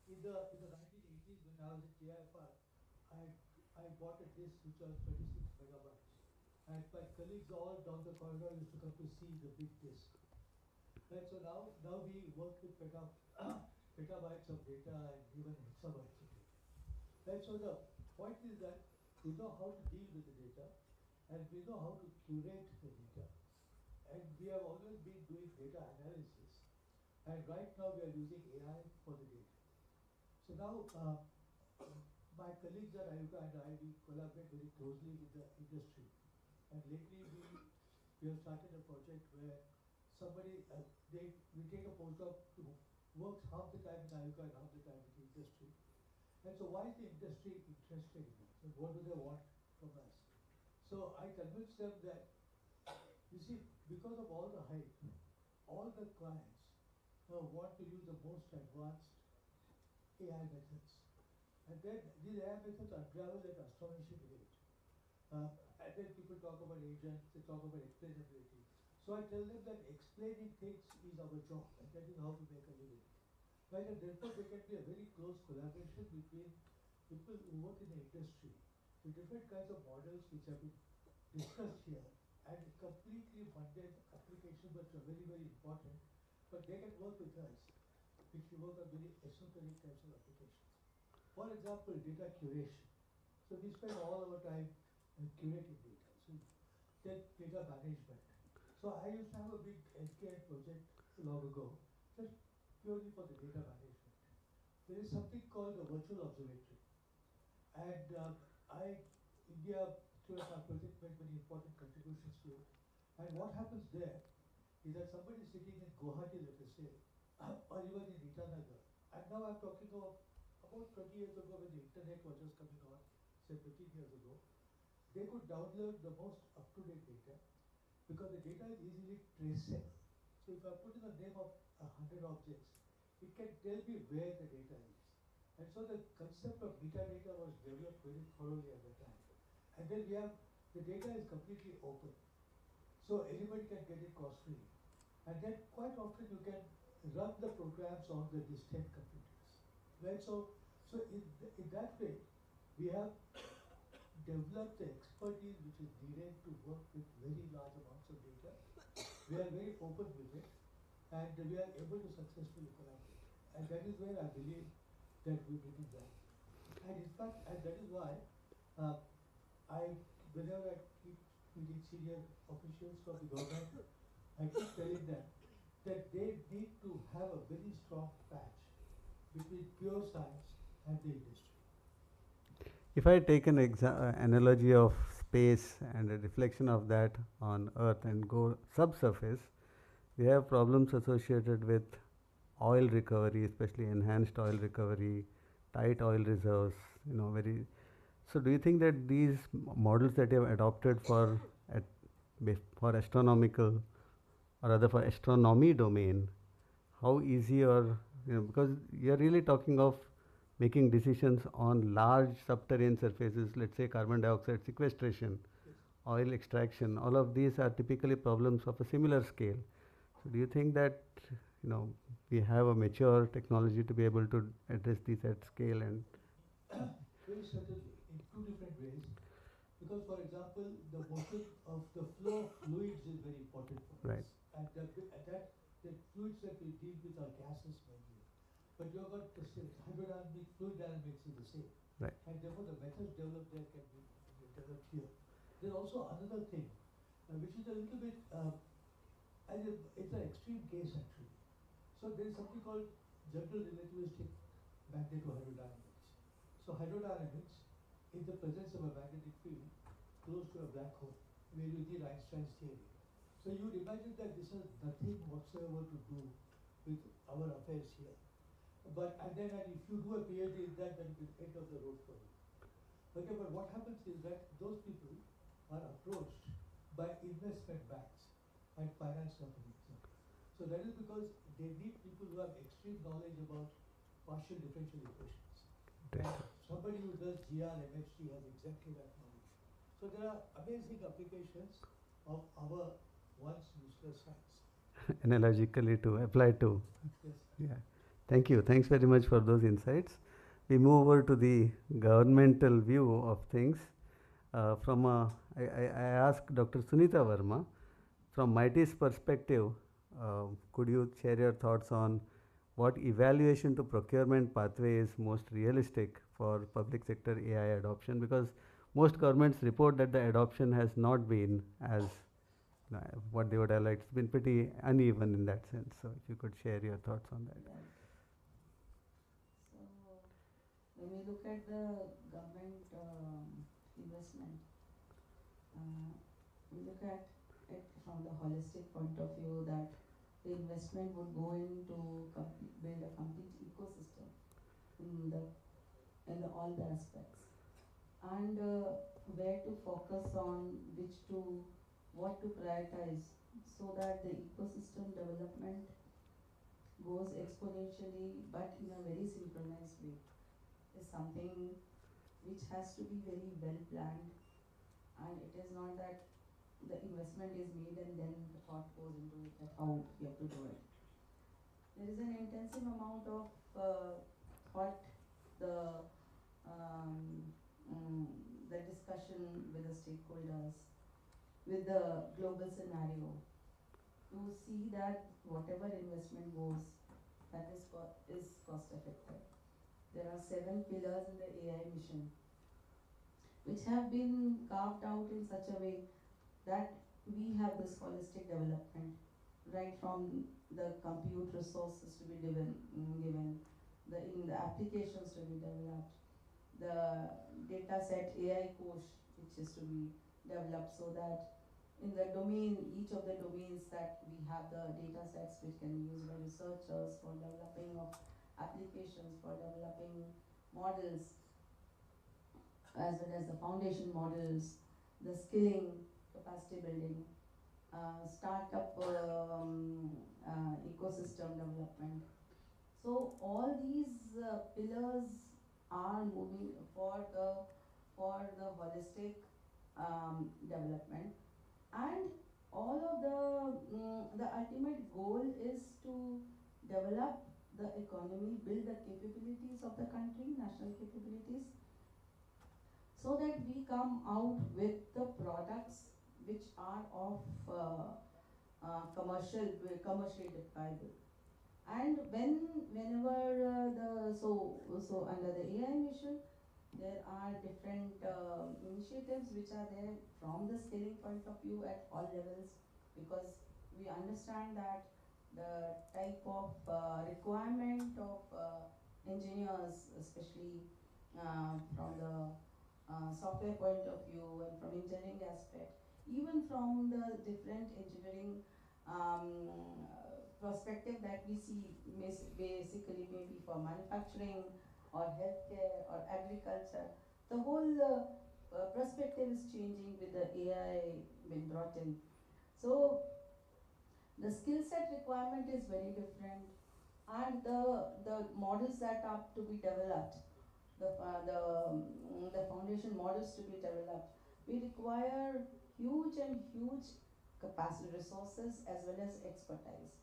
Speaker 2: in the 1980s, when I was at JIFR, I bought a disk which was 26 megabytes. And my colleagues all down the corridor used to come to see the big disk. And so now we work with petabytes of data and even hexabytes of data. And so the point is that we know how to deal with the data, and we know how to curate the data. And we have always been doing data analysis. And right now we are using AI for the data. So now my colleagues at IIT and I, we collaborate very closely with the industry. And lately we have started a project where somebody, we take a postdoc who works half the time in IIT and half the time in the industry. And so why is the industry interested in us? And what do they want from us? So I convinced them that, you see, because of all the hype, all the clients want to use the most advanced AI methods. And then these AI methods unravel at astonishing rate. And then people talk about agents, they talk about explainability. So I tell them that explaining things is our job, and that is how we make a living. Right, and therefore there can be a very close collaboration between people who work in the industry. The different kinds of models which have been discussed here, and completely mundane applications which are very, very important, but they can work with us, which we work on very esoteric types of applications. For example, data curation. So we spend all our time curating data. So then data management. So I used to have a big SKI project long ago, just purely for the data management. There is something called the virtual observatory. And India, through our project, made many important contributions to it. And what happens there is that somebody is sitting in Guwahati, let us say, or even in Itanagar. And now I'm talking of about 20 years ago when the internet was just coming on, say 15 years ago. They could download the most up-to-date data because the data is easily traceable. So if I put in the name of 100 objects, it can tell me where the data is. And so the concept of metadata was developed very thoroughly at the time. And then we have, the data is completely open. So anybody can get it cost-free. And then quite often you can run the programs on the distant computers. Right? So in that way, we have developed the expertise which is needed to work with very large amounts of data. We are very open with it, and we are able to successfully collaborate. And that is where I believe that we bring it back. And in fact, and that is why whenever I keep meeting senior officials from the government, I keep telling them that they need to have a very strong patch between pure science and the industry.
Speaker 19: If I take an analogy of space and a reflection of that on Earth and go subsurface, we have problems associated with oil recovery, especially enhanced oil recovery, tight oil reserves, So do you think that these models that you have adopted for astronomical, or rather for astronomy domain, how easy or, because you are really talking of making decisions on large subterranean surfaces, let's say carbon dioxide sequestration, oil extraction, all of these are typically problems of a similar scale. So do you think that we have a mature technology to be able to address these at scale? And
Speaker 2: very certainly, in two different ways. Because, for example, the motion of the flow of fluids is very important for us. And the fluids that we deal with are gases mainly. But you've got the hydrodynamics, fluid dynamics is the same.
Speaker 19: Right.
Speaker 2: And therefore the methods developed there can be developed here. There's also another thing, which is a little bit, it's an extreme case actually. So there is something called general relativistic magnetohydrodynamics. So hydrodynamics, in the presence of a magnetic field, Einstein's theory. So you would imagine that this has nothing whatsoever to do with our affairs here. And if you do a PhD in that, then it will end of the road for you. Okay, but what happens is that those people are approached by investment banks and finance companies. So that is because they need people who have extreme knowledge about partial differential equations. And somebody who does GR MHD has exactly that knowledge. So there are amazing applications of our once useless science.
Speaker 19: Analogically to apply to.
Speaker 2: Yes.
Speaker 19: Yeah. Thank you. Thanks very much for those insights. We move over to the governmental view of things. I asked Dr. Sunita Verma, from MIT's perspective, could you share your thoughts on what evaluation to procurement pathway is most realistic for public sector AI adoption? Because most governments report that the adoption has not been as what they would have liked. It's been pretty uneven in that sense. So if you could share your thoughts on that.
Speaker 5: Right. So when we look at the government investment, we look at it from the holistic point of view that the investment would go into build a complete ecosystem in all the aspects, and where to focus on, what to prioritize, so that the ecosystem development goes exponentially but in a very synchronized way, is something which has to be very well planned, and it is not that the investment is made and then the thought goes into it that how you have to do it. There is an intensive amount of thought, the discussion with the stakeholders, with the global scenario, to see that whatever investment goes, that is cost effective. There are 7 pillars in the AI mission, which have been carved out in such a way that we have this holistic development, right from the compute resources to be given, the applications to be developed, the data set AI coach which is to be developed, so that in the domain, each of the domains, that we have the data sets which can be used by researchers for developing of applications, for developing models, as well as the foundation models, the skilling, capacity building, startup ecosystem development. So all these pillars are moving for the holistic development, and all of the ultimate goal is to develop the economy, build the capabilities of the country, national capabilities, so that we come out with the products which are of commercially deployable. And whenever so under the AI mission, there are different initiatives which are there from the skilling point of view at all levels, because we understand that the type of requirement of engineers, especially from the software point of view and from engineering aspect, even from the different engineering perspective that we see, basically maybe for manufacturing or healthcare or agriculture, the whole perspective is changing with the AI being brought in. So the skill set requirement is very different, and the models that are to be developed, the foundation models to be developed, we require huge capacity resources as well as expertise.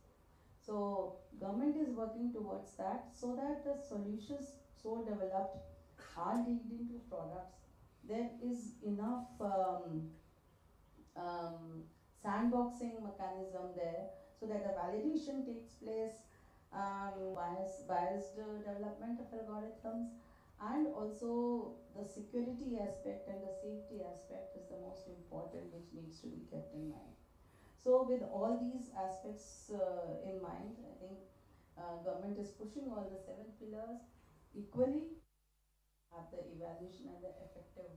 Speaker 5: So government is working towards that, so that the solutions so developed are leading to products. There is enough sandboxing mechanism there, so that the validation takes place, biased development of algorithms, and also the security aspect and the safety aspect is the most important, which needs to be kept in mind. So with all these aspects in mind, I think government is pushing all the 7 pillars equally at the evaluation and the effective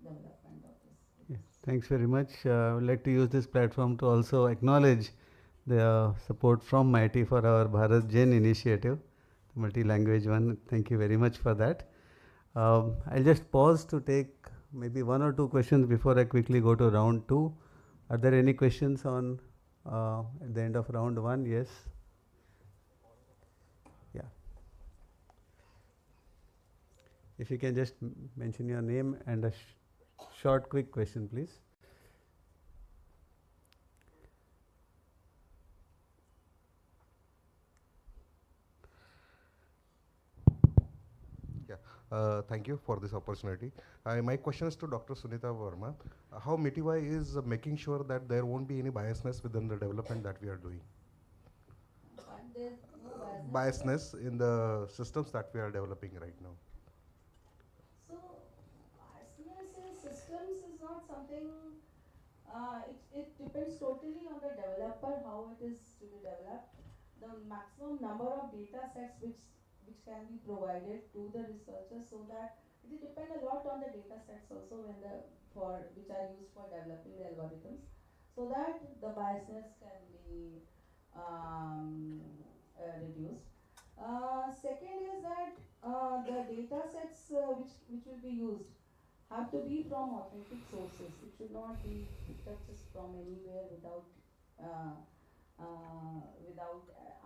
Speaker 5: development of this.
Speaker 19: Yes, Thanks very much. I would like to use this platform to also acknowledge the support from MIT for our Bharat Gen initiative, the multi-language one. Thank you very much for that. I'll just pause to take maybe one or two questions before I quickly go to round two. Are there any questions on at the end of round one? Yes. Yeah. If you can just mention your name and a short, quick question, please.
Speaker 7: Thank you for this opportunity. My question is to Dr. Sunita Verma. How MITI is making sure that there won't be any biasness within the development that we are doing?
Speaker 5: There's no
Speaker 7: Biasness in the systems that we are developing right now.
Speaker 5: So, biasness in systems is not something, it depends totally on the developer, how it is to be developed. The maximum number of data sets which can be provided to the researchers, so that it will depend a lot on the data sets also when which are used for developing the algorithms, so that the biasness can be reduced. Second is that the data sets which will be used have to be from authentic sources. It should not be picked up just from anywhere without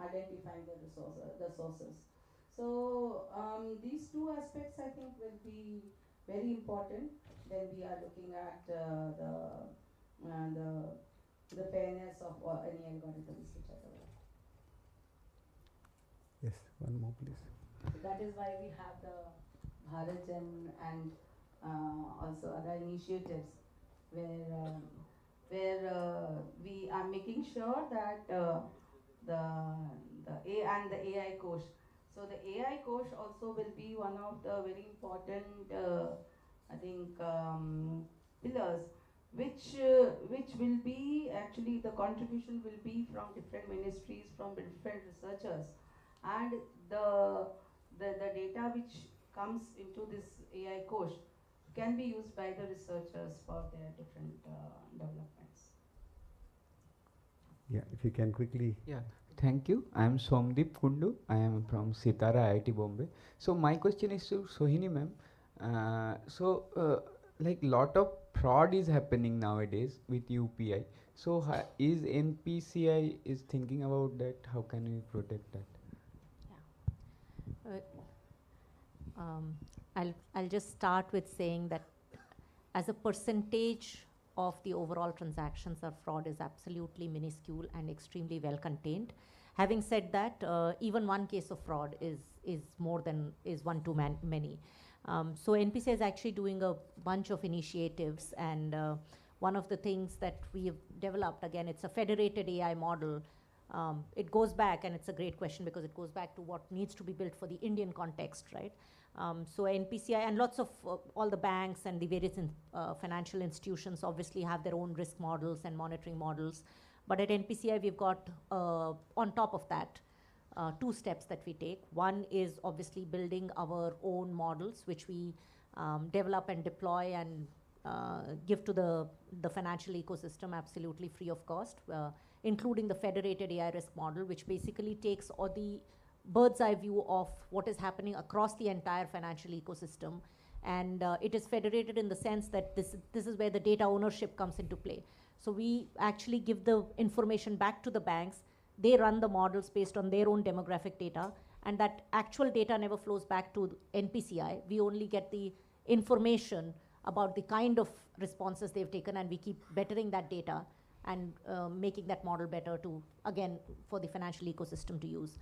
Speaker 5: identifying the sources. So these two aspects, I think, will be very important when we are looking at the fairness of any algorithms which are developed.
Speaker 19: Yes, one more, please.
Speaker 5: So that is why we have the Bharat Gen and also other initiatives where we are making sure that the AI Kosh. So the AI Kosh also will be one of the very important, I think, pillars, which will be actually the contribution will be from different ministries, from different researchers, and the data which comes into this AI Kosh can be used by the researchers for their different developments.
Speaker 19: Yeah, if you can quickly.
Speaker 22: Yeah, thank you. I am Somdeep Kundu. I am from Sitara IIT Bombay. So my question is to Sohini ma'am. Like lot of fraud is happening nowadays with UPI. So is NPCI is thinking about that? How can we protect that?
Speaker 21: I'll just start with saying that as a percentage of the overall transactions, our fraud is absolutely minuscule and extremely well contained. Having said that, even one case of fraud is one too many. So NPCI is actually doing a bunch of initiatives, and one of the things that we have developed, again, it's a federated AI model. It goes back, and it's a great question because it goes back to what needs to be built for the Indian context, right? So NPCI and lots of all the banks and the various financial institutions obviously have their own risk models and monitoring models. But at NPCI, we've got, on top of that, two steps that we take. One is obviously building our own models, which we develop and deploy and give to the financial ecosystem absolutely free of cost, including the federated AI risk model, which basically takes all the bird's eye view of what is happening across the entire financial ecosystem. And it is federated in the sense that this is where the data ownership comes into play. So we actually give the information back to the banks. They run the models based on their own demographic data, and that actual data never flows back to NPCI. We only get the information about the kind of responses they've taken, and we keep bettering that data and making that model better to, again, for the financial ecosystem to use.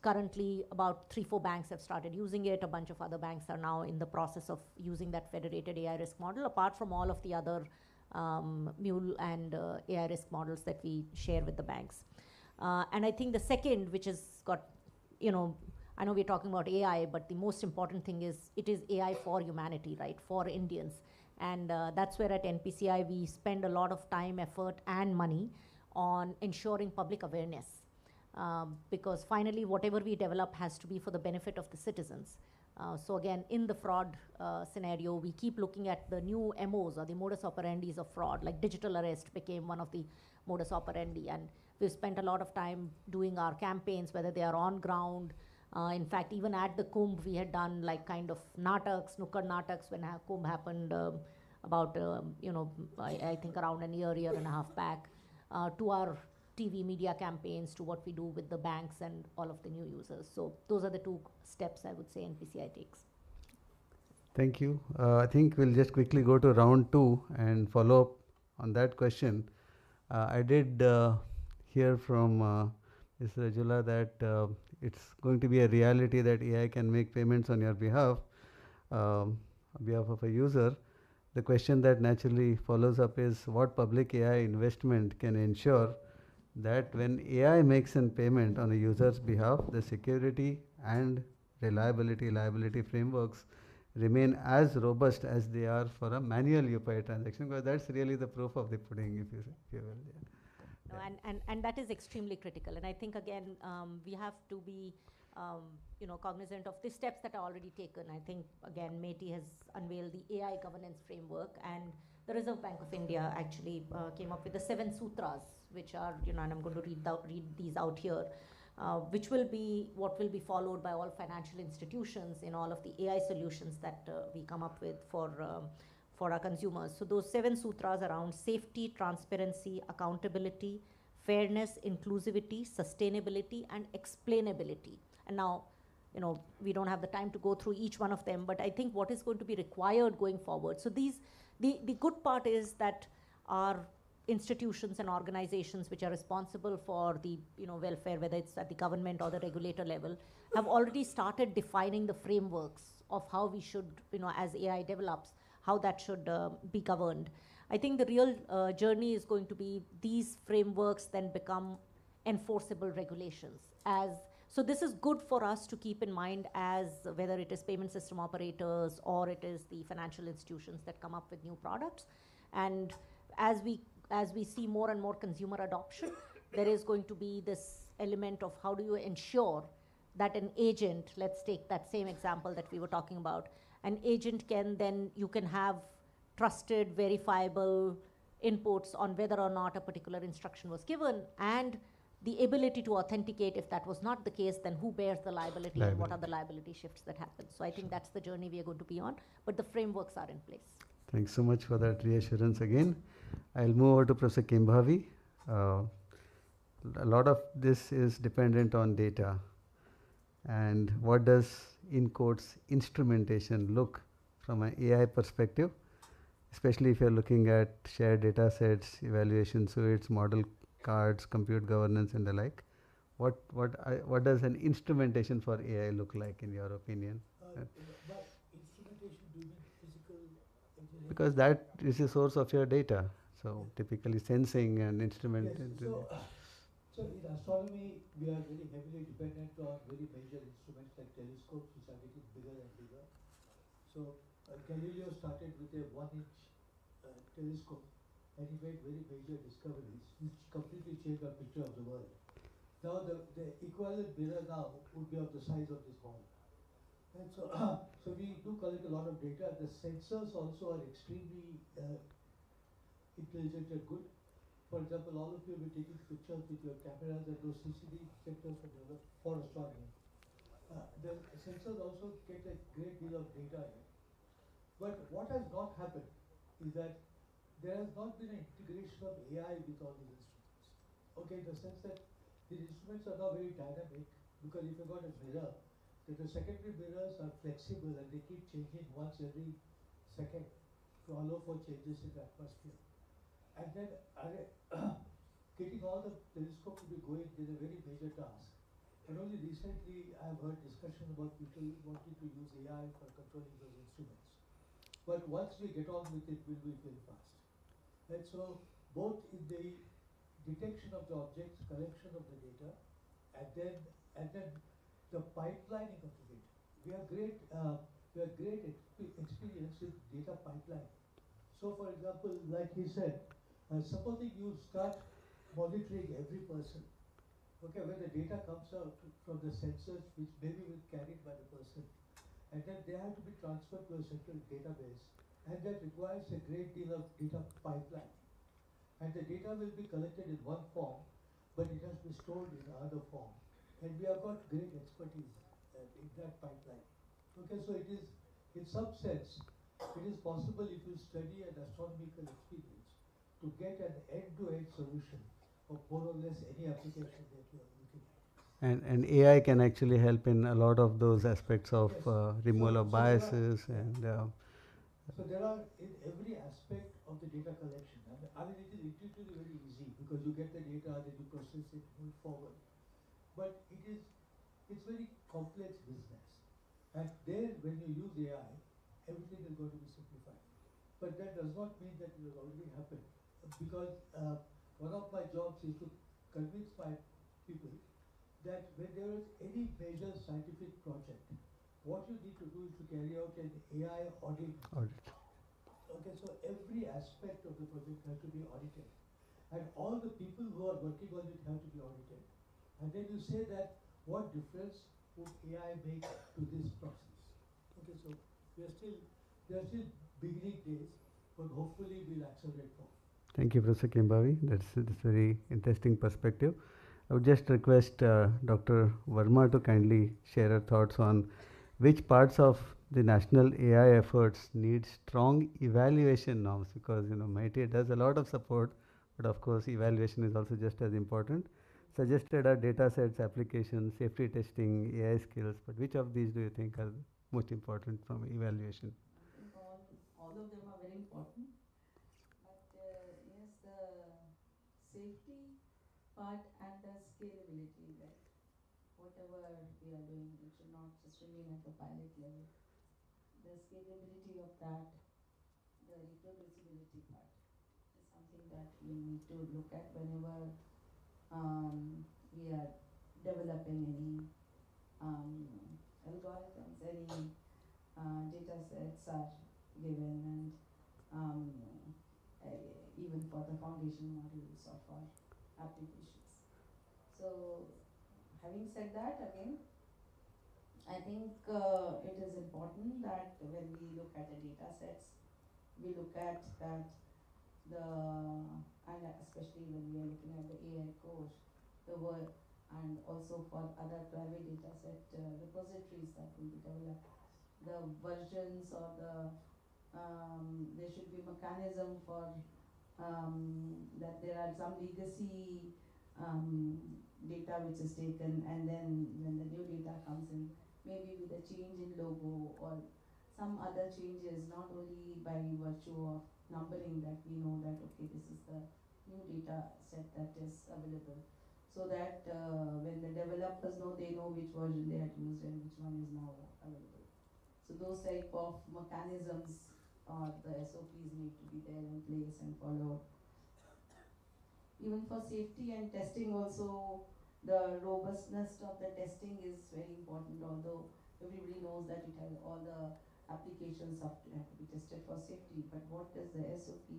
Speaker 21: Currently, about 3-4 banks have started using it. A bunch of other banks are now in the process of using that federated AI risk model, apart from all of the other mule and AI risk models that we share with the banks. And I think the second, which has got, I know we're talking about AI, but the most important thing is it is AI for humanity, right, for Indians. And that's where at NPCI we spend a lot of time, effort, and money on ensuring public awareness. Because finally, whatever we develop has to be for the benefit of the citizens. So again, in the fraud scenario, we keep looking at the new MOs or the modus operandis of fraud, like digital arrest became one of the modus operandi. And we've spent a lot of time doing our campaigns, whether they are on ground. In fact, even at the Kumbh, we had done like kind of nataks, nukkad nataks when Kumbh happened about, I think around a year and a half back, to our TV media campaigns, to what we do with the banks and all of the new users. So those are the two steps I would say NPCI takes.
Speaker 19: Thank you. I think we'll just quickly go to round 2 and follow up on that question. I did hear from Ms. Rajula that it's going to be a reality that AI can make payments on your behalf, on behalf of a user. The question that naturally follows up is what public AI investment can ensure that when AI makes a payment on a user's behalf, the security and liability frameworks remain as robust as they are for a manual UPI transaction, because that's really the proof of the pudding, if you will. Yeah.
Speaker 21: No, and that is extremely critical. And I think, again, we have to be cognizant of the steps that are already taken. I think, again, METI has unveiled the AI governance framework, and the Reserve Bank of India actually came up with the 7 sutras, which are, and I'm going to read these out here, which will be what will be followed by all financial institutions in all of the AI solutions that we come up with for our consumers. So those 7 sutras around safety, transparency, accountability, fairness, inclusivity, sustainability, and explainability. And now, we don't have the time to go through each one of them, but I think what is going to be required going forward. So the good part is that our institutions and organizations which are responsible for the welfare, whether it's at the government or the regulator level, have already started defining the frameworks of how we should, as AI develops, how that should be governed. I think the real journey is going to be these frameworks then become enforceable regulations. So this is good for us to keep in mind, as whether it is payment system operators or it is the financial institutions that come up with new products. And as we see more and more consumer adoption, there is going to be this element of how do you ensure that an agent, let's take that same example that we were talking about, an agent you can have trusted, verifiable inputs on whether or not a particular instruction was given, and the ability to authenticate if that was not the case, then who bears the liability and what are the liability shifts that happen. So I think that's the journey we are going to be on, but the frameworks are in place.
Speaker 19: Thanks so much for that reassurance again. I'll move over to Professor Kimbhavi. A lot of this is dependent on data. And what does, in quotes, instrumentation look from an AI perspective, especially if you're looking at shared data sets, evaluation suites, model cards, compute governance, and the like? What does an instrumentation for AI look like, in your opinion?
Speaker 2: By instrumentation, do you mean physical engineering?
Speaker 19: Because that is the source of your data. So typically sensing and instrument.
Speaker 2: Yes. So in astronomy, we are very heavily dependent on very major instruments like telescopes, which are getting bigger and bigger. So Galileo started with a 1-inch telescope, and he made very major discoveries, which completely changed our picture of the world. Now the equivalent mirror now would be of the size of this hall. And so, so we do collect a lot of data. The sensors also are extremely intelligent and good. For example, all of you will be taking pictures with your cameras, and those CCD detectors are developed for astronomy. The sensors also get a great deal of data here. But what has not happened is that there has not been an integration of AI with all these instruments. Okay, in the sense that these instruments are now very dynamic, because if you've got a mirror, then the secondary mirrors are flexible and they keep changing once every second to allow for changes in the atmosphere. And then getting all the telescopes to be going is a very major task. And only recently I've heard discussion about people wanting to use AI for controlling those instruments. But once we get on with it, we'll be very fast. And so both in the detection of the objects, collection of the data, and then the pipelining of the data. We have great experience with data pipeline. So for example, like he said, supposing you start monitoring every person, okay, when the data comes out from the sensors, which maybe will be carried by the person, and then they have to be transferred to a central database, and that requires a great deal of data pipeline. And the data will be collected in one form, but it has to be stored in another form. And we have got great expertise in that pipeline. Okay, so it is, in some sense, it is possible if you study an astronomical experience to get an end-to-end solution of more or less any application that you are looking at.
Speaker 19: And AI can actually help in a lot of those aspects of
Speaker 2: Yes.
Speaker 19: removal of
Speaker 2: So there are-
Speaker 19: biases and
Speaker 2: So there are in every aspect of the data collection. I mean, it is intuitively very easy because you get the data, then you process it, move forward. But it's very complex business. And there, when you use AI, everything is going to be simplified. But that does not mean that it has already happened. Because one of my jobs is to convince my people that when there is any major scientific project, what you need to do is to carry out an AI audit. Okay, so every aspect of the project has to be audited. And all the people who are working on it have to be audited. And then you say that what difference would AI make to this process? Okay, so they are still beginning days, but hopefully we'll accelerate forward.
Speaker 19: Thank you, Professor Kimbavi. That's very interesting perspective. I would just request Dr. Verma to kindly share her thoughts on which parts of the national AI efforts need strong evaluation norms, because MIT does a lot of support, but of course evaluation is also just as important. Suggested are data sets, applications, safety testing, AI skills, but which of these do you think are most important from evaluation?
Speaker 5: I think all of them are very important. But yes, the safety part and the scalability, like whatever we are doing, it should not just remain at the pilot level. The scalability of that, the reproducibility part is something that we need to look at whenever we are developing any algorithms, any data sets are given, and even for the foundation models of our applications. So, having said that, again, I think it is important that when we look at the data sets, we look at that and especially when we are looking at the AI core, the work, and also for other private data set repositories that will be developed, the versions or there should be mechanism for that there are some legacy data which is taken, and then when the new data comes in, maybe with a change in logo or some other changes, not only by virtue of numbering, that we know that okay, this is the new data set that is available, so that when the developers know, they know which version they had used and which one is now available. So those type of mechanisms or the SOPs need to be there in place and followed. Even for safety and testing also, the robustness of the testing is very important, although everybody knows that it has all the applications have to be tested for safety, but what is the SOP?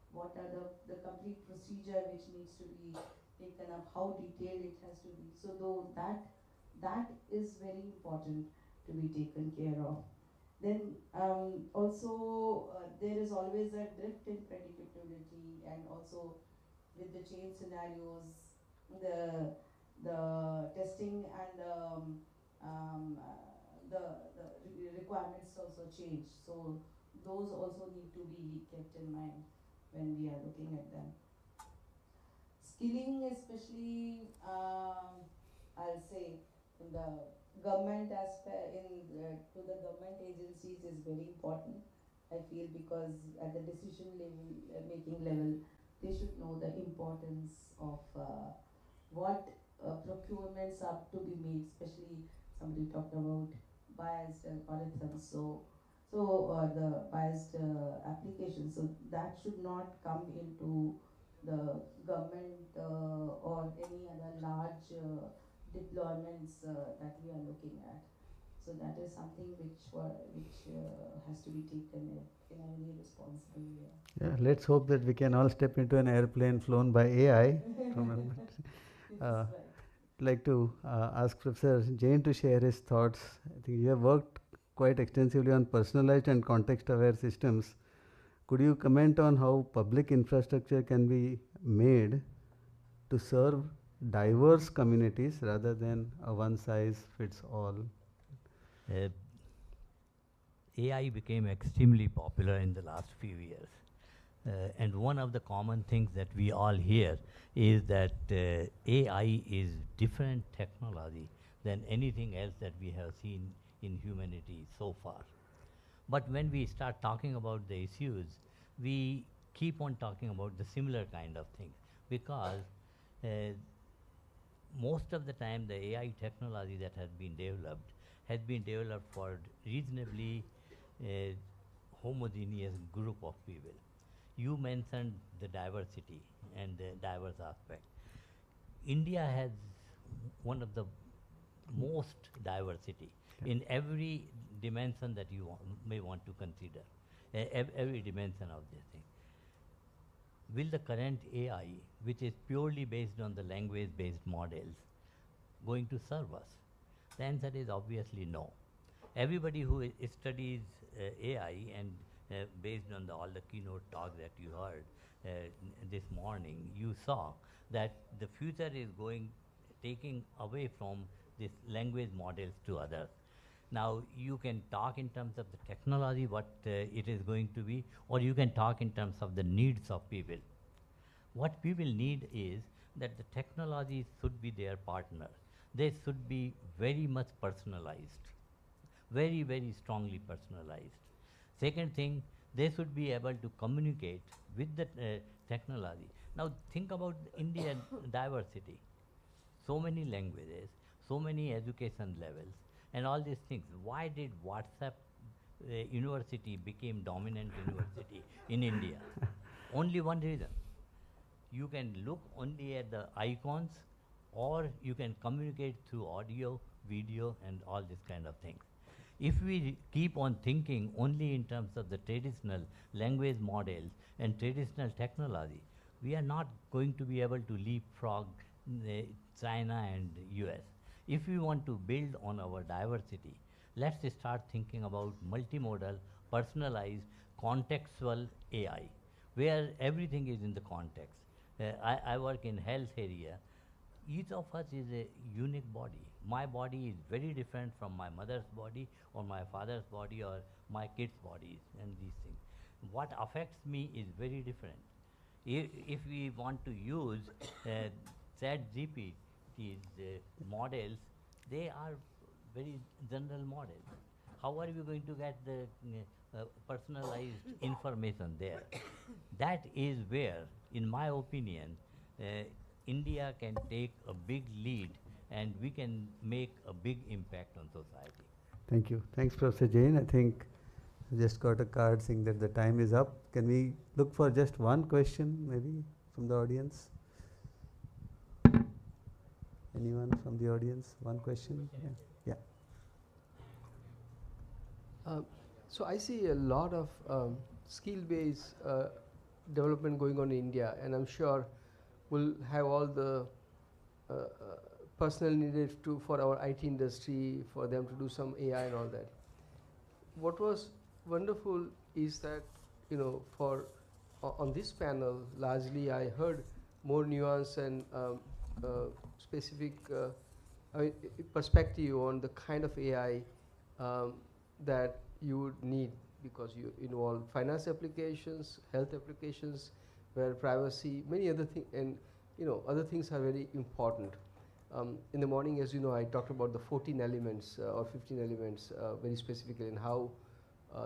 Speaker 5: What are the complete procedure which needs to be taken up, how detailed it has to be. So though that is very important to be taken care of. Then also there is always a drift in predictability, and also with the change scenarios, the testing and the requirements also change. So those also need to be kept in mind when we are looking at them. Skilling, especially, I'll say in the government aspect, to the government agencies is very important. I feel, because at the decision level, making level, they should know the importance of what procurements are to be made. Especially, somebody talked about biased algorithms, so the biased applications. So that should not come into the government or any other large deployments that we are looking at. So that is something which has to be taken in a very responsible way.
Speaker 19: Yeah, let's hope that we can all step into an airplane flown by AI. I'd like to ask Professor Jain to share his thoughts. I think you have worked quite extensively on personalized and context-aware systems. Could you comment on how public infrastructure can be made to serve diverse communities rather than a one-size-fits-all?
Speaker 20: AI became extremely popular in the last few years. And one of the common things that we all hear is that AI is different technology than anything else that we have seen in humanity so far. But when we start talking about the issues, we keep on talking about the similar kind of things, because most of the time the AI technology that has been developed for reasonably homogeneous group of people. You mentioned the diversity and the diverse aspect. India has one of the most diversity in every dimension that you may want to consider, every dimension of this thing. Will the current AI, which is purely based on the language-based models, going to serve us? The answer is obviously no. Everybody who studies AI and based on all the keynote talk that you heard this morning, you saw that the future is taking away from this language models to others. Now, you can talk in terms of the technology, what it is going to be, or you can talk in terms of the needs of people. What people need is that the technology should be their partner. They should be very much personalized, very, very strongly personalized. Second thing, they should be able to communicate with the technology. Now, think about Indian diversity. So many languages, so many education levels, and all these things. Why did WhatsApp university became dominant university in India? Only one reason. You can look only at the icons, or you can communicate through audio, video, and all this kind of things. If we keep on thinking only in terms of the traditional language models and traditional technology, we are not going to be able to leapfrog China and US. If we want to build on our diversity, let's start thinking about multimodal, personalized, contextual AI, where everything is in the context. I work in health area. Each of us is a unique body. My body is very different from my mother's body or my father's body or my kids' bodies and these things. What affects me is very different. If we want to use ChatGPT's models, they are very general models. How are we going to get the personalized information there? That is where, in my opinion, India can take a big lead and we can make a big impact on society.
Speaker 19: Thank you. Thanks, Professor Jain. I think I just got a card saying that the time is up. Can we look for just one question, maybe, from the audience? Anyone from the audience? One question? Yeah.
Speaker 9: So I see a lot of skill-based development going on in India, and I'm sure we'll have all the personnel needed for our IT industry, for them to do some AI and all that. What was wonderful is that, for on this panel, largely I heard more nuance and specific perspective on the kind of AI that you would need, because you involve finance applications, health applications, where privacy, many other things, and other things are very important. In the morning, as you know, I talked about the 14 elements or 15 elements very specifically, and how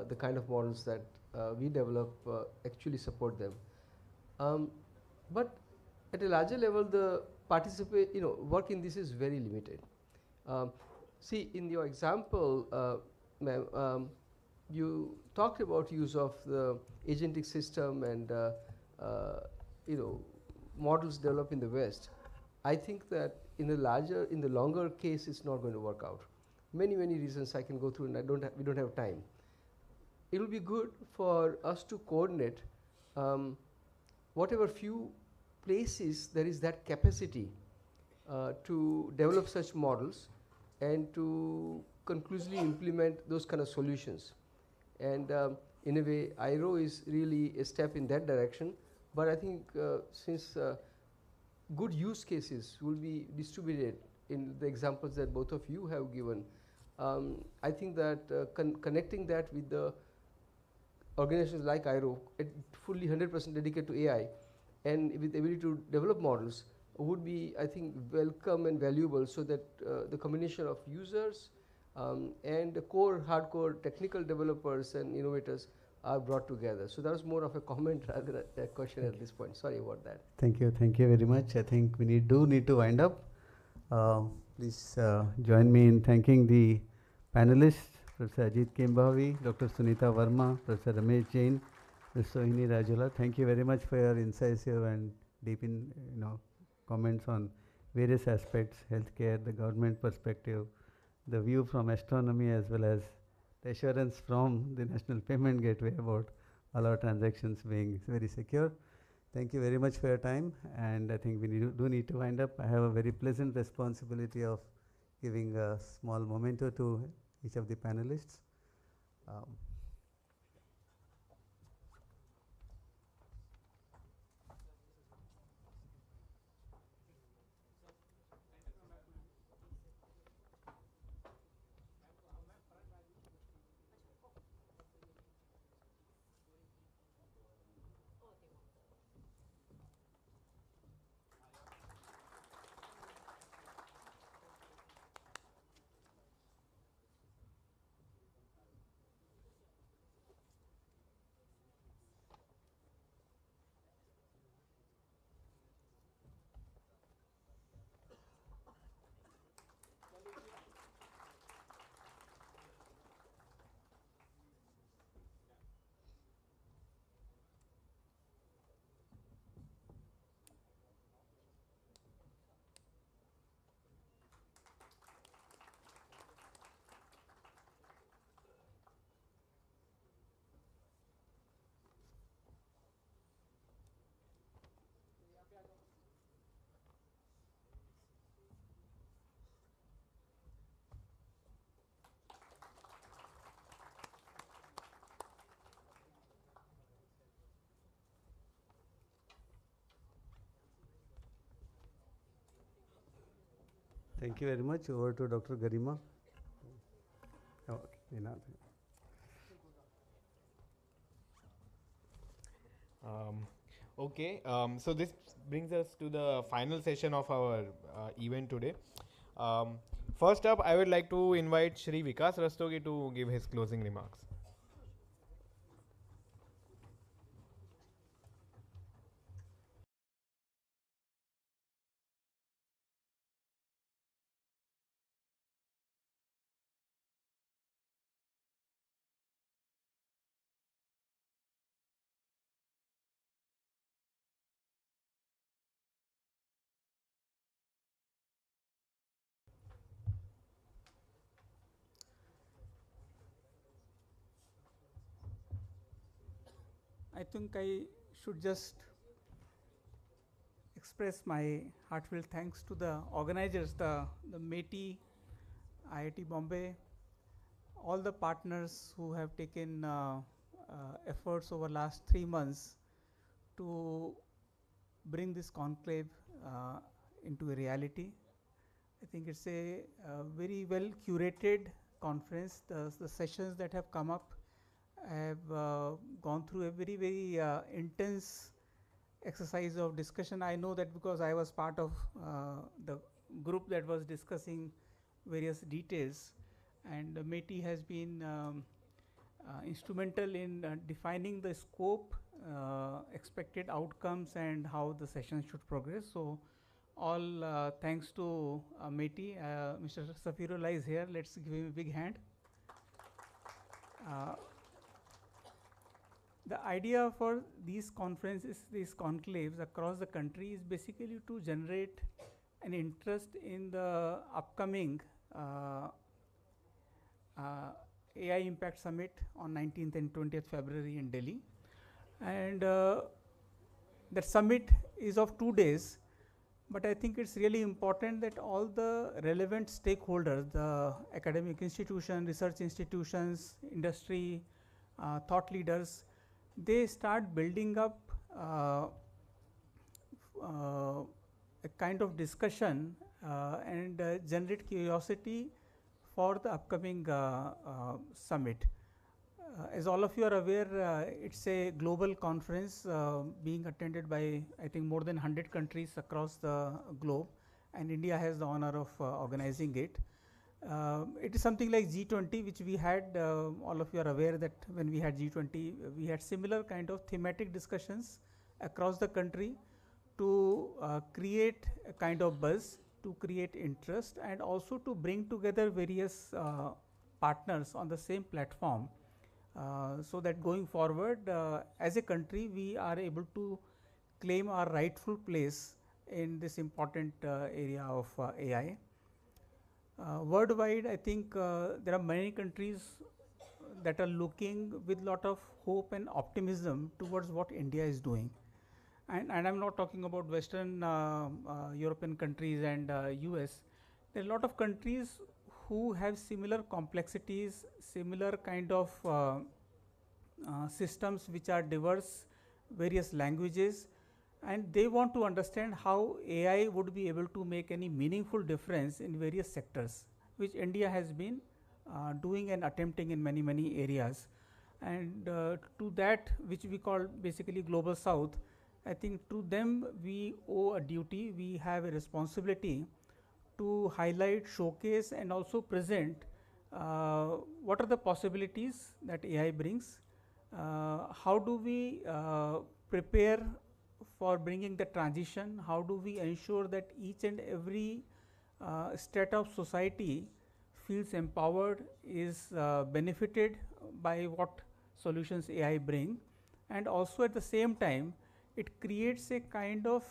Speaker 9: the kind of models that we develop actually support them. But at a larger level, the work in this is very limited. See, in your example, ma'am, you talked about use of the agentic system and models developed in the West. I think that in the longer case, it's not going to work out. Many reasons I can go through, and we don't have time. It will be good for us to coordinate whatever few places there is that capacity to develop such models, and to conclusively implement those kind of solutions. And in a way, IRO is really a step in that direction. But I think since good use cases will be distributed in the examples that both of you have given, I think that connecting that with the organizations like IRO, fully 100% dedicated to AI, and with the ability to develop models, would be, I think, welcome and valuable, so that the combination of users and the core, hardcore technical developers and innovators are brought together. So that was more of a comment rather than a question at this point. Sorry about that.
Speaker 19: Thank you very much. I think we do need to wind up. Please join me in thanking the panelists, Professor Ajit Kembhavi, Dr. Sunita Verma, Professor Ramesh Jain, Ms. Sohini Rajula. Thank you very much for your incisive and deep comments on various aspects, healthcare, the government perspective, the view from astronomy, as well as the assurance from the National Payment Gateway about all our transactions being very secure. Thank you very much for your time, and I think we do need to wind up. I have a very pleasant responsibility of giving a small memento to each of the panelists. Thank you very much. Over to Dr. Garima. Oh,
Speaker 4: okay. So this brings us to the final session of our event today. First up, I would like to invite Shri Vikas Rastogi to give his closing remarks.
Speaker 16: I think I should just express my heartfelt thanks to the organizers, the METI, IIT Bombay, all the partners who have taken efforts over last 3 months to bring this conclave into a reality. I think it's a very well curated conference. The sessions that have come up have gone through a very, very intense exercise of discussion. I know that because I was part of the group that was discussing various details, and METI has been instrumental in defining the scope, expected outcomes, and how the session should progress. So all thanks to METI. Mr. Safirullah is here. Let's give him a big hand. The idea for these conferences, these conclaves across the country, is basically to generate an interest in the upcoming AI Impact Summit on 19th and 20th February in Delhi. And that summit is of 2 days, but I think it's really important that all the relevant stakeholders, the academic institutions, research institutions, industry, thought leaders, they start building up a kind of discussion and generate curiosity for the upcoming summit. As all of you are aware, it's a global conference being attended by, I think, more than 100 countries across the globe, and India has the honor of organizing it. It is something like G20, which we had, all of you are aware that when we had G20, we had similar kind of thematic discussions across the country to create a kind of buzz, to create interest, and also to bring together various partners on the same platform. So that going forward, as a country, we are able to claim our rightful place in this important area of AI. Worldwide, I think there are many countries that are looking with lot of hope and optimism towards what India is doing. And I'm not talking about Western European countries and US. There are a lot of countries who have similar complexities, similar kind of systems which are diverse, various languages, and they want to understand how AI would be able to make any meaningful difference in various sectors, which India has been doing and attempting in many areas. And to that, which we call basically Global South, I think to them we owe a duty, we have a responsibility to highlight, showcase, and also present what are the possibilities that AI brings. How do we prepare for bringing the transition? How do we ensure that each and every strata of society feels empowered, is benefited by what solutions AI bring? And also at the same time, it creates a kind of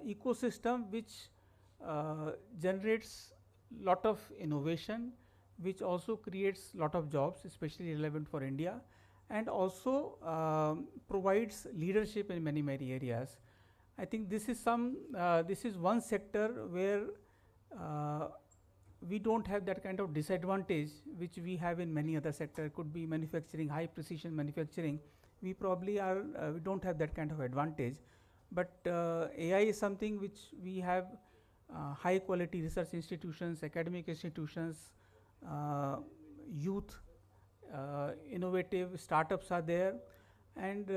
Speaker 16: ecosystem which generates lot of innovation, which also creates lot of jobs, especially relevant for India, and also provides leadership in many areas. I think this is this is one sector where we don't have that kind of disadvantage which we have in many other sectors. Could be manufacturing, high precision manufacturing. We probably are we don't have that kind of advantage, but AI is something which we have high quality research institutions, academic institutions, youth, innovative startups are there, and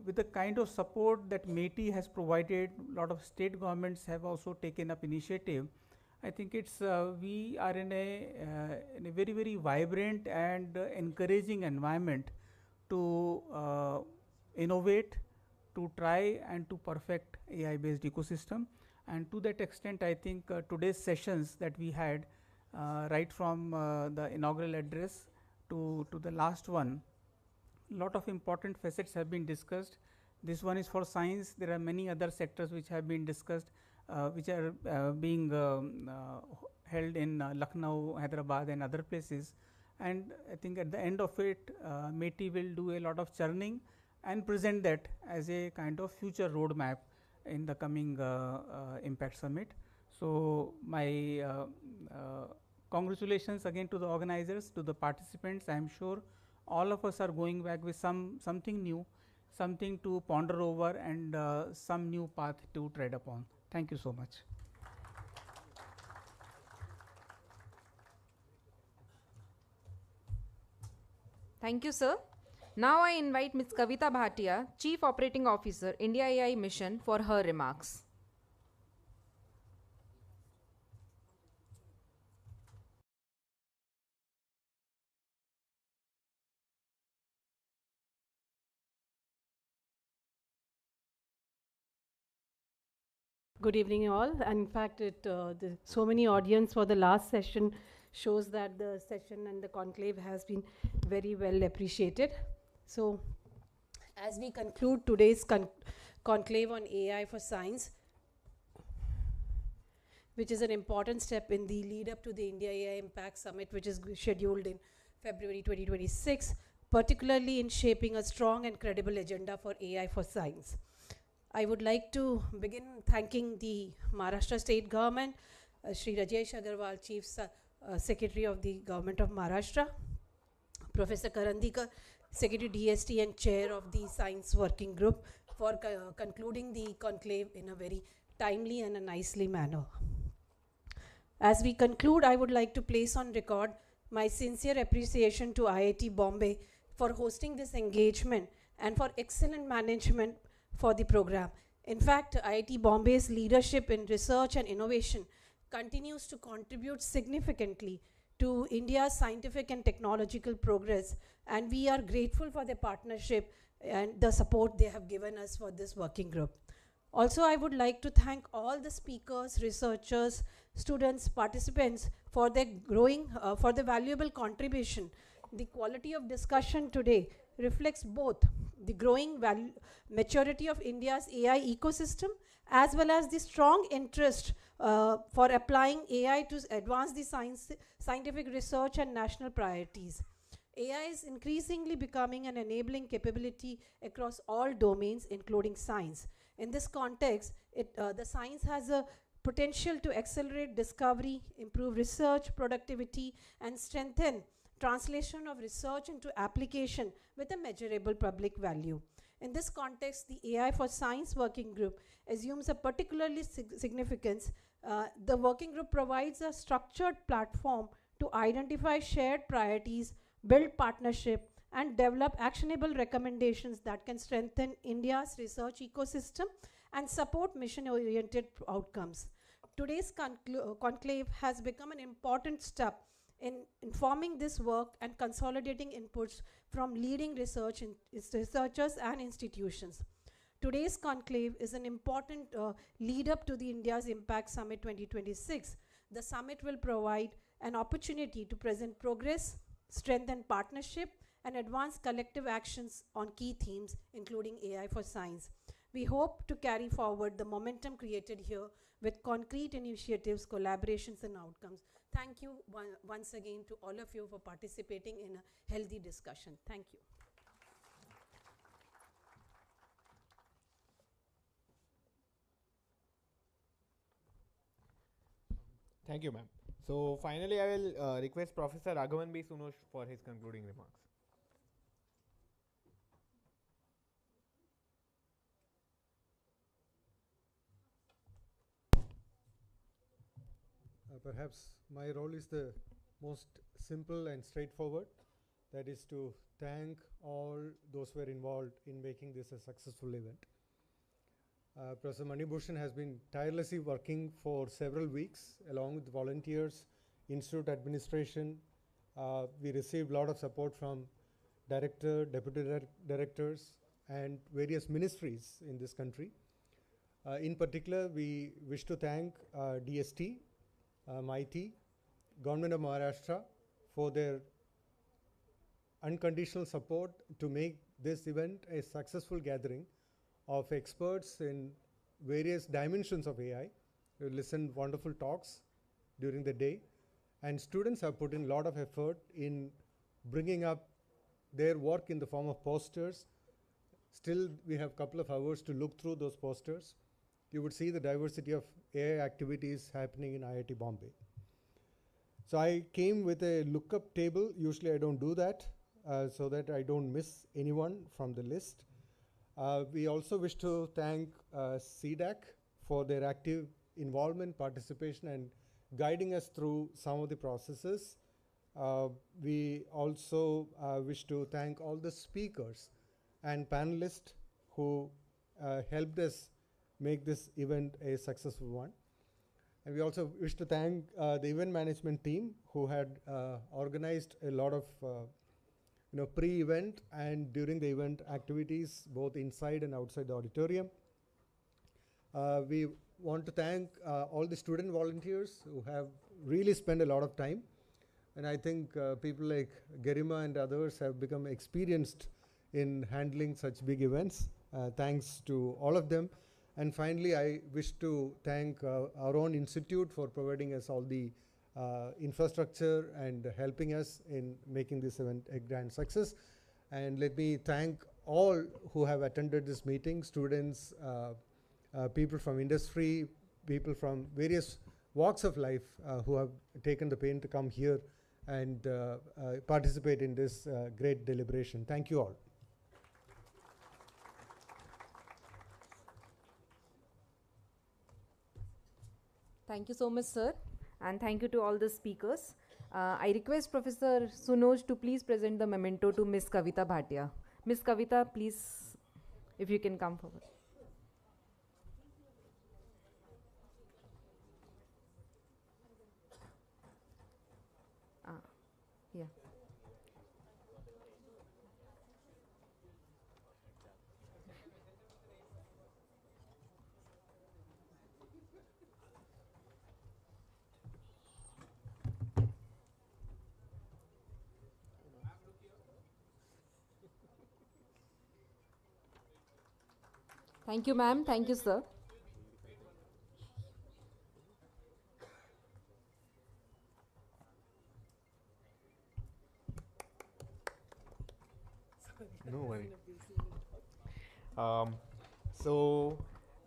Speaker 16: with the kind of support that METI has provided, a lot of state governments have also taken up initiative. I think it's we are in a very vibrant and encouraging environment to innovate, to try and to perfect AI based ecosystem. And to that extent, I think today's sessions that we had, right from the inaugural address to the last one, lot of important facets have been discussed. This one is for science. There are many other sectors which have been discussed, which are being held in Lucknow, Hyderabad and other places. And I think at the end of it, METI will do a lot of churning and present that as a kind of future roadmap in the coming Impact Summit. So my congratulations again to the organizers, to the participants. I am sure all of us are going back with something new, something to ponder over, and some new path to tread upon. Thank you so much.
Speaker 6: Thank you, sir. Now I invite Ms. Kavita Bhatia, Chief Operating Officer, India AI Mission, for her remarks.
Speaker 8: Good evening, all. And in fact, so many audience for the last session shows that the session and the conclave has been very well appreciated. So, as we conclude today's conclave on AI for science, which is an important step in the lead up to the India AI Impact Summit, which is scheduled in February 2026, particularly in shaping a strong and credible agenda for AI for science. I would like to begin thanking the Maharashtra State Government, Shri Rajesh Agarwal, Chief Secretary of the Government of Maharashtra, Professor Karandikar, Secretary DST and Chair of the Science Working Group, for concluding the conclave in a very timely and a nicely manner. As we conclude, I would like to place on record my sincere appreciation to IIT Bombay for hosting this engagement and for excellent management for the program. In fact, IIT Bombay's leadership in research and innovation continues to contribute significantly to India's scientific and technological progress, and we are grateful for their partnership and the support they have given us for this working group. Also, I would like to thank all the speakers, researchers, students, participants for their for the valuable contribution. The quality of discussion today reflects both the growing maturity of India's AI ecosystem as well as the strong interest for applying AI to advance the scientific research and national priorities. AI is increasingly becoming an enabling capability across all domains, including science. In this context, the science has a potential to accelerate discovery, improve research productivity, and strengthen translation of research into application with a measurable public value. In this context, the AI for Science Working Group assumes a particularly significance. The working group provides a structured platform to identify shared priorities, build partnership, and develop actionable recommendations that can strengthen India's research ecosystem and support mission-oriented outcomes. Today's conclave has become an important step in informing this work and consolidating inputs from leading researchers and institutions. Today's conclave is an important lead up to the India's Impact Summit 2026. The summit will provide an opportunity to present progress, strengthen partnership, and advance collective actions on key themes, including AI for science. We hope to carry forward the momentum created here with concrete initiatives, collaborations, and outcomes. Thank you once again to all of you for participating in a healthy discussion. Thank you.
Speaker 4: Thank you, ma'am. So finally, I will request Professor Raghavan B. Sunosh for his concluding remarks.
Speaker 2: Perhaps my role is the most simple and straightforward. That is to thank all those who were involved in making this a successful event. Professor Manibhushan has been tirelessly working for several weeks along with volunteers, institute administration. We received a lot of support from director, deputy directors, and various ministries in this country. In particular, we wish to thank DST, MIT, Government of Maharashtra for their unconditional support to make this event a successful gathering of experts in various dimensions of AI. We listened wonderful talks during the day, and students have put in a lot of effort in bringing up their work in the form of posters. Still, we have a couple of hours to look through those posters. You would see the diversity of AI activities happening in IIT Bombay. So I came with a lookup table. Usually I don't do that so that I don't miss anyone from the list. We also wish to thank CDAC for their active involvement, participation, and guiding us through some of the processes. We also wish to thank all the speakers and panelists who helped us make this event a successful one. And we also wish to thank the event management team who had organized a lot of pre-event and during the event activities, both inside and outside the auditorium. We want to thank all the student volunteers who have really spent a lot of time. And I think people like Garima and others have become experienced in handling such big events. Thanks to all of them. And finally, I wish to thank our own institute for providing us all the infrastructure and helping us in making this event a grand success. And let me thank all who have attended this meeting, students, people from industry, people from various walks of life who have taken the pain to come here and participate in this great deliberation. Thank you all.
Speaker 6: Thank you so much, sir, and thank you to all the speakers. I request Professor Sunoj to please present the memento to Ms. Kavita Bhatia. Ms. Kavita, please, if you can come forward. Yeah. Thank you, ma'am. Thank you, sir.
Speaker 4: No worry. So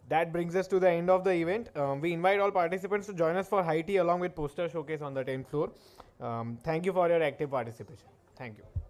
Speaker 4: that brings us to the end of the event. We invite all participants to join us for high tea along with poster showcase on the 10th floor. Thank you for your active participation. Thank you.